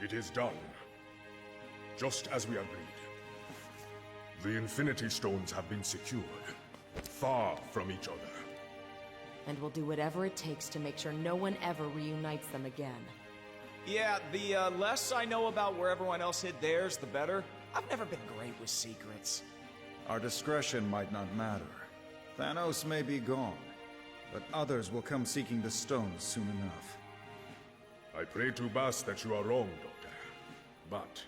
Speaker 6: It is done. Just as we agreed. The Infinity Stones have been secured, far from each other.
Speaker 18: And we'll do whatever it takes to make sure no one ever reunites them again.
Speaker 24: Yeah, the less I know about where everyone else hid theirs, the better. I've never been great with secrets.
Speaker 4: Our discretion might not matter. Thanos may be gone, but others will come seeking the stones soon enough.
Speaker 6: I pray to Bas that you are wrong, Doctor. But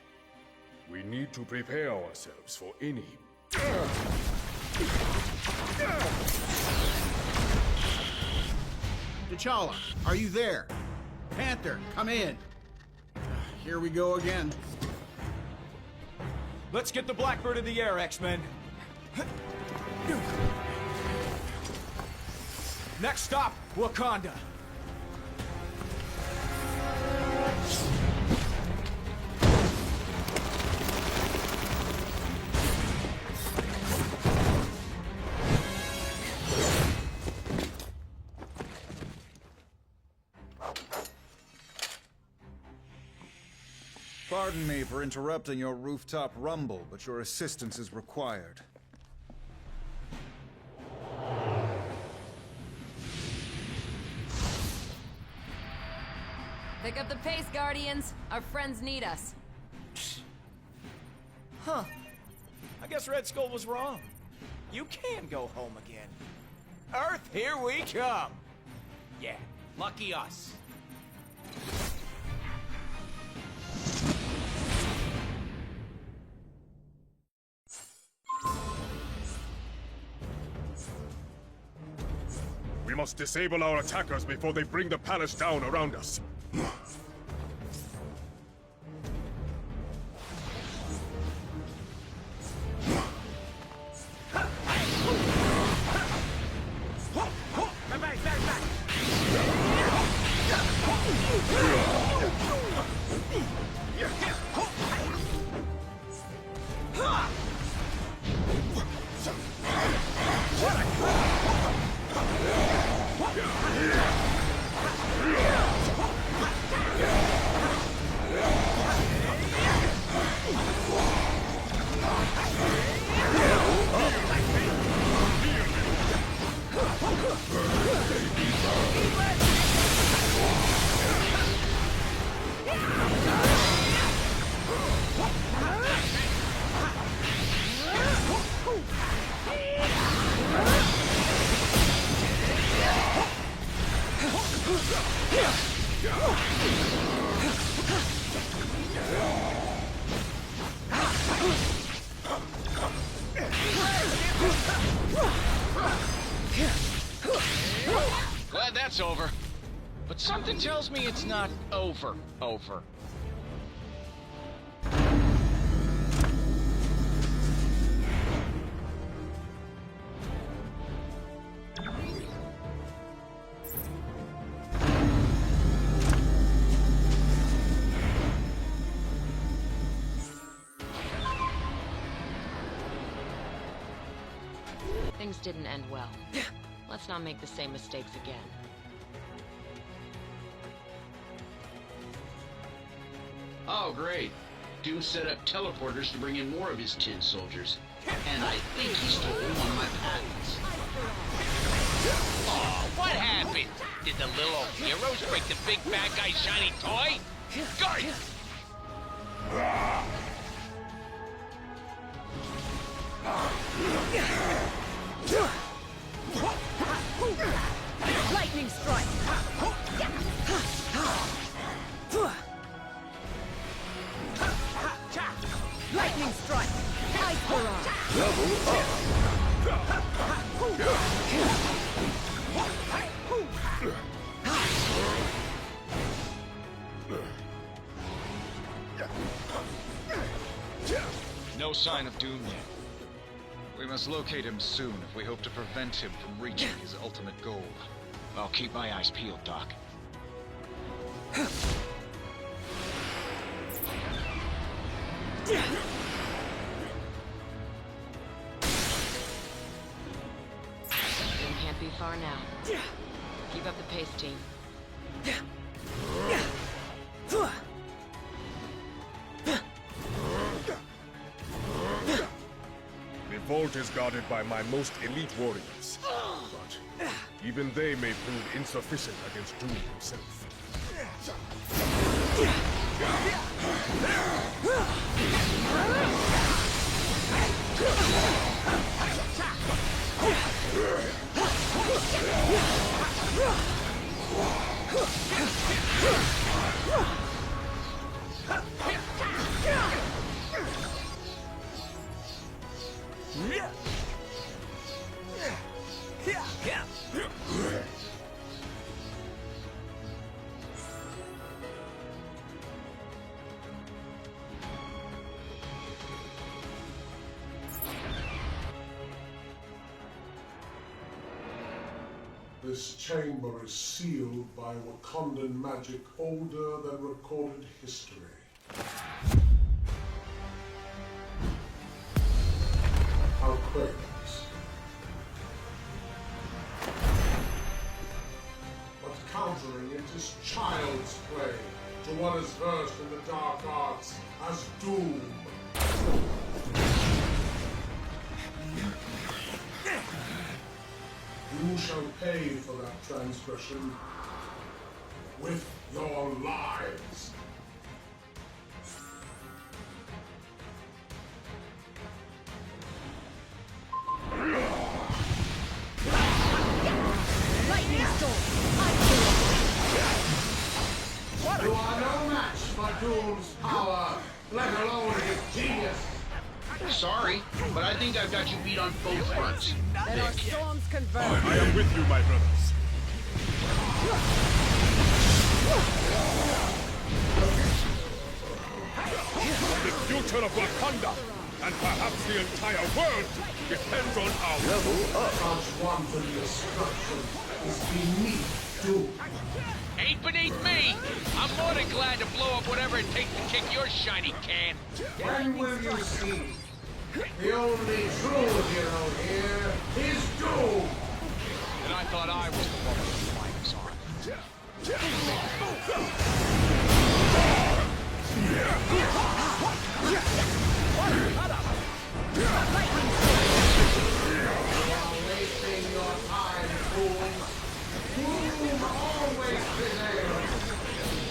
Speaker 6: we need to prepare ourselves for any...
Speaker 7: T'Challa, are you there? Panther, come in. Here we go again.
Speaker 13: Let's get the Blackbird in the air, X-Men. Next stop, Wakanda.
Speaker 4: Pardon me for interrupting your rooftop rumble, but your assistance is required.
Speaker 18: Pick up the pace, Guardians. Our friends need us.
Speaker 13: Huh. I guess Red Skull was wrong. You can go home again. Earth, here we come!
Speaker 1: Yeah, lucky us.
Speaker 6: We must disable our attackers before they bring the palace down around us.
Speaker 23: Glad that's over. But something tells me it's not over.
Speaker 8: Things didn't end well. Let's not make the same mistakes again.
Speaker 16: Oh, great. Doom set up teleporters to bring in more of his tin soldiers. And I think he stole one of my patents.
Speaker 23: Oh, what happened? Did the little heroes break the big bad guy's shiny toy? Guard!
Speaker 19: Lightning strike! Lightning strike! Ice barrage!
Speaker 6: Level up!
Speaker 24: No sign of Doom yet. We must locate him soon if we hope to prevent him from reaching his ultimate goal.
Speaker 23: I'll keep my eyes peeled, Doc.
Speaker 8: Doom can't be far now. Keep up the pace, team.
Speaker 6: The vault is guarded by my most elite warriors. But even they may prove insufficient against Doom himself.
Speaker 9: This chamber is sealed by Wakandan magic older than recorded history. How quaint. But countering it is child's play to one as versed in the dark arts as Doom. You shall pay for that transgression with your lives.
Speaker 19: Lightning storm!
Speaker 3: You are no match for Doom's power, let alone his genius.
Speaker 16: Sorry, but I think I've got you beat on both fronts.
Speaker 19: Then our storms converge.
Speaker 6: I am with you, my brothers. The future of Wakanda, and perhaps the entire world, depends on our level up.
Speaker 9: God's wanton destruction is beneath Doom.
Speaker 23: Ain't beneath me! I'm more than glad to blow up whatever it takes to kick your shiny can.
Speaker 3: When will you see? The only true hero here is Doom!
Speaker 23: And I thought I was the one with the flying arm.
Speaker 3: Wasting your time, fool. Doom always prevails.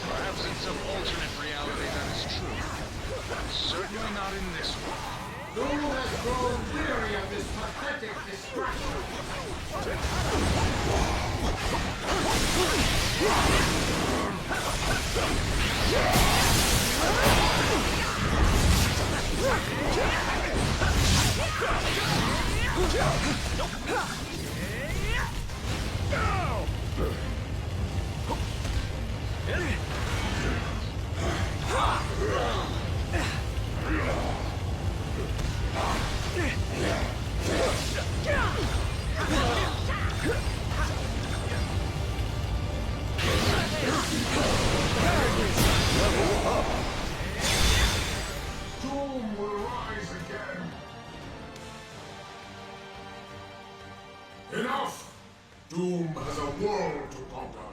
Speaker 23: Perhaps in some alternate reality that is true. But certainly not in this one.
Speaker 3: Doom has grown weary of this pathetic distraction.
Speaker 9: Doom will rise again. Enough! Doom has a world to conquer.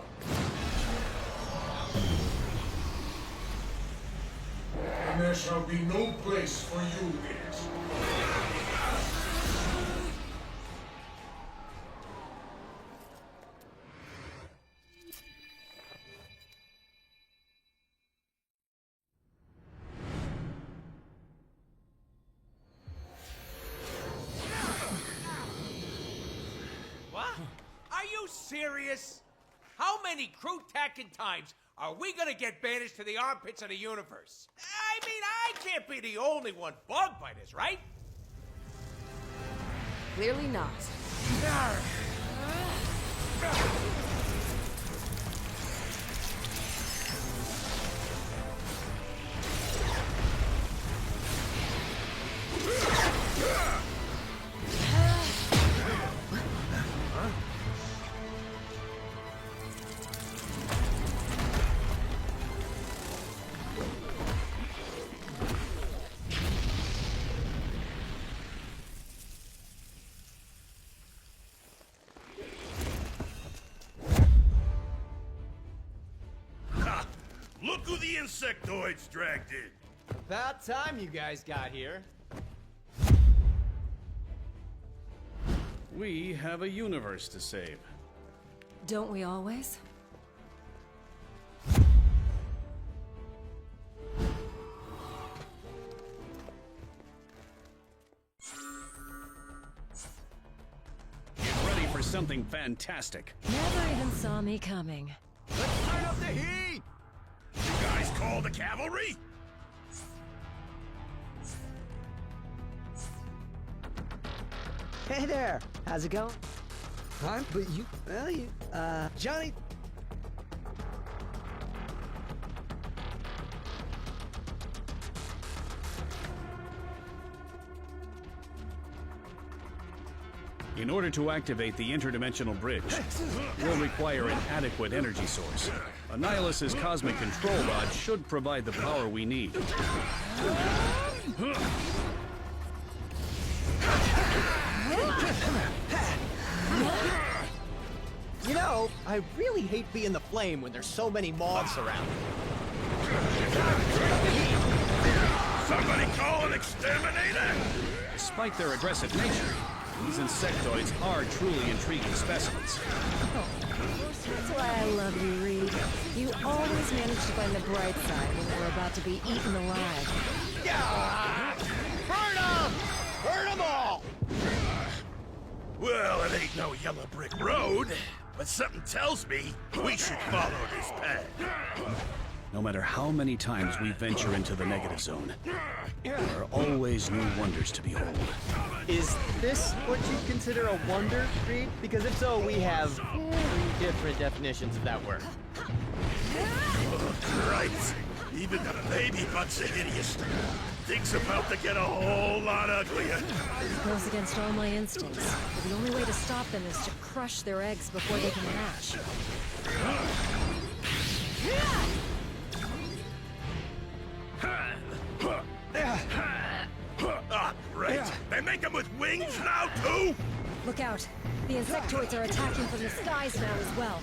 Speaker 9: And there shall be no place for you in it.
Speaker 1: What? Are you serious? How many crude-tacking times are we gonna get banished to the armpits of the universe? I mean, I can't be the only one bugged by this, right?
Speaker 18: Clearly not.
Speaker 3: Look who the insectoids dragged in.
Speaker 13: About time you guys got here.
Speaker 17: We have a universe to save.
Speaker 18: Don't we always?
Speaker 17: Get ready for something fantastic.
Speaker 18: Never even saw me coming.
Speaker 3: Let's turn up the heat! You guys call the cavalry?
Speaker 20: Hey there, how's it going? Fine, but Johnny...
Speaker 17: In order to activate the interdimensional bridge, we'll require an adequate energy source. Annihilus's cosmic control rod should provide the power we need.
Speaker 11: You know, I really hate being the flame when there's so many moths around.
Speaker 3: Somebody call an exterminator!
Speaker 17: Despite their aggressive nature, these insectoids are truly intriguing specimens.
Speaker 18: That's why I love you, Reed. You always manage to find the bright side when we're about to be eaten alive.
Speaker 11: Yeah! Burn them! Burn them all!
Speaker 3: Well, it ain't no yellow brick road, but something tells me we should follow this path.
Speaker 17: No matter how many times we venture into the negative zone, there are always new wonders to behold.
Speaker 11: Is this what you'd consider a wonder, Reed? Because if so, we have 3 different definitions of that word.
Speaker 3: Oh, Christ. Even the baby bunch of hideous. Things about to get a whole lot uglier.
Speaker 18: It goes against all my instincts. But the only way to stop them is to crush their eggs before they can hatch.
Speaker 3: Ah, great. They make them with wings now, too?
Speaker 18: Look out. The insectoids are attacking from the skies now as well.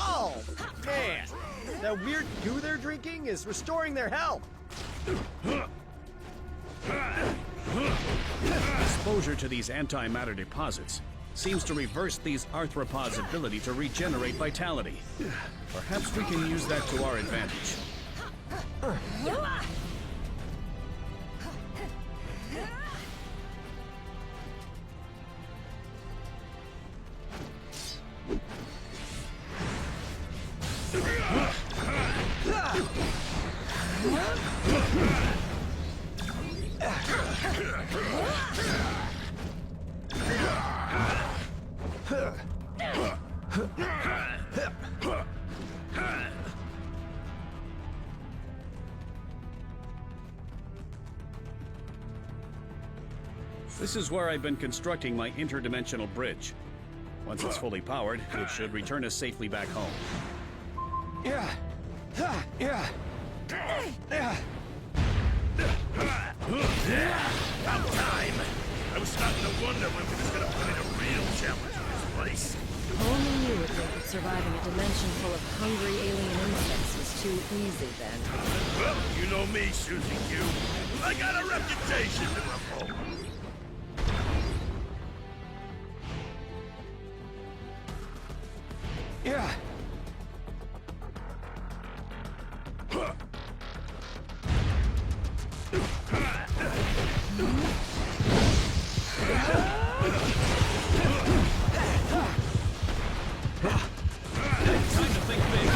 Speaker 11: Oh, man! That weird goo they're drinking is restoring their health!
Speaker 17: Exposure to these antimatter deposits seems to reverse these arthropods' ability to regenerate vitality. Perhaps we can use that to our advantage. This is where I've been constructing my interdimensional bridge. Once it's fully powered, it should return us safely back home.
Speaker 3: About time! I was starting to wonder when we was gonna put in a real challenge in this place.
Speaker 18: Only you would think that surviving a dimension full of hungry alien insects was too easy then.
Speaker 3: Well, you know me, Susie Q. I got a reputation to uphold.
Speaker 17: Time to think big.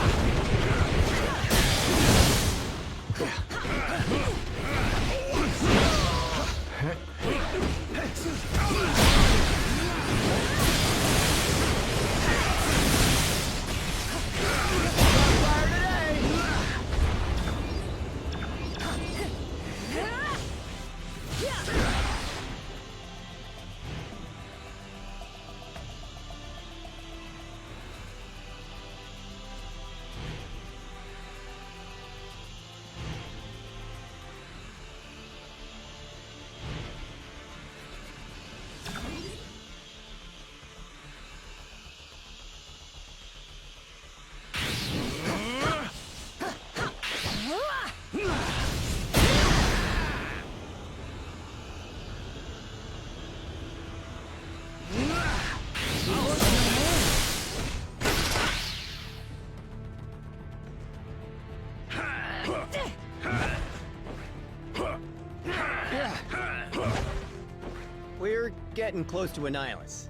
Speaker 11: We're getting close to Annihilus.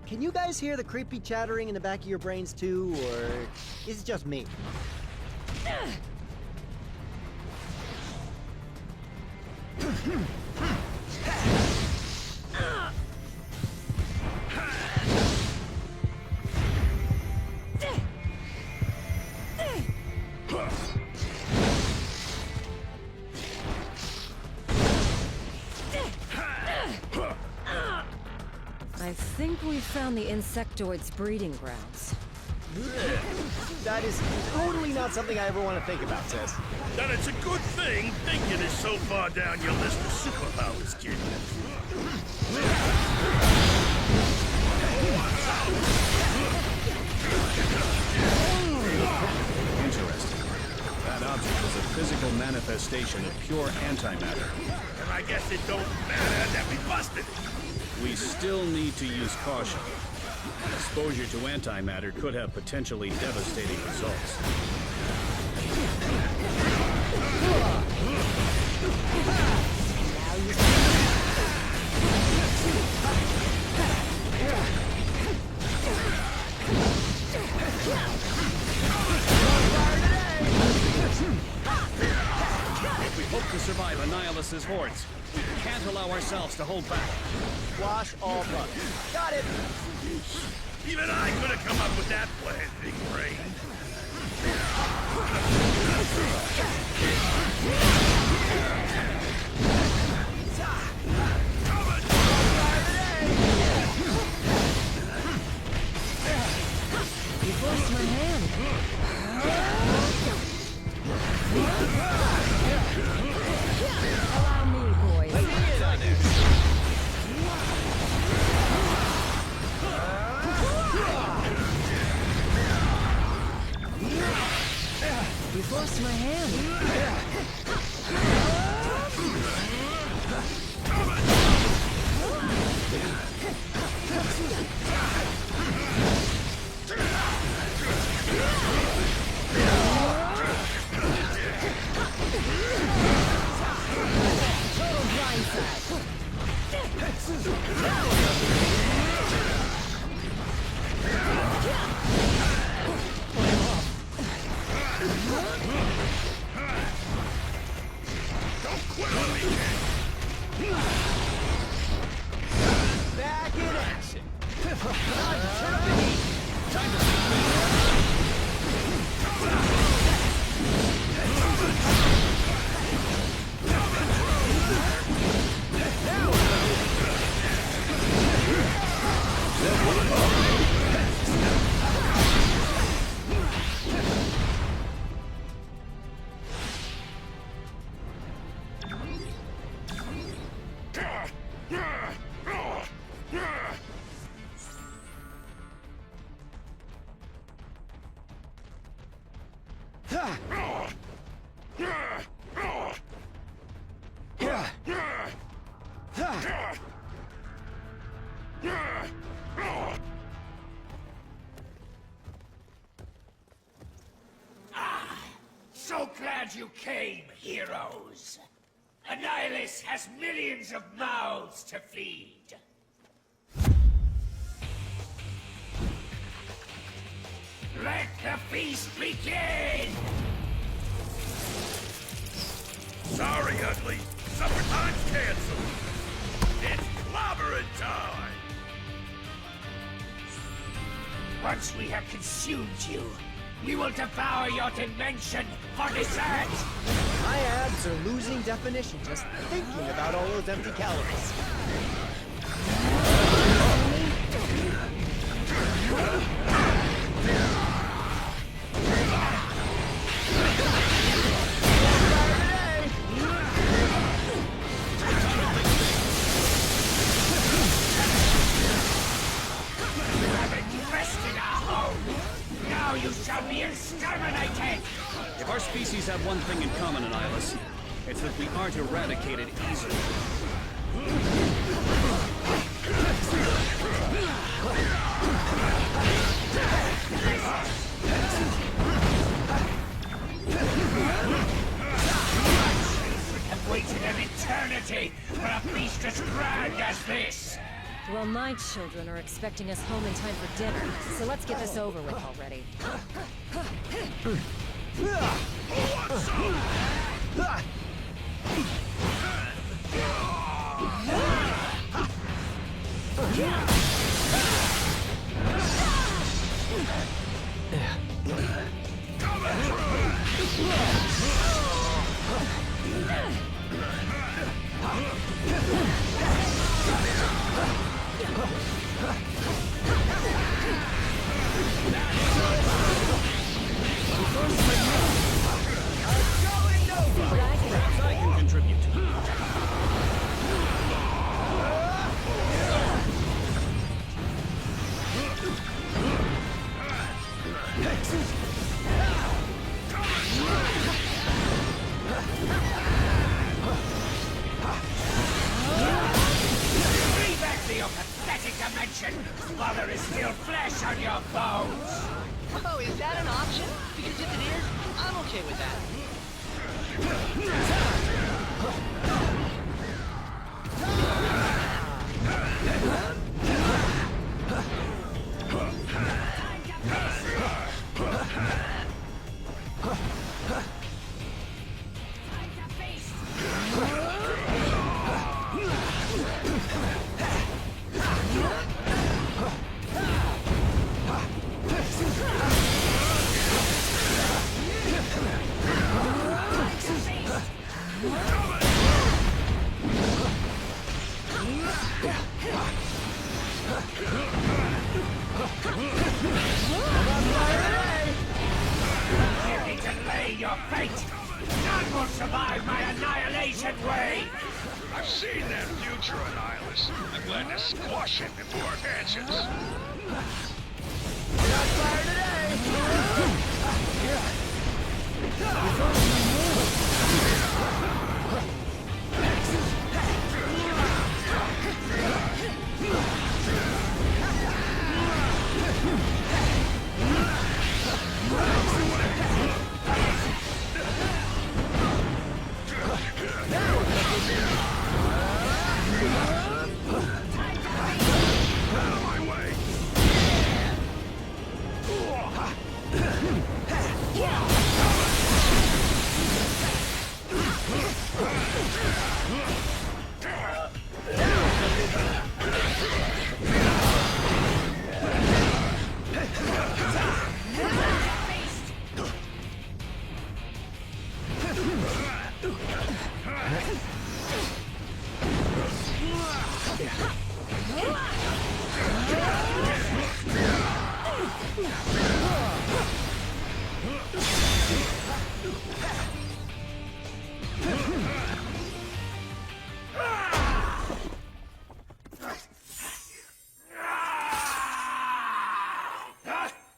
Speaker 11: Can you guys hear the creepy chattering in the back of your brains too, or is it just me?
Speaker 18: I think we found the insectoid's breeding grounds.
Speaker 11: That is totally not something I ever want to think about, sis.
Speaker 3: Then it's a good thing thinking is so far down your list of superpowers, kid.
Speaker 17: Interesting. That object was a physical manifestation of pure antimatter.
Speaker 3: And I guess it don't matter that we busted it.
Speaker 17: We still need to use caution. Exposure to antimatter could have potentially devastating results. If we hope to survive Annihilus's hordes, we can't allow ourselves to hold back.
Speaker 11: Wash all bugs. Got it!
Speaker 3: Even I could have come up with that plan, big brain.
Speaker 18: You forced my hand. Allow me, boys. You forced my hand. Total blindside.
Speaker 3: Don't quit on me, kid.
Speaker 11: Back in action. Turn up the heat. Time to
Speaker 2: So glad you came, heroes. Annihilus has millions of mouths to feed. Let the feast begin!
Speaker 3: Sorry, Ugly. Supper time's canceled. It's clobbering time.
Speaker 2: Once we have consumed you, we will devour your dimension for dessert!
Speaker 11: My abs are losing definition just thinking about all those empty calories.
Speaker 2: Now you shall be exterminated!
Speaker 17: If our species have one thing in common, Annihilus, it's that we aren't eradicated easily.
Speaker 2: I've waited an eternity for a feast as grand as this!
Speaker 18: Well, my children are expecting us home in time for dinner, so let's get this over with already.
Speaker 17: Perhaps I can contribute.
Speaker 2: Revamp your pathetic dimension while there is still flesh on your bones!
Speaker 23: Oh, is that an option? Because if it is, I'm okay with that.
Speaker 2: Here to lay your fate! None will survive my annihilation wave!
Speaker 23: I've seen that future, Annihilus. I'm glad to squash it before it advances.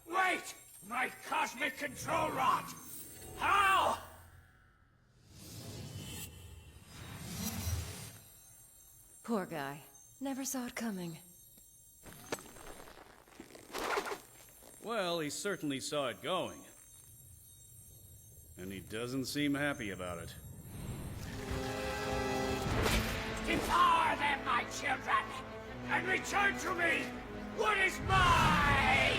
Speaker 2: Wait! My cosmic control rod! How?
Speaker 18: Poor guy. Never saw it coming.
Speaker 17: Well, he certainly saw it going. And he doesn't seem happy about it.
Speaker 2: Devour them, my children! And return to me what is mine!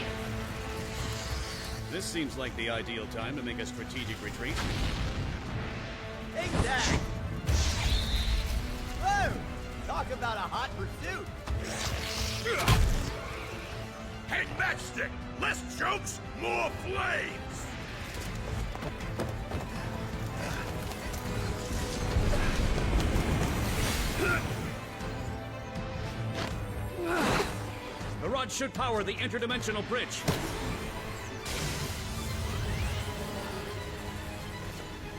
Speaker 17: This seems like the ideal time to make a strategic retreat.
Speaker 11: Exactly. Whoa! Talk about a hot pursuit.
Speaker 3: Hey, Matchstick! Less jokes, more flames!
Speaker 17: The rod should power the interdimensional bridge.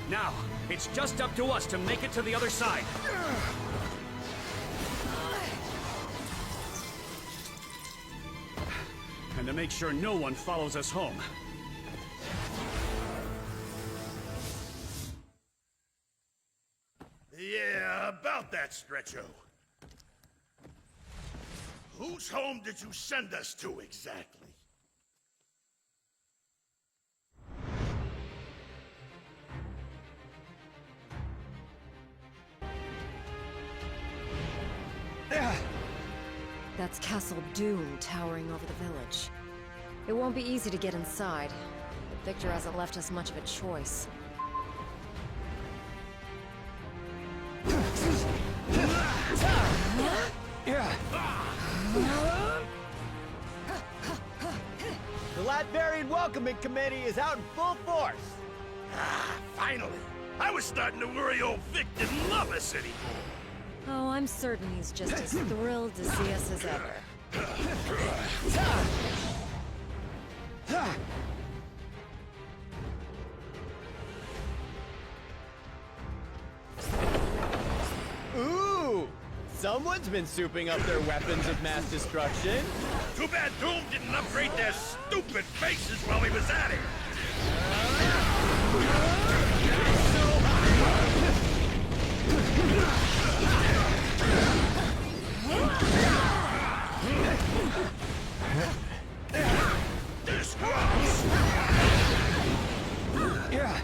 Speaker 17: Now, it's just up to us to make it to the other side. And to make sure no one follows us home.
Speaker 3: Yeah, about that, Stretcho. Whose home did you send us to, exactly?
Speaker 18: That's Castle Doom towering over the village. It won't be easy to get inside. The Victor hasn't left us much of a choice.
Speaker 11: The Latvian Welcoming Committee is out in full force!
Speaker 3: Finally! I was starting to worry old Vic didn't love us anymore.
Speaker 18: Oh, I'm certain he's just as thrilled to see us as ever.
Speaker 11: Ooh! Someone's been souping up their weapons of mass destruction.
Speaker 3: Too bad Doom didn't upgrade their stupid faces while he was at it. This cross!
Speaker 11: Yeah.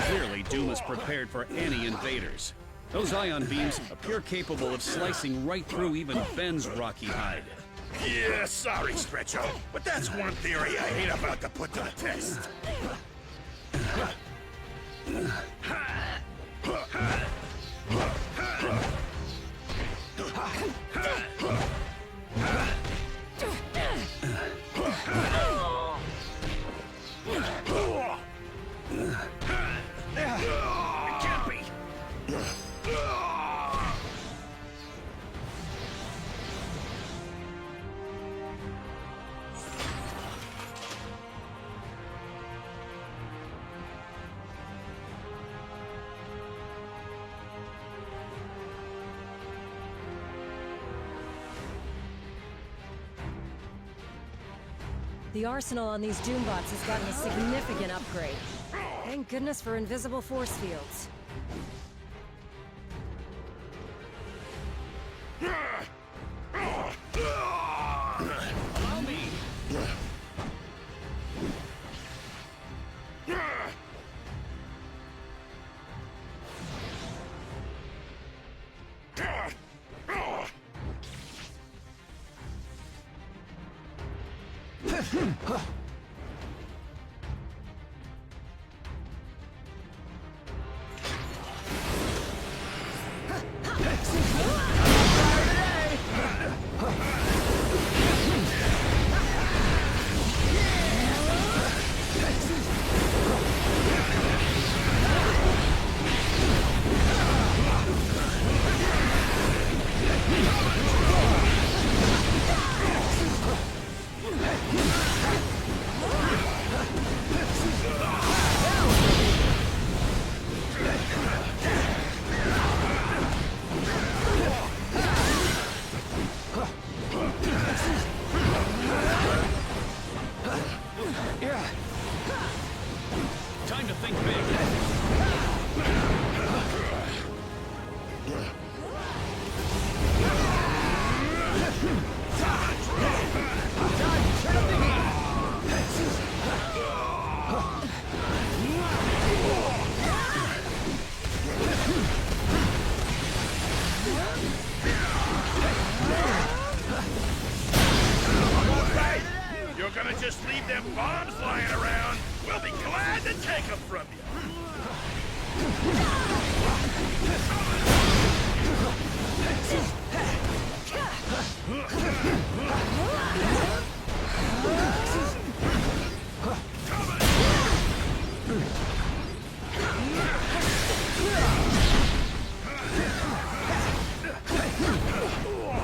Speaker 17: Clearly, Doom is prepared for any invaders. Those ion beams appear capable of slicing right through even Ben's rocky hide.
Speaker 3: Yeah, sorry, Stretcho, but that's one theory I ain't about to put to the test. It can't be.
Speaker 18: The arsenal on these Doombots has gotten a significant upgrade. Thank goodness for invisible force fields.
Speaker 17: Allow me!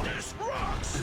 Speaker 3: This rocks!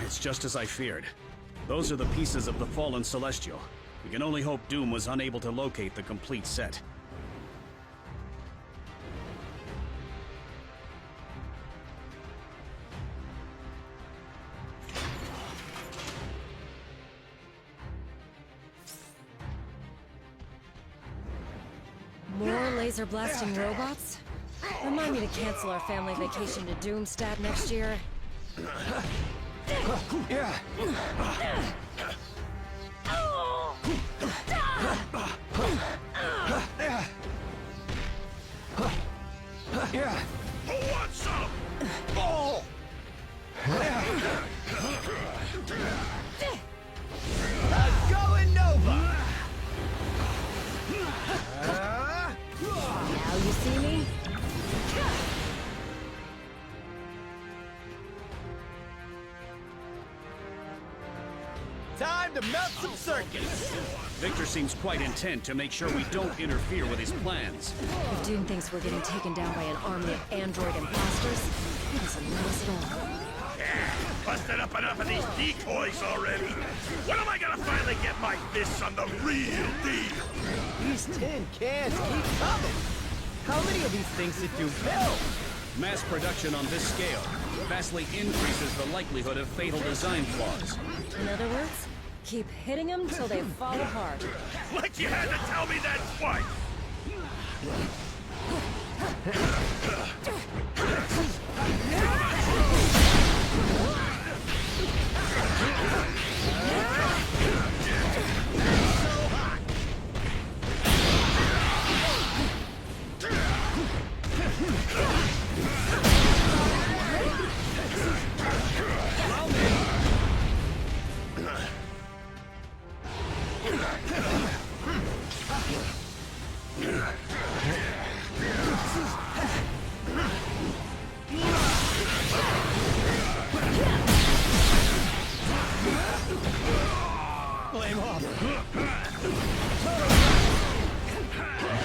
Speaker 17: It's just as I feared. Those are the pieces of the fallen Celestial. We can only hope Doom was unable to locate the complete set.
Speaker 18: More laser blasting robots? Remind me to cancel our family vacation to Doomstat next year.
Speaker 3: Who wants some? Oh!
Speaker 13: Going Nova!
Speaker 18: Now you see me?
Speaker 13: Time to melt some circuits!
Speaker 17: Victor seems quite intent to make sure we don't interfere with his plans.
Speaker 18: If Doom thinks we're getting taken down by an army of android imposters, he doesn't know us at all.
Speaker 3: Busted up enough of these decoys already. When am I gonna finally get my fists on the real deal?
Speaker 13: These tin cans keep coming! How many of these things did you build?
Speaker 17: Mass production on this scale vastly increases the likelihood of fatal design flaws.
Speaker 18: In other words, keep hitting them till they fall apart.
Speaker 3: Like you had to tell me that twice!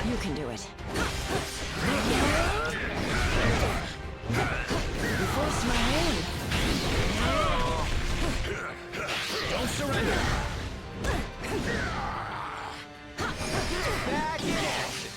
Speaker 18: You can do it. You forced my hand.
Speaker 17: Don't surrender!
Speaker 13: Back in action!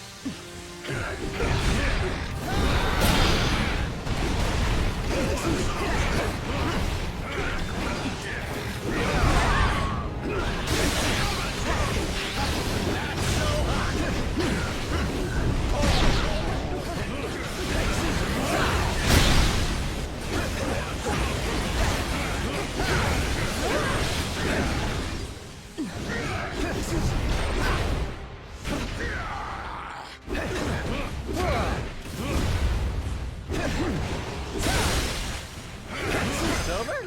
Speaker 13: It's over?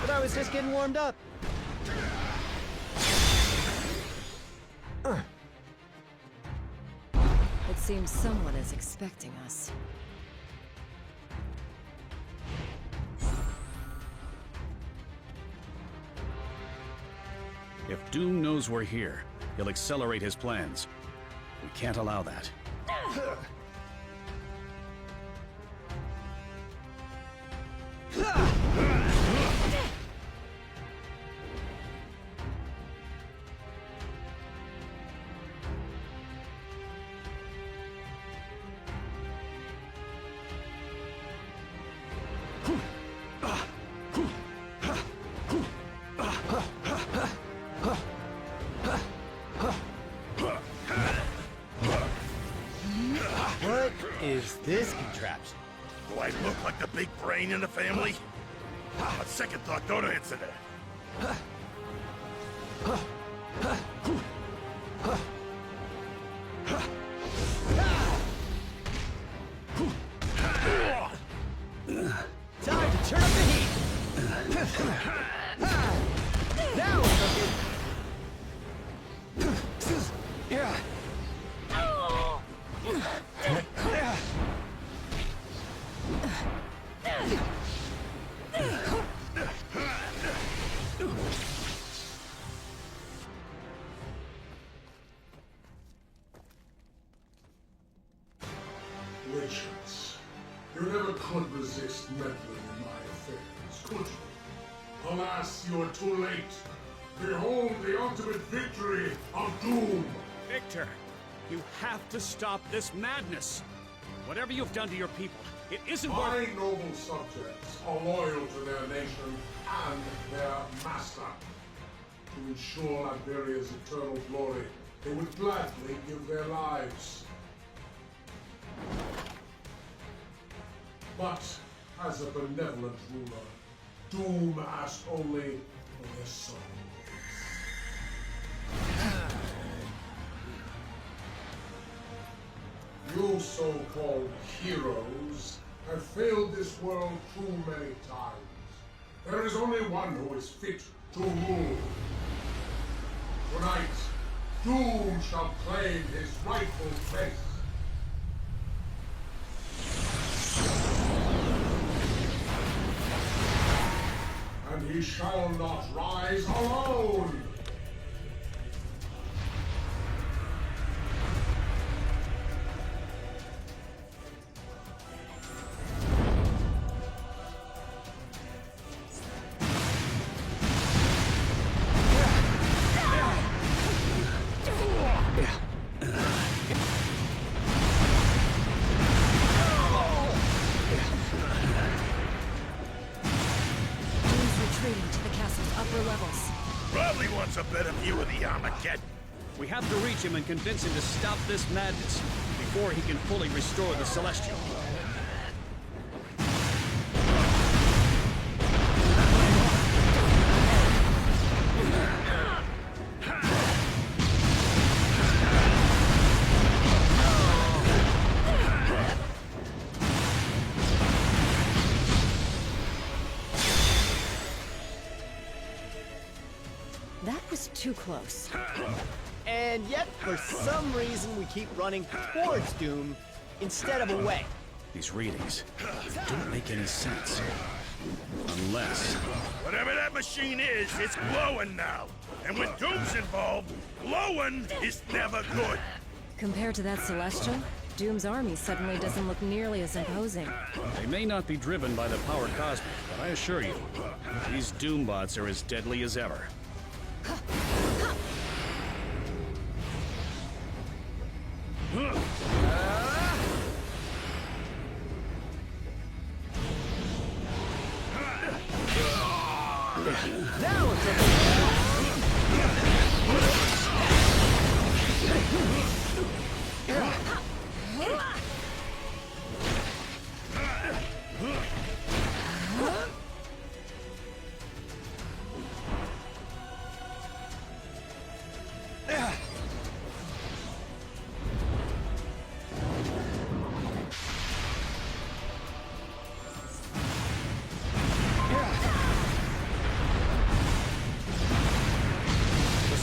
Speaker 13: But I was just getting warmed up.
Speaker 18: It seems someone is expecting us.
Speaker 17: If Doom knows we're here, he'll accelerate his plans. We can't allow that.
Speaker 11: What is this contraption?
Speaker 3: Do I look like the big brain in the family? On second thought, don't answer that.
Speaker 11: Time to turn up the heat! Now we're cooking!
Speaker 9: Patience. You never could resist meddling in my affairs, could you? Alas, you are too late. Behold the ultimate victory of Doom!
Speaker 17: Victor, you have to stop this madness. Whatever you've done to your people, it isn't
Speaker 9: My
Speaker 17: worth...
Speaker 9: noble subjects are loyal to their nation and their master. To ensure Iberia's eternal glory, they would gladly give their lives. But, as a benevolent ruler, Doom asked only for their souls. You so-called heroes have failed this world too many times. There is only one who is fit to rule. Tonight, Doom shall claim his rightful place. And he shall not rise alone!
Speaker 3: Probably wants a better view of the Armageddon.
Speaker 17: We have to reach him and convince him to stop this madness before he can fully restore the Celestial.
Speaker 18: Too close.
Speaker 11: And yet, for some reason, we keep running towards Doom instead of away.
Speaker 17: These readings don't make any sense. Unless...
Speaker 3: Whatever that machine is, it's glowing now. And when Doom's involved, glowing is never good.
Speaker 18: Compared to that Celestial, Doom's army suddenly doesn't look nearly as imposing.
Speaker 17: They may not be driven by the power cosmic, but I assure you, these Doombots are as deadly as ever.
Speaker 11: Now it's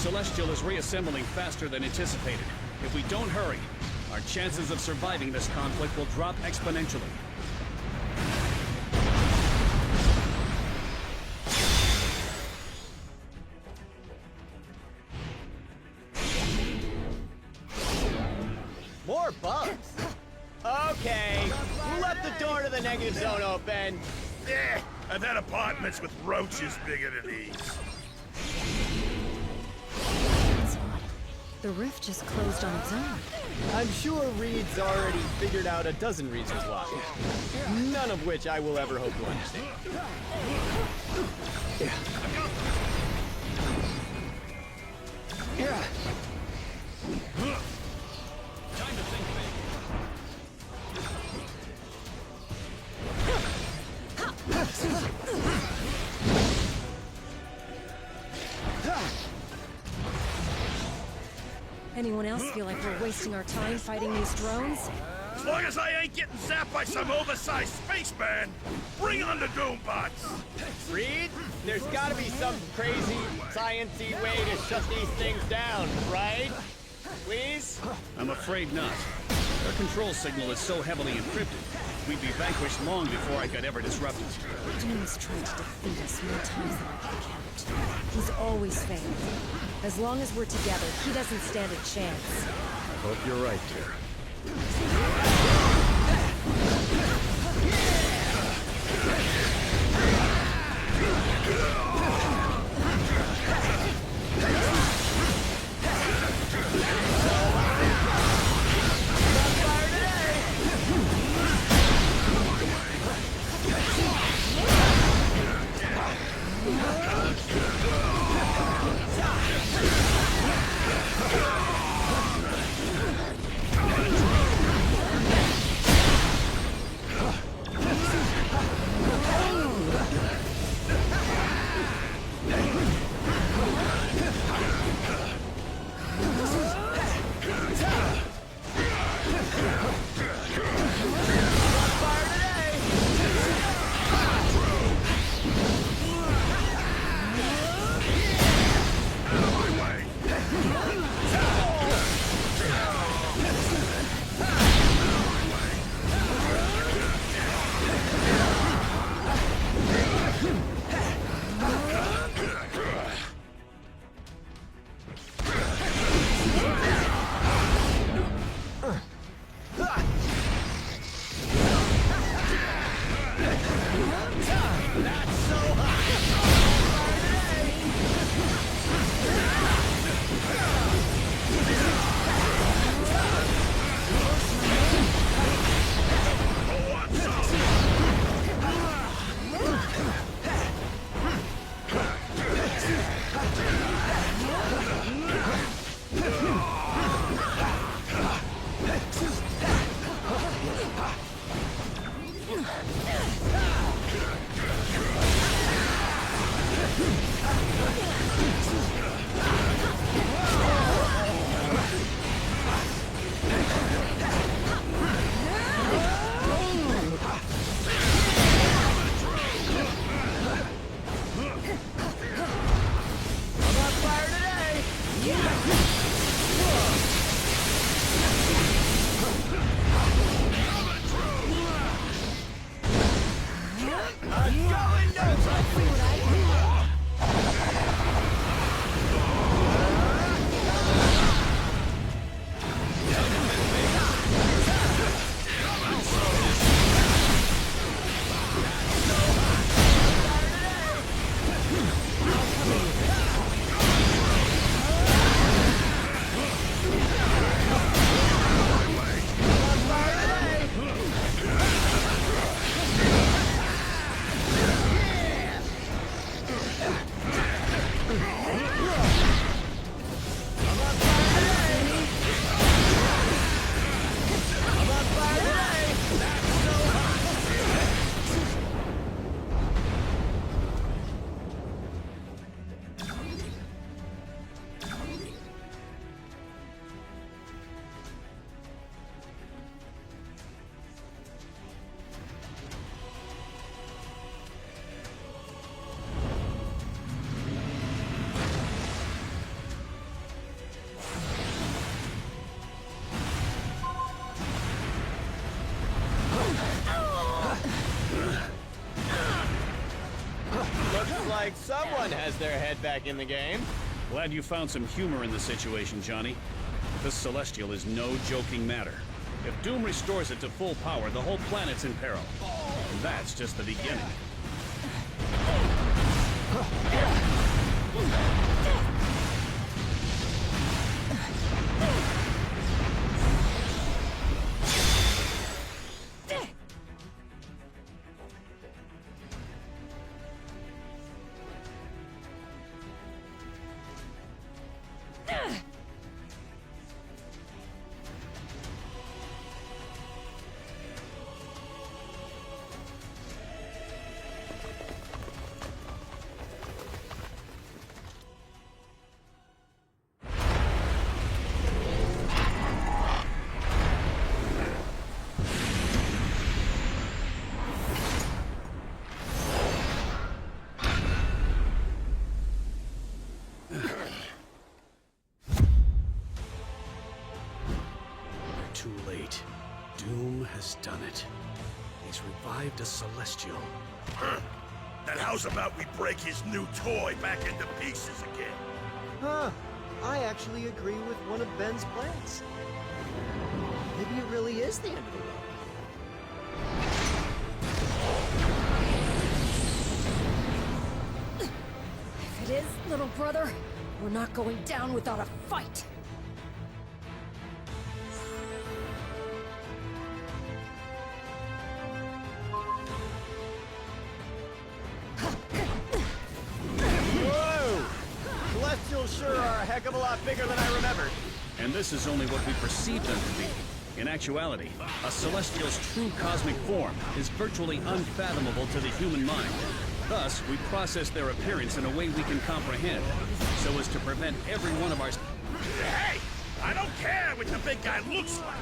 Speaker 17: Celestial is reassembling faster than anticipated. If we don't hurry, our chances of surviving this conflict will drop exponentially.
Speaker 11: more bugs. Okay, let the door to the negative zone open.
Speaker 3: I've had apartments with roaches bigger than these.
Speaker 18: That's odd. The rift just closed on its own.
Speaker 11: I'm sure Reed's already figured out a dozen reasons why. None of which I will ever hope to understand.
Speaker 17: Time to think big.
Speaker 18: Anyone else feel like we're wasting our time fighting these drones?
Speaker 3: As long as I ain't getting zapped by some oversized spaceman, bring on the Doombots!
Speaker 11: Reed, there's gotta be some crazy, science-y way to shut these things down, right? Please?
Speaker 17: I'm afraid not. Our control signal is so heavily encrypted, we'd be vanquished long before I could ever disrupt it.
Speaker 18: Doom has tried to defeat us more times than I can count. He's always failed. As long as we're together, he doesn't stand a chance.
Speaker 10: I hope you're right, dear.
Speaker 11: Like someone has their head back in the game.
Speaker 17: Glad you found some humor in the situation, Johnny. This Celestial is no joking matter. If Doom restores it to full power, the whole planet's in peril. And that's just the beginning. Too late. Doom has done it. He's revived a Celestial.
Speaker 3: Then how's about we break his new toy back into pieces again?
Speaker 20: Huh. I actually agree with one of Ben's plans. Maybe it really is the end of the world.
Speaker 18: If it is, little brother, we're not going down without a fight.
Speaker 11: Whoa! Celestials sure are a heck of a lot bigger than I remembered.
Speaker 17: And this is only what we perceive them to be. In actuality, a Celestial's true cosmic form is virtually unfathomable to the human mind. Thus, we process their appearance in a way we can comprehend, so as to prevent every one of our...
Speaker 3: Hey! I don't care what the big guy looks like!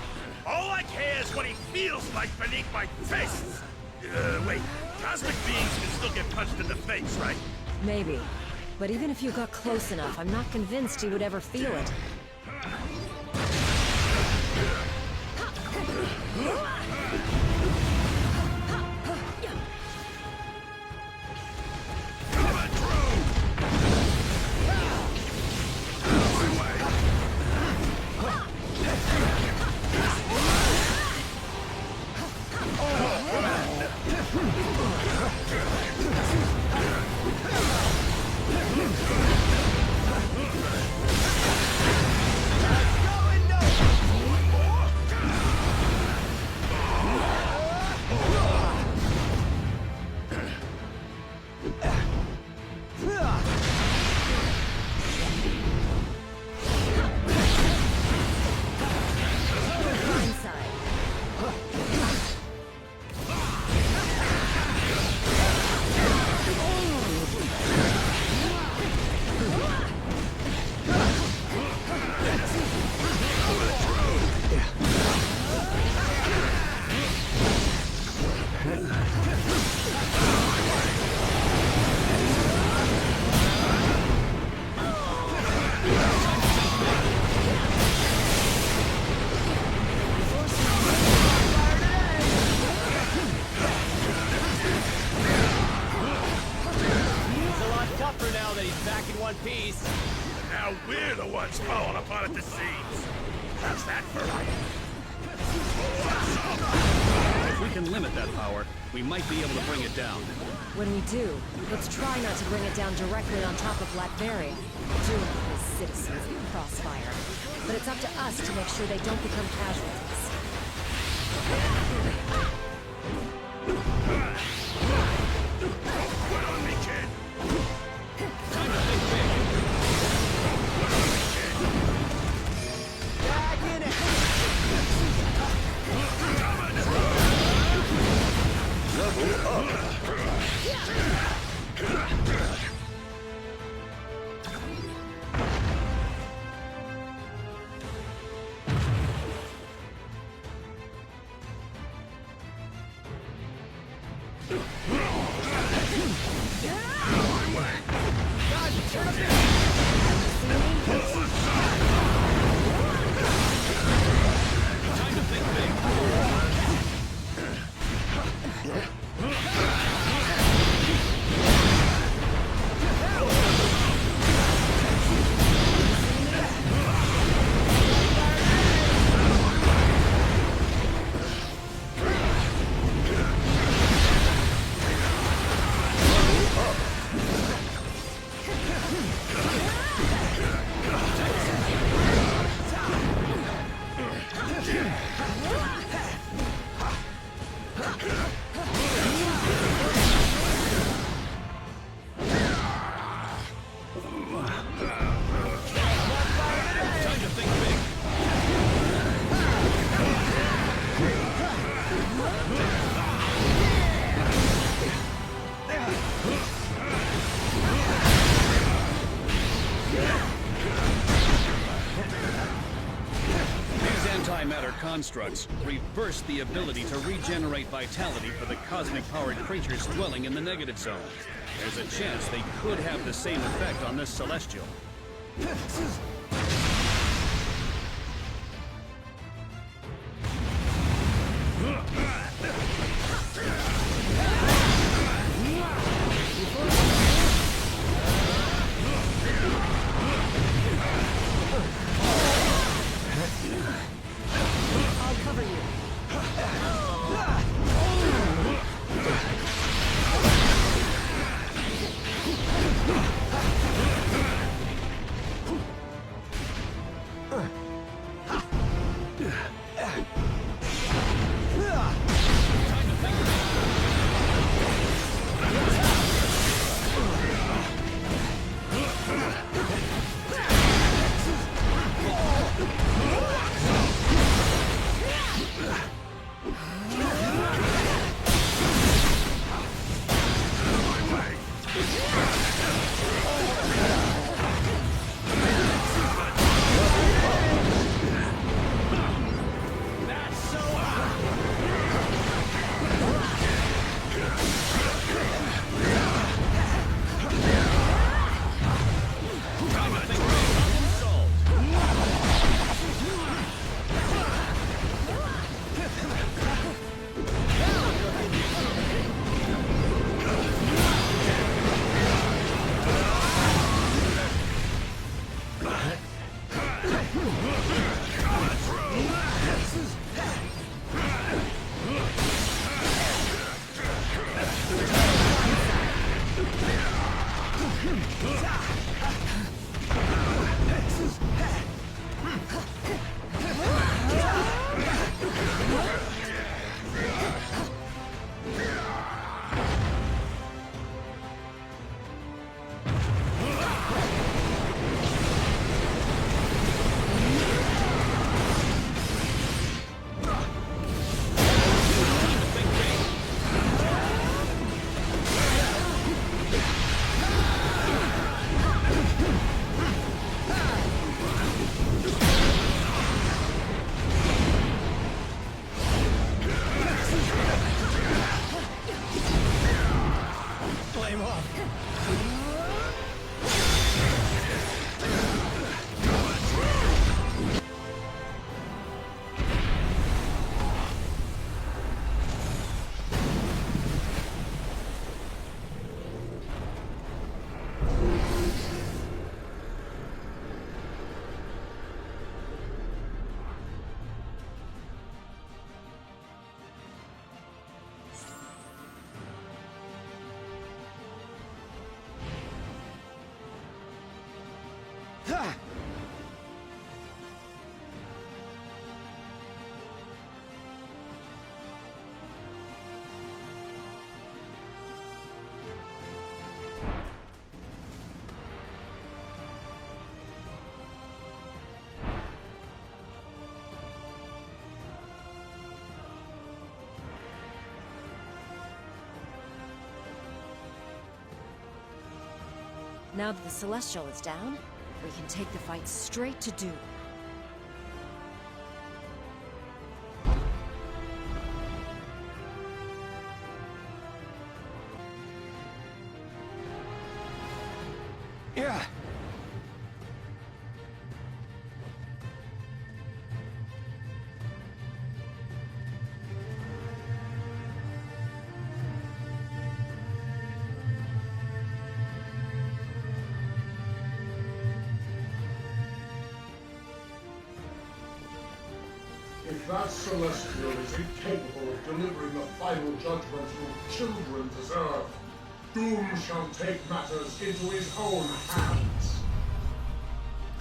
Speaker 3: All I care is what he feels like beneath my fists! Wait, cosmic beings can still get punched in the face, right?
Speaker 18: Maybe. But even if you got close enough, I'm not convinced he would ever feel it.
Speaker 3: Now we're the ones falling apart at the seams. How's that for
Speaker 17: If we can limit that power, we might be able to bring it down.
Speaker 18: When we do, let's try not to bring it down directly on top of Latveria. Doom his citizens in crossfire. But it's up to us to make sure they don't become casualties.
Speaker 3: What on me, kid?
Speaker 17: Time to think big.
Speaker 11: Back in it!
Speaker 3: Level up!
Speaker 17: constructs reverse the ability to regenerate vitality for the cosmic-powered creatures dwelling in the negative zone. There's a chance they could have the same effect on this celestial.
Speaker 18: I'll cover you. Now that the Celestial is down, we can take the fight straight to Doom.
Speaker 1: Yeah.
Speaker 9: If that Celestial is incapable of delivering the final judgment your children deserve, Doom shall take matters into his own hands.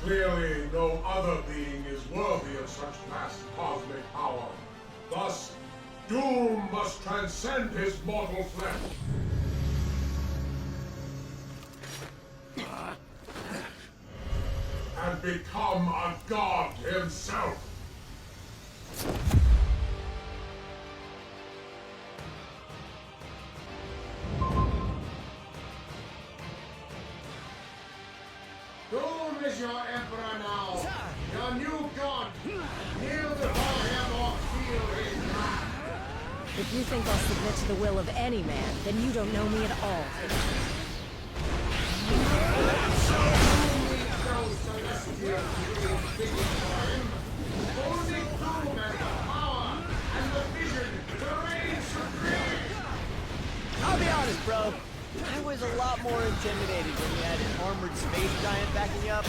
Speaker 9: Clearly, no other being is worthy of such vast cosmic power. Thus, Doom must transcend his mortal flesh. And become a god himself.
Speaker 2: Doom is your emperor now, your new god. Kneel before him or
Speaker 18: If you think I'll submit to the will of any man, then you don't know me at all.
Speaker 11: I'll be honest, bro. I was a lot more intimidated when you had an armored space giant backing you up.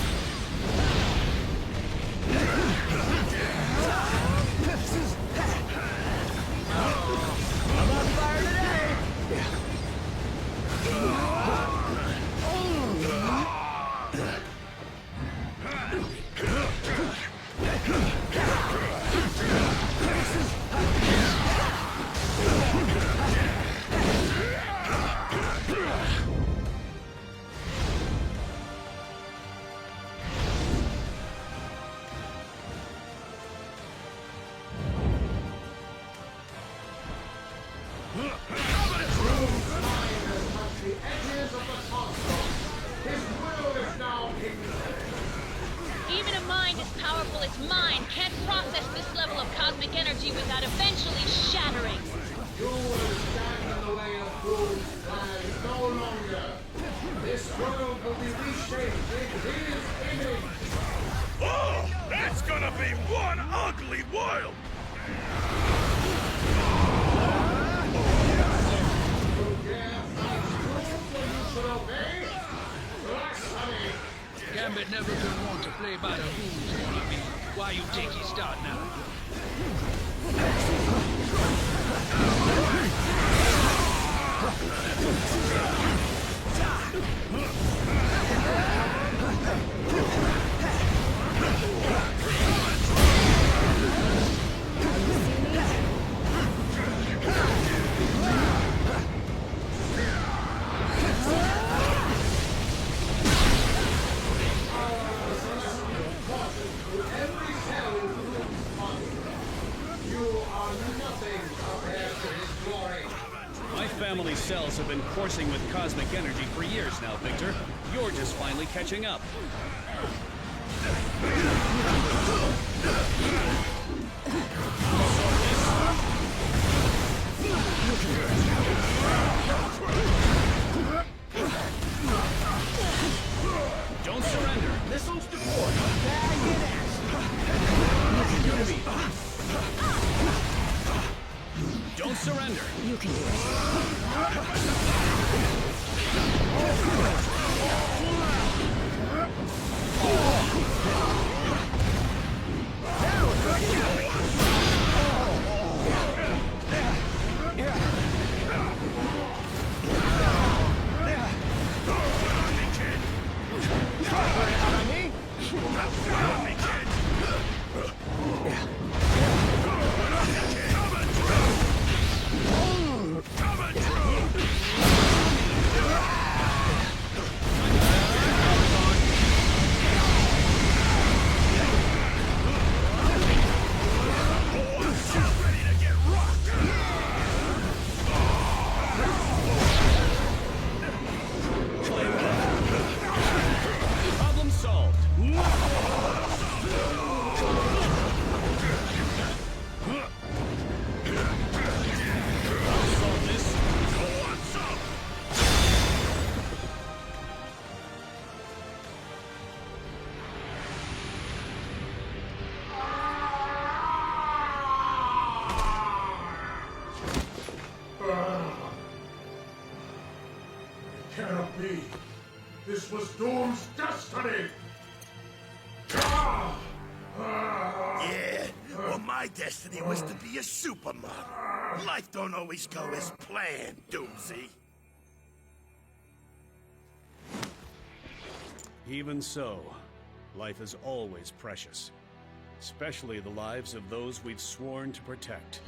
Speaker 11: I'm on fire today!
Speaker 8: Even a mind as powerful as mine can't process this level of cosmic energy without eventually shattering.
Speaker 9: You will stand in the way of Doom's plan no longer. This world will be reshaped in his image.
Speaker 3: Oh, that's gonna be one ugly world!
Speaker 23: Gambit never been one to play by the rules, wanna be. Why you think he start now?
Speaker 17: Family cells have been coursing with cosmic energy for years now, Victor. You're just finally catching up. Don't surrender.
Speaker 11: Missiles deployed. Bag in action.
Speaker 17: Don't surrender.
Speaker 18: You can do it.
Speaker 9: Cannot be. This was Doom's destiny.
Speaker 3: Yeah, well, my destiny was to be a supermodel. Life don't always go as planned, Doomsy.
Speaker 17: Even so, life is always precious. Especially the lives of those we've sworn to protect.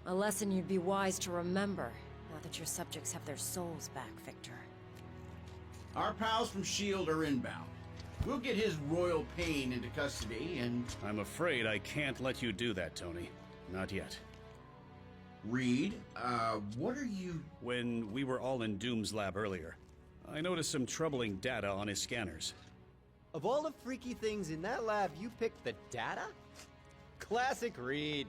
Speaker 18: A lesson you'd be wise to remember, now that your subjects have their souls back, Victor.
Speaker 7: Our pals from S.H.I.E.L.D. are inbound. We'll get his royal pain into custody and...
Speaker 17: I'm afraid I can't let you do that, Tony. Not yet.
Speaker 7: Reed, what are you...
Speaker 17: When we were all in Doom's lab earlier, I noticed some troubling data on his scanners.
Speaker 11: Of all the freaky things in that lab, you picked the data? Classic Reed.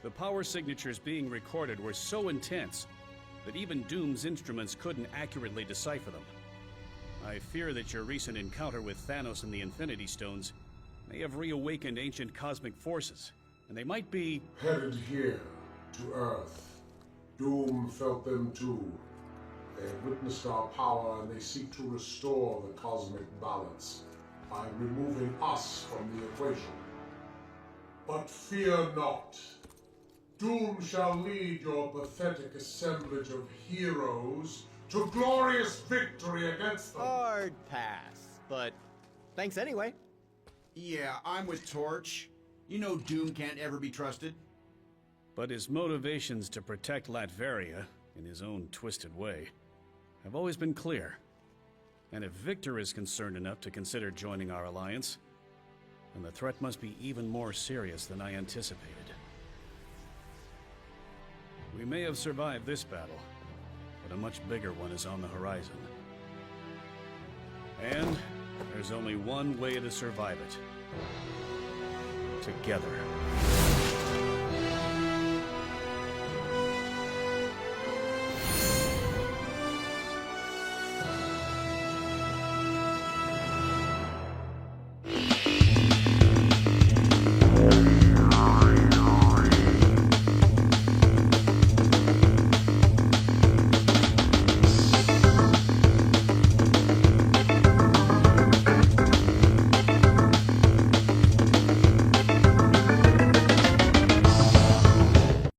Speaker 17: The power signatures being recorded were so intense that even Doom's instruments couldn't accurately decipher them. I fear that your recent encounter with Thanos and the Infinity Stones may have reawakened ancient cosmic forces, and they might be...
Speaker 9: headed here, to Earth. Doom felt them too. They have witnessed our power and they seek to restore the cosmic balance by removing us from the equation. But fear not. Doom shall lead your pathetic assemblage of heroes to glorious victory against them.
Speaker 11: Hard pass, but thanks anyway.
Speaker 7: Yeah, I'm with Torch. You know Doom can't ever be trusted.
Speaker 17: But his motivations to protect Latveria, in his own twisted way, have always been clear. And if Victor is concerned enough to consider joining our alliance, then the threat must be even more serious than I anticipated. We may have survived this battle, but a much bigger one is on the horizon. And there's only one way to survive it. Together.